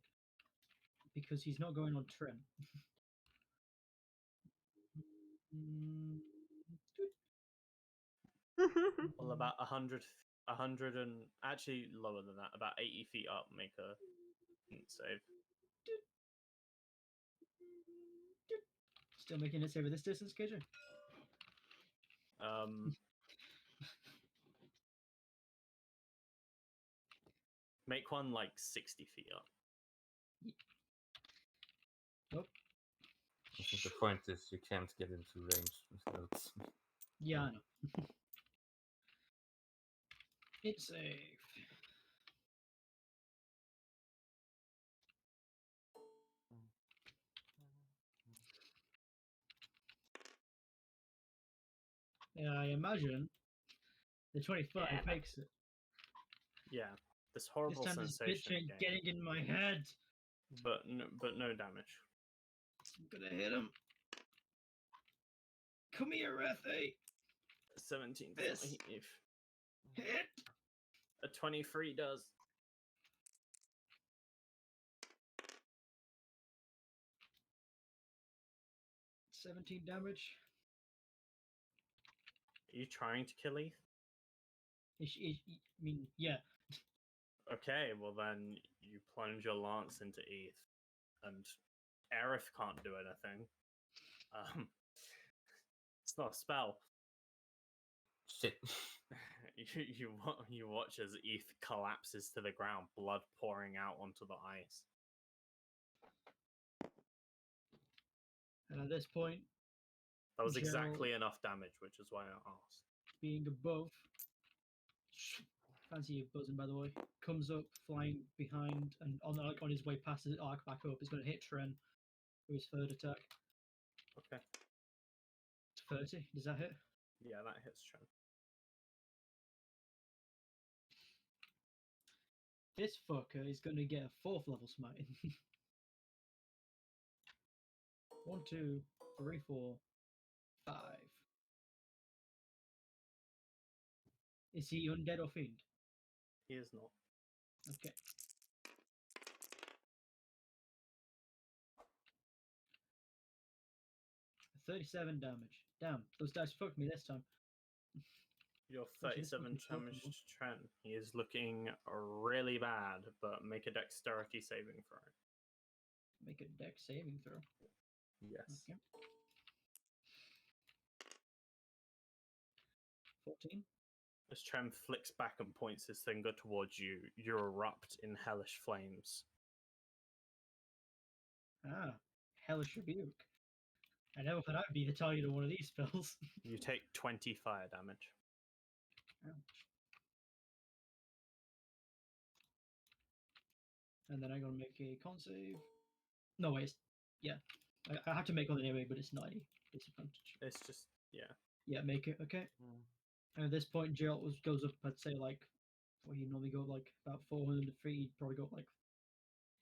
because he's not going on Trent. Well, about 100, 100 and actually lower than that, about 80 feet up, make a int save. Still making it save at this distance, KJ? Make one like 60 feet up. Nope. I think the point is you can't get into range without. Yeah, I know. It's safe. Yeah, I imagine the 25 Yeah. makes it. Yeah, this This horrible time this bitch sensation ain't again, getting in my head. but no damage. I'm gonna hit him. Come here, Rethy. 17 This. does not hit. Hit. A 23 does. $17 damage. Are you trying to kill Eth? I mean, yeah. Okay, well then you plunge your lance into Eth, and Aerith can't do anything. It's not a spell. Shit. You watch as Eth collapses to the ground, blood pouring out onto the ice. And at this point, That was Gerald- exactly enough damage, which is why I asked. being above, fancy you buzzing by the way, comes up flying behind and on his way past his arc back up, is going to hit Tren with his third attack. Okay. 30, does that hit? Yeah, that hits Chen. This fucker is going to get a 4th level smite. 1, 2, 3, 4, 5. Is he undead or fiend? He is not. Okay. $37 damage. Damn, those dice fucked me this time. You're Actually, this 37 fucking damage fucking to Trent. He is looking really bad, but make a dexterity saving throw. Make a dex saving throw. Yes. Okay. 14. As Trem flicks back and points his finger towards you, you erupt in hellish flames. Ah, hellish rebuke. I never thought I'd be the target of one of these spells. You take 20 fire damage. Ouch. And then I'm gonna make a con save. No, wait, yeah. I have to make one anyway, but it's 90 disadvantage. It's just, yeah. Yeah, make it, okay. At this point, Geralt goes up, I'd say, like, well, you normally go like about 400 feet. He'd probably go like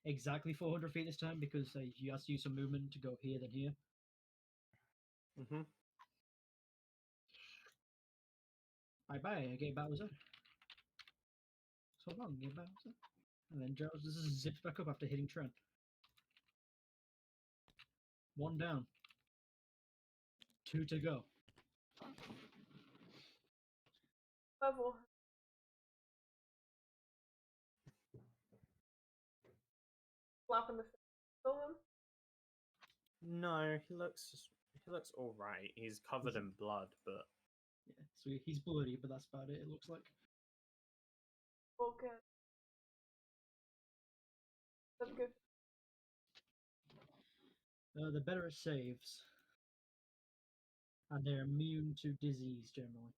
exactly 400 feet this time because you have to use some movement to go here then here. Mm-hmm. Bye bye, Game Bowser. So long, Game Bowser. And then Geralt just zips back up after hitting Trent. One down. 2 to go. Level. Slap in the face. Kill him. No, he looks all right. He's covered in blood, but Yeah, so he's bloody, but that's about it. It looks like. Okay. That's good. They're better at saves, and they're immune to disease generally.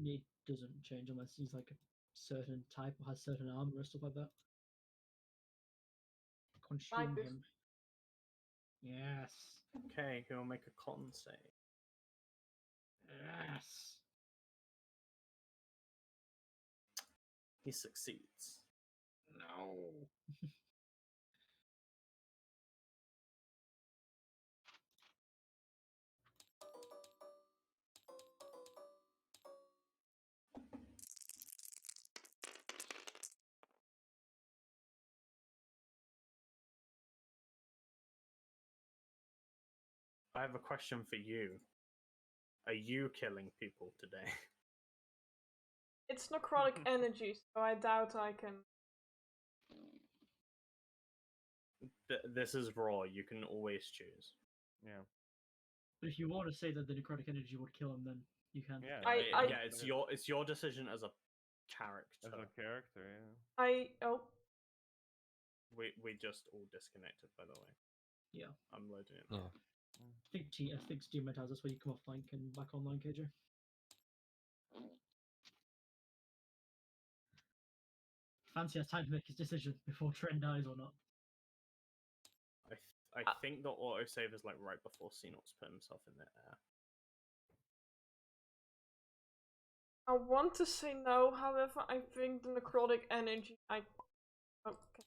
It doesn't change unless he's like a certain type or has certain armor or stuff like that. Consume Like this. him. Yes. okay, he'll make a con save. Yes. He succeeds. No. I have a question for you. Are you killing people today? It's necrotic energy, so I doubt I can. This is raw. You can always choose. Yeah. But if you want to say that the necrotic energy would kill him, then you can. Yeah. Yeah, it's your decision as a character. As a character, yeah. We just all disconnected, by the way. Yeah. I'm loading it. Yeah. I think Steam has that's where you come off link and back online, KJ. Fancy has time to make his decision before Trent dies or not. I think the autosave is like right before Xenos put himself in the air. I want to say no, however, I think the necrotic energy. Okay.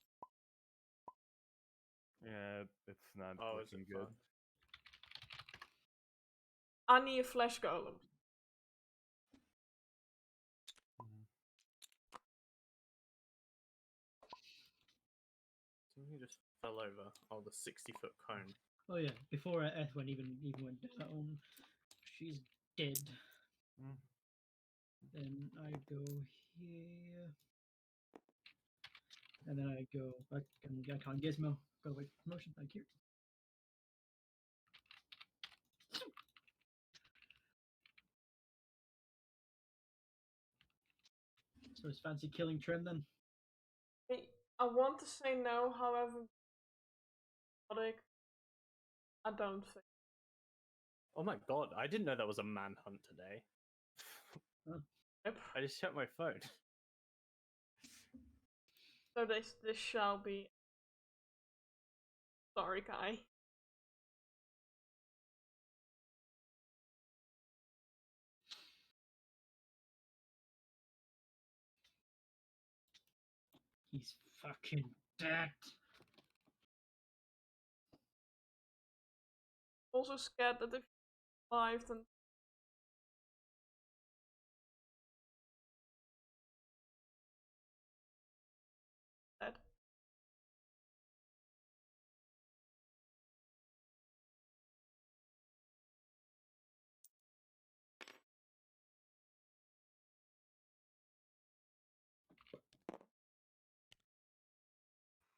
Yeah, it's not Oh, is looking it good. fucked? I need a flesh golem. He just fell over. Oh, the 60-foot cone. Oh yeah, before Ethwen even went down, she's dead. Mm. Then I go here, and then I go back and I can't gizmo. Gotta wait for promotion. Thank you. So it's fancy killing Trim then. I want to say no, however, necrotic. I don't think. Oh my god, I didn't know there was a manhunt today. Yep. I just checked my phone. So this shall be. Sorry, Kai. He's fucking dead. Also scared that if he's alive, then dead.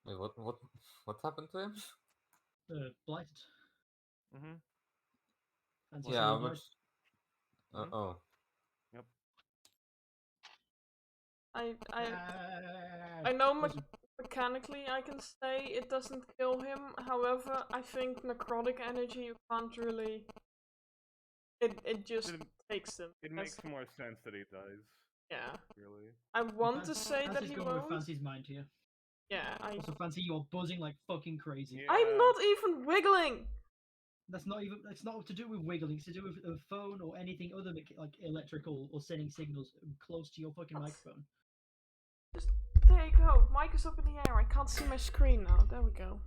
Wait, what happened to him? Blight. Mm-hmm. Fancy Yeah, seeing much. her? Oh, Yep. I know mechanically I can say it doesn't kill him. However, I think necrotic energy you can't really. It just takes him. It makes more sense that he dies. Yeah. Really. I want to say that Fancy's he going with won't. Fancy's mind here. Yeah, Also, Fancy, you're buzzing like fucking crazy. I'm not even wiggling! That's not even. It's not to do with wiggling. It's to do with a phone or anything other than like electrical or sending signals close to your fucking microphone. Just, there you go. Mic is up in the air. I can't see my screen now. There we go.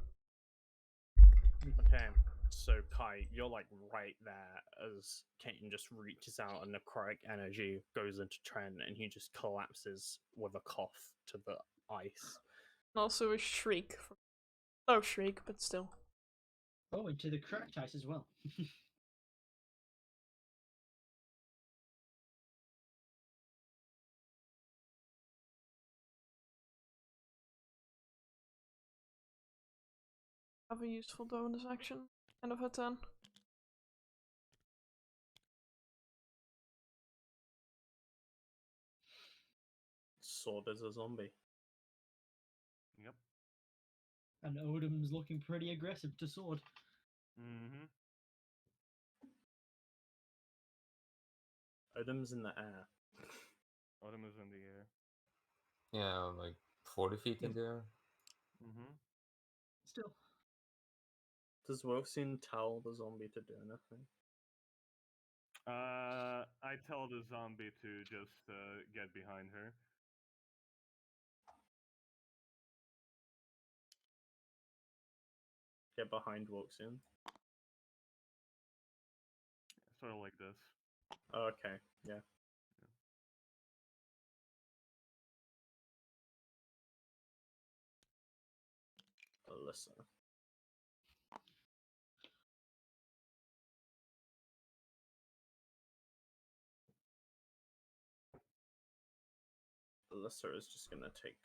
Okay, so Kai, you're like right there as Kane just reaches out and necrotic energy goes into Trent and he just collapses with a cough to the ice. And also a shriek. Oh, shriek, but still. Oh, into the cracked ice as well. Have a useful bonus action. End of her turn. Sword is a zombie. Yep. And Odin's looking pretty aggressive to sword. Mm-hmm. Odin's in the air. Autumn is in the air. Yeah, like 40 feet in there. Mm-hmm. Still. Does Wilson tell the zombie to do anything? I tell the zombie to just get behind her. Get behind Wilson. Sort of like this. Oh, okay, yeah. Alyssa. Alyssa is just gonna take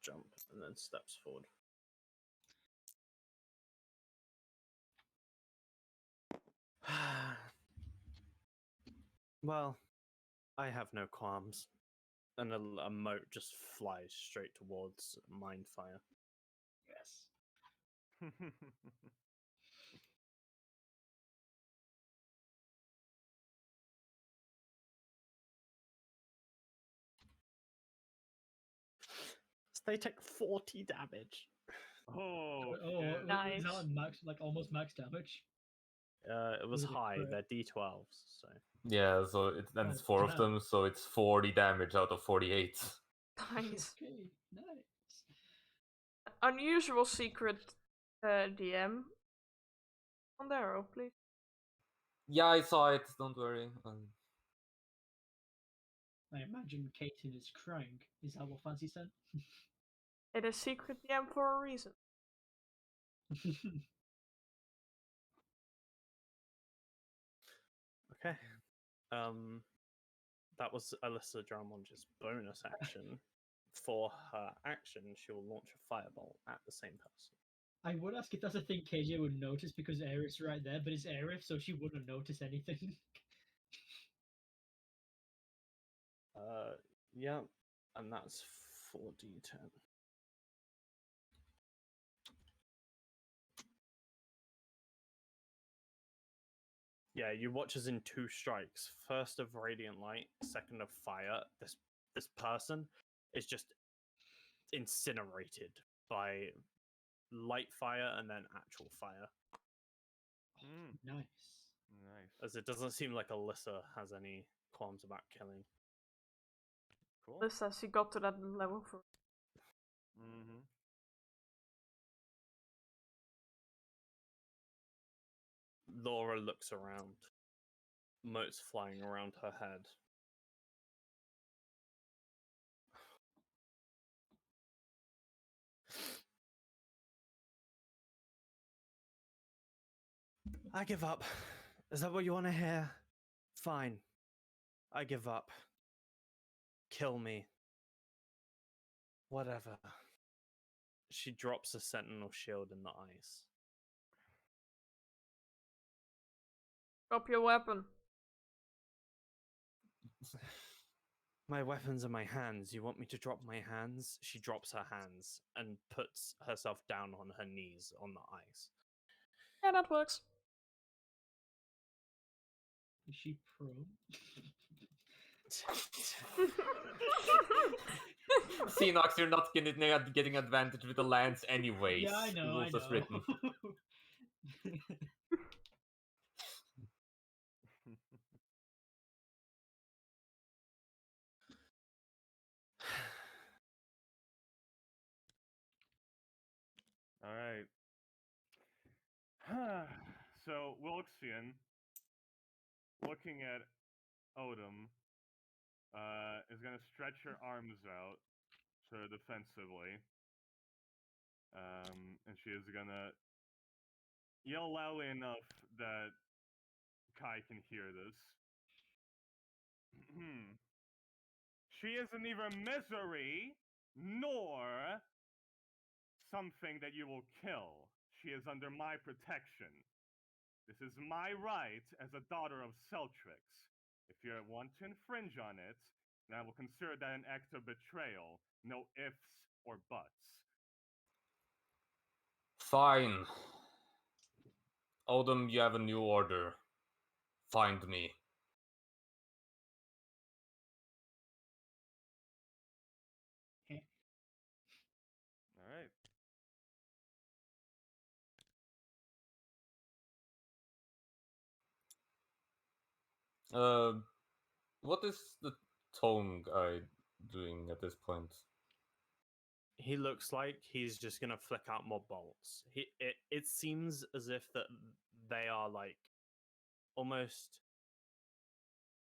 jump and then steps forward. Well, I have no qualms. And a mote just flies straight towards Mindfire. Yes. So they take 40 damage. Oh, Oh, shit. Nice. is that like max, like almost max damage? It was Was it a high, crit? they're D12s, so. Yeah, so it's Oh, 4 of damn. them, so it's 40 damage out of 48. Nice. Okay, nice. Unusual secret DM. On the arrow, please. Yeah, I saw it. Don't worry. I imagine Kaiten is crying. Is that what Fancy said? It is secret DM for a reason. Okay. That was Alyssa Drummond's bonus action. For her action, she will launch a fireball at the same person. I would ask if that's a thing KJ would notice because Aerith's right there, but it's Aerith, so she wouldn't notice anything. Yeah, and that's 4d10. Yeah, you watch as in 2 strikes. First of radiant light, second of fire. This person is just incinerated by light fire and then actual fire. Mm, Nice. nice. As it doesn't seem like Alyssa has any qualms about killing. Cool. This says he got to that level for. Mm-hmm. Laura looks around. Motes flying around her head. I give up. Is that what you want to hear? Fine. I give up. Kill me. Whatever. She drops a sentinel shield in the ice. Drop your weapon. My weapons are my hands. You want me to drop my hands? She drops her hands and puts herself down on her knees on the ice. Yeah, that works. Is she prone? Xenox, you're not getting advantage with the lance anyways. Yeah, I The know, I rules as know. written. All right. So Wilxian, looking at Odom, is gonna stretch her arms out, sort of defensively, and she is gonna yell loudly enough that Kai can hear this. She isn't neither misery nor something that you will kill. She is under my protection. This is my right as a daughter of Celtrix. If you want to infringe on it, then I will consider that an act of betrayal. No ifs or buts. Fine. Odom, you have a new order. Find me. All right. What is the tone guy doing at this point? He looks like he's just gonna flick out more bolts. It seems as if that they are like almost.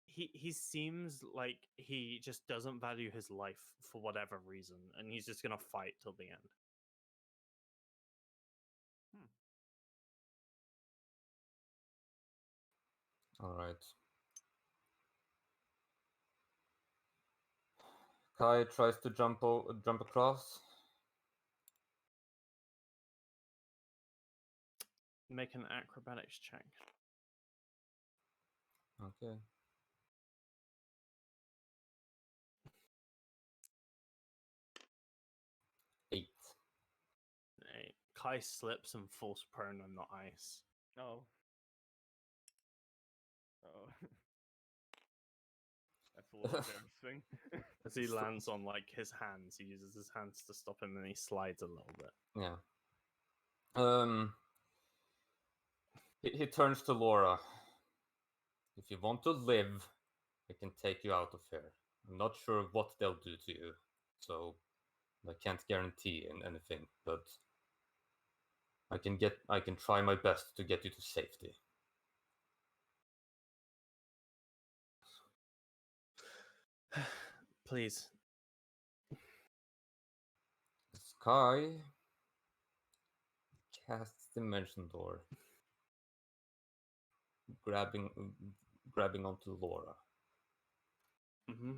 He seems like he just doesn't value his life for whatever reason, and he's just gonna fight till the end. All right. Kai tries to jump across. Make an acrobatics check. Okay. 8. Kai slips and falls prone on the ice. Oh. Oh. That's a little embarrassing. As he lands on like his hands, he uses his hands to stop him, and he slides a little bit. Yeah. He turns to Laura. If you want to live, I can take you out of here. I'm not sure what they'll do to you, so I can't guarantee anything, but I can try my best to get you to safety. Please. Sky casts Dimension Door, grabbing onto Laura. Mm-hmm.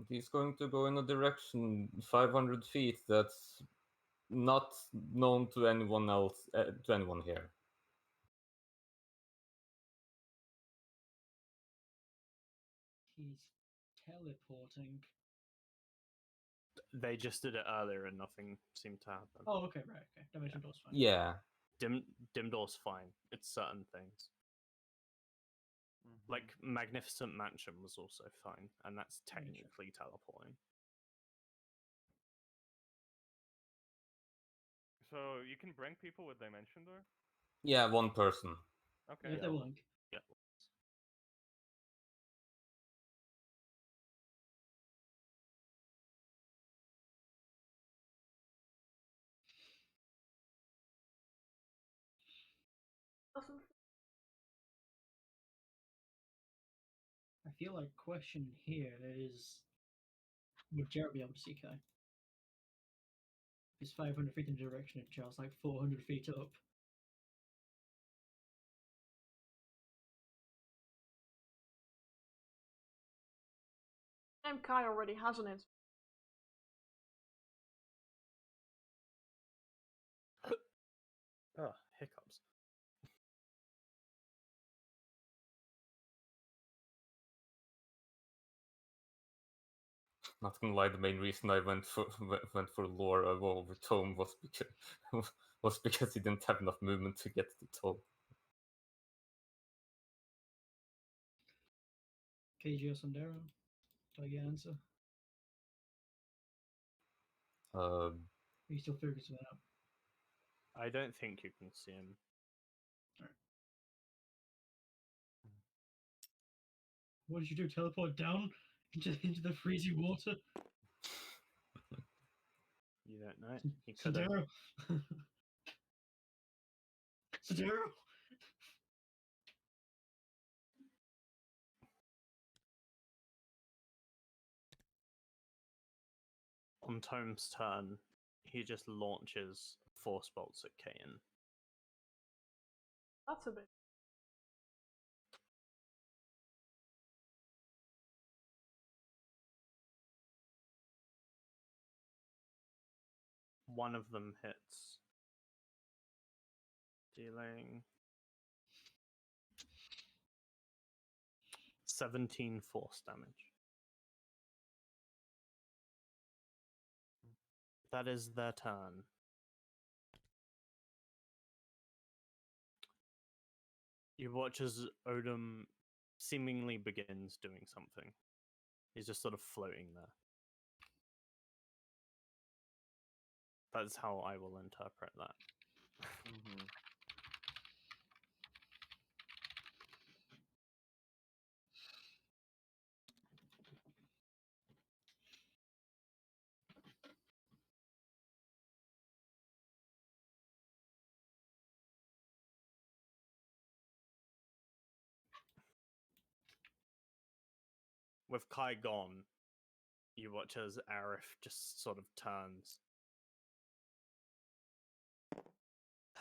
He's going to go in a direction 500 feet that's not known to anyone else, to anyone here. He's teleporting. They just did it earlier, and nothing seemed to happen. Oh, okay, right, okay. Dimension door's fine. Yeah. Dim door's fine. It's certain things. Like Magnificent Mansion was also fine, and that's technically teleporting. So you can bring people with Dimension Door? Yeah, one person. Okay. If they're willing. Yeah. I feel like question here is, would Jared be able to see Kai? He's 500 feet in the direction and Charles like 400 feet up. And Kai already has an it. Oh, hiccups. Not gonna lie, the main reason I went for lore over tome was because he didn't have enough movement to get the tome. KG or Sandero? Do I get an answer? Are you still figuring that out? I don't think you can see him. What did you do? Teleport down into the freezing water? You don't know. He could have. Sandero? Sandero? On Tome's turn, he just launches force bolts at Kayan. That's a bit. One of them hits, dealing 17 force damage. That is their turn. You watch as Odom seemingly begins doing something. He's just sort of floating there. That's how I will interpret that. Mm-hmm. With Kai gone, you watch as Arif just sort of turns.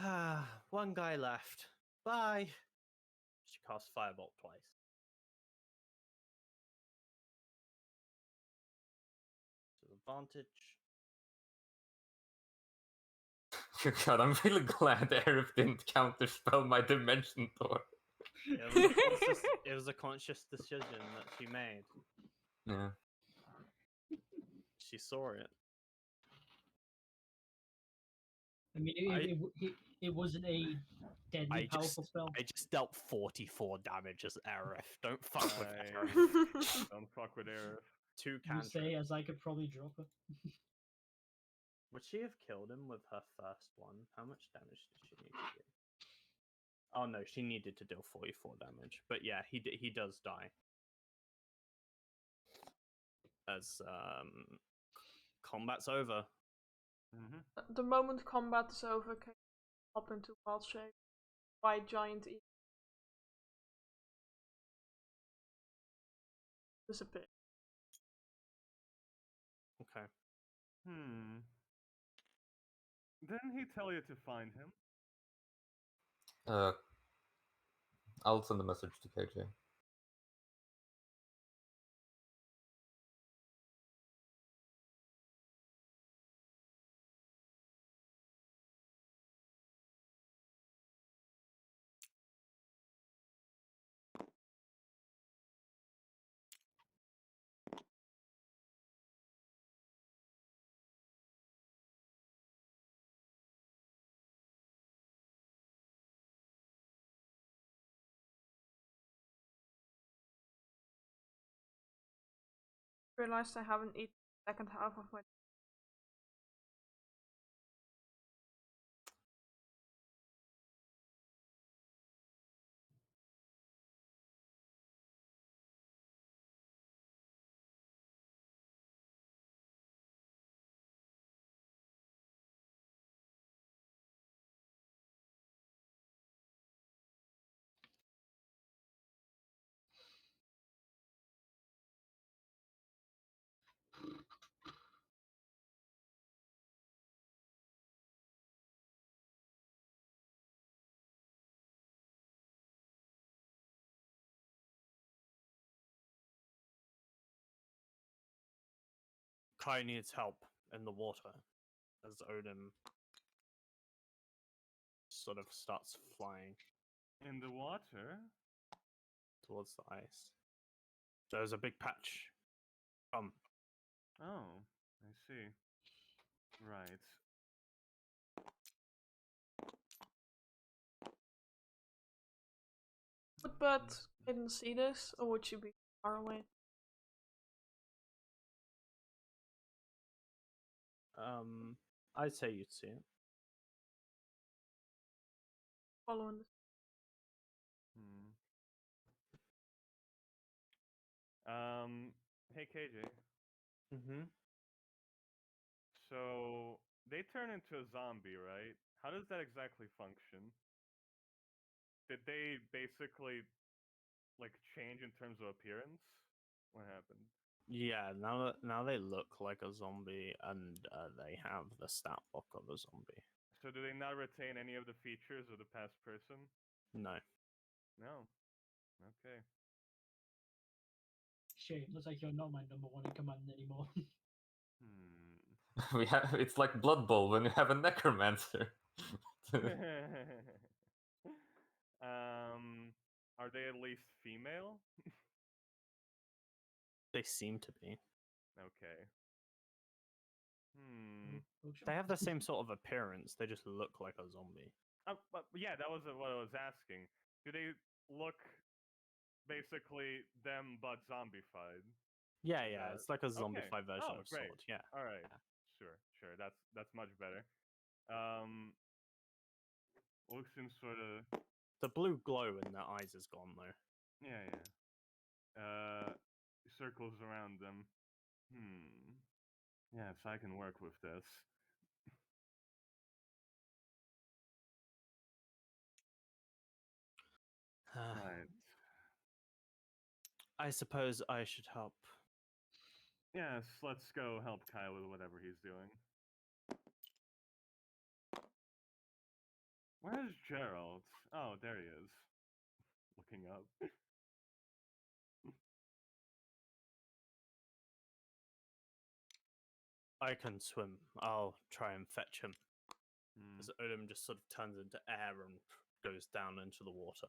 Ah, one guy left. Bye. She casts Firebolt twice. Advantage. God, I'm really glad Aerith didn't counterspell my dimension door. It was a conscious decision that she made. Yeah. She saw it. I mean, it wasn't a deadly powerful spell. I just dealt 44 damage as Aerith. Don't fuck with Right. Aerith. Don't fuck with Aerith. 2 You cantrips. say as I could probably drop her. Would she have killed him with her first one? How much damage did she need to do? Oh no, she needed to deal 44 damage. But yeah, he does die. As combat's over. Mm-hmm. The moment combat is over, can hop into wild shape. White giant eagle. Disappear. Okay. Didn't he tell you to find him? I'll send a message to KJ. Realized I haven't eaten the second half of my. Kai needs help in the water as Odin sort of starts flying In the water? towards the ice. There's a big patch. Come. Oh, I see. Right. Would Bert didn't see this, or would she be far away? I'd say you'd see it. Following this. Hmm. Hey KJ. Mm-hmm. So they turn into a zombie, right? How does that exactly function? Did they basically like change in terms of appearance? What happened? Yeah, now they look like a zombie, and they have the stat block of a zombie. So do they not retain any of the features of the past person? No. No. Okay. Shame. Looks like you're not my number one in command anymore. Hmm. We have it's like Blood Bowl when you have a necromancer. Are they at least female? They seem to be. Okay. Hmm. They have the same sort of appearance. They just look like a zombie. But yeah, that was what I was asking. Do they look basically them but zombified? Yeah, Is yeah. that- It's like a Okay. zombified version Oh, of great. Sword. Yeah. All right. Yeah. Sure. That's much better. Um, looks in sort of The blue glow in their eyes is gone though. yeah. Circles around them. Hmm. Yes, I can work with this. Right. I suppose I should help. Yes, let's go help Kai with whatever he's doing. Where's Gerald? Oh, there he is. Looking up. I can swim. I'll try and fetch him. Hmm. As Odin just sort of turns into air and goes down into the water.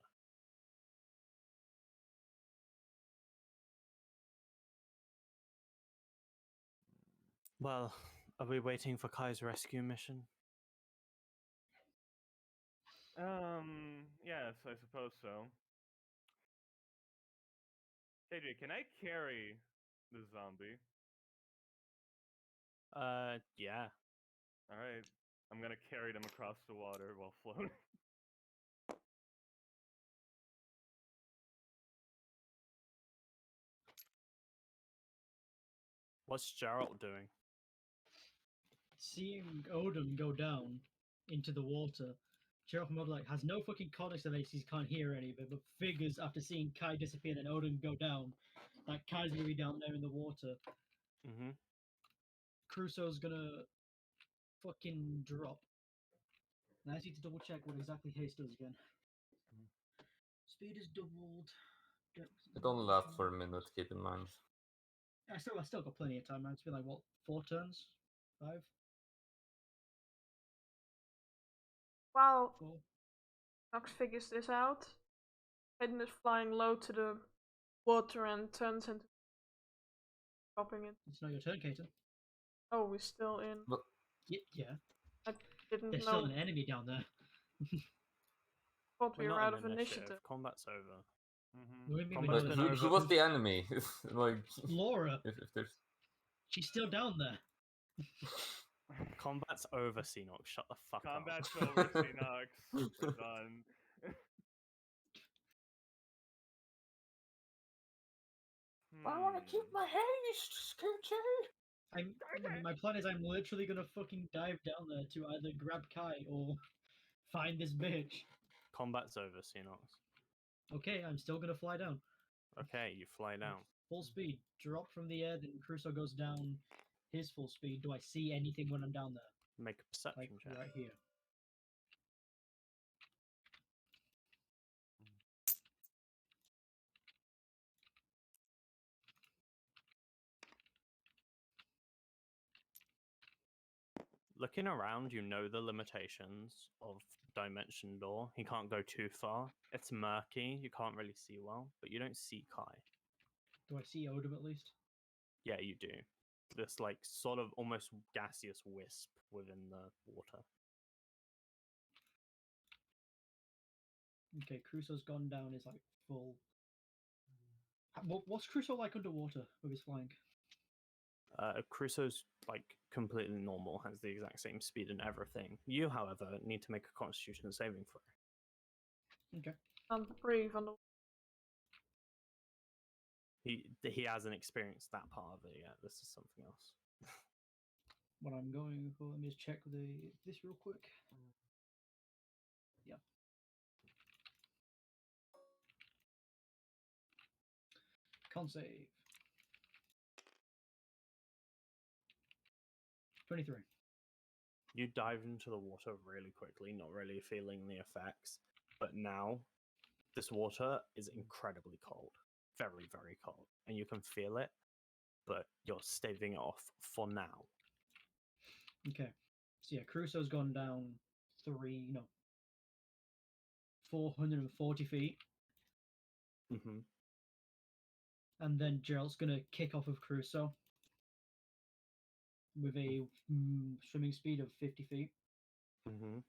Well, are we waiting for Kai's rescue mission? Yes, I suppose so. KJ, can I carry the zombie? Yeah. Alright. I'm gonna carry them across the water while floating. What's Gerald doing? Seeing Odin go down into the water, Gerald from Odin like has no fucking context of this. He can't hear any of it, but figures after seeing Kai disappear and Odin go down, that Kai's gonna be down there in the water. Mm-hmm. Crusoe's gonna fucking drop. Now I just need to double check what exactly haste does again. Speed is doubled. It only lasts for a minute, keep in mind. I still got plenty of time, man. It's been like what, 4 turns? 5? While 4? Nox figures this out, Hayden is flying low to the water and turns into dropping it. It's not your turn, Kaiten. Oh, we're still in. But Yeah. I didn't There's know. still an enemy down there. Thought we We're were not out in of initiative. Combat's over. Mm-hmm. What do you mean we Combat's know but been that? who over. was the enemy? Like, Laura, if there's she's still down there. Combat's over, Xenox. Shut the fuck Combat's up. over, Xenox. We're done. I want to keep my haste, KJ. My plan is I'm literally gonna fucking dive down there to either grab Kai or find this bitch. Combat's over, Xenox. Okay, I'm still gonna fly down. Okay, you fly down. Full speed. Drop from the air, then Crusoe goes down his full speed. Do I see anything when I'm down there? Make a perception Like check. right here. Looking around, you know the limitations of Dimension Door. He can't go too far. It's murky. You can't really see well, but you don't see Kai. Do I see Odin at least? Yeah, you do. this like sort of almost gaseous wisp within the water. Okay, Crusoe's gone down. Is like full. What's Crusoe like underwater with his flying? Crusoe's like completely normal, has the exact same speed and everything. You, however, need to make a Constitution saving throw. Okay. And breathe on the. He hasn't experienced that part of it yet. This is something else. What I'm going for, let me just check this real quick. Yeah. Con save. 23. You dive into the water really quickly, not really feeling the effects, but now this water is incredibly cold, very, very cold, and you can feel it, but you're staving it off for now. Okay. So yeah, Crusoe's gone down 440 feet. Mm-hmm. And then Gerald's going to kick off of Crusoe with a swimming speed of 50 feet. Mm-hmm.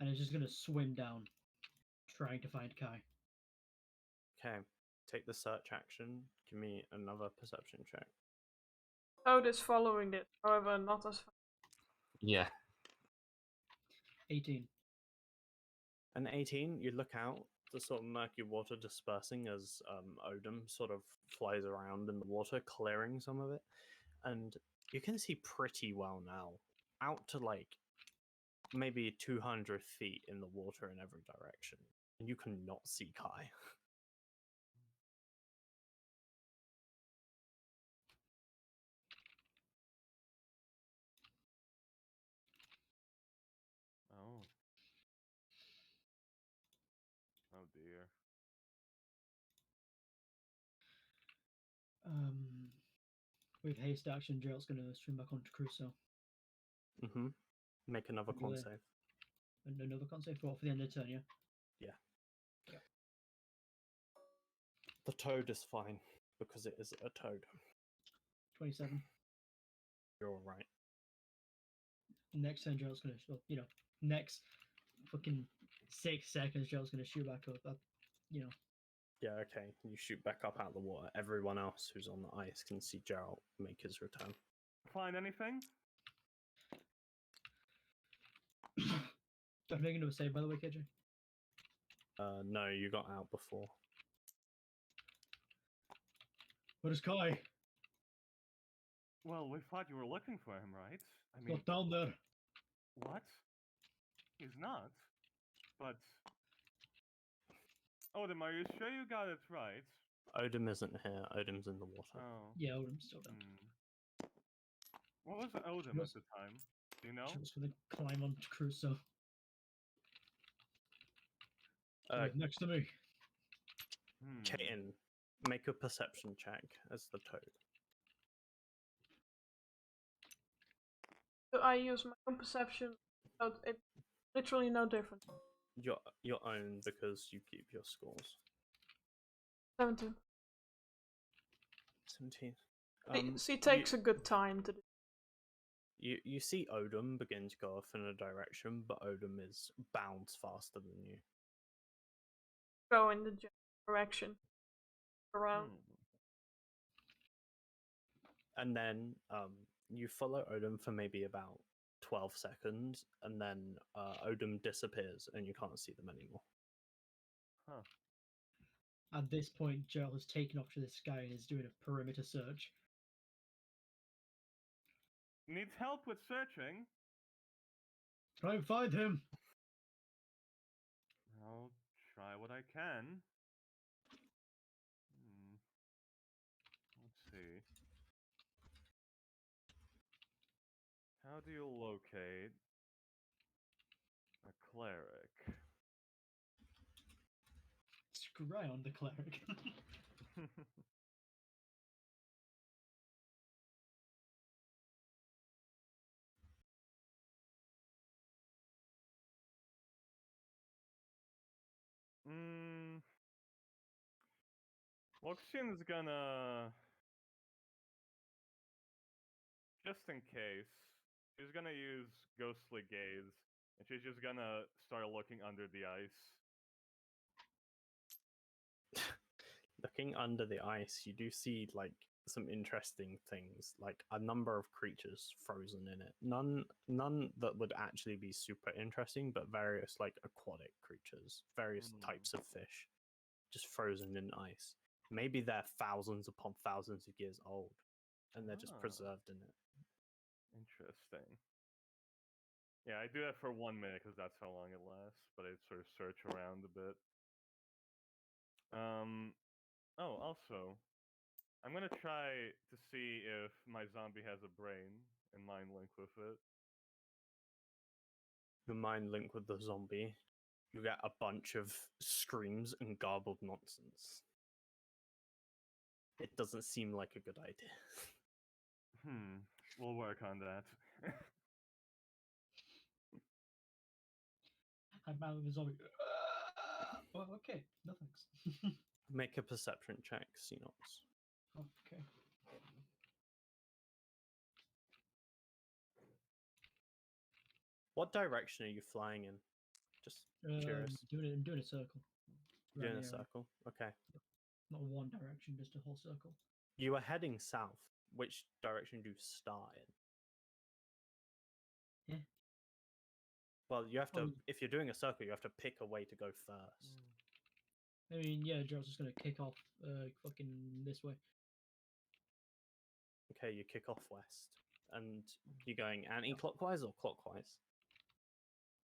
And is just going to swim down, trying to find Kai. Okay, take the search action. Give me another perception check. Toad is following it, however, not as fast. Yeah. 18. An 18, you look out, the sort of murky water dispersing as Odin sort of flies around in the water, clearing some of it. And you can see pretty well now, out to like maybe 200 feet in the water in every direction. And you cannot see Kai. Oh. Oh dear. With haste action, Gerald's going to swim back onto Crusoe. Mm-hmm. Make another con Really? save. And another con save for the end of the turn, yeah? Yeah. Yeah. The toad is fine, because it is a toad. 27. You're alright. Next turn, Gerald's going to, next fucking 6 seconds, Gerald's going to shoot back up. Yeah, okay. You shoot back up out of the water. Everyone else who's on the ice can see Gerald make his return. Find anything? I'm making another save, by the way, KJ. No, you got out before. What is Kai? Well, we thought you were looking for him, right? I He's mean, not down there. what? He's not. But Odin, are you sure you got it right? Odin isn't here. Odin's in the water. Oh. Yeah, Odin's still down. What was Odin at the time? Do you know? Gerald's going to climb onto Crusoe. Uh, Next to me. Kaiten, make a perception check as the toad. So I use my own perception, so it's literally no different. Your own, because you keep your scores. 17. 17. She takes a good time to do. You see Odin begin to go off in a direction, but Odin is bounds faster than you. Go in the direction around. And then you follow Odin for maybe about 12 seconds, and then Odin disappears and you can't see them anymore. Huh. At this point, Gerald has taken off to the sky and is doing a perimeter search. Needs help with searching? Try and find him! I'll try what I can. Let's see. How do you locate a cleric? Scry on the cleric. Loxian's gonna just in case, she's gonna use Ghostly Gaze, and she's just gonna start looking under the ice. Looking under the ice, you do see like some interesting things, like a number of creatures frozen in it. None that would actually be super interesting, but various like aquatic creatures, various types of fish, just frozen in ice. Maybe they're thousands upon thousands of years old, and they're just preserved in it. Interesting. Yeah, I do that for 1 minute because that's how long it lasts, but I sort of search around a bit. Oh, also, I'm gonna try to see if my zombie has a brain and mind link with it. Your mind link with the zombie, you get a bunch of screams and garbled nonsense. It doesn't seem like a good idea. We'll work on that. I'm out of the zombie. Oh, okay. No thanks. Make a perception check, Xenox. Okay. What direction are you flying in? Just curious. Doing a circle. You're doing around a the area. circle? Okay. Not one direction, just a whole circle. You are heading south. Which direction do you start in? Yeah. Well, you have to, Oh. if you're doing a circle, you have to pick a way to go first. I mean, yeah, Joe's just gonna kick off fucking this way. Okay, you kick off west. And you're going anti-clockwise or clockwise?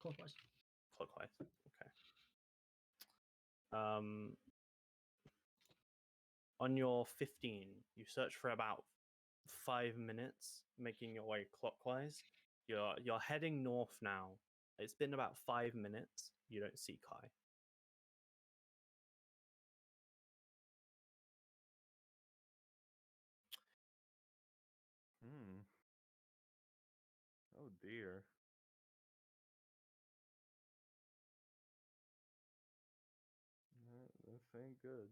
Clockwise. Clockwise. Okay. On your 15, you search for about 5 minutes, making your way clockwise. You're heading north now. It's been about 5 minutes. You don't see Kai. Oh dear. This ain't good.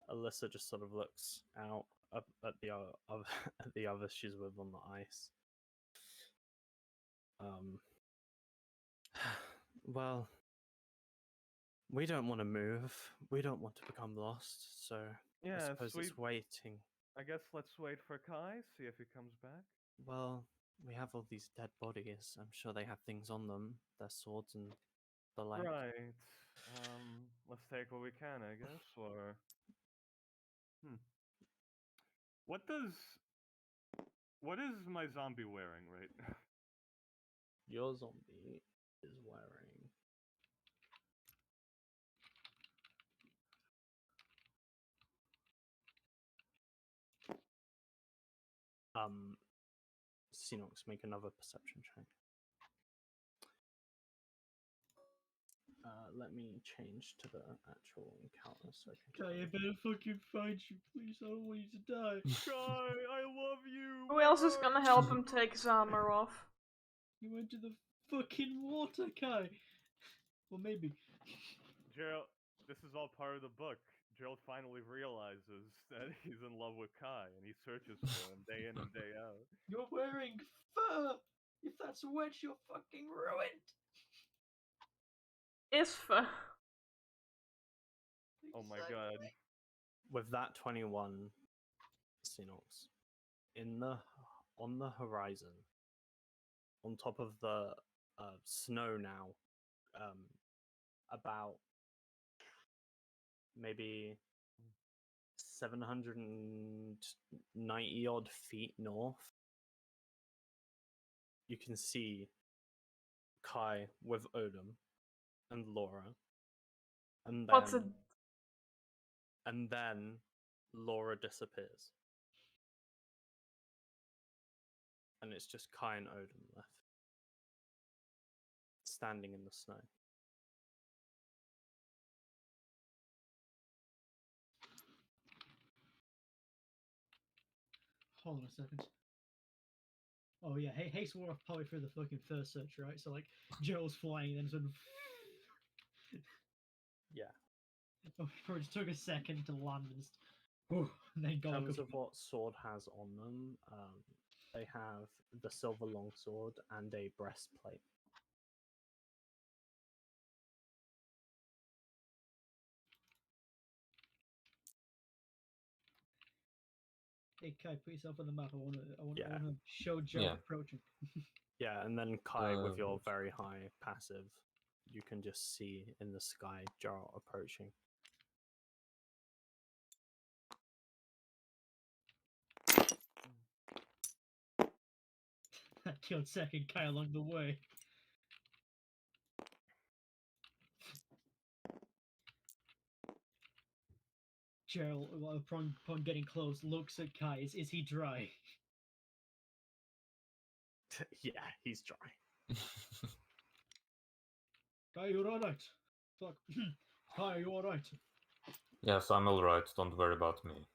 Alyssa just sort of looks out up at the at the others she's with on the ice. Well, we don't want to move. We don't want to become lost. So I suppose it's waiting. I guess let's wait for Kai, see if he comes back. Well, we have all these dead bodies. I'm sure they have things on them, their swords and the like. Right. Let's take what we can, I guess, or... What is my zombie wearing right now? Your zombie is wearing... Xenox, make another perception check. Let me change to the actual encounter so I can... Kai, I better fucking find you, please. I don't want you to die. Kai, I love you! Who else is gonna help him take his armor off? You went to the fucking water, Kai. Well, maybe. Gerald, this is all part of the book. Gerald finally realizes that he's in love with Kai, and he searches for him day in and day out. You're wearing fur! If that's wet, you're fucking ruined! Is fur. Oh my god. With that 21, Xenox, on the horizon, on top of the snow now, about maybe 790 odd feet north, you can see Kai with Odom and Laura, and then Laura disappears, and it's just Kai and Odom left, standing in the snow. Hold on a second. Oh yeah, haste wore off probably through the fucking first search, right? So like Gerald's flying, then sort of. Yeah. Or it just took a second to land and, and then In go. terms of what sword has on them, they have the silver longsword and a breastplate. Hey Kai, put yourself on the map. I want to Yeah. show Gerald Yeah. approaching. Yeah, and then Kai, with your yes. very high passive, you can just see in the sky Geralt approaching. I killed second Kai along the way. Gerald, upon getting close, looks at Kai. Is he dry? Yeah, he's dry. Kai, you're alright. Fuck. Kai, you alright? Yes, I'm alright. Don't worry about me.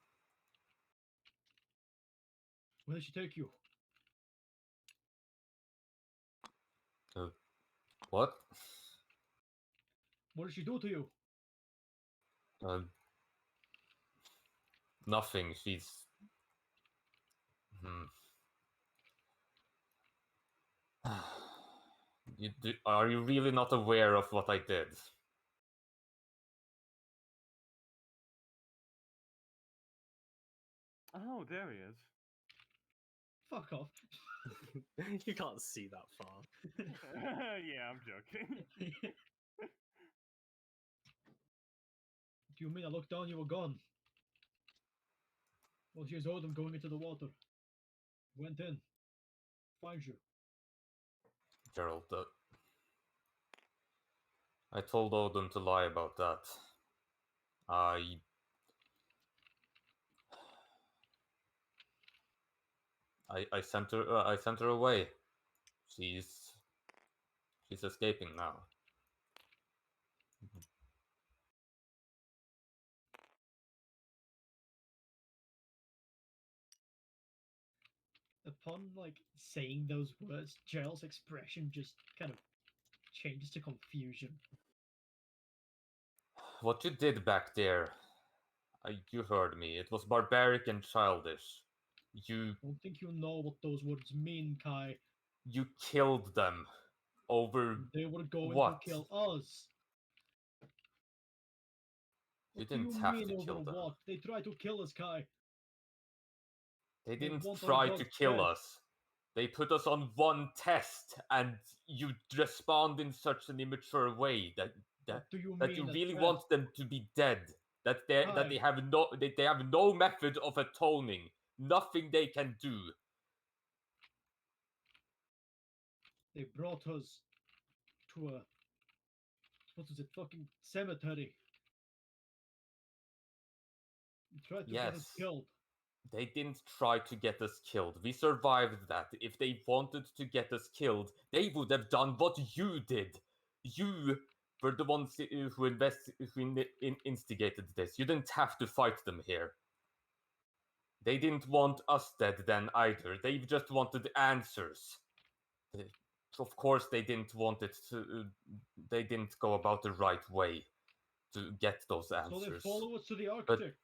Where did she take you? What? What did she do to you? Uh, nothing. She's. Are you really not aware of what I did? Oh, there he is. Fuck off. You can't see that far. Yeah, I'm joking. Do you mean I looked down, you were gone? Well, here's Odin going into the water. Went in. Find you. Gerald, I told Odin to lie about that. I sent her. I sent her away. She's escaping now. Upon like saying those words, Gerald's expression just kind of changes to confusion. What you did back there, you heard me. It was barbaric and childish. You I don't think you know what those words mean, Kai. killed them over They were going what? to kill us. You What do you didn't have mean to over kill them. what? They tried to kill us, Kai. They They didn't want our try to gods kill dead. us. They put us on one test, and you respond in such an immature way that What do you that mean you a really test? want them to be dead. That Kai. they have no method of atoning. Nothing they can do. They brought us to a what is it? Fucking cemetery. They tried to get us Yes. killed. They didn't try to get us killed. We survived that. If they wanted to get us killed, they would have done what you did. You were the ones who instigated this. You didn't have to fight them here. They didn't want us dead then either. They just wanted answers. Of course, they didn't want it to. They didn't go about the right way to get those answers. So they follow us to the But Arctic.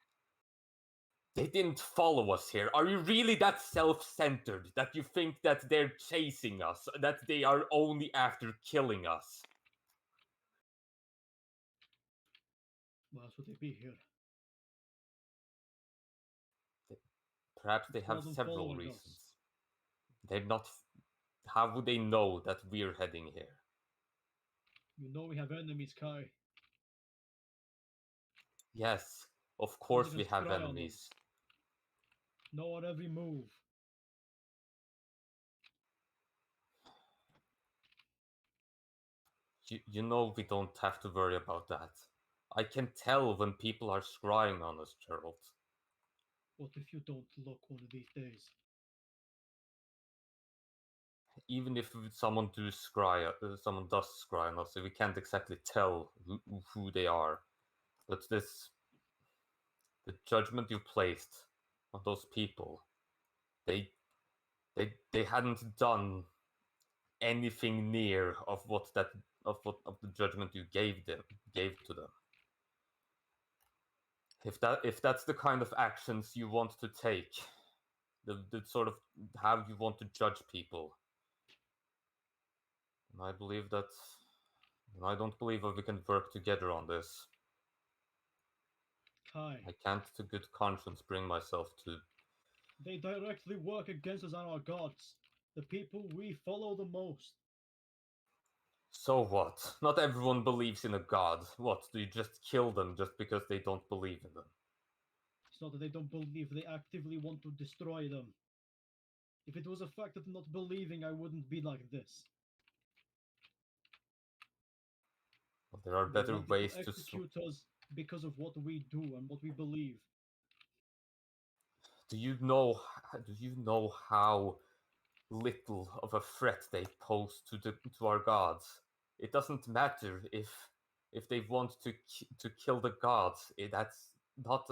they didn't follow us here. Are you really that self-centered that you think that they're chasing us, that they are only after killing us? Why else would they be here? Perhaps they It's more have than several following reasons. us. They're not. How would they know that we're heading here? You know we have enemies, Kai. Yes, of Odin course we has have spy on enemies. us. Know our every move. You know we don't have to worry about that. I can tell when people are scrying on us, Gerald. What if you don't look one of these days? Even if someone does scry on us, we can't exactly tell who they are. But the judgment you placed on those people, they They hadn't done anything near of the judgment you gave to them. If that's the kind of actions you want to take, the sort of how you want to judge people, and I believe that, and I don't believe that we can work together on this. Kai, I can't to good conscience bring myself to. they directly work against us and our gods, the people we follow the most. So what? Not everyone believes in a god. What, do you just kill them just because they don't believe in them? It's not that they don't believe, they actively want to destroy them. If it was a fact of not believing, I wouldn't be like this. Well, there are They better wanted ways to to. execute us because of what we do and what we believe. Do you know? Do you know how little of a threat they pose to our gods? It doesn't matter if they want to kill the gods. That's not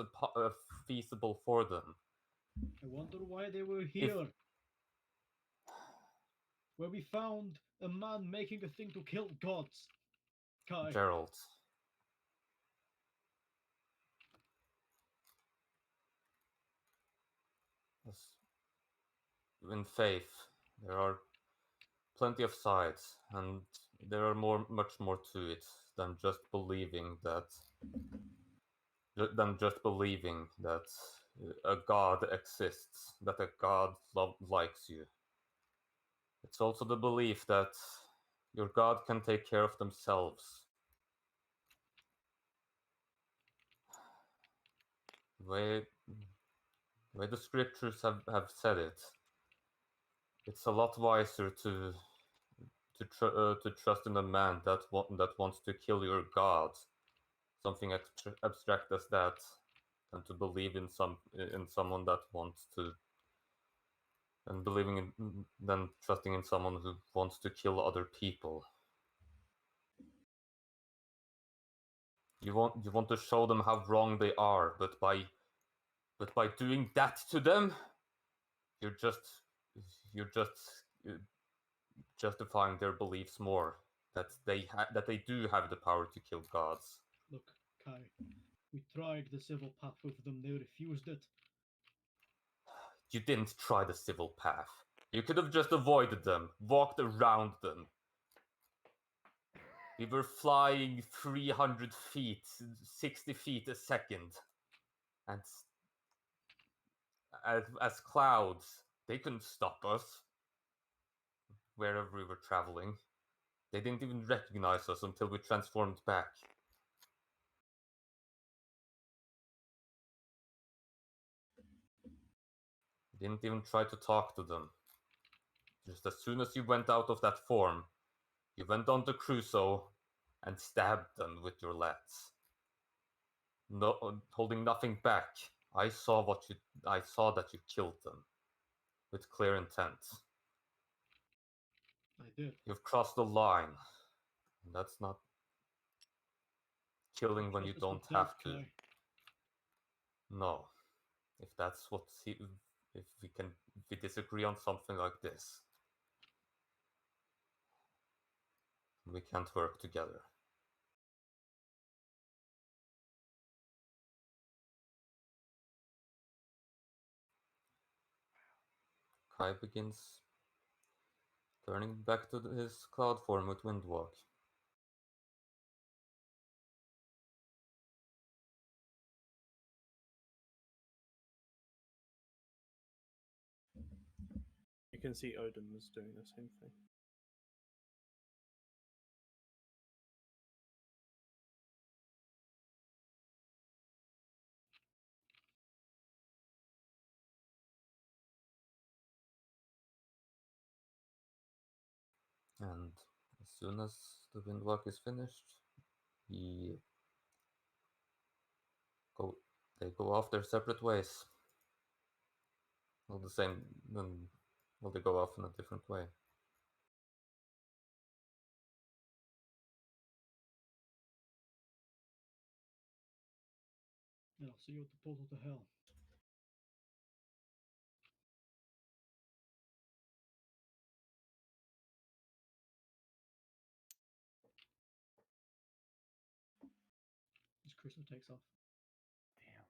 feasible for them. I wonder why they were If here. Where we found a man making a thing to kill gods. Kai, Gerald, in faith, there are plenty of sides, and there are much more to it than just believing that a god exists, that a god likes you. It's also the belief that your god can take care of themselves. The way the scriptures have said it, it's a lot wiser to trust in a man that wants to kill your god, something abstract as that, than to believe in someone that wants to, and believing in than trusting in someone who wants to kill other people. You want to show them how wrong they are, but by doing that to them, you're just you're just uh, justifying their beliefs more, that they do have the power to kill gods. look, Kai, we tried the civil path with them, they refused it. You didn't try the civil path. You could have just avoided them, walked around them. We were flying 300 feet, 60 feet a second, and as clouds, they couldn't stop us wherever we were traveling. They didn't even recognize us until we transformed back. We didn't even try to talk to them. Just as soon as you went out of that form, you went on to Crusoe and stabbed them with your lance. No, holding nothing back. I saw that you killed them with clear intent. I did. You've crossed the line. And that's not killing when you Justice don't with death, have to. Kai. No. If that's what if we disagree on something like this, we can't work together. Kai begins turning back to his cloud form with Windwalk. You can see Odin was doing the same thing. And as soon as the Windwalk is finished, he go they go off their separate ways. Well, the same. Well, they go off in a different way. And I'll see you at the portal to hell. Crystal takes off. Damn.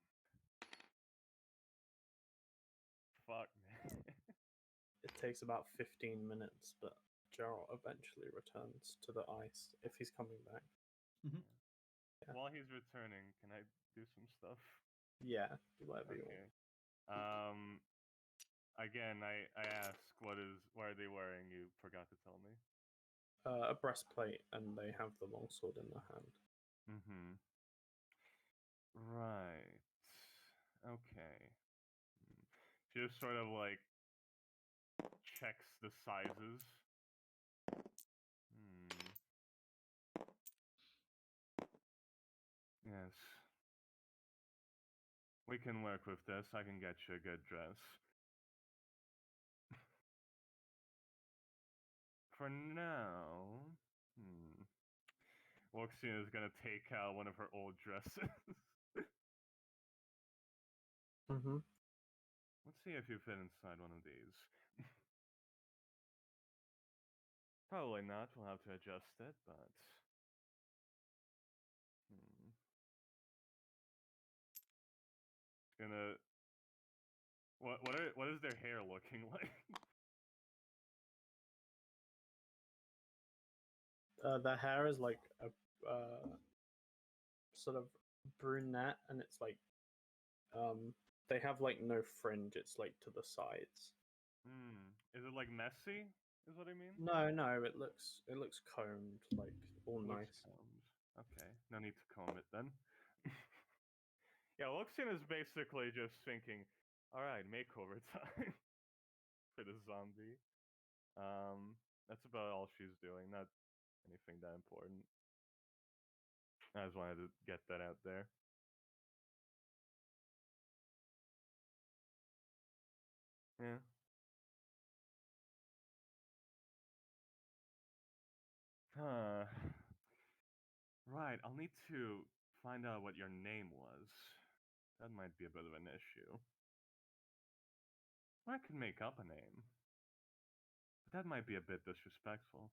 Fuck, man. It takes about 15 minutes, but Geralt eventually returns to the ice if he's coming back. Yeah. While he's returning, can I do some stuff? Yeah, do whatever you want. Okay. Again, I ask, what are they wearing? You forgot to tell me. A breastplate, and they have the longsword in their hand. Mm-hmm. Right. Okay. She just sort of like checks the sizes. Yes. We can work with this. I can get you a good dress. For now, Orgisia is gonna take out one of her old dresses. Mm-hmm. Let's see if you fit inside one of these. Probably not. We'll have to adjust it, but it's gonna. What is their hair looking like? The hair is like a sort of brunette, and it's like they have like no fringe. It's like to the sides. Is it like messy? Is what I mean? No, it looks combed, like all Looks nice. combed. Okay, no need to comb it then. Yeah, Luxian is basically just thinking, all right, makeover time for the zombie. That's about all she's doing. Not anything that important. I just wanted to get that out there. Yeah. Huh. Right, I'll need to find out what your name was. That might be a bit of an issue. I could make up a name. But that might be a bit disrespectful.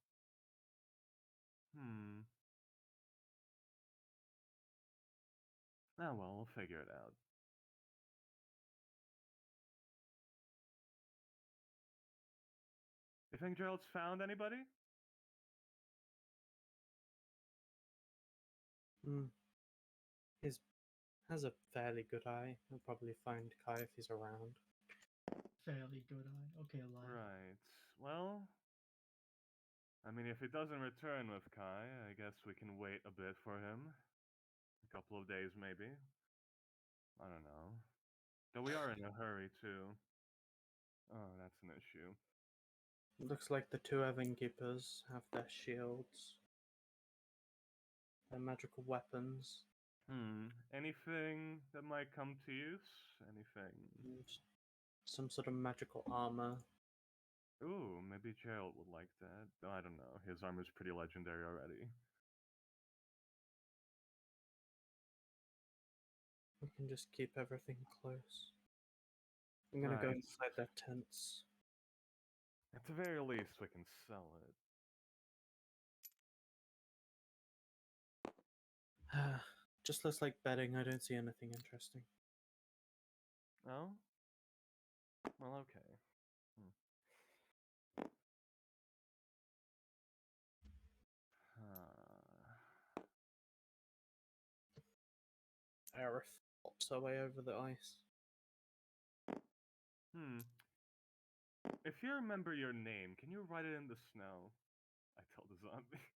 Ah, well, we'll figure it out. You think Gerald's found anybody? He has a fairly good eye. He'll probably find Kai if he's around. Fairly good eye. Okay, a lie. Right. Well, I mean, if he doesn't return with Kai, I guess we can wait a bit for him. A couple of days, maybe. I don't know. Though we are in a hurry, too. Oh, that's an issue. Looks like the two Evan Keepers have their shields, their magical weapons. Anything that might come to use? Anything? And some sort of magical armor. Ooh, maybe Gerald would like that. I don't know. His armor's pretty legendary already. We can just keep everything close. I'm gonna go Right. inside their tents. At the very least, we can sell it. Just looks like betting. I don't see anything interesting. Oh? Well, okay. Aerith pops her way over the ice. If you remember your name, can you write it in the snow? I tell the zombie.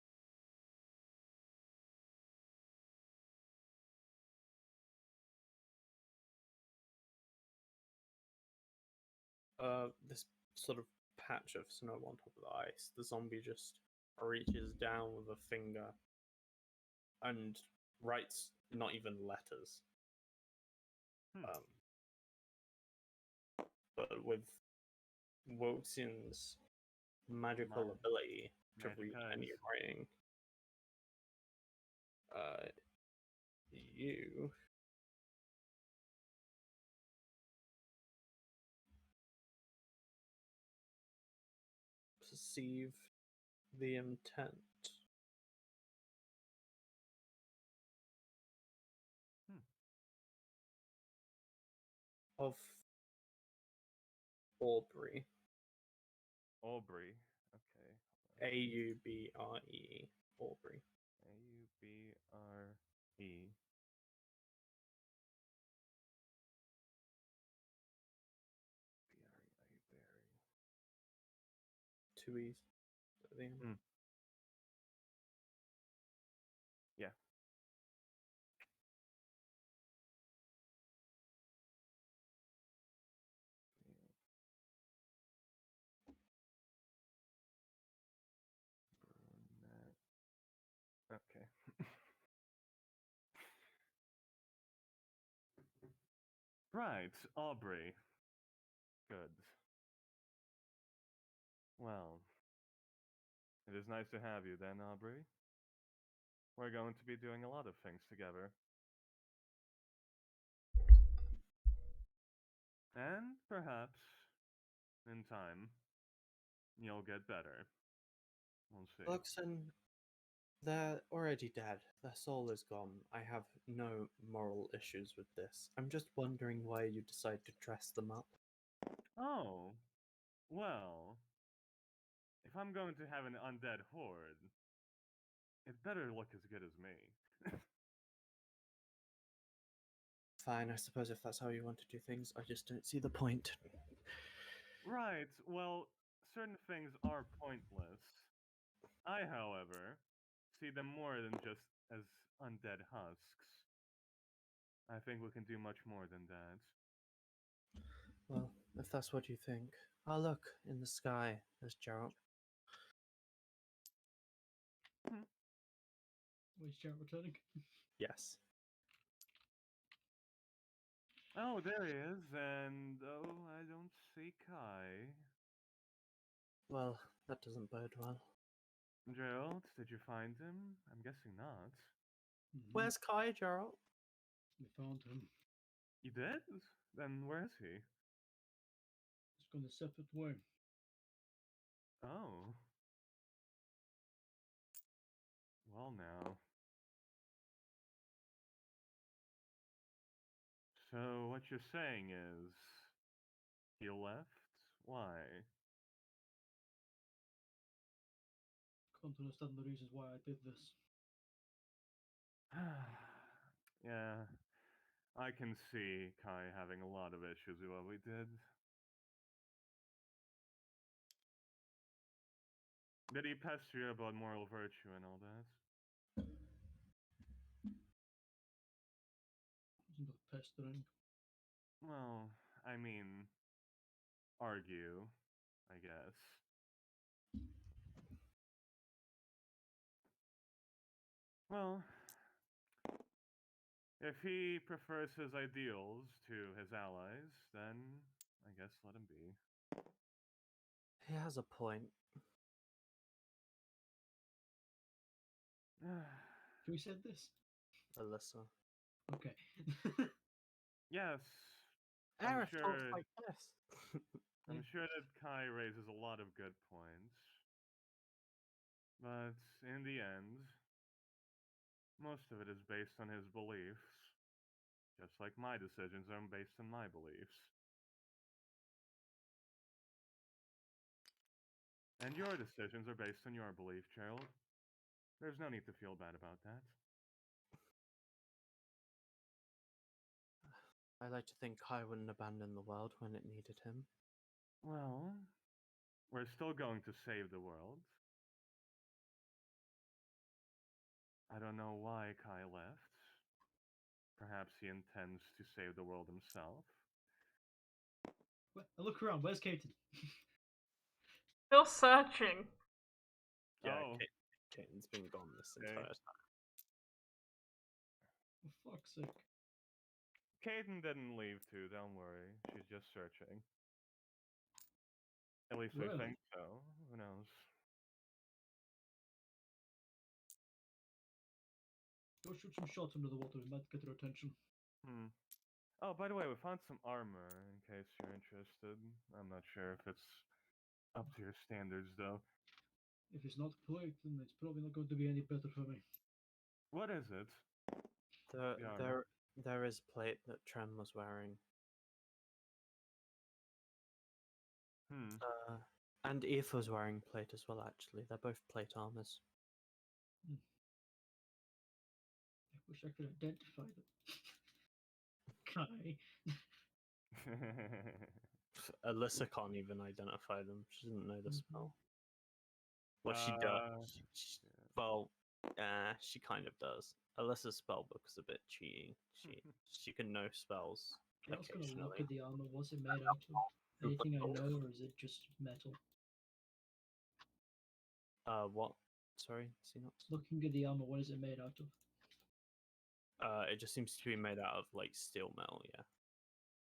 This sort of patch of snow on top of the ice. The zombie just reaches down with a finger and writes not even letters. But with Woxin's magical ability to read any writing, you perceive the intent of Aubrey. Aubrey. Okay. Aubre. Aubrey. Aubre. Two E's at the end. Mm. Yeah. Brunette. Okay. Right, Aubrey. Good. Well, it is nice to have you then, Aubrey. We're going to be doing a lot of things together. And perhaps, in time, you'll get better. We'll see. Luxon, they're already dead. Their soul is gone. I have no moral issues with this. I'm just wondering why you decide to dress them up. Oh, well, if I'm going to have an undead horde, it better look as good as me. Fine, I suppose if that's how you want to do things, I just don't see the point. Right, well, certain things are pointless. I, however, see them more than just as undead husks. I think we can do much more than that. Well, if that's what you think. Ah, look, in the sky, there's Geralt. Was Jared returning? Yes. Oh, there he is, and oh, I don't see Kai. Well, that doesn't bode well. Gerald, did you find him? I'm guessing not. Where's Kai, Geralt? We found him. You did? Then where is he? He's gone a separate way. Oh. Well, now. So, what you're saying is. He left? Why? Can't understand the reasons why I did this. Yeah. I can see Kai having a lot of issues with what we did. Did he pester you about moral virtue and all that? Wasn't that pestering? Well, I mean, argue, I guess. Well, if he prefers his ideals to his allies, then I guess let him be. He has a point. Who said this? Alyssa. Okay. Yes, I'm Aerith talks sure. like this. I'm sure that Kai raises a lot of good points, but in the end, most of it is based on his beliefs, just like my decisions are based on my beliefs. And your decisions are based on your belief, Gerald. There's no need to feel bad about that. I like to think Kai wouldn't abandon the world when it needed him. Well, we're still going to save the world. I don't know why Kai left. Perhaps he intends to save the world himself. Look around. Where's Kaiten? Still searching. Yeah, Oh. Kaiten's been gone this Okay. entire time. For fuck's sake. Kaiten didn't leave too, don't worry. She's just searching. At least I Really? think so. Who knows? Go shoot some shots under the water. It might get her attention. Oh, by the way, we found some armor in case you're interested. I'm not sure if it's up to your standards though. If it's not plate, then it's probably not going to be any better for me. What is it? The armor. There is plate that Trem was wearing. Hmm. And Eve was wearing plate as well, actually. They're both plate armors. I wish I could identify them. Kai. Alyssa can't even identify them. She doesn't know the Mhm. spell. Well, she Uh, does. yeah. Well, she kind of does. Alyssa's spell book is a bit cheating. She can know spells Yeah, I was gonna look occasionally. at the armor. What's it made out of? Anything I know, or is it just metal? What? Sorry, Xenox? Looking at the armor, what is it made out of? It just seems to be made out of like steel metal. Yeah.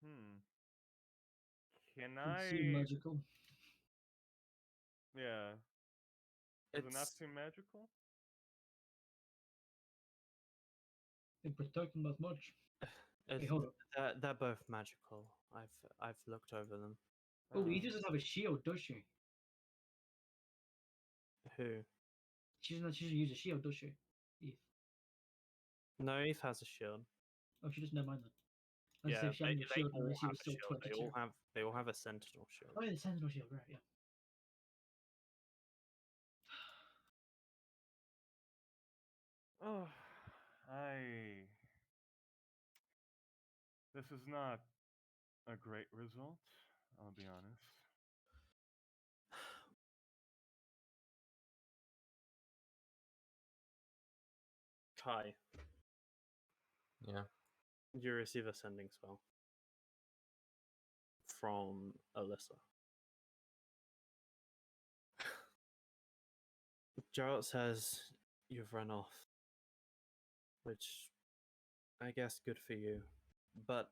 Hmm. Can Consume I? magical. Yeah. Is it not It's too magical? It protect them that much. it's Wait, hold up. they're both magical. I've looked over them. Oh, Eve doesn't have a shield, does she? Who? She doesn't use a shield, does she? Eve. No, Eve has a shield. Oh, she doesn't. Never mind then. I was Yeah, gonna say if she they, hadn't a they shield, all unless she have was a still shield. 22. They all have a sentinel shield. Oh, yeah, the sentinel shield, right? Yeah. Oh, I. This is not a great result, I'll be honest. Kai, Yeah. you receive a sending spell from Alyssa. Jarrett says you've run off, which I guess good for you, but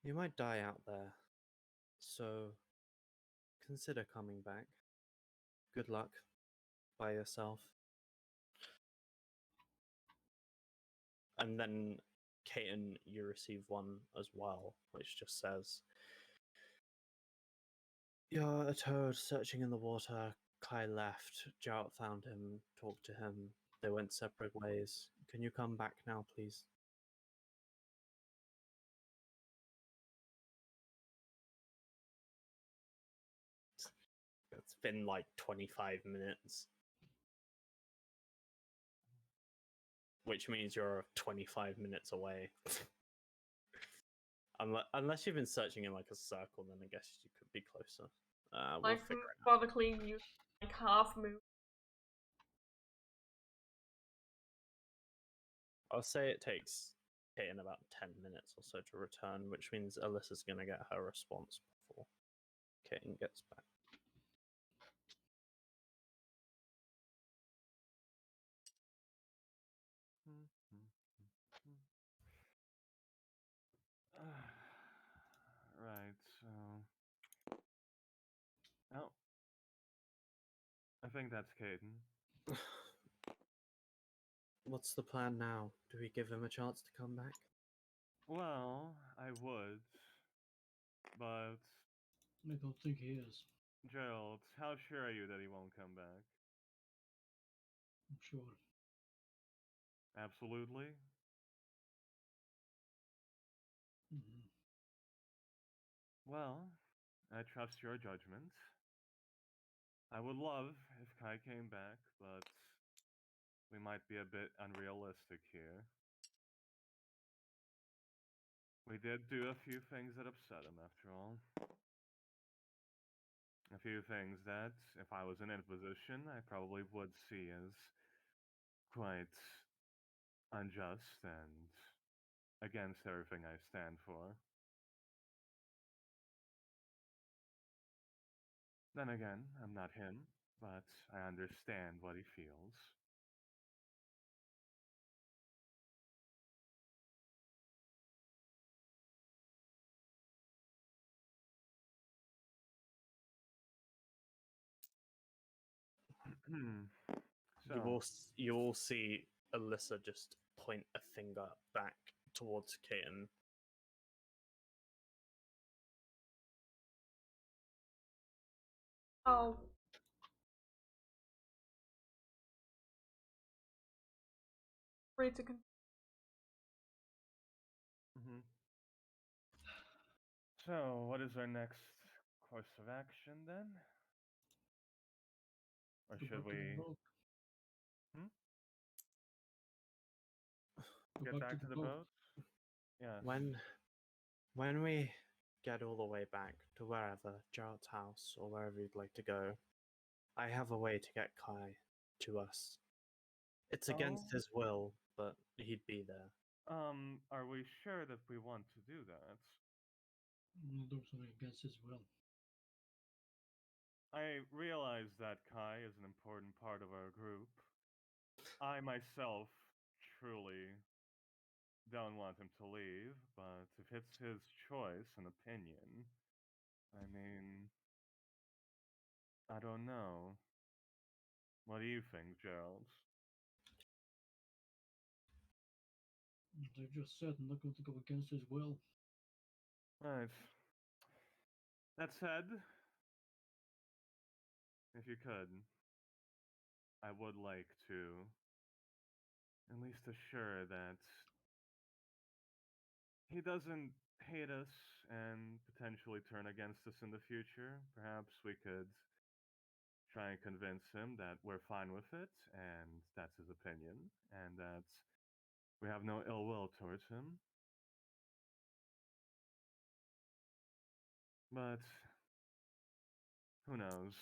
you might die out there, so consider coming back. Good luck by yourself. And then, Kaiten, you receive one as well, which just says, "You're a toad searching in the water. Kai left. Jarrett found him, talked to him. They went separate ways. Can you come back now, please?" It's been like 25 minutes. Which means you're 25 minutes away. Unless you've been searching in like a circle, then I guess you could be closer. We'll Like figure it out. methodically use like half move. I'll say it takes Kaiten about 10 minutes or so to return, which means Alyssa's going to get her response before Kaiten gets back. Right, so. Oh. I think that's Caden. What's the plan now? Do we give him a chance to come back? Well, I would. But, I don't think he is. Gerald, how sure are you that he won't come back? I'm sure. Absolutely? Mhm. Well, I trust your judgment. I would love if Kai came back, but we might be a bit unrealistic here. We did do a few things that upset him, after all. A few things that, if I was in a position, I probably would see as quite unjust and against everything I stand for. Then again, I'm not him, but I understand what he feels. So, You will see Alyssa just point a finger back towards Kaiten. Oh. Free to so what is our next course of action then? Or Go should back to the we boat. Go get back back to the boat? Yes. When we get all the way back to wherever, Gerald's house or wherever you'd like to go, I have a way to get Kai to us. It's against Oh? his will, but he'd be there. Are we sure that we want to do that? Do something against his will. I realize that Kai is an important part of our group. I myself truly don't want him to leave, but if it's his choice and opinion, I mean, I don't know. What do you think, Gerald? They just said I'm not going to go against his will. Right. That said, if you could, I would like to at least assure that he doesn't hate us and potentially turn against us in the future. Perhaps we could try and convince him that we're fine with it and that's his opinion and that we have no ill will towards him. But who knows?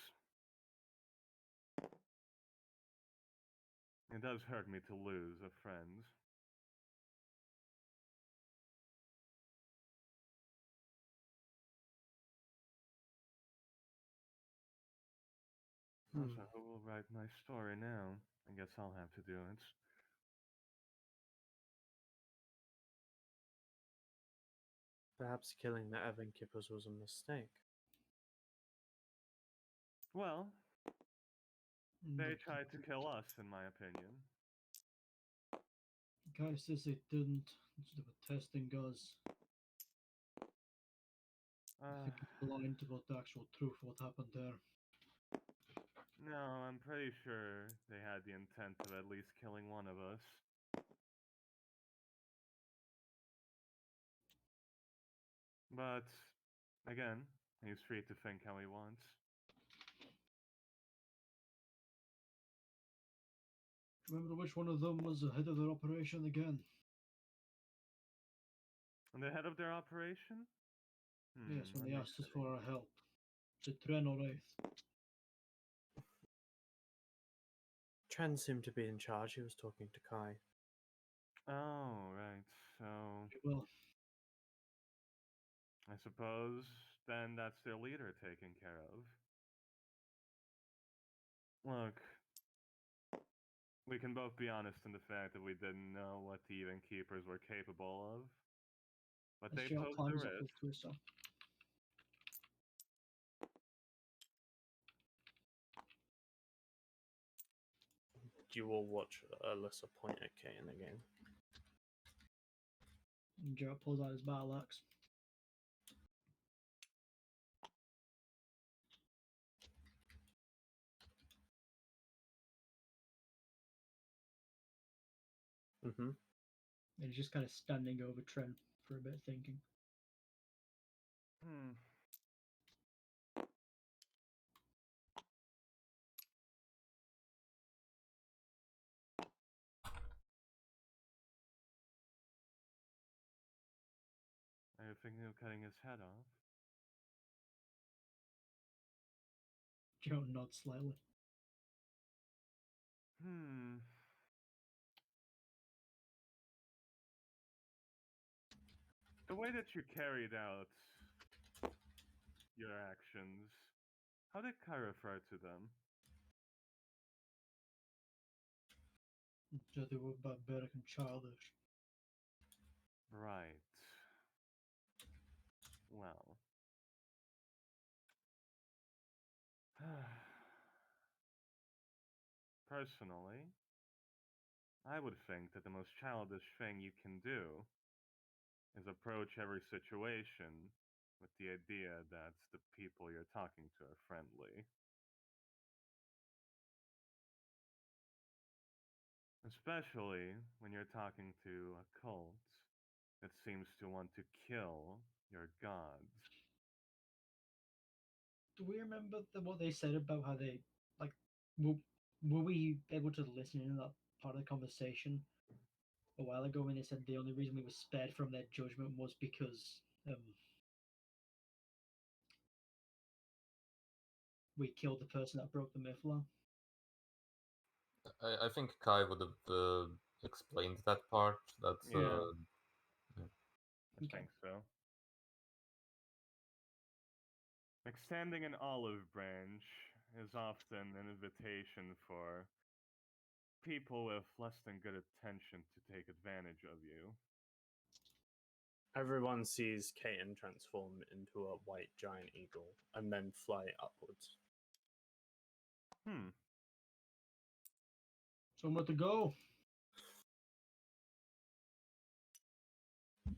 It does hurt me to lose a friend. Also, who will write my story now? I guess I'll have to do it. Perhaps killing the Evan Kippers was a mistake. Well, they Not tried to complete. kill us, in my opinion. Guy says they didn't. They were testing us. I think he's blind about the actual truth of what happened there. No, I'm pretty sure they had the intent of at least killing one of us. But, again, he's free to think how he wants. Remember which one of them was the head of their operation again? And the head of their operation? Yes, when let they me asked us see. for our help. Is it Tren or Wraith? Tren seemed to be in charge. He was talking to Kai. Oh, right. So, Well, I suppose then that's their leader taken care of. Look, we can both be honest in the fact that we didn't know what the Even Keepers were capable of. But as they Gerald posed the climbs up risk. with Twister. You will watch Alyssa point at Kay in the game. And Gerald pulls out his battle axe. Mm-hmm. And he's just kind of standing over Tren for a bit, thinking. Hmm. Are you thinking of cutting his head off? Gerald nods slightly. Hmm. The way that you carried out your actions, how did Kai refer to them? So they were barbaric and childish. Right. Well. Personally, I would think that the most childish thing you can do is approach every situation with the idea that the people you're talking to are friendly. Especially when you're talking to a cult that seems to want to kill your gods. do we remember what they said about how they like? Were we able to listen in that part of the conversation a while ago when they said the only reason we were spared from their judgment was because we killed the person that broke the myth law? I think Kai would have explained that part. That's Yeah. yeah. I Okay. think so. Extending an olive branch is often an invitation for people with less than good attention to take advantage of you. Everyone sees Kaiten transform into a white giant eagle and then fly upwards. Hmm. Somewhere to go.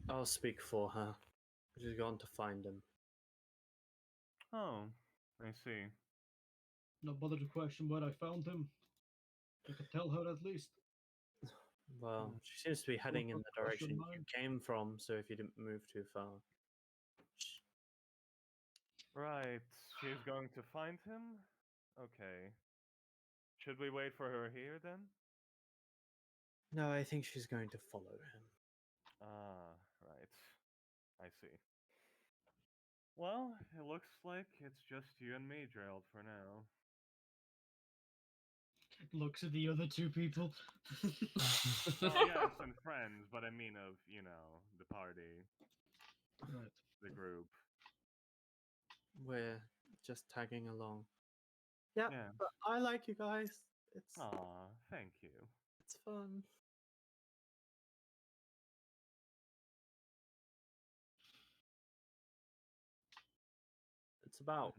I'll speak for her. She's gone to find him. Oh, I see. Not bother to question where I found him. I could tell her at least. Well, she seems to be heading in her the crush of direction you mine. came from, so if you didn't move too far. Right. She's going to find him? Okay. Should we wait for her here then? No, I think she's going to follow him. Ah, right. I see. Well, it looks like it's just you and me, Gerald, for now. Looks at the other two people. Well, yes, and friends, but I mean of, the party, Right. the group. We're just tagging along. Yeah, Yeah. but I like you guys. It's Aw, thank you. it's fun. It's about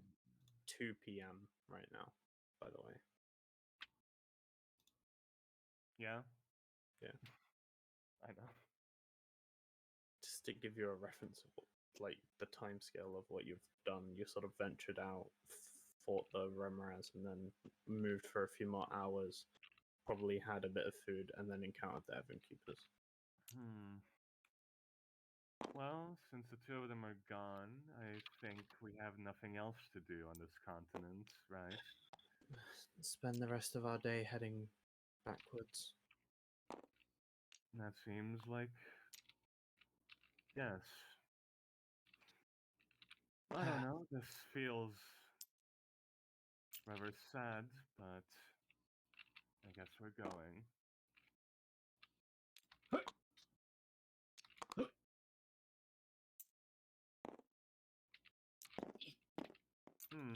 2 p.m. right now, by the way. Yeah? Yeah. I know. Just to give you a reference of like the time scale of what you've done, you sort of ventured out, fought the Remoras, and then moved for a few more hours. Probably had a bit of food, and then encountered the Evan Keepers. Well, since the two of them are gone, I think we have nothing else to do on this continent, right? Spend the rest of our day heading backwards. That seems like. Yes. I don't know. This feels rather sad, but I guess we're going. Hmm.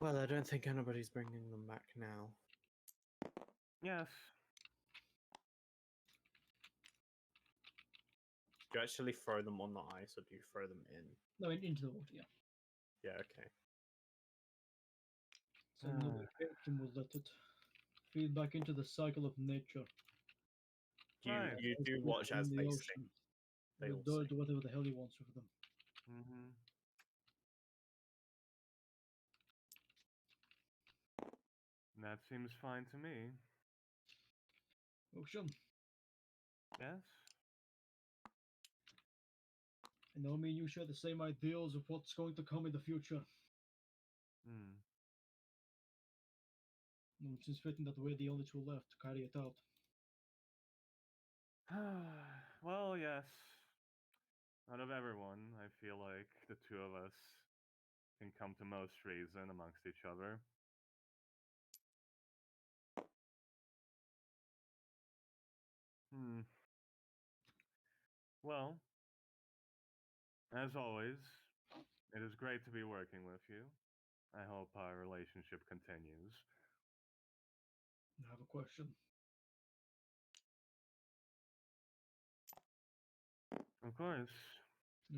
Well, I don't think anybody's bringing them back now. Yes. Do you actually throw them on the ice, or do you throw them in? No, into the water, yeah. Yeah, okay. So nobody can will let it feed back into the cycle of nature. Right. You As do it watch in as the they ocean. sink. They The all does sink. do whatever the hell he wants with them. Mm-hmm. That seems fine to me. Ocean. Yes? I know me and you share the same ideals of what's going to come in the future. Hmm. And it seems fitting that we're the only two left to carry it out. Well, yes. Out of everyone, I feel like the two of us can come to most reason amongst each other. Hmm. Well, as always, it is great to be working with you. I hope our relationship continues. I have a question. Of course.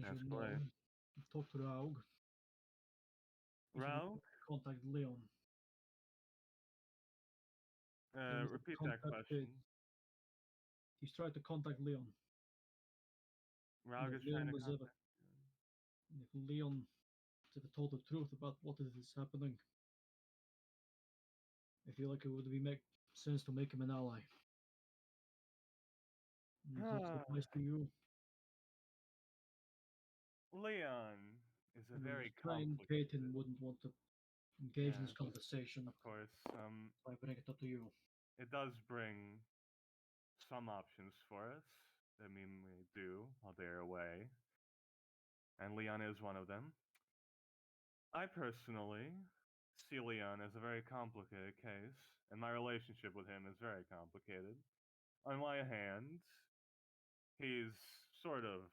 As Ask you know, away. talk to Raug. If you Raug? could contact Leon. Leon is Repeat that contacted. question. He's tried to contact Leon. Raug if is trying Leon to was ever, contact you. if Leon ever told the truth about what is happening, I feel like it would make sense to make him an ally. And that's advice to you. Leon, is I a mean, very Payton complicated. wouldn't want to engage in this Yes, conversation. of course. So I bring it up to you. It does bring some options for us. I mean, we do while they're away, and Leon is one of them. I personally see Leon as a very complicated case, and my relationship with him is very complicated. On one hand, he's sort of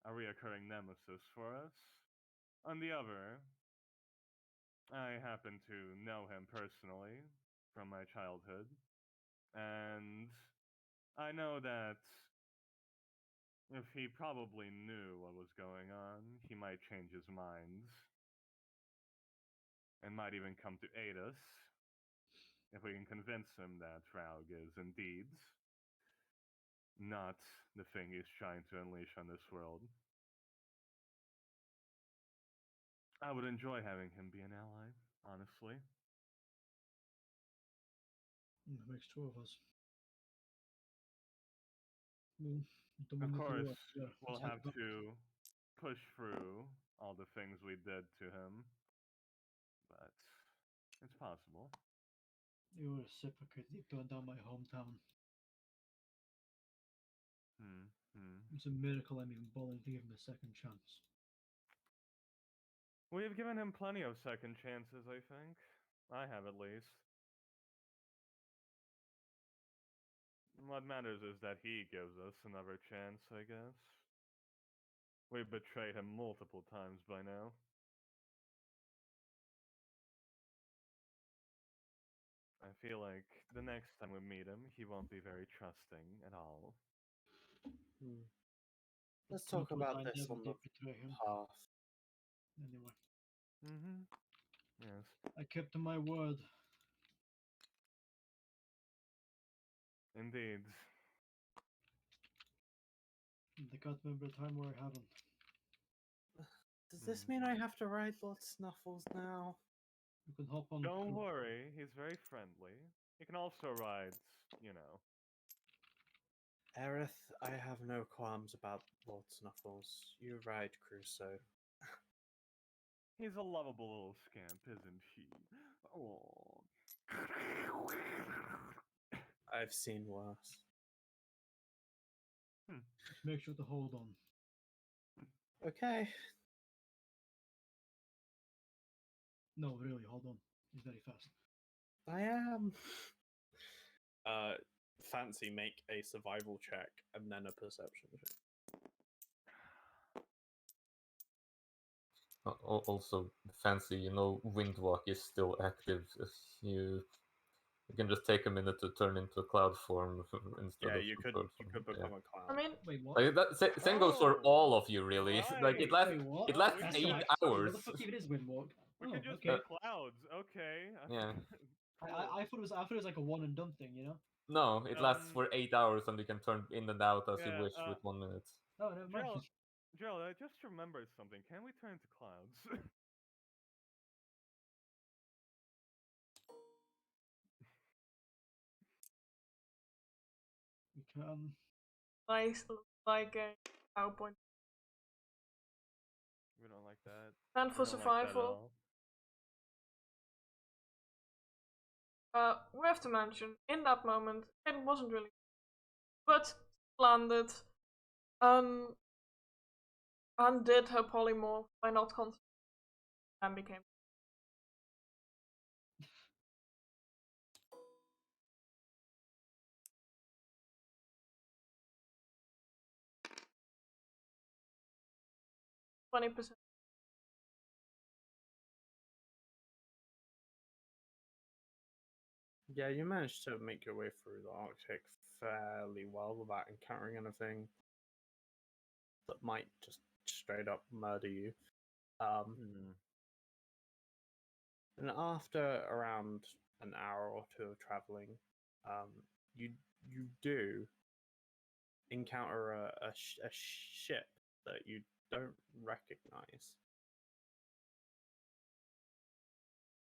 a reoccurring nemesis for us. On the other, I happen to know him personally from my childhood, and I know that if he probably knew what was going on, he might change his mind and might even come to aid us if we can convince him that Raug is indeed not the thing he's trying to unleash on this world. I would enjoy having him be an ally, honestly. That makes two of us. Well, don't Of need to course, work. Yeah, we'll let's head have back. to push through all the things we did to him, but it's possible. You reciprocate. You burned down my hometown. Hmm. It's a miracle I'm even bothering to give him a second chance. We've given him plenty of second chances, I think. I have at least. What matters is that he gives us another chance, I guess. We've betrayed him multiple times by now. I feel like the next time we meet him, he won't be very trusting at all. Hmm. Let's Truth talk was, about I this never on the did betray him. path. Anyway, Mm-hmm. Yes. I kept to my word. Indeed. I can't remember a time where I haven't. Does this mean I have to ride Lord Snuffles now? You can hop on. Don't worry, he's very friendly. He can also ride, you know. Aerith, I have no qualms about Lord Snuffles. You ride Crusoe. He's a lovable little scamp, isn't he? Oh. I've seen worse. Just make sure to hold on. Okay. No, really, hold on. He's very fast. I am. Fancy make a survival check and then a perception check. Also, fancy, Windwalk is still active. If you can just take a minute to turn into a cloud form instead Yeah, of you a could bird you form. could become Yeah. a clown. I mean, Wait, what? Like same goes for Oh, all of you, really. Like right. Wait, what? it lasts We That's could 8 right. just- hours. What the fuck even is Windwalk? We Oh, could just okay. be clouds. Okay. Yeah. Cool. I thought it was like a one and done thing, you know? No, it lasts Um, for 8 hours, and you can turn in and out as you Yeah, wish with 1 minute. Oh, never mind. Gerald, I just remembered something. Can we turn into clouds? You can. nice, like a PowerPoint. We don't like that. And for We don't like that at survival, all. we have to mention, in that moment, it wasn't really, but landed, undid her polymorph by not concentrating and became. %20. Yeah, you managed to make your way through the Arctic fairly well without encountering anything that might just straight up murder you. Hmm. And after around an hour or two of traveling, you do encounter a ship that you don't recognize.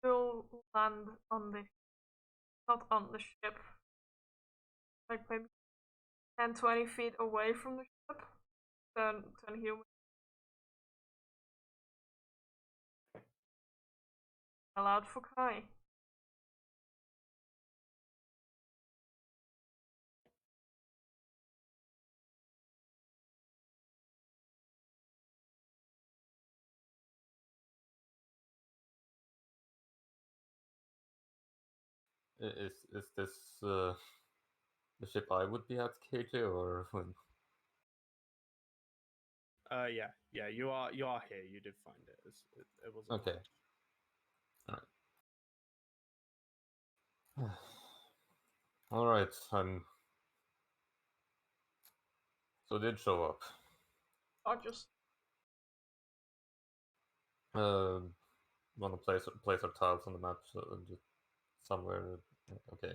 Will land on the, not on the ship, like maybe 10-20 feet away from the ship, turn human. Yell out for Kai. Is this the ship I would be at, KJ, or Yeah, you are here. You did find it. It was okay? All right. All right. So it did show up. Rogers. Want to place our tiles on the map, so just somewhere. Okay.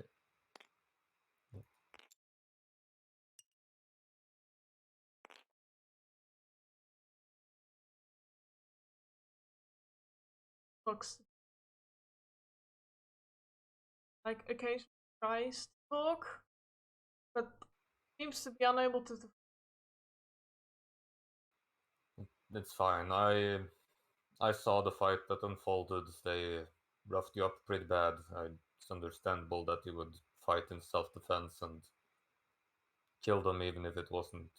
Looks like occasionally tries to talk, but seems to be unable to. It's fine. I saw the fight that unfolded. They roughed you up pretty bad. It's understandable that you would fight in self-defense and kill them even if it wasn't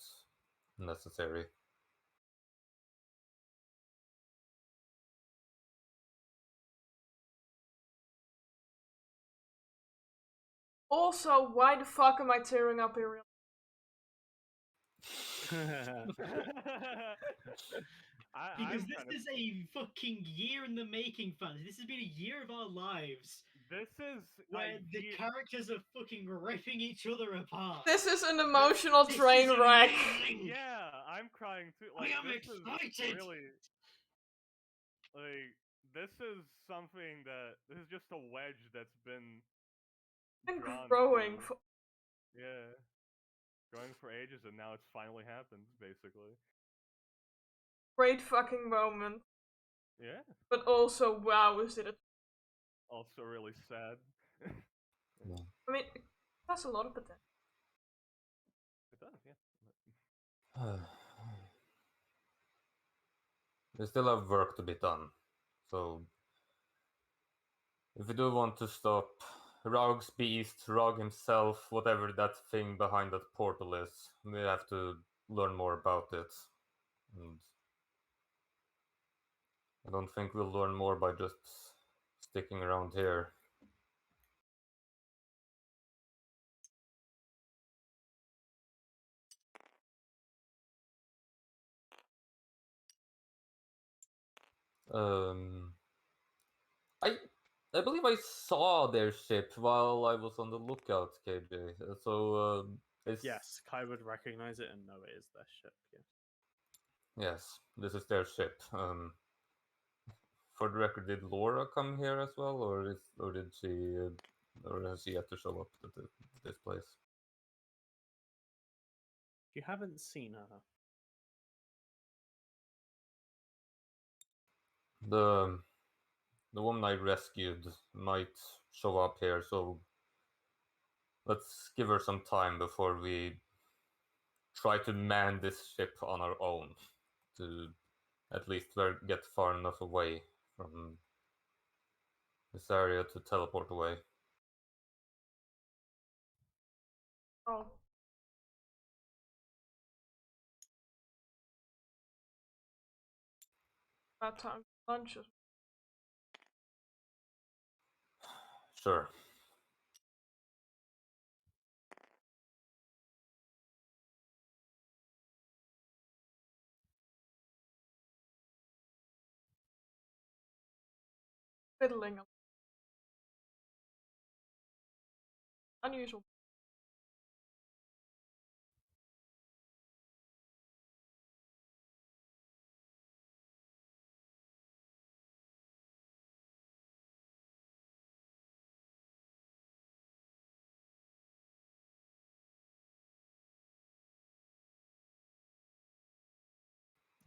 necessary. Also, why the fuck am I tearing up here? Because I'm this kinda- is a fucking year in the making, fans. This has been a year of our lives This is where the characters are fucking ripping each other apart. This is an emotional This train is wreck. amazing! Yeah, I'm crying too. Like, I am this excited! is really like this is something that this is just a wedge that's been And drawn growing. for, yeah, growing for ages, and now it's finally happened, basically. Great fucking moment. Yeah. But also, wow, is it a. Also really sad. Yeah. I mean, it has a lot of potential. It does, yeah. We still have work to be done. So if we do want to stop Rog's beast, Rog himself, whatever that thing behind that portal is, we have to learn more about it. And I don't think we'll learn more by just sticking around here. Um, I believe I saw their ship while I was on the lookout, KJ. So Yes, Kai would recognize it and know it is their ship. Yeah. yes, this is their ship. For the record, did Laura come here as well, or did she, or has she yet to show up at this place? You haven't seen her. The woman I rescued might show up here, so let's give her some time before we try to man this ship on our own to at least get far enough away from this area to teleport away. Oh. That time lunches. Sure. Fiddling. Unusual.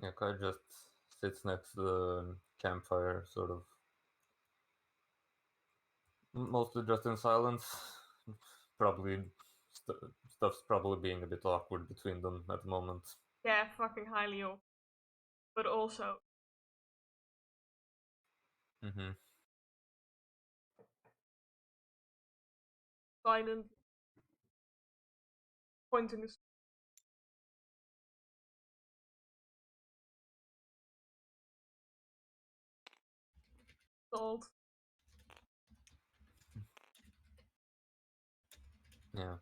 Yeah, Kai just sits next to the campfire, sort of mostly just in silence. Probably stuff's probably being a bit awkward between them at the moment. Yeah, fucking highly awkward. But also, Mm-hmm. silent, pointing his salt. Yeah.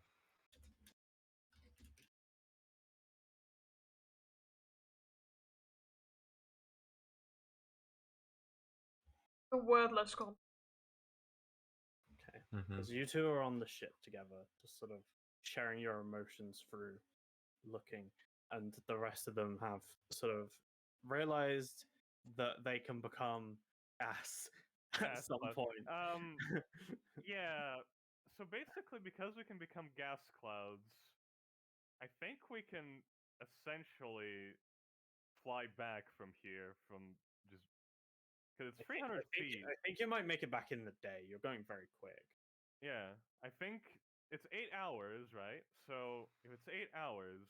A wordless comment. Okay. Hmm. As you two are on the ship together, just sort of sharing your emotions through looking, and the rest of them have sort of realized that they can become gas at Gas some cloud. point. Yeah. So basically, because we can become gas clouds, I think we can essentially fly back from here from just because it's 300 feet. I think you might make it back in the day. You're going very quick. Yeah, I think it's 8 hours, right? So if it's 8 hours,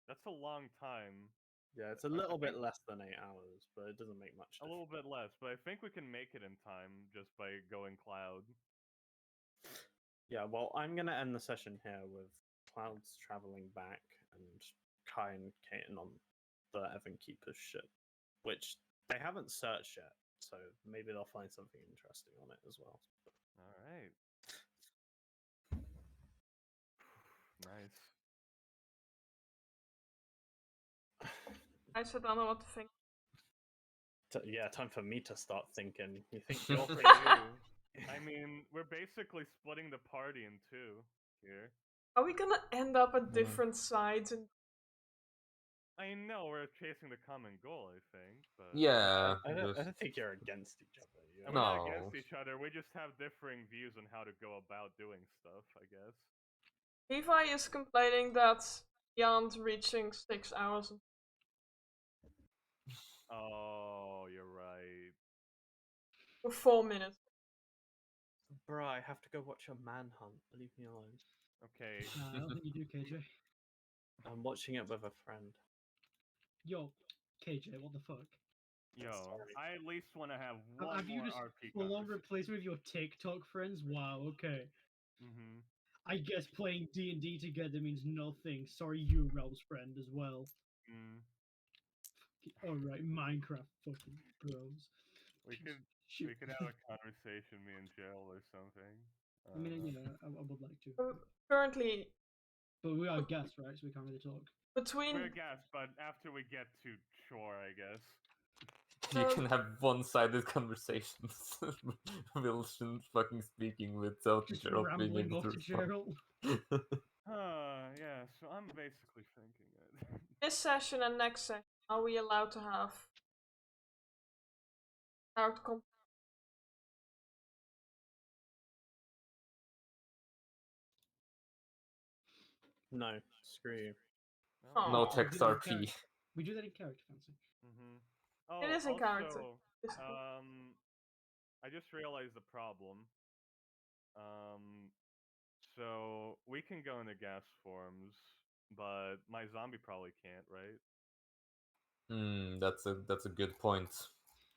that's a long time. Yeah, it's a I little bit think less than 8 hours, but it doesn't make much a little difference. bit less, but I think we can make it in time just by going cloud. Yeah, well, I'm gonna end the session here with Clouds traveling back and Kai and Kaiten on the Evan Keeper's ship, which they haven't searched yet, so maybe they'll find something interesting on it as well. All right. Nice. I said I don't know what to think. Yeah, time for me to start thinking. You think Good you're for pretty you. I mean, we're basically splitting the party in two here. Are we gonna end up at different sides? And I know we're chasing the common goal, I think, but Yeah. I just- don't think you're against each other. and we're not No. against each other. We just have differing views on how to go about doing stuff, I guess. Levi is complaining that beyond reaching 6 hours. Oh, you're right. For 4 minutes. Bruh, I have to go watch a manhunt. Leave me alone. Okay. I don't think you do, KJ. I'm watching it with a friend. Yo, KJ, what the fuck? Yo, Sorry. I at least want to have one Have you more just RP full on conversation. replaced with your TikTok friends? Wow, okay. Mm-hmm. I guess playing D&D together means nothing. Sorry, you Rel's friend as well. Mm. Alright, Minecraft fucking bros. We could Shoot. we could have a conversation, me and Jill, or something. I mean, yeah, I would like to. Currently, But we are guests, right? So we can't really talk. between We're guests, but after we get to shore, I guess. You can have one-sided conversations. Wilson fucking speaking without Just Gerald being rambling able off to to respond. Gerald. Yeah, so I'm basically thinking it. this session and next session, are we allowed to have outcome? No, screw you. No Aw. text We do that in RP. We do that in character, fancy. Mm-hmm. Oh, It is in character. also, It's- I just realized the problem. So we can go into gas forms, but my zombie probably can't, right? That's a good point.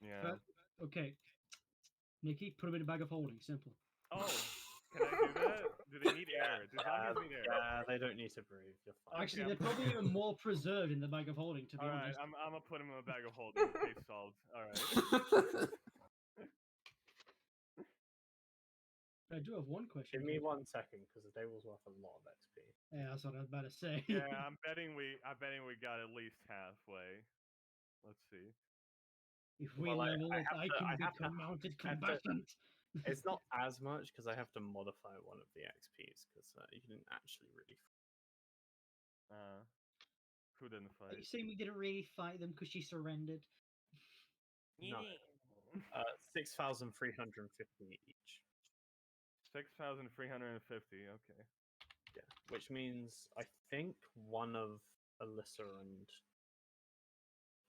Yeah. Okay. Nikki, put him in a bag of holding. Simple. Oh, can I do that? Do they need air? Do zombies need air? Yeah, they don't need to breathe. You're fine. Actually, I'm they're probably even more preserved in the bag of holding, to be All right, honest. I'm gonna put him in a bag of holding. Case solved. All right. I do have one question. Give me though. 1 second, because the day was worth a lot of XP. Yeah, that's what I was about to say. Yeah, I'm betting we got at least halfway. Let's see. If we Well, level up, I can I have to- become mounted I have to- combatant. It's not as much because I have to modify one of the XPs because you didn't actually really. Who didn't Are you fight? saying we didn't really fight them because she surrendered? No. 6,350 each. 6,350. Okay. Yeah, which means I think one of Alyssa and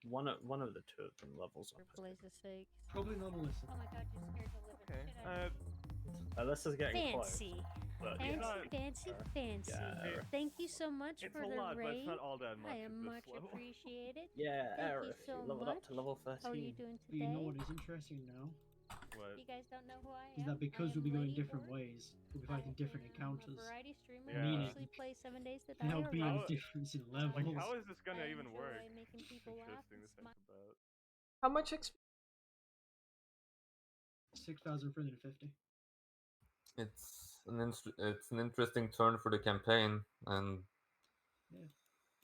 one of the two of them levels up. For Blaze's sake. Probably not Alyssa. Oh my god, you scared the living Okay. shit out of me. Alyssa's getting Fancy. close. But Fancy, not- fancy, fancy. Yeah. Thank you so much It's for a the lot, but raid. it's not all that much I at am this much level. appreciated. Yeah, Thank Aerith, you so leveled up to much. level 13. How are you doing But you know today? what is interesting now? What? You guys don't know who I am. Is that because I we'll am be going Lady different Ward. ways, we'll be I fighting different am a encounters. variety streamer. Yeah. I Meaning actually play 7 days to die there'll or be a How- rise. difference in Like, levels. how is this gonna I even work? enjoy making It's people laugh interesting and to think smile. about. How much XP? 6,350. It's an interesting turn for the campaign, and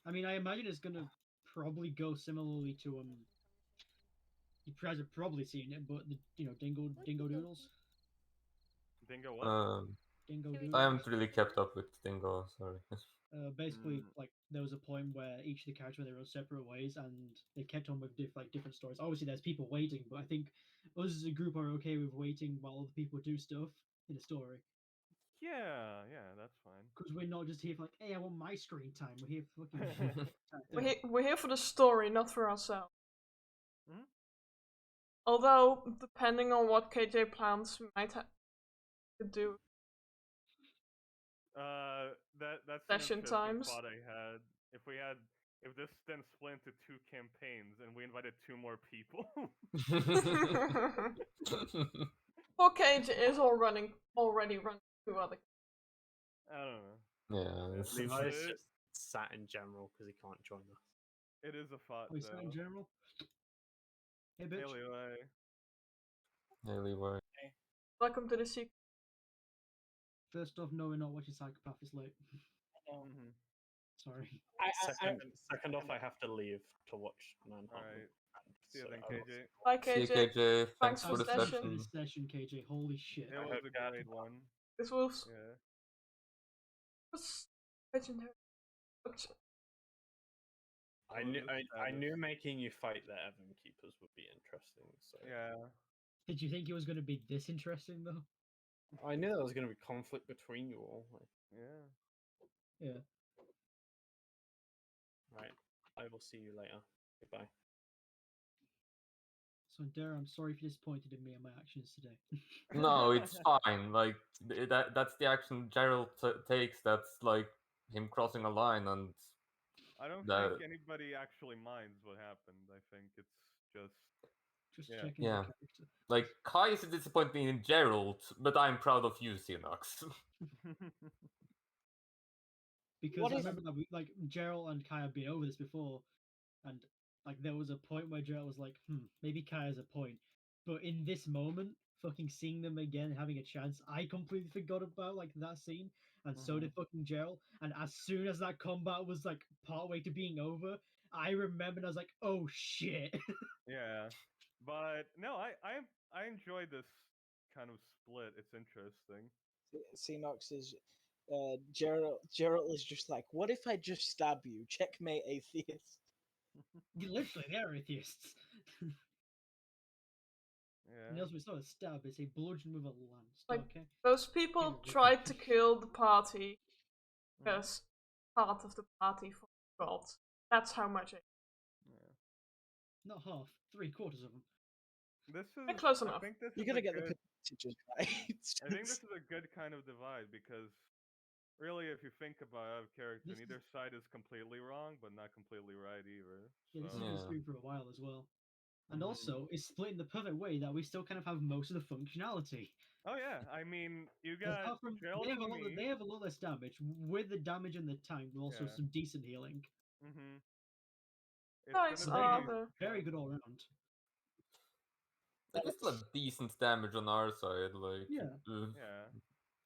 I mean, I imagine it's gonna probably go similarly to You guys have probably seen it, but the Dingo Doodles, Dingo what? Dingo Should we Doodles. I haven't really kept up with Dingo. Sorry. Basically, Mm. like there was a point where each of the characters went their own separate ways, and they kept on with different stories. Obviously, there's people waiting, but I think us as a group are okay with waiting while other people do stuff in a story, Yeah, that's fine. because we're not just here for like, hey, I want my screen time. We're here for fucking. We're here for the story, not for ourselves. Mhm. Although, depending on what KJ plans, we might have to do. That's Session an interesting times. thought I had. If this then split into 2 campaigns and we invited 2 more people. Poor KJ is already running 2 other. I don't know. Yeah. It's- Levi's it- just sat in general because he can't join us. It is a thought Oh, is that in though. general? Hey, bitch. Hey, Levi. Hey, Levi. Welcome to the secret. First off, no, we're not watching Psychopath. It's late. Mm-hmm. Sorry. Second off, I have to leave to watch Manhunt. Alright. See you So then, I will- KJ. Bye, See you, KJ. KJ. Thanks Thanks for for the session. For session. this session, KJ. Holy shit. It I was hope a that- great one. This was Yeah. legendary. I knew making you fight the Evan Keepers would be interesting. So Yeah. Did you think it was going to be this interesting though? I knew there was going to be conflict between you all. Yeah. Yeah. Right. I will see you later. Goodbye. So, Dara, I'm sorry if you disappointed in me and my actions today. No, it's fine. Like that's the action Gerald takes. That's like him crossing a line, and I don't that think anybody actually minds what happened. I think it's just Just Yeah. checking Yeah. the character. like Kai is disappointing in Gerald, but I'm proud of you, Xenox. Because I remember that like Gerald and Kai have been over this before, and like there was a point where Gerald was like, maybe Kai has a point. But in this moment, fucking seeing them again, having a chance, I completely forgot about like that scene, and so did fucking Gerald. And as soon as that combat was like partway to being over, I remembered. I was like, oh shit. Yeah. But no, I enjoy this kind of split. It's interesting. Xenox is Gerald is just like, what if I just stab you? Checkmate, atheist. Literally, they're atheists. And Yeah. also, it's not a stab; it's a bludgeon with a lance. Like, Okay. Those people Yeah, tried to kill the party Mhm. because part of the party forgot. That's how much it. Yeah. Not half, 3/4 of them. This is They're close I enough. think this You is gotta a get the good percentages right. I think this is a good kind of divide because really if you think about a character, This neither side is completely wrong, but not completely right either. Yeah, this So has been Yeah. streamed for a while as well. And Mhm. also, it's split in the perfect way that we still kind of have most of the functionality. Oh yeah, I mean you 'Cause got apart from Gerald they have a and lot, me. they have a lot less damage. With the damage and the tank, but also Yeah. some decent healing. Mhm. It's Nice gonna Very be good, armor. very good all around. Like it's still a decent damage on our side. Like Yeah. Yeah.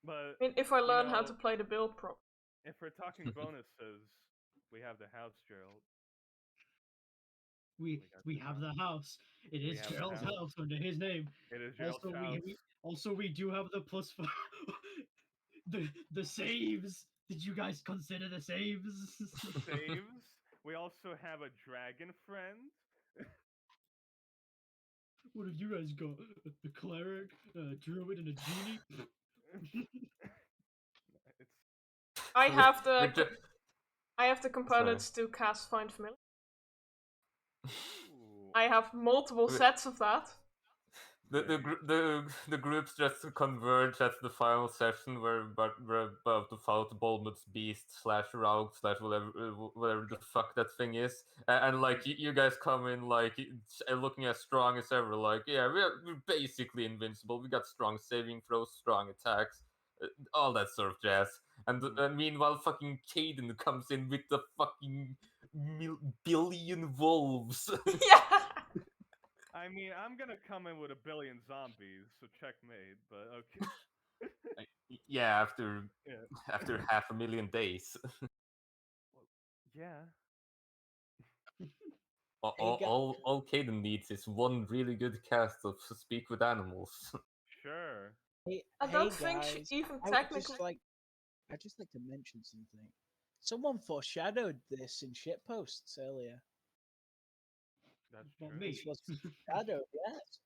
But I mean, if I you learn how know, to play the build properly. if we're talking bonuses, we have the house Gerald. We got we the have house. the house. It We is have the Gerald's house. house under his name. It is Gerald's Also, house. we do have the plus for the saves. Did you guys consider the saves? Saves. We also have a dragon friend. What have you guys got? A cleric, a druid, and a genie? It's I have the We're ju- I have the components to cast Find Familiar. ooh. I have multiple Wait. sets of that. The groups just converge at the final session where we're about to fight Bolmut's beast / Raug / whatever the fuck that thing is, and like you guys come in like looking as strong as ever. Like yeah, we're basically invincible. We got strong saving throws, strong attacks, all that sort of jazz. And meanwhile, fucking Caden comes in with the fucking billion wolves. Yeah. I mean, I'm gonna come in with a billion zombies, so checkmate. But okay. Yeah, after Yeah. after 500,000 days. Yeah. All Caden needs is one really good cast of Speak with Animals. Sure. Hey, I hey don't think she guys, even I would technically. I'd just like to mention something. Someone foreshadowed this in shit posts earlier. That's Well, true. me. This was foreshadowed, yes.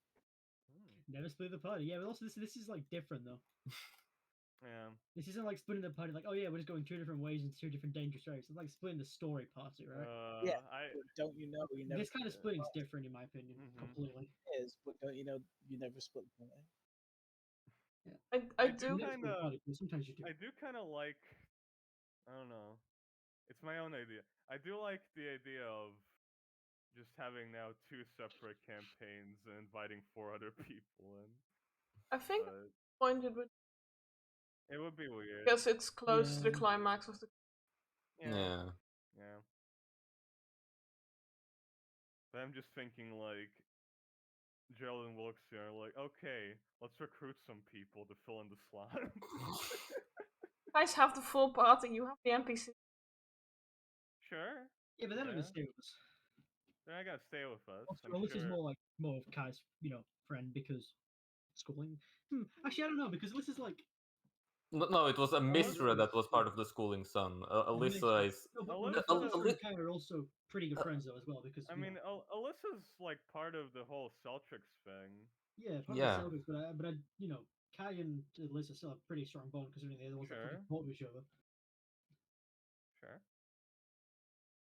Hmm. Never split the party. Yeah, but also this is like different though. Yeah. This isn't like splitting the party like, oh yeah, we're just going two different ways in two different dangerous areas. It's like splitting the story party, right? Yeah, I. but don't you know you never This kind of split the splitting's party? different in my opinion, Mhm. completely. It is, but don't you know you never split the party? Yeah. I do do. Never split the kinda. party, but sometimes you do. I do kind of like. I don't know. It's my own idea. I do like the idea of just having now two separate campaigns and inviting 4 other people in. I think But point it would it would be weird. because it's close to the Yeah. climax of the. Yeah. Yeah. Yeah. But I'm just thinking like Gerald and Wilkes are like, okay, let's recruit some people to fill in the slot. Guys have the full party. You have the NPC. Sure. Yeah, but they're not Yeah. gonna stay with us. They're not gonna stay with us. Also, I'm Alyssa's sure. more of Kai's, friend because schooling. Actually, I don't know because Alyssa's like No, it was a Misra that was part Yeah. of the schooling son. a Alyssa mixture. is. No, but Alyssa- Alyssa and Kai are also pretty good friends though as well because I mean, Alyssa's like part of the whole Celtics thing. yeah, part of Yeah. the Celtics, but Kai and Alyssa still have a pretty strong bond considering they're the ones that fucking Sure. support each other. Sure.